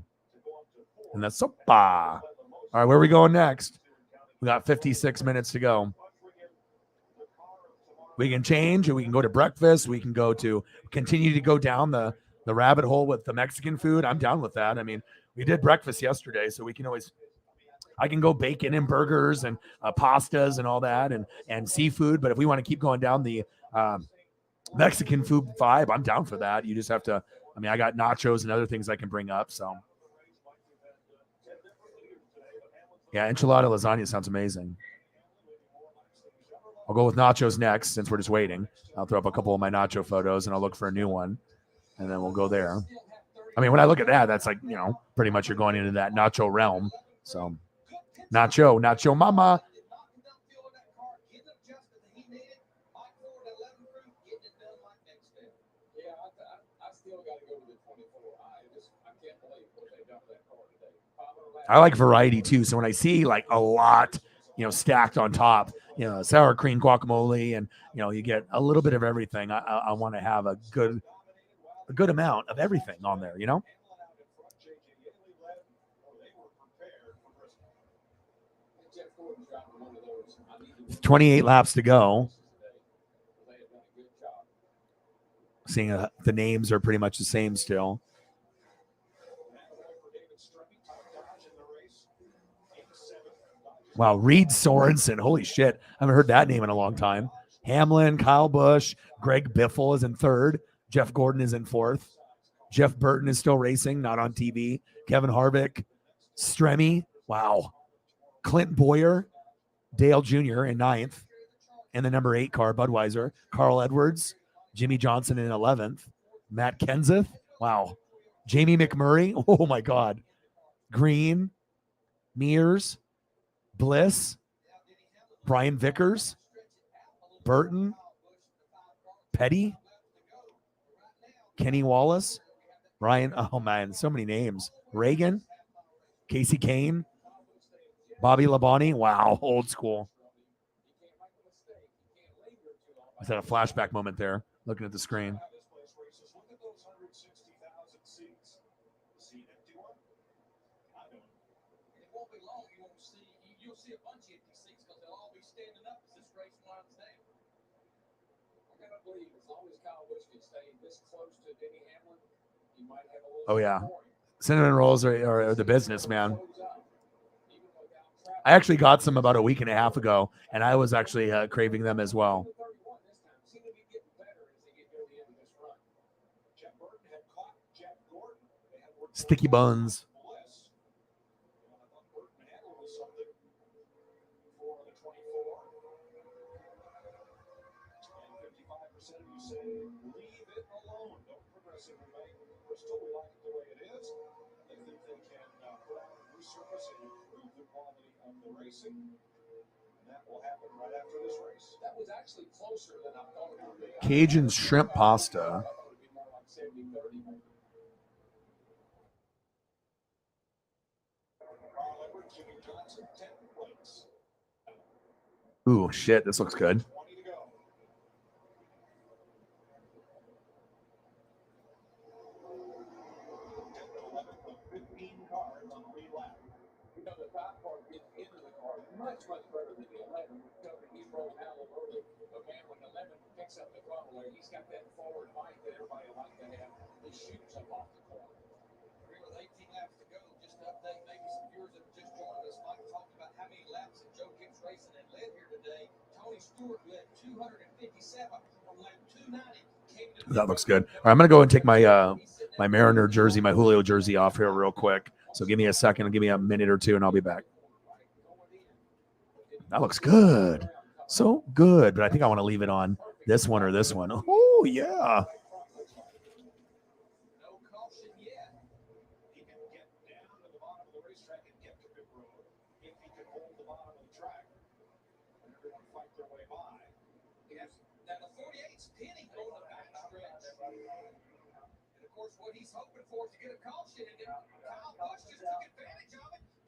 And that's sopa. All right, where are we going next? We got 56 minutes to go. We can change, and we can go to breakfast. We can continue to go down the rabbit hole with the Mexican food. I'm down with that. I mean, we did breakfast yesterday, so we can always. I can go bacon and burgers and pastas and all that and seafood. But if we want to keep going down the Mexican food vibe, I'm down for that. You just have to. I mean, I got nachos and other things I can bring up. So, yeah, enchilada lasagna sounds amazing. I'll go with nachos next since we're just waiting. I'll throw up a couple of my nacho photos and I'll look for a new one, and then we'll go there. I mean, when I look at that, that's like, pretty much you're going into that nacho realm. So, nacho mama. I like variety too. So when I see like a lot, stacked on top, sour cream guacamole, and you get a little bit of everything. I want to have a good amount of everything on there. 28 laps to go. Seeing the names are pretty much the same still. Wow, Reed Sorensen. Holy shit. I haven't heard that name in a long time. Hamlin, Kyle Busch, Greg Biffle is in third. Jeff Gordon is in fourth. Jeff Burton is still racing, not on TV. Kevin Harvick, Stremme. Wow. Clint Boyer, Dale Jr. in ninth. And the number 8 car, Budweiser. Carl Edwards, Jimmy Johnson in 11th. Matt Kenseth. Wow. Jamie McMurray. Oh, my God. Green, Mears, Bliss, Brian Vickers, Burton, Petty, Kenny Wallace, Ryan. Oh, man, so many names. Reagan, Casey Kane, Bobby Labonte. Wow, old school. I had a flashback moment there, looking at the screen. Oh, yeah. Cinnamon rolls are the business, man. I actually got some about a week and a half ago, and I was actually craving them as well. Sticky buns. Cajun shrimp pasta. Ooh, shit, this looks good. That looks good. All right, I'm gonna go and take my my Mariner jersey, my Julio jersey off here real quick. So give me a second, give me a minute or two, and I'll be back. That looks good. So good, but I think I want to leave it on this one or this one. Oh, yeah.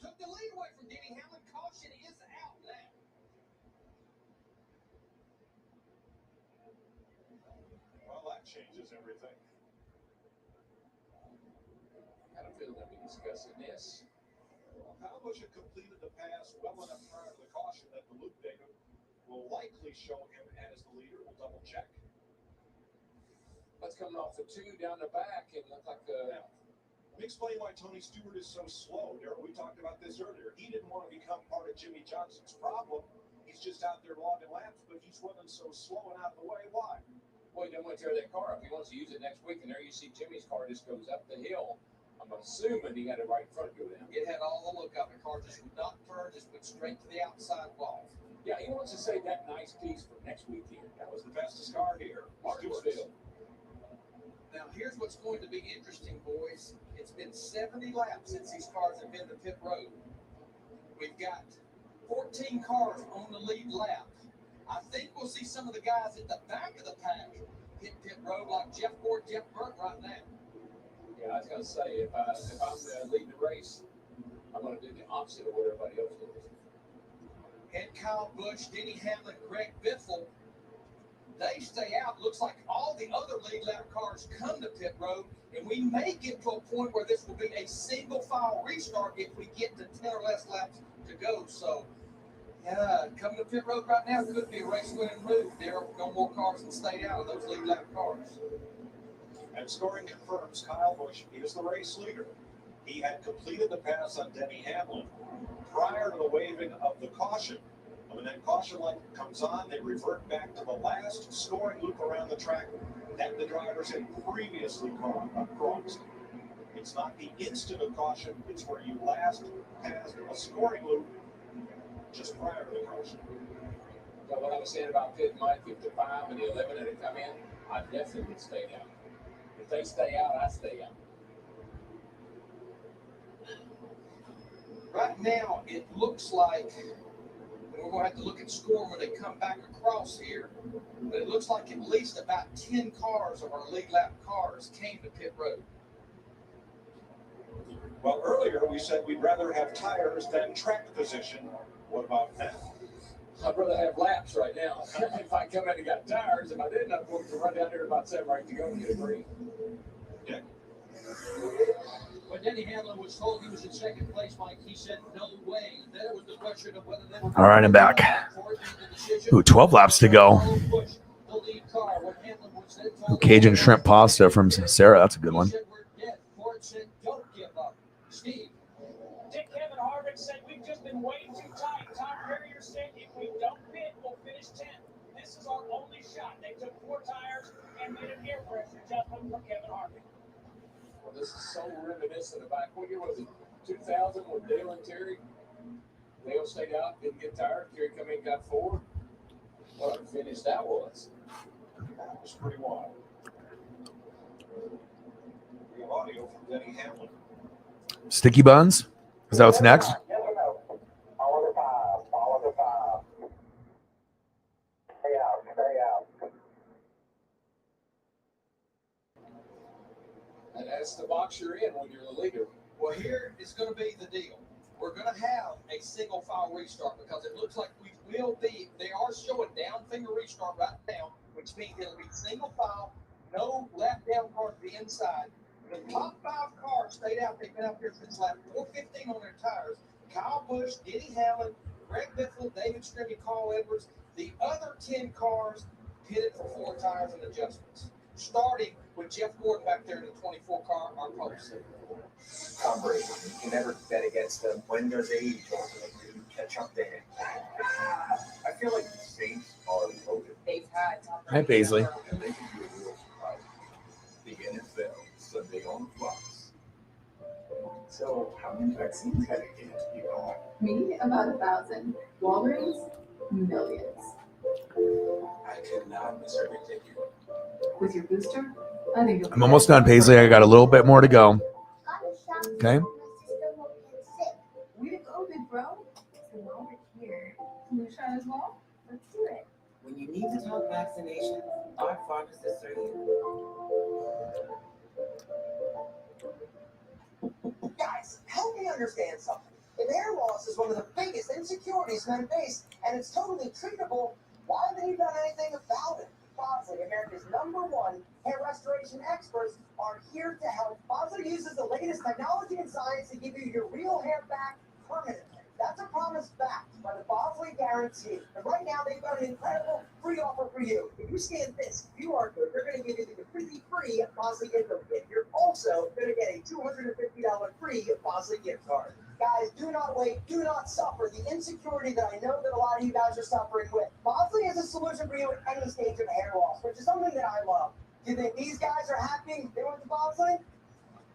Took the lead away from Denny Hamlin. Caution is out now. Well, that changes everything. I don't feel that we discussing this. Well, Kyle Busch had completed the pass well enough prior to the caution that the loop data will likely show him as the leader. We'll double check. That's coming off the two down the back. It looked like Now, let me explain why Tony Stewart is so slow. Darryl, we talked about this earlier. He didn't want to become part of Jimmy Johnson's problem. He's just out there logging laps, but he's running so slow and out of the way. Why? Boy, he doesn't want to tear that car up. He wants to use it next week, and there you see Jimmy's car just goes up the hill. I'm assuming he had it right in front of go down. It had all the look up. The car just would not turn, just went straight to the outside wall. Yeah, he wants to save that nice piece for next weekend. That was the fastest car here. Martinsville. Now, here's what's going to be interesting, boys. It's been 70 laps since these cars have been to pit road. We've got 14 cars on the lead lap. I think we'll see some of the guys at the back of the pack hit pit road like Jeff Gord, Jeff Burke right now. Yeah, I was going to say, if I'm leading the race, I'm going to do the opposite of what everybody else does. And Kyle Busch, Denny Hamlin, Greg Biffle, they stay out. Looks like all the other lead lap cars come to pit road, and we may get to a point where this will be a single file restart if we get to 10 or less laps to go. So, yeah, coming to pit road right now could be a race winning move. There are no more cars that stayed out of those lead lap cars. And scoring confirms Kyle Busch is the race leader. He had completed the pass on Denny Hamlin prior to the waving of the caution. And when that caution light comes on, they revert back to the last scoring loop around the track that the drivers had previously crossed. It's not the instant of caution, it's where you last passed a scoring loop just prior to the caution. So what I was saying about pit Mike, if the 5 and the 11 had come in, I definitely would stay down. If they stay out, I stay out. Right now, it looks like, and we're going to have to look at score when they come back across here, but it looks like at least about 10 cars of our lead lap cars came to pit road. Well, earlier we said we'd rather have tires than track position. What about now? I'd rather have laps right now. If I come in and got tires, if I didn't, I'm going to run down there about 7 or 8 to go and get a green. Yeah. When Denny Hamlin was told he was in second place, Mike, he said no way. Then it was the question of whether they were. All right, I'm back. Ooh, 12 laps to go. Ooh, Cajun shrimp pasta from Sarah. That's a good one. Steve. Dick Kevin Harvick said we've just been way too tight. Tom Carrier said if we don't pit, we'll finish 10th. This is our only shot. They took 4 tires and made an air pressure adjustment for Kevin Harvick. Well, this is so reminiscent of back, what year was it? 2000 with Dale and Terry. Dale stayed out, didn't get tired. Terry come in, got 4. What a finish that was. That was pretty wild. We have audio from Denny Hamlin. Sticky buns? Is that what's next? Yes or no? Follow the 5. Follow the 5. Stay out. Stay out. And that's the box you're in when you're the leader. Well, here is going to be the deal. We're going to have a single file restart because it looks like we will be. They are showing down finger restart right now, which means it'll be single file, no lap down cars to the inside. The top 5 cars stayed out. They've been out there since lap 4:15 on their tires. Kyle Busch, Denny Hamlin, Greg Biffle, David Strimmy, Carl Edwards. The other 10 cars pitted for 4 tires and adjustments. Starting with Jeff Gordon back there in the 24 car, our post. Tom Brady. You can never bet against them. When does age ultimately catch up to him? I feel like the Saints are loaded. They've had Tom Hi, Paisley. And they can be a real surprise. The NFL, Sunday on Fox. So, how many vaccines have you given you all? Me, about 1,000. Walgreens, millions. I could not miss everything you. With your booster, I think I'm almost done, Paisley. I got a little bit more to go. Okay. Way to go, big bro. So while we're here, can you try as well? Let's do it. When you need to talk vaccination, our pharmacists are here. Guys, help me understand something. If is one of the biggest insecurities men face, and it's totally treatable. Why haven't you done anything about it? Bosley, America's #1 hair restoration experts, are here to help. Bosley uses the latest technology and science to give you your real hair back permanently. That's a promise backed by the Bosley Guarantee. And right now, they've got an incredible free offer for you. If you scan this QR code, they're going to give you the completely free Bosley info kit. You're also going to get a $250 free Bosley gift card. Guys, do not wait. Do not suffer the insecurity that I know that a lot of you guys are suffering with. Bosley is a solution for you at any stage of hair loss, which is something that I love. Do you think these guys are happy they went to Bosley?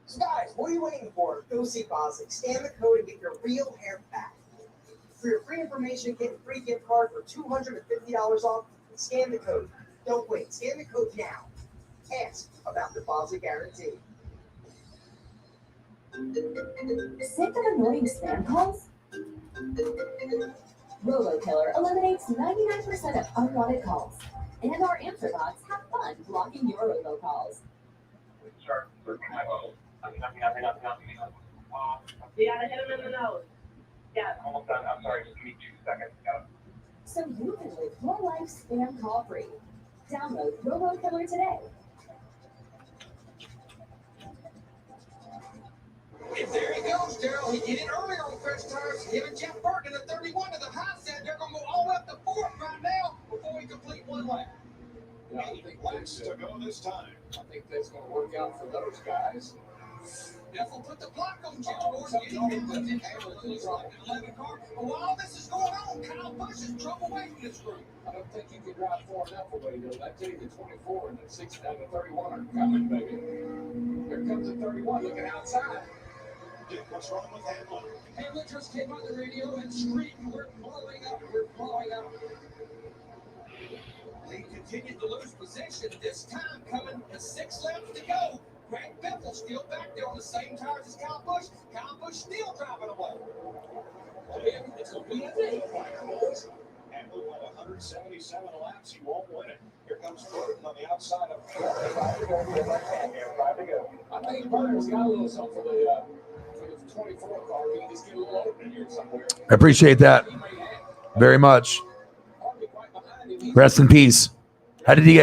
So guys, what are you waiting for? Go see Bosley. Scan the code and get your real hair back. For your free information, get a free gift card for $250 off. Scan the code. Don't wait. Scan the code now. Ask about the Bosley Guarantee. Sick of annoying spam calls? RoboKiller eliminates 99% of unwanted calls. And our answer bots have fun blocking your robocalls. Start working my phone. Nothing. You gotta hit him in the nose. Yeah. I'm almost done. I'm sorry. Just give me 2 seconds. So you can live your life spam call free. Download RoboKiller today. And there he goes, Daryl. He did it earlier on fresh tires. Him and Jeff Burton at 31 to the high set. They're going to go all the way up to 4th right now before we complete one lap. Yeah, I think laps to go this time. I think that's going to work out for those guys. Jeff will put the block on Jeff Gordon. Getting him with it. Looks like an 11 car. But while this is going on, Kyle Busch is drove away from this group. I don't think you can drive far enough away, though. That tell you the 24 and the 6 down to 31 are coming, baby. Here comes the 31 looking outside. What's wrong with Hamlin? Hamlin just came on the radio and screamed, "We're blowing up, we're blowing up." They continued to lose possession, this time coming to 6 laps to go. Greg Biffle still back there on the same tires as Kyle Busch. Kyle Busch still driving away. It's a good day. Hamlin went 177 laps. He won't win it. Here comes Burton on the outside of I think Burton's got a little something for the 24 car. He can just get a little opening here somewhere. I appreciate that very much. Rest in peace. How did he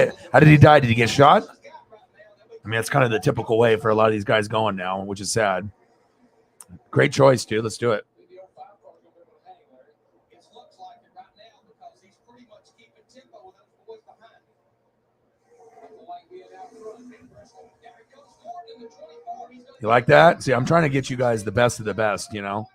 die? Did he get shot? I mean, that's kind of the typical way for a lot of these guys going now, which is sad. Great choice, dude. Let's do it. It looks like it right now because he's pretty much keeping tempo with those boys behind him. You like that? See, I'm trying to get you guys the best of the best, you know?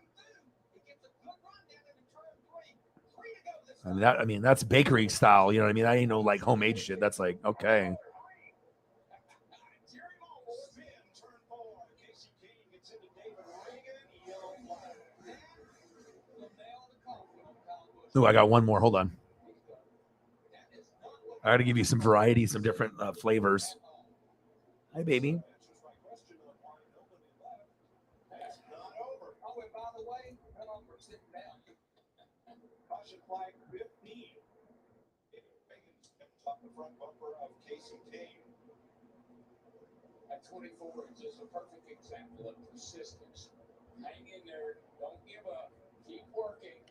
I mean, that's bakery style, you know what I mean? I ain't no like homemade shit. That's like, okay. Ooh, I got one more. Hold on. I got to give you some variety, some different flavors. Hi, baby. Caution flag 15. Off the front bumper of Casey Kane. At 24 is just a perfect example of persistence. Hang in there. Don't give up. Keep working.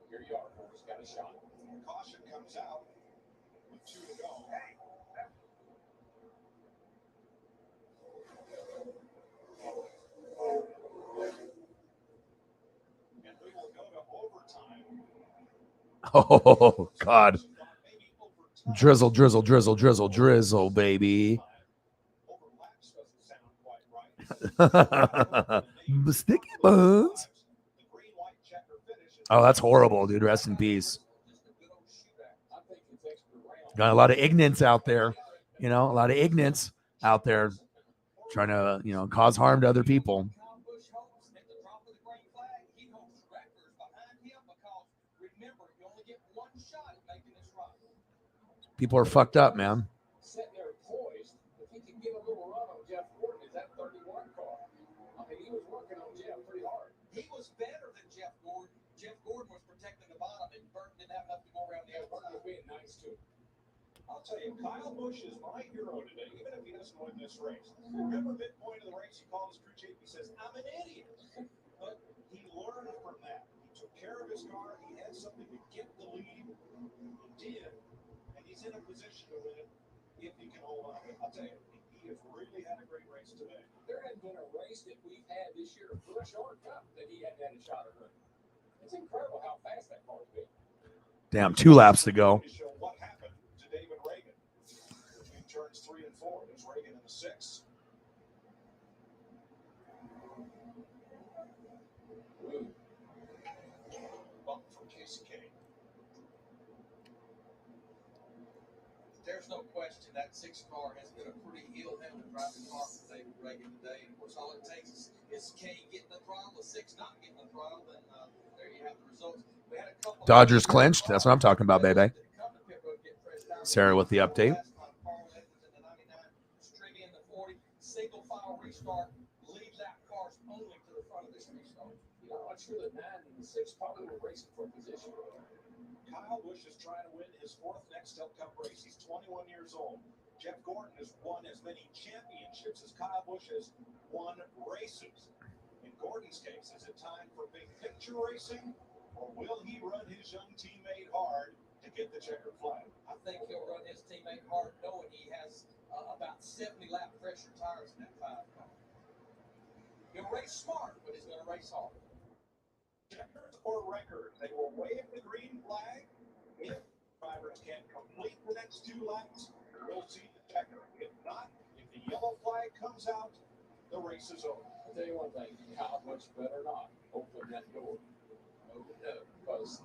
Here you are, boys. Got a shot. Caution comes out with 2 to go. And we will go to overtime. Oh, God. Drizzle, drizzle, drizzle, drizzle, drizzle, baby. Sticky buns. Oh, that's horrible, dude. Rest in peace. Got a lot of ignorance out there, you know, a lot of ignorance out there trying to, you know, cause harm to other people. People are fucked up, man. Sitting there poised. If he can get a little run on Jeff Gordon, is that 31 car? I mean, he was working on Jeff pretty hard. He was better than Jeff Gordon. Jeff Gordon was protecting the bottom, and Burton didn't have enough to go around the Burton was being nice to him. I'll tell you, Kyle Busch is my hero today, even if he doesn't win this race. Remember midpoint of the race, he called his crew chief. He says, "I'm an idiot." But he learned from NASCAR, he had something to get the lead. He did, and he's in a position to win it if he can hold on. I'll tell you, he has really had a great race today. There hadn't been a race that we've had this year, Busch or Cup, that he hadn't had a shot at winning. It's incredible how fast that car's been. Damn, 2 laps to go. To show what happened to David Reagan between turns 3 and 4. There's Reagan in the 6. Bump from Casey Kane. There's no question that 6 car has been a pretty ill-handled driving car for David Reagan today. And of course, all it takes is Kane getting the throttle, the 6 not getting the throttle, and there you have the results. We had a couple Dodgers clinched. That's what I'm talking about, baby. Sarah with the update. Straight in the 40, single file restart, leave lap cars only to the front of this restart. You know, I'm sure the 9 and the 6 probably were racing for position. Kyle Busch is trying to win his 4th Nextel Cup race. He's 21 years old. Jeff Gordon has won as many championships as Kyle Busch has won races. In Gordon's case, is it time for big picture racing, or will he run his young teammate hard to get the checkered flag? I think he'll run his teammate hard, knowing he has about 70 lap pressure tires in that 5 car. He'll race smart, but he's going to race hard. Checkers or record, they will wave the green flag. If drivers can't complete the next 2 laps, we'll see the checker. If not, if the yellow flag comes out, the race is over. I'll tell you one thing, Kyle Busch better not open that door. No, because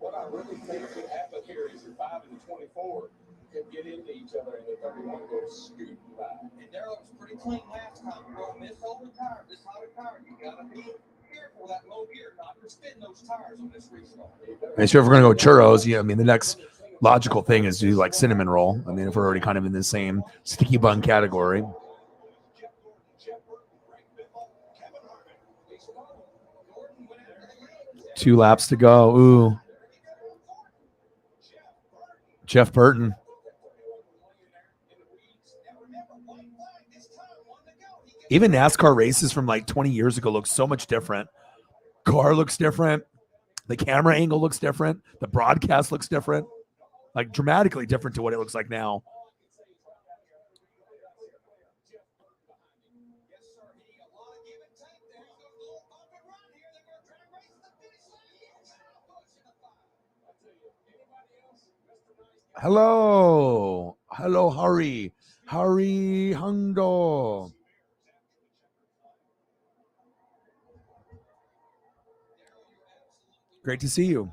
what I really think could happen here is the 5 and the 24 can get into each other and the 31 goes scooting by. And Darrell was pretty clean last time, bro. This older tire, this hotter tire, you got to be careful of that low gear, not to spin those tires on this restart. I mean, so if we're going to go churros, yeah, I mean, the next logical thing is to do like cinnamon roll. I mean, if we're already kind of in the same sticky bun category. 2 laps to go. Ooh. Jeff Burton. Even NASCAR races from like 20 years ago look so much different. Car looks different. The camera angle looks different. The broadcast looks different. Like dramatically different to what it looks like now. Hello. Hello, Hari. Hari Hando. Great to see you.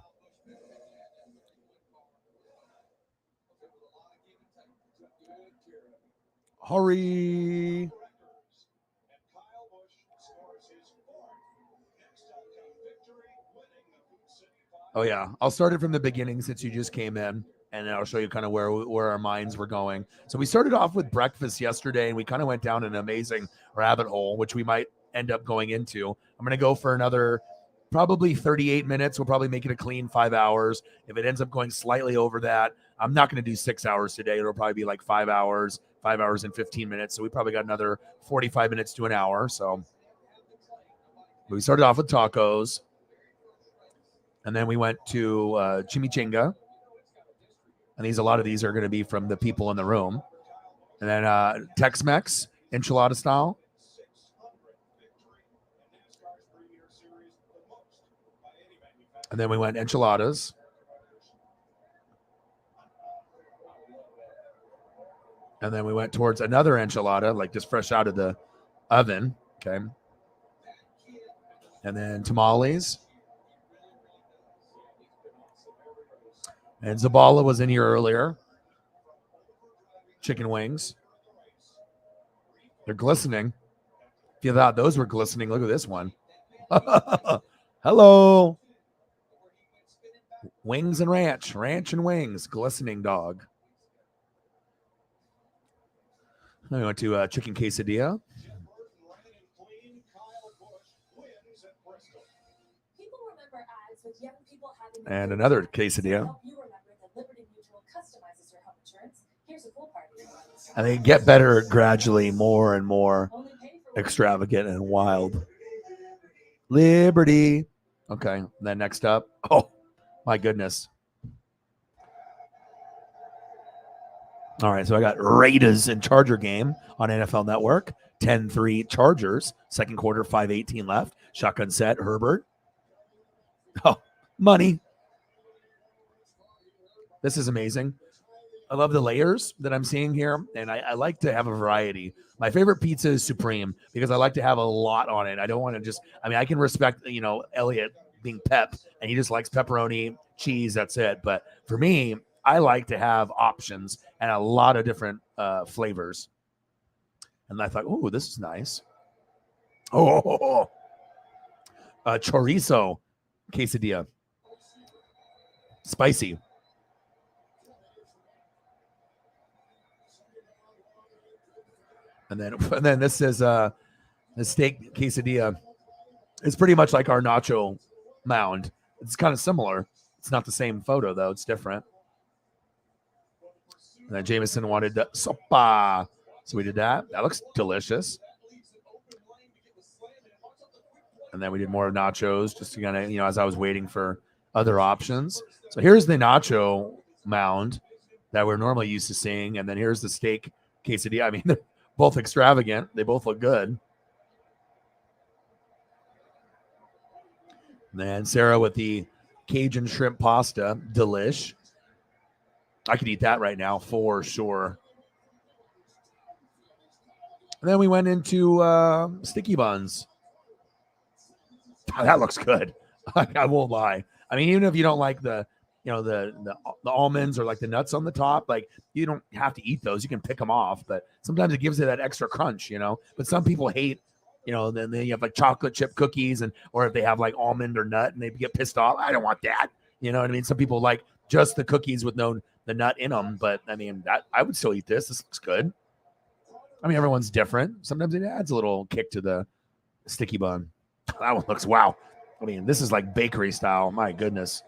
Hurry. Oh, yeah. I'll start it from the beginning since you just came in, and then I'll show you kind of where our minds were going. So we started off with breakfast yesterday, and we kind of went down an amazing rabbit hole, which we might end up going into. I'm going to go for another probably 38 minutes. We'll probably make it a clean 5 hours. If it ends up going slightly over that, I'm not going to do 6 hours today. It'll probably be like 5 hours and 15 minutes. So we probably got another 45 minutes to an hour. So we started off with tacos. And then we went to chimichinga. And a lot of these are going to be from the people in the room. And then Tex-Mex, enchilada style. And then we went enchiladas. And then we went towards another enchilada, like just fresh out of the oven. Okay. And then tamales. And Zabala was in here earlier. Chicken wings. They're glistening. If you thought those were glistening, look at this one. Hello. Wings and ranch. Ranch and wings. Glistening dog. I went to chicken quesadilla. And another quesadilla. And they get better gradually, more and more extravagant and wild. Liberty. Okay. And then next up, oh my goodness. All right, so I got Raiders and Charger game on NFL Network. 10-3 Chargers. Second quarter, 5:18 left. Shotgun set, Herbert. Oh, money. This is amazing. I love the layers that I'm seeing here, and I like to have a variety. My favorite pizza is Supreme because I like to have a lot on it. I don't want to just, I mean, I can respect, Elliot being Pep, and he just likes pepperoni, cheese, that's it. But for me, I like to have options and a lot of different flavors. And I thought, oh, this is nice. Oh, chorizo quesadilla. Spicy. And then this is the steak quesadilla. It's pretty much like our nacho mound. It's kind of similar. It's not the same photo though. It's different. And then Jameson wanted the sopa, so we did that. That looks delicious. And then we did more nachos, just to kind of, as I was waiting for other options. So here's the nacho mound that we're normally used to seeing, and then here's the steak quesadilla. I mean, they're both extravagant. They both look good. And then Sarah with the Cajun shrimp pasta, delish. I could eat that right now for sure. And then we went into sticky buns. Oh, that looks good. I won't lie. I mean, even if you don't like the almonds or like the nuts on the top, like you don't have to eat those. You can pick them off, but sometimes it gives it that extra crunch, But some people hate, then you have like chocolate chip cookies or if they have like almond or nut and they get pissed off. I don't want that. You know what I mean? Some people like just the cookies with the nut in them, but I mean, I would still eat this. This looks good. I mean, everyone's different. Sometimes it adds a little kick to the sticky bun. That one looks, wow. I mean, this is like bakery style. My goodness.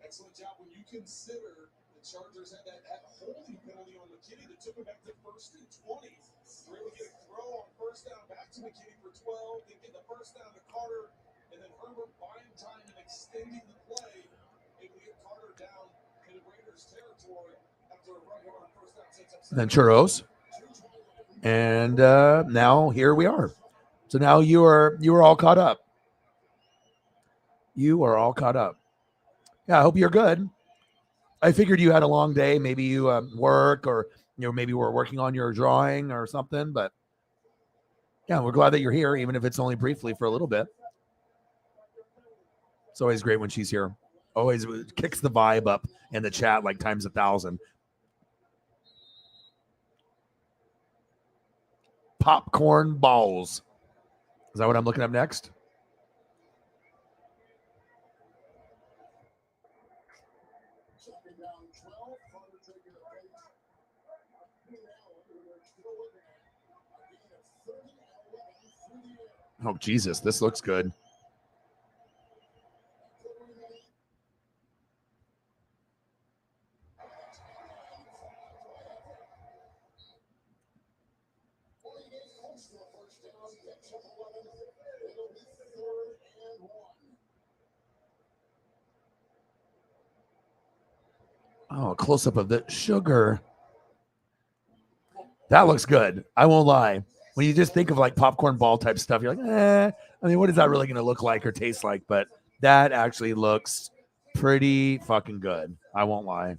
Excellent job when you consider the Chargers had that holding penalty on McKinney that took him back to 1st and 20. We're able to get a throw on first down back to McKinney for 12. They get the first down to Carter, and then Herbert buying time and extending the play. Able to get Carter down in the Raiders' territory after a run on first down. Then churros. And now here we are. So now you are all caught up. You are all caught up. Yeah, I hope you're good. I figured you had a long day. Maybe you work or maybe we're working on your drawing or something. But yeah, we're glad that you're here, even if it's only briefly for a little bit. It's always great when she's here. Always kicks the vibe up in the chat like times 1,000. Popcorn balls. Is that what I'm looking up next? Oh, Jesus, this looks good. Oh, a close-up of the sugar. That looks good. I won't lie. When you just think of like popcorn ball type stuff, you're like, I mean, what is that really going to look like or taste like? But that actually looks pretty fucking good. I won't lie.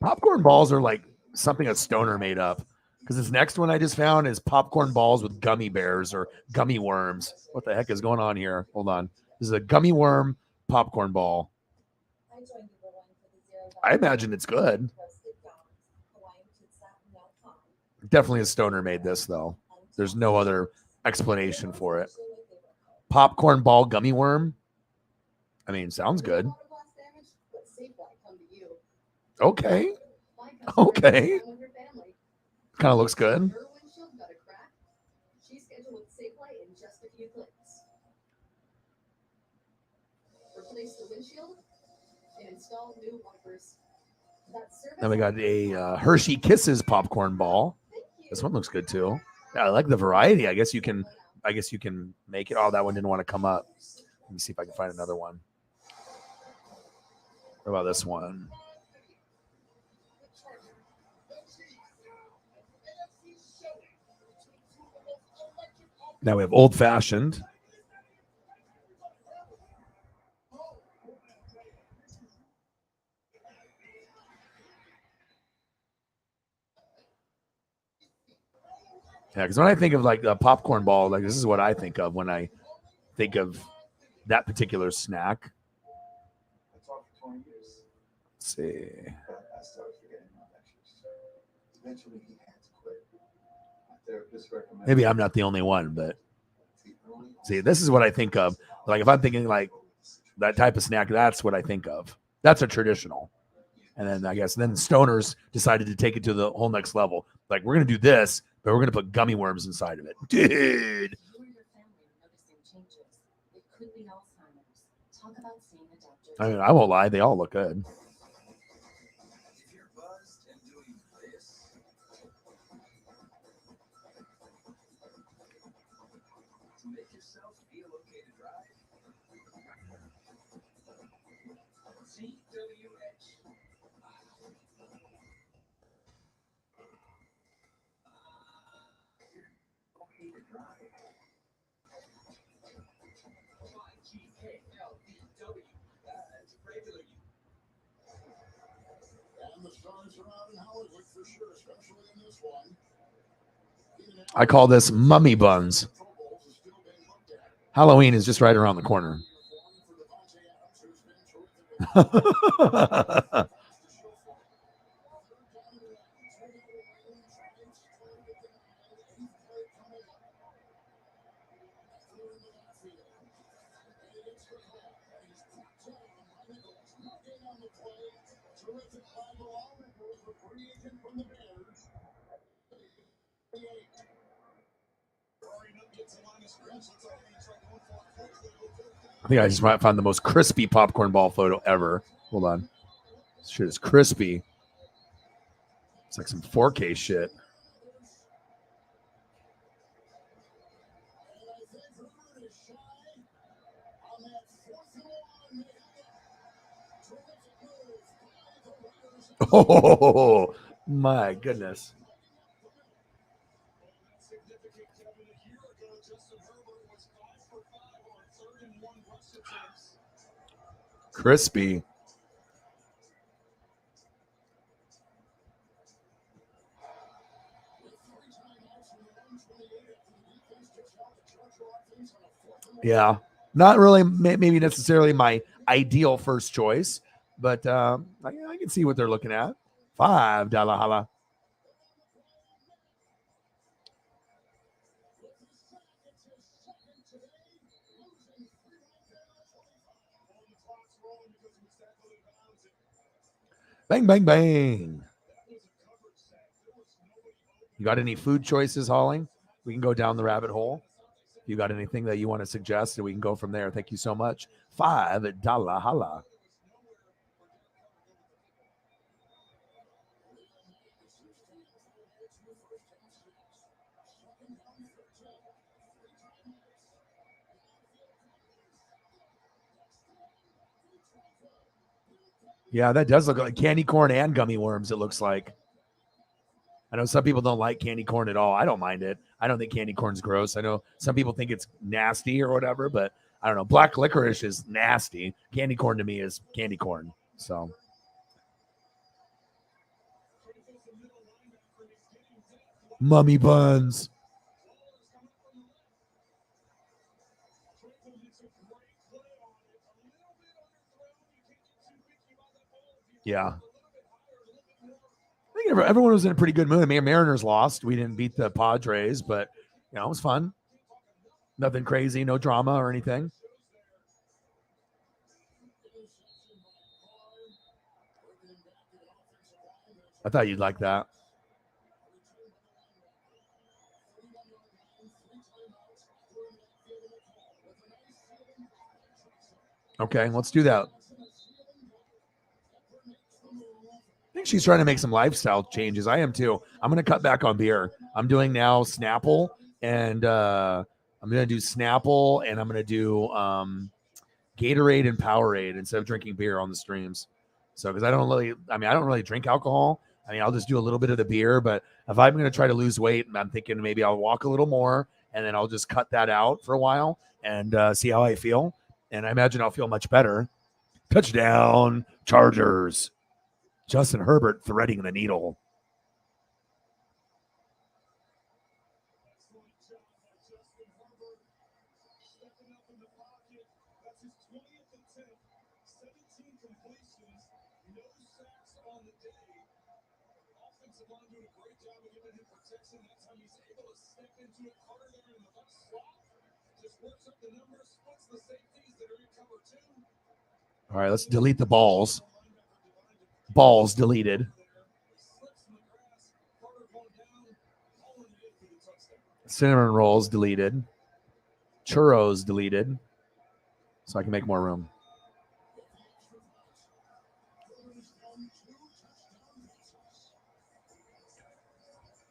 Popcorn balls are like something a stoner made up because this next one I just found is popcorn balls with gummy bears or gummy worms. What the heck is going on here? Hold on. This is a gummy worm popcorn ball. I imagine it's good. Definitely a stoner made this though. There's no other explanation for it. popcorn ball gummy worm. I mean, sounds good. Okay. Okay. Kind of looks good. Her windshield got a crack. She's scheduled with Safelite in just a few clicks. Replace the windshield and install new wipers. Then we got a Hershey Kisses popcorn ball. This one looks good too. Yeah, I like the variety. I guess you can make it. Oh, that one didn't want to come up. Let me see if I can find another one. What about this one? Now we have old fashioned. Yeah, because when I think of like a popcorn ball, like this is what I think of when I think of that particular snack. I taught for 20 years. Let's see. I started forgetting my lectures. Eventually, he had to quit. My therapist recommended. Maybe I'm not the only one, but see, this is what I think of. Like if I'm thinking like that type of snack, that's what I think of. That's a traditional. And then I guess then stoners decided to take it to the whole next level. Like we're gonna do this, but we're gonna put gummy worms inside of it, dude. You or your family are noticing changes. It could be Alzheimer's. Talk about seeing a doctor. I mean, I won't lie, they all look good. If you're buzzed and doing this, to make yourself feel okay to drive, CWH. Okay to drive. 5GKLBW. That's regular you. And the stars are out in Hollywood for sure, especially in this one. I call this mummy buns. Halloween is just right around the corner. I think I just might find the most crispy popcorn ball photo ever. Hold on. This shit is crispy. It's like some 4K shit. Oh, my goodness. Crispy. Yeah, not really, maybe necessarily my ideal first choice, but I can see what they're looking at. $5 holla. Bang, bang, bang. You got any food choices, Holling? We can go down the rabbit hole. If you got anything that you want to suggest, we can go from there. Thank you so much. $5 holla. Yeah, that does look like candy corn and gummy worms, it looks like. I know some people don't like candy corn at all. I don't mind it. I don't think candy corn's gross. I know some people think it's nasty or whatever, but I don't know. Black licorice is nasty. Candy corn to me is candy corn. So. Mummy buns. Yeah. I think everyone was in a pretty good mood. I mean, Mariners lost. We didn't beat the Padres, but, it was fun. Nothing crazy, no drama or anything. I thought you'd like that. Okay, let's do that. I think she's trying to make some lifestyle changes. I am too. I'm going to cut back on beer. I'm doing now Snapple, and I'm going to do Snapple, and I'm going to do Gatorade and Powerade instead of drinking beer on the streams. So, because I don't really drink alcohol. I mean, I'll just do a little bit of the beer, but if I'm going to try to lose weight, I'm thinking maybe I'll walk a little more, and then I'll just cut that out for a while and see how I feel. And I imagine I'll feel much better. Touchdown, Chargers. Justin Herbert threading the needle. All right, let's delete the balls. Balls deleted. Cinnamon rolls deleted. Churros deleted. So I can make more room.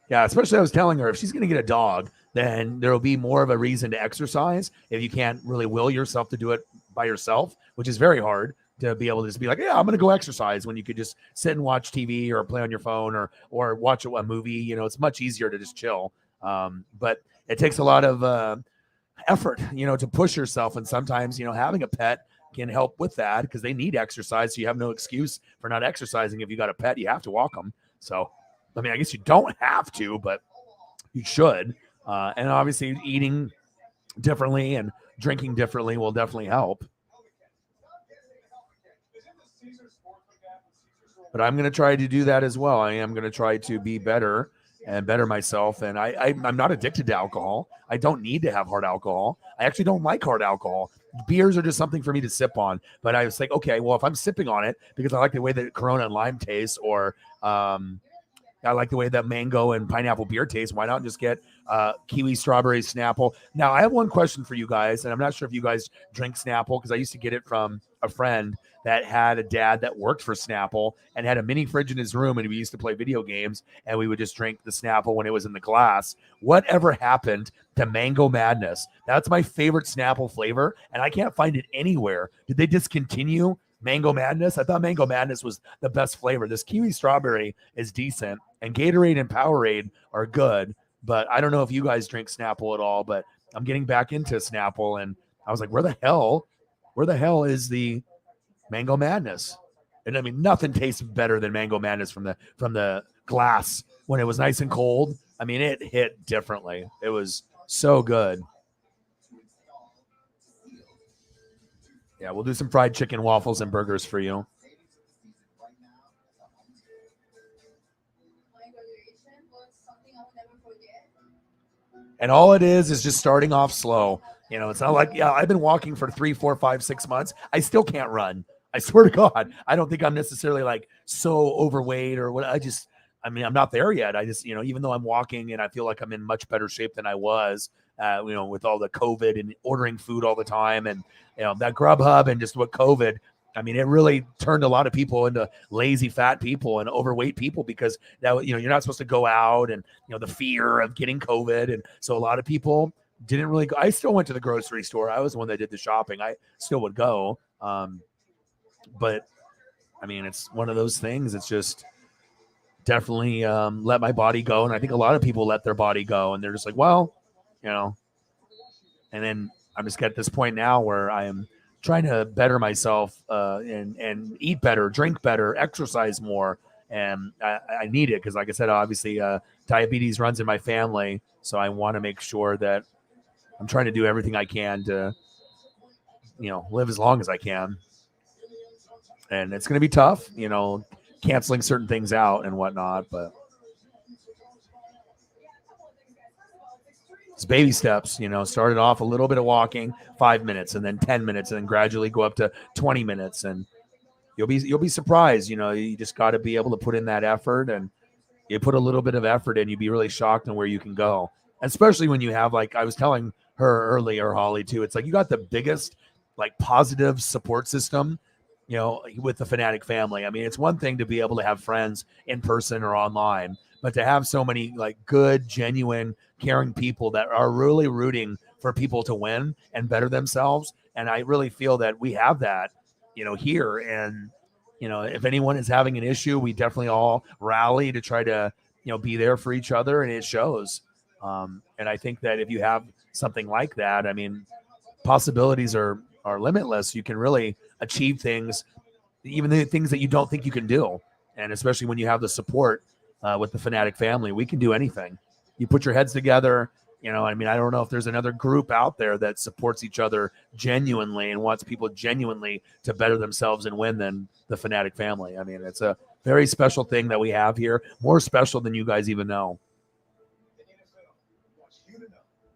Yeah, especially I was telling her if she's going to get a dog, then there will be more of a reason to exercise if you can't really will yourself to do it by yourself, which is very hard to be able to just be like, yeah, I'm going to go exercise when you could just sit and watch TV or play on your phone or watch a movie. You know, it's much easier to just chill. But it takes a lot of effort, to push yourself. And sometimes, having a pet can help with that because they need exercise. So you have no excuse for not exercising. If you got a pet, you have to walk them. So, I mean, I guess you don't have to, but you should. And obviously eating differently and drinking differently will definitely help. But I'm going to try to do that as well. I am going to try to be better and better myself. And I'm not addicted to alcohol. I don't need to have hard alcohol. I actually don't like hard alcohol. Beers are just something for me to sip on. But I was like, okay, well, if I'm sipping on it because I like the way that Corona and lime tastes, or I like the way that mango and pineapple beer tastes, why not just get kiwi, strawberry, Snapple? Now, I have one question for you guys, and I'm not sure if you guys drink Snapple because I used to get it from a friend that had a dad that worked for Snapple and had a mini fridge in his room, and we used to play video games, and we would just drink the Snapple when it was in the glass. Whatever happened to Mango Madness? That's my favorite Snapple flavor, and I can't find it anywhere. Did they discontinue Mango Madness? I thought Mango Madness was the best flavor. This kiwi strawberry is decent, and Gatorade and Powerade are good, but I don't know if you guys drink Snapple at all, but I'm getting back into Snapple, and I was like, where the hell is the Mango Madness? And I mean, nothing tastes better than Mango Madness from the glass when it was nice and cold. I mean, it hit differently. It was so good. Yeah, we'll do some fried chicken, waffles, and burgers for you. And all it is just starting off slow. It's not like, I've been walking for 3, 4, 5, 6 months. I still can't run. I swear to God, I don't think I'm necessarily like so overweight or what. I'm not there yet. I just, even though I'm walking and I feel like I'm in much better shape than I was, with all the COVID and ordering food all the time and, that Grubhub and just what COVID, I mean, it really turned a lot of people into lazy fat people and overweight people because that, you're not supposed to go out and, the fear of getting COVID. And so a lot of people didn't really go. I still went to the grocery store. I was the one that did the shopping. I still would go. But I mean, it's one of those things. It's just definitely let my body go. And I think a lot of people let their body go and they're just like, well, and then I'm just at this point now where I am trying to better myself and eat better, drink better, exercise more. And I need it because, like I said, obviously diabetes runs in my family. So I want to make sure that I'm trying to do everything I can to, live as long as I can. And it's going to be tough, canceling certain things out and whatnot. But It's baby steps, started off a little bit of walking, 5 minutes, and then 10 minutes, and then gradually go up to 20 minutes. And you'll be surprised. You just got to be able to put in that effort, and you put a little bit of effort in, you'd be really shocked on where you can go. Especially when you have, like I was telling her earlier, Holly, too, it's like you got the biggest like positive support system, with the Fanatic family. I mean, it's one thing to be able to have friends in person or online, but to have so many like good, genuine, caring people that are really rooting for people to win and better themselves. And I really feel that we have that, here. And, if anyone is having an issue, we definitely all rally to try to, be there for each other, and it shows. And I think that if you have something like that, I mean, possibilities are limitless. You can really achieve things, even the things that you don't think you can do. And especially when you have the support with the Fanatic family, we can do anything. You put your heads together. I mean, I don't know if there's another group out there that supports each other genuinely and wants people genuinely to better themselves and win than the Fanatic family. I mean, it's a very special thing that we have here, more special than you guys even know. The NFL wants you to know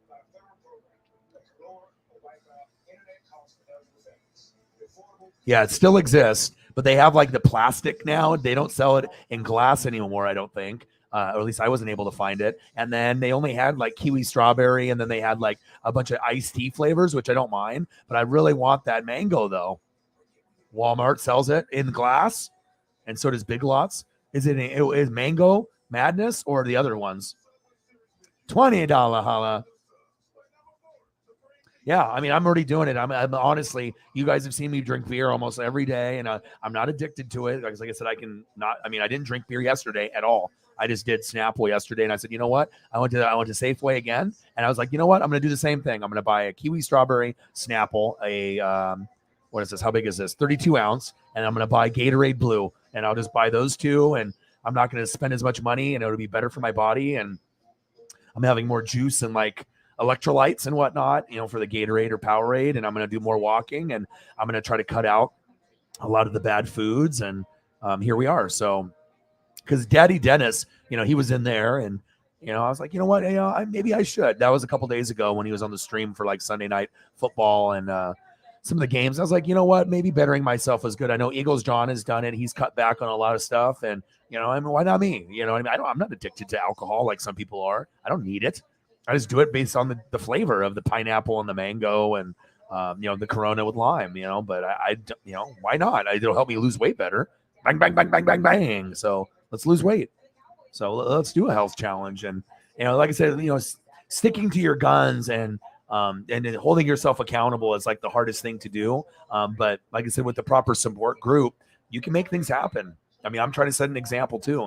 about a federal program that can lower or wipe out internet costs for eligible families. Affordable. Yeah, it still exists, but they have like the plastic now. They don't sell it in glass anymore, I don't think. Or at least I wasn't able to find it. And then they only had like kiwi strawberry, and then they had like a bunch of iced tea flavors, which I don't mind. But I really want that mango, though. Walmart sells it in glass, and so does Big Lots. Is Mango Madness or the other ones? $20 holla. Yeah, I mean, I'm already doing it. I'm honestly, you guys have seen me drink beer almost every day, and I'm not addicted to it. Like I said, I didn't drink beer yesterday at all. I just did Snapple yesterday, and I said, you know what? I went to Safeway again, and I was like, you know what? I'm going to do the same thing. I'm going to buy a kiwi strawberry Snapple, what is this? How big is this? 32 ounce, and I'm going to buy Gatorade Blue, and I'll just buy those two, and I'm not going to spend as much money, and it'll be better for my body, and I'm having more juice and like electrolytes and whatnot, for the Gatorade or Powerade, and I'm going to do more walking, and I'm going to try to cut out a lot of the bad foods, and here we are. So, because Daddy Dennis, he was in there, and I was like, you know what, maybe I should. That was a couple days ago when he was on the stream for like Sunday Night Football and some of the games. I was like, you know what, maybe bettering myself is good. I know Eagles John has done it. He's cut back on a lot of stuff, and I mean, why not me? I mean, I'm not addicted to alcohol like some people are. I don't need it. I just do it based on the flavor of the pineapple and the mango and the Corona with lime. But I why not? It'll help me lose weight better. Bang, bang, bang, bang, bang, bang. So let's lose weight. So let's do a health challenge. And, like I said, sticking to your guns and holding yourself accountable is like the hardest thing to do. But like I said, with the proper support group, you can make things happen. I mean, I'm trying to set an example too,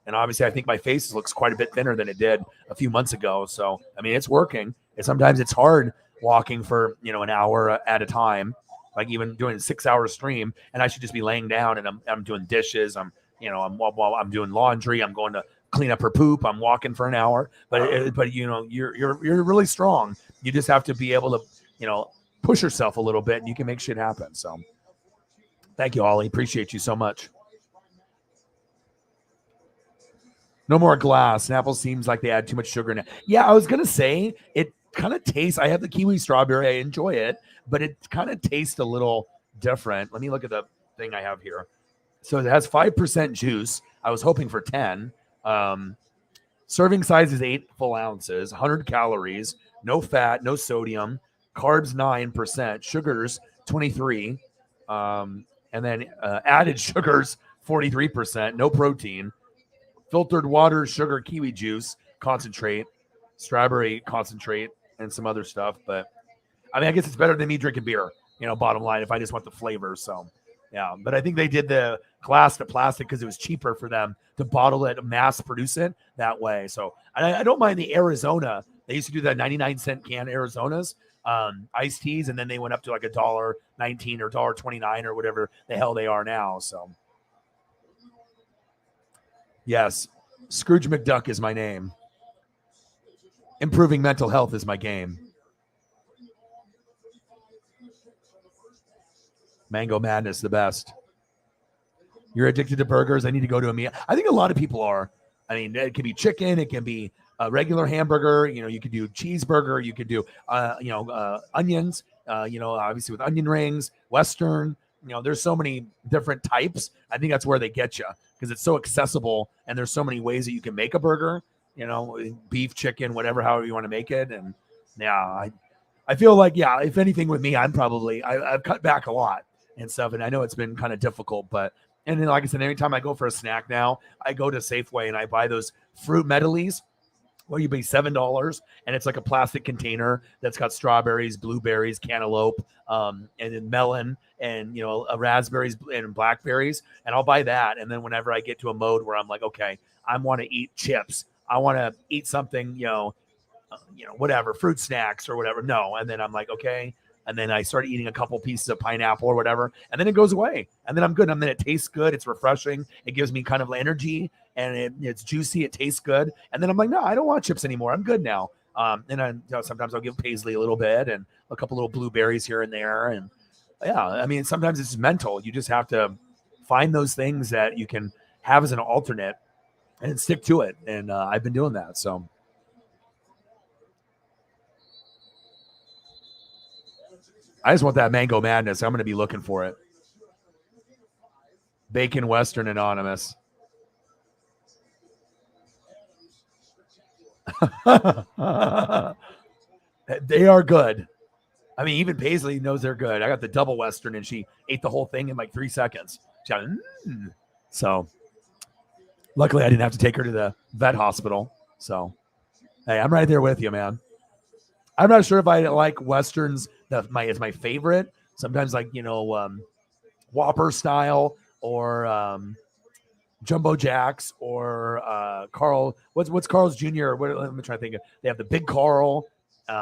and obviously I think my face looks quite a bit thinner than it did a few months ago. So, I mean, it's working. And sometimes it's hard walking for, an hour at a time, like even doing a 6-hour stream, and I should just be laying down and I'm doing dishes. I'm doing laundry. I'm going to clean up her poop. I'm walking for an hour, but you're really strong. You just have to be able to, push yourself a little bit, and you can make shit happen. So thank you, Ollie. Appreciate you so much. No more glass. Snapple seems like they add too much sugar in it. Yeah, I was going to say it kind of tastes. I have the kiwi strawberry. I enjoy it, but it kind of tastes a little different. Let me look at the thing I have here. So it has 5% juice. I was hoping for 10. Serving size is 8 full ounces, 100 calories, no fat, no sodium, carbs 9%, sugars 23, and then added sugars 43%, no protein. Filtered water, sugar, kiwi juice, concentrate, strawberry concentrate, and some other stuff. But I mean, I guess it's better than me drinking beer, bottom line, if I just want the flavor. So, yeah. But I think they did the glass to plastic because it was cheaper for them to bottle it, mass produce it that way. So I don't mind the Arizona. They used to do that 99-cent can Arizonas, iced teas, and then they went up to like $1.19 or $1.29 or whatever the hell they are now. So. Yes, Scrooge McDuck is my name. Improving mental health is my game. Mango Madness, the best. You're addicted to burgers. I need to go to a meal. I think a lot of people are. I mean, it can be chicken. It can be a regular hamburger. You could do cheeseburger. You could do, onions. Obviously with onion rings, Western. There's so many different types. I think that's where they get you because it's so accessible and there's so many ways that you can make a burger. Beef, chicken, whatever, however you want to make it. And yeah, I feel like, yeah, if anything with me, I've cut back a lot and stuff. And I know it's been kind of difficult, and then, like I said, anytime I go for a snack now, I go to Safeway and I buy those fruit medleys where you pay $7 and it's like a plastic container that's got strawberries, blueberries, cantaloupe, and then melon and, raspberries and blackberries. And I'll buy that. And then whenever I get to a mode where I'm like, okay, I want to eat chips, I want to eat something, whatever, fruit snacks or whatever. No. And then I'm like, okay. And then I start eating a couple pieces of pineapple or whatever. And then it goes away. And then I'm good. And then it tastes good. It's refreshing. It gives me kind of energy and it's juicy. It tastes good. And then I'm like, no, I don't want chips anymore. I'm good now. And sometimes I'll give Paisley a little bit and a couple little blueberries here and there. And yeah, I mean, sometimes it's mental. You just have to find those things that you can have as an alternate and stick to it. And I've been doing that. So. I just want that mango madness. I'm going to be looking for it. Bacon Western Anonymous. They are good. I mean, even Paisley knows they're good. I got the double Western and she ate the whole thing in like 3 seconds. So luckily I didn't have to take her to the vet hospital. So, hey, I'm right there with you, man. I'm not sure if I like Westerns. Is my favorite. Sometimes like, Whopper style or Jumbo Jacks or Carl. What's Carl's Jr.? Let me try to think of. They have the Big Carl. They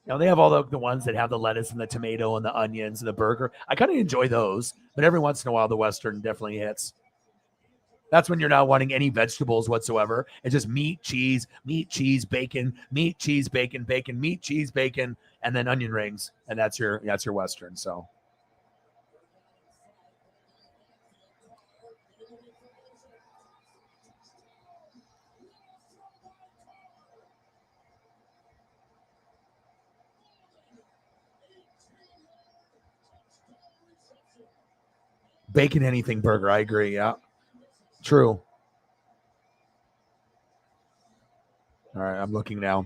have all the ones that have the lettuce and the tomato and the onions and the burger. I kind of enjoy those, but every once in a while the Western definitely hits. That's when you're not wanting any vegetables whatsoever. It's just meat, cheese, bacon, meat, cheese, bacon, bacon, meat, cheese, bacon, and then onion rings. And that's your Western. So. Bacon anything burger. I agree. Yeah. True. All right. I'm looking now.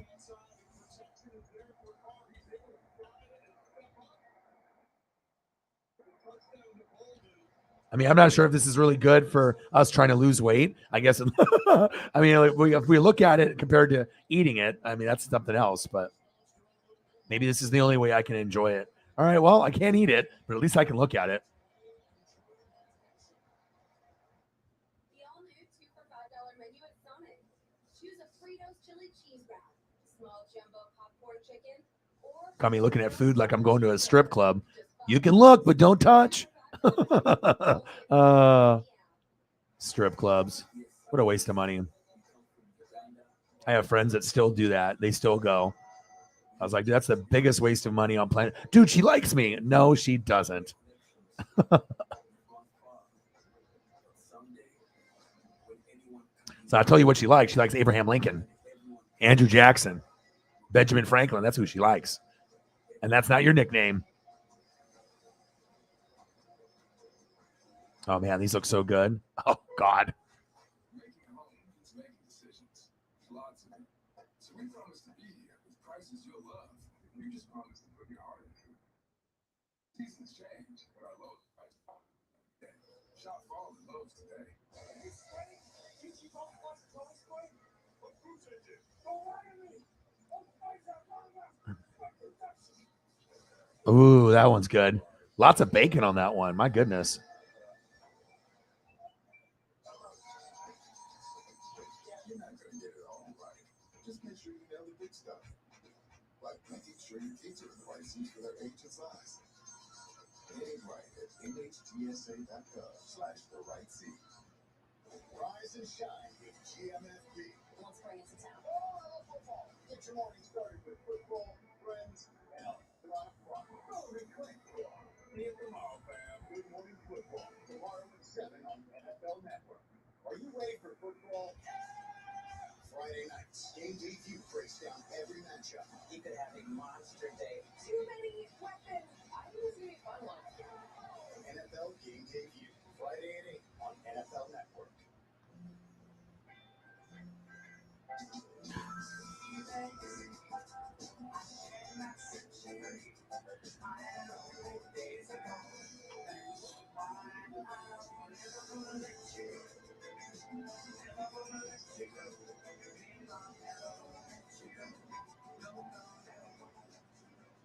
I mean, I'm not sure if this is really good for us trying to lose weight. I guess. I mean, if we look at it compared to eating it, I mean, that's something else. But maybe this is the only way I can enjoy it. All right. Well, I can't eat it, but at least I can look at it. The all-new 2 for $5 menu at Sonic. Choose a Fritos chili cheese wrap, small jumbo popcorn chicken, or... Got me looking at food like I'm going to a strip club. You can look, but don't touch. Strip clubs. What a waste of money. I have friends that still do that. They still go. I was like, dude, that's the biggest waste of money on planet. Dude, she likes me. No, she doesn't. So I'll tell you what she likes. She likes Abraham Lincoln, Andrew Jackson, Benjamin Franklin. That's who she likes. And that's not your nickname. Oh, man, these look so good. Oh, God. Ooh, that one's good. Lots of bacon on that one. My goodness. Just make sure you nail the big stuff, like making sure your kids are in the right seats for their age and size. Get right at NHTSA.gov/the right seat. Rise and shine with GMFB. Let's bring it to town. Get your morning started with football, friends, and a lot of fun. See you tomorrow, fam. Good morning football. Tomorrow at 7 on NFL Network. Are you ready for football? Game Day View breaks down every matchup. He could have a monster day. Too many weapons. I think this is gonna be a fun one. NFL Game Day View, Friday at 8 on NFL Network.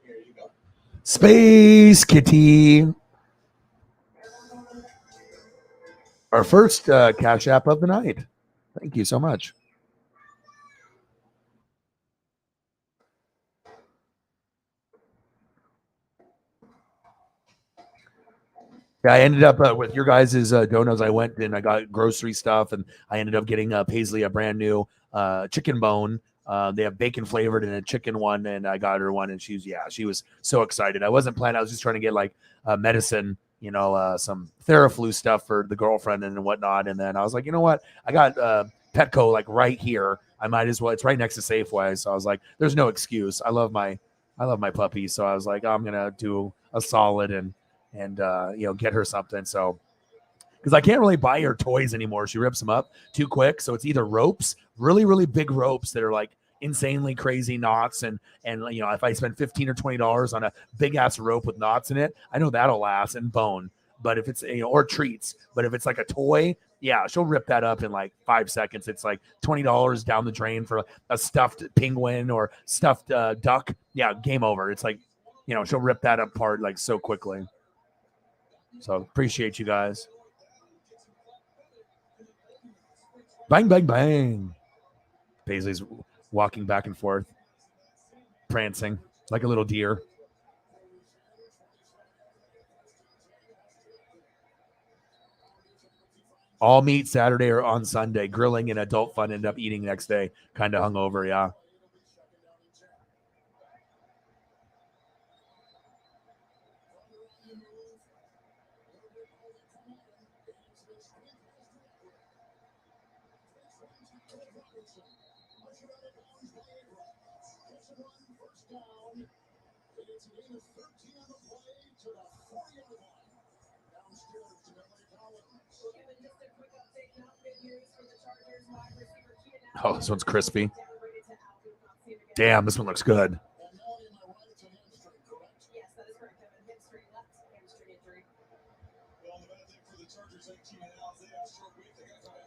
Here you go. Space Kitty. Our first Cash App of the night. Thank you so much. Yeah, I ended up with your guys' donuts. I went and I got grocery stuff, and I ended up getting Paisley a brand new chicken bone. They have bacon flavored and a chicken one, and I got her one, and she was so excited. I wasn't planning. I was just trying to get like medicine, some Theraflu stuff for the girlfriend and whatnot. And then I was like, you know what? I got Petco like right here. I might as well. It's right next to Safeway, so I was like, there's no excuse. I love my puppy, so I was like, I'm gonna do a solid and get her something. So because I can't really buy her toys anymore. She rips them up too quick. So it's either ropes, really, really big ropes that are like insanely crazy knots. And if I spend $15 or $20 on a big ass rope with knots in it, I know that'll last, and bone. But if it's, or treats, but if it's like a toy, yeah, she'll rip that up in like 5 seconds. It's like $20 down the drain for a stuffed penguin or stuffed duck. Yeah, game over. It's like, she'll rip that apart like so quickly. So appreciate you guys. Bang, bang, bang. Paisley's walking back and forth, prancing like a little deer. All meat Saturday or on Sunday. Grilling and adult fun. End up eating next day. Kind of hungover, yeah. Oh, this one's crispy. Damn, this one looks good.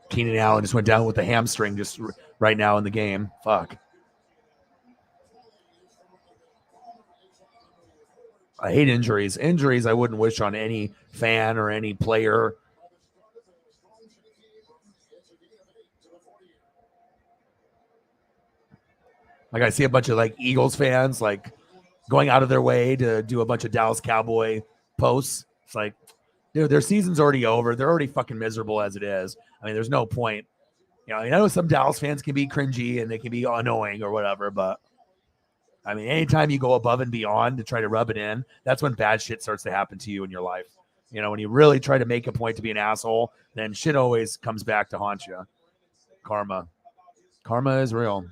Keenan Allen just went down with the hamstring just right now in the game. Fuck. I hate injuries. Injuries I wouldn't wish on any fan or any player. Like I see a bunch of like Eagles fans like going out of their way to do a bunch of Dallas Cowboy posts. It's like, dude, their season's already over. They're already fucking miserable as it is. I mean, there's no point. I know some Dallas fans can be cringy and they can be annoying or whatever, but I mean, anytime you go above and beyond to try to rub it in, that's when bad shit starts to happen to you in your life. When you really try to make a point to be an asshole, then shit always comes back to haunt you. Karma. Karma is real.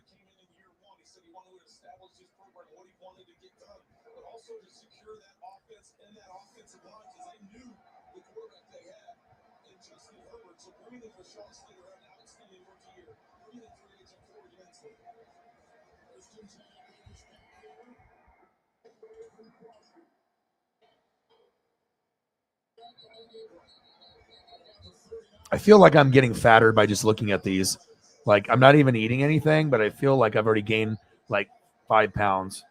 I feel like I'm getting fatter by just looking at these. Like I'm not even eating anything, but I feel like I've already gained like 5 pounds.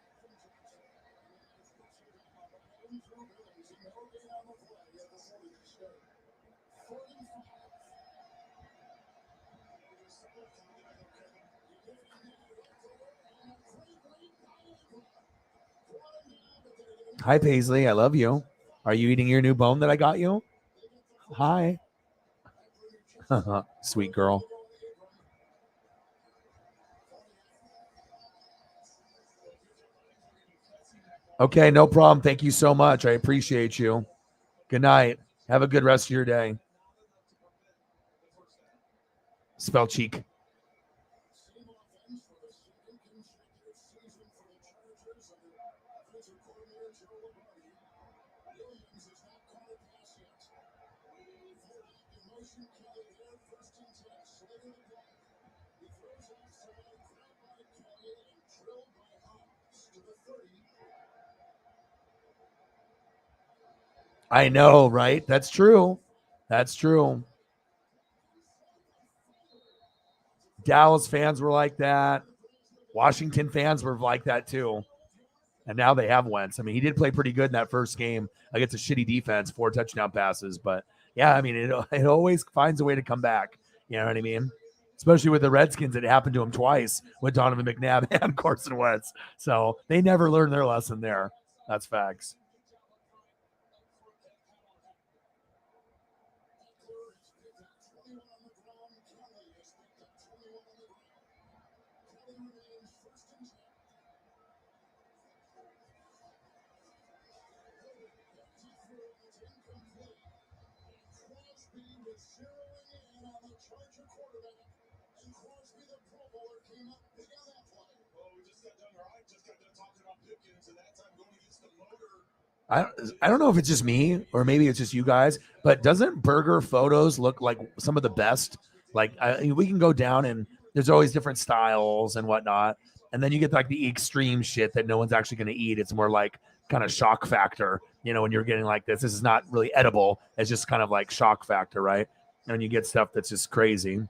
Hi, Paisley. I love you. Are you eating your new bone that I got you? Hi. Sweet girl. Okay, no problem. Thank you so much. I appreciate you. Good night. Have a good rest of your day. Spell cheek. I know, right? That's true. That's true. Dallas fans were like that. Washington fans were like that too. And now they have Wentz. I mean, he did play pretty good in that first game against a shitty defense, 4 touchdown passes. But yeah, I mean, it always finds a way to come back. You know what I mean? Especially with the Redskins, it happened to him twice with Donovan McNabb and Carson Wentz. So they never learned their lesson there. That's facts. I don't know if it's just me or maybe it's just you guys, but doesn't Burger Photos look like some of the best? Like we can go down and there's always different styles and whatnot. And then you get like the extreme shit that no one's actually going to eat. It's more like kind of shock factor, when you're getting like this is not really edible. It's just kind of like shock factor, right? And you get stuff that's just crazy.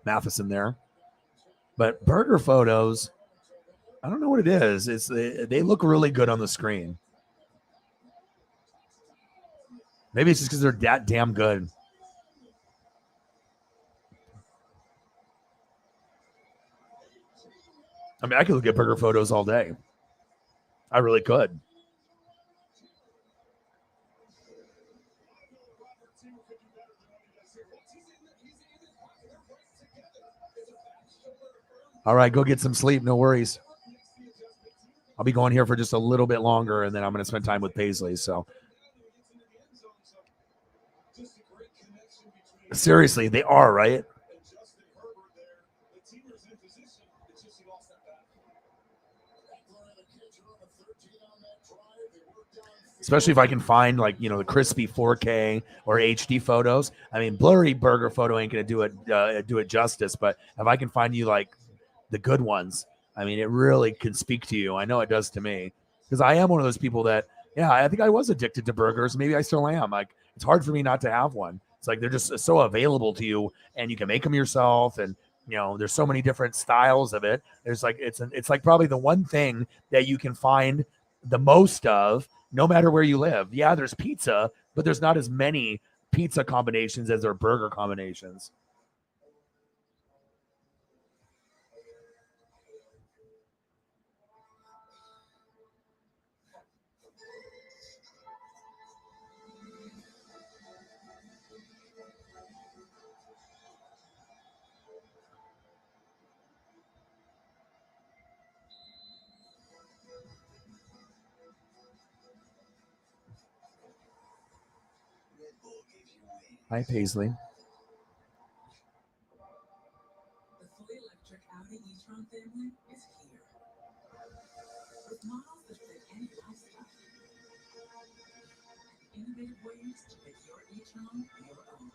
Matheson there. But Burger Photos, I don't know what it is. They look really good on the screen. Maybe it's just because they're that damn good. I mean, I could look at Burger Photos all day. I really could. All right, go get some sleep. No worries. I'll be going here for just a little bit longer, and then I'm going to spend time with Paisley. So, seriously, they are, right? Especially if I can find the crispy 4K or HD photos. I mean, blurry Burger Photo ain't going to do it justice, but if I can find you like the good ones, I mean, it really can speak to you. I know it does to me because I am one of those people that, I think I was addicted to burgers. Maybe I still am. Like, it's hard for me not to have one. It's like they're just so available to you, and you can make them yourself. And there's so many different styles of it. There's like it's like probably the one thing that you can find the most of, no matter where you live. Yeah, there's pizza, but there's not as many pizza combinations as there are burger combinations. Hi, Paisley. The fully electric Audi e-tron family is here. With models that fit any lifestyle. Innovative ways to make your e-tron your own.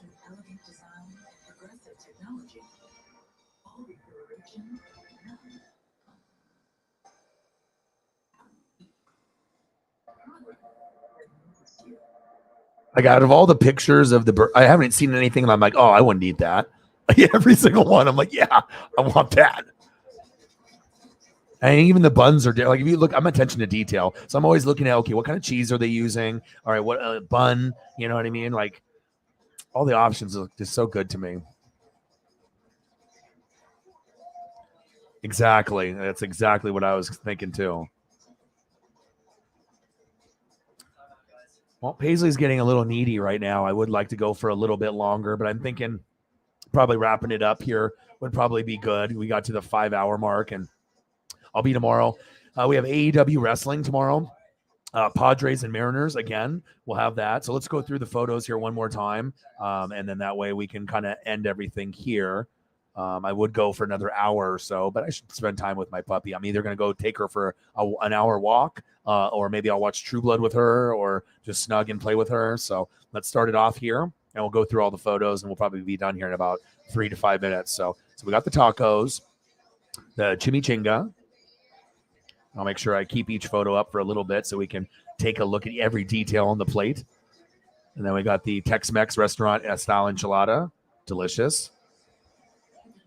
Through elegant design and progressive technology, all refurbishing, none. Like, out of all the pictures of I haven't seen anything and I'm like, oh, I wouldn't eat that. Every single one, I'm like, yeah, I want that. And even the buns are like, if you look, I'm attention to detail. So I'm always looking at, okay, what kind of cheese are they using? All right, what bun, you know what I mean? Like, all the options look just so good to me. Exactly. That's exactly what I was thinking too. Well, Paisley's getting a little needy right now. I would like to go for a little bit longer, but I'm thinking probably wrapping it up here would probably be good. We got to the 5-hour mark, and I'll be tomorrow. We have AEW wrestling tomorrow. Padres and Mariners again. We'll have that. So let's go through the photos here one more time, and then that way we can kind of end everything here. I would go for another hour or so, but I should spend time with my puppy. I'm either going to go take her for an hour walk, or maybe I'll watch True Blood with her, or just snug and play with her. So let's start it off here, and we'll go through all the photos, and we'll probably be done here in about 3 to 5 minutes. So we got the tacos, the chimichinga. I'll make sure I keep each photo up for a little bit so we can take a look at every detail on the plate. And then we got the Tex-Mex restaurant style enchilada, delicious.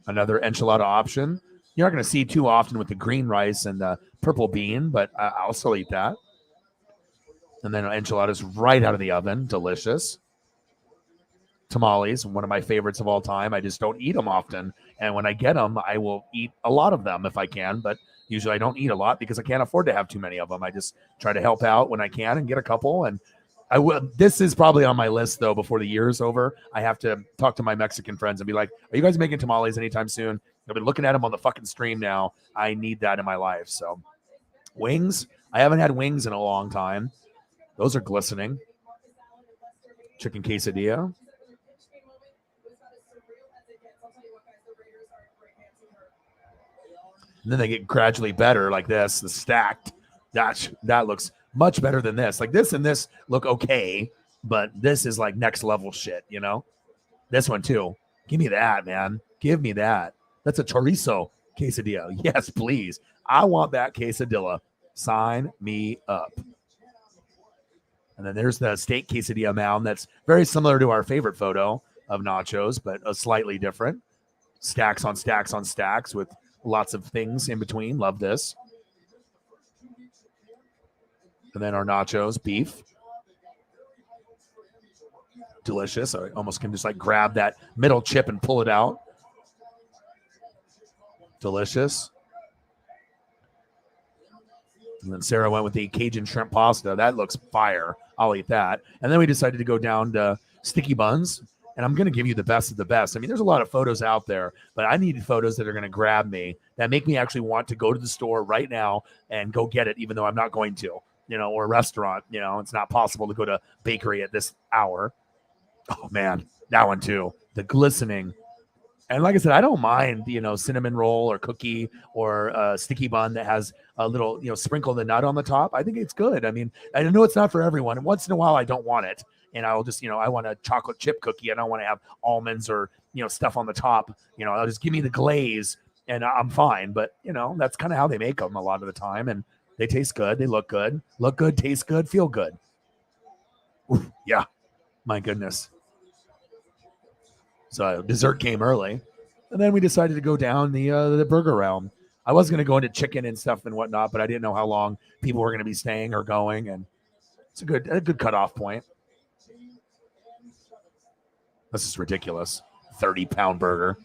Another enchilada option. You're not going to see too often with the green rice and the purple bean, but I'll still eat that. And then enchiladas right out of the oven, delicious. Tamales, one of my favorites of all time. I just don't eat them often. And when I get them, I will eat a lot of them if I can, but usually I don't eat a lot because I can't afford to have too many of them. I just try to help out when I can and get a couple. And I will. This is probably on my list, though, before the year's over. I have to talk to my Mexican friends and be like, are you guys making tamales anytime soon? I've been looking at them on the fucking stream now. I need that in my life. So wings. I haven't had wings in a long time. Those are glistening. Chicken quesadilla. And then they get gradually better like this, the stacked. That looks much better than this. Like this and this look okay, but this is like next level shit, you know? This one too. Give me that, man. Give me that. That's a chorizo quesadilla. Yes, please. I want that quesadilla. Sign me up. And then there's the steak quesadilla mound that's very similar to our favorite photo of nachos, but a slightly different. Stacks on stacks on stacks with lots of things in between. Love this. And then our nachos, beef. Delicious. I almost can just like grab that middle chip and pull it out. Delicious. And then Sarah went with the Cajun shrimp pasta. That looks fire. I'll eat that. And then we decided to go down to sticky buns. And I'm going to give you the best of the best. I mean, there's a lot of photos out there, but I needed photos that are going to grab me, that make me actually want to go to the store right now and go get it, even though I'm not going to, you know, or a restaurant. You know, it's not possible to go to bakery at this hour. Oh, man, that one too. The glistening. And like I said, I don't mind, you know, cinnamon roll or cookie or a sticky bun that has a little, you know, sprinkle of the nut on the top. I think it's good. I mean, I know it's not for everyone. And once in a while, I don't want it. And I'll just, you know, I want a chocolate chip cookie. I don't want to have almonds or, you know, stuff on the top. You know, I'll just give me the glaze and I'm fine. But, you know, that's kind of how they make them a lot of the time. And they taste good. They look good, taste good, feel good. Oof, yeah, my goodness. So dessert came early. And then we decided to go down the burger realm. I was going to go into chicken and stuff and whatnot, but I didn't know how long people were going to be staying or going. And it's a good cutoff point. This is ridiculous. 30-pound burger.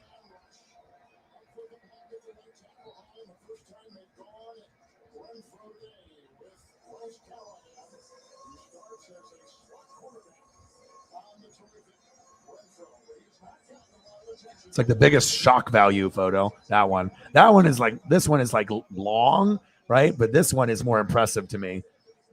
It's like the biggest shock value photo. That one is like, this one is like long, right? But this one is more impressive to me.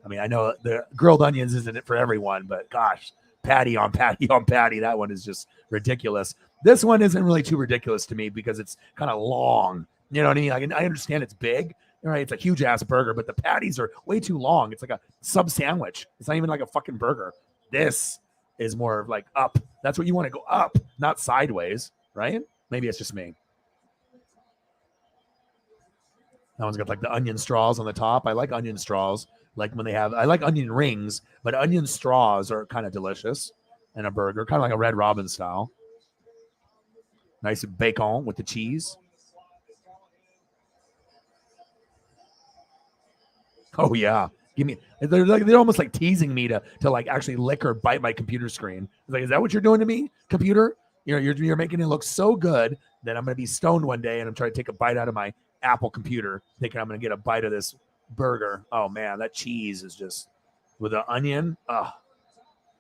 I mean, I know the grilled onions isn't it for everyone, but gosh, patty on patty on patty. That one is just ridiculous. This one isn't really too ridiculous to me because it's kind of long. You know what I mean? I understand it's big, right? It's a huge ass burger, but the patties are way too long. It's like a sub sandwich. It's not even like a fucking burger. This is more of like up. That's what you want to go up, not sideways, right? Maybe it's just me. That one's got like the onion straws on the top. I like onion straws. Like when they have, I like onion rings, but onion straws are kind of delicious in a burger, kind of like a Red Robin style. Nice bacon with the cheese. Oh yeah, give me. They're almost like teasing me to like actually lick or bite my computer screen. It's like, is that what you're doing to me, computer? You're making it look so good that I'm gonna be stoned one day and I'm trying to take a bite out of my Apple computer, thinking I'm gonna get a bite of this burger. Oh man, that cheese is just with the onion.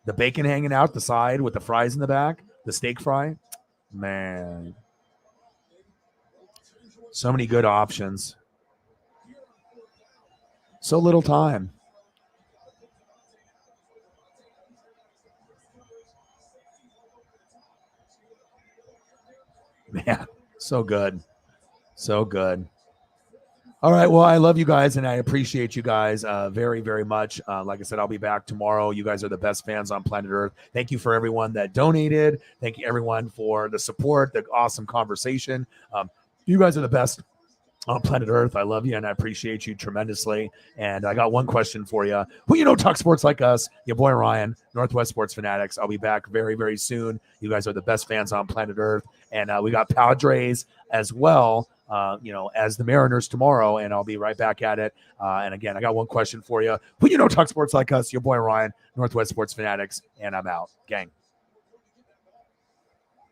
The bacon hanging out the side with the fries in the back, the steak fry. Man, so many good options. So little time. Man, So good. So good. All right. Well, I love you guys and I appreciate you guys very, very much. Like I said, I'll be back tomorrow. You guys are the best fans on planet Earth. Thank you for everyone that donated. Thank you, everyone, for the support, the awesome conversation. You guys are the best on planet Earth. I love you and I appreciate you tremendously. And I got one question for you. Who talk sports like us? Your boy Ryan, Northwest Sports Fanatics. I'll be back very, very soon. You guys are the best fans on planet Earth. And we got Padres as well, as the Mariners tomorrow. And I'll be right back at it. And again, I got one question for you. Who talk sports like us? Your boy Ryan, Northwest Sports Fanatics. And I'm out. Gang.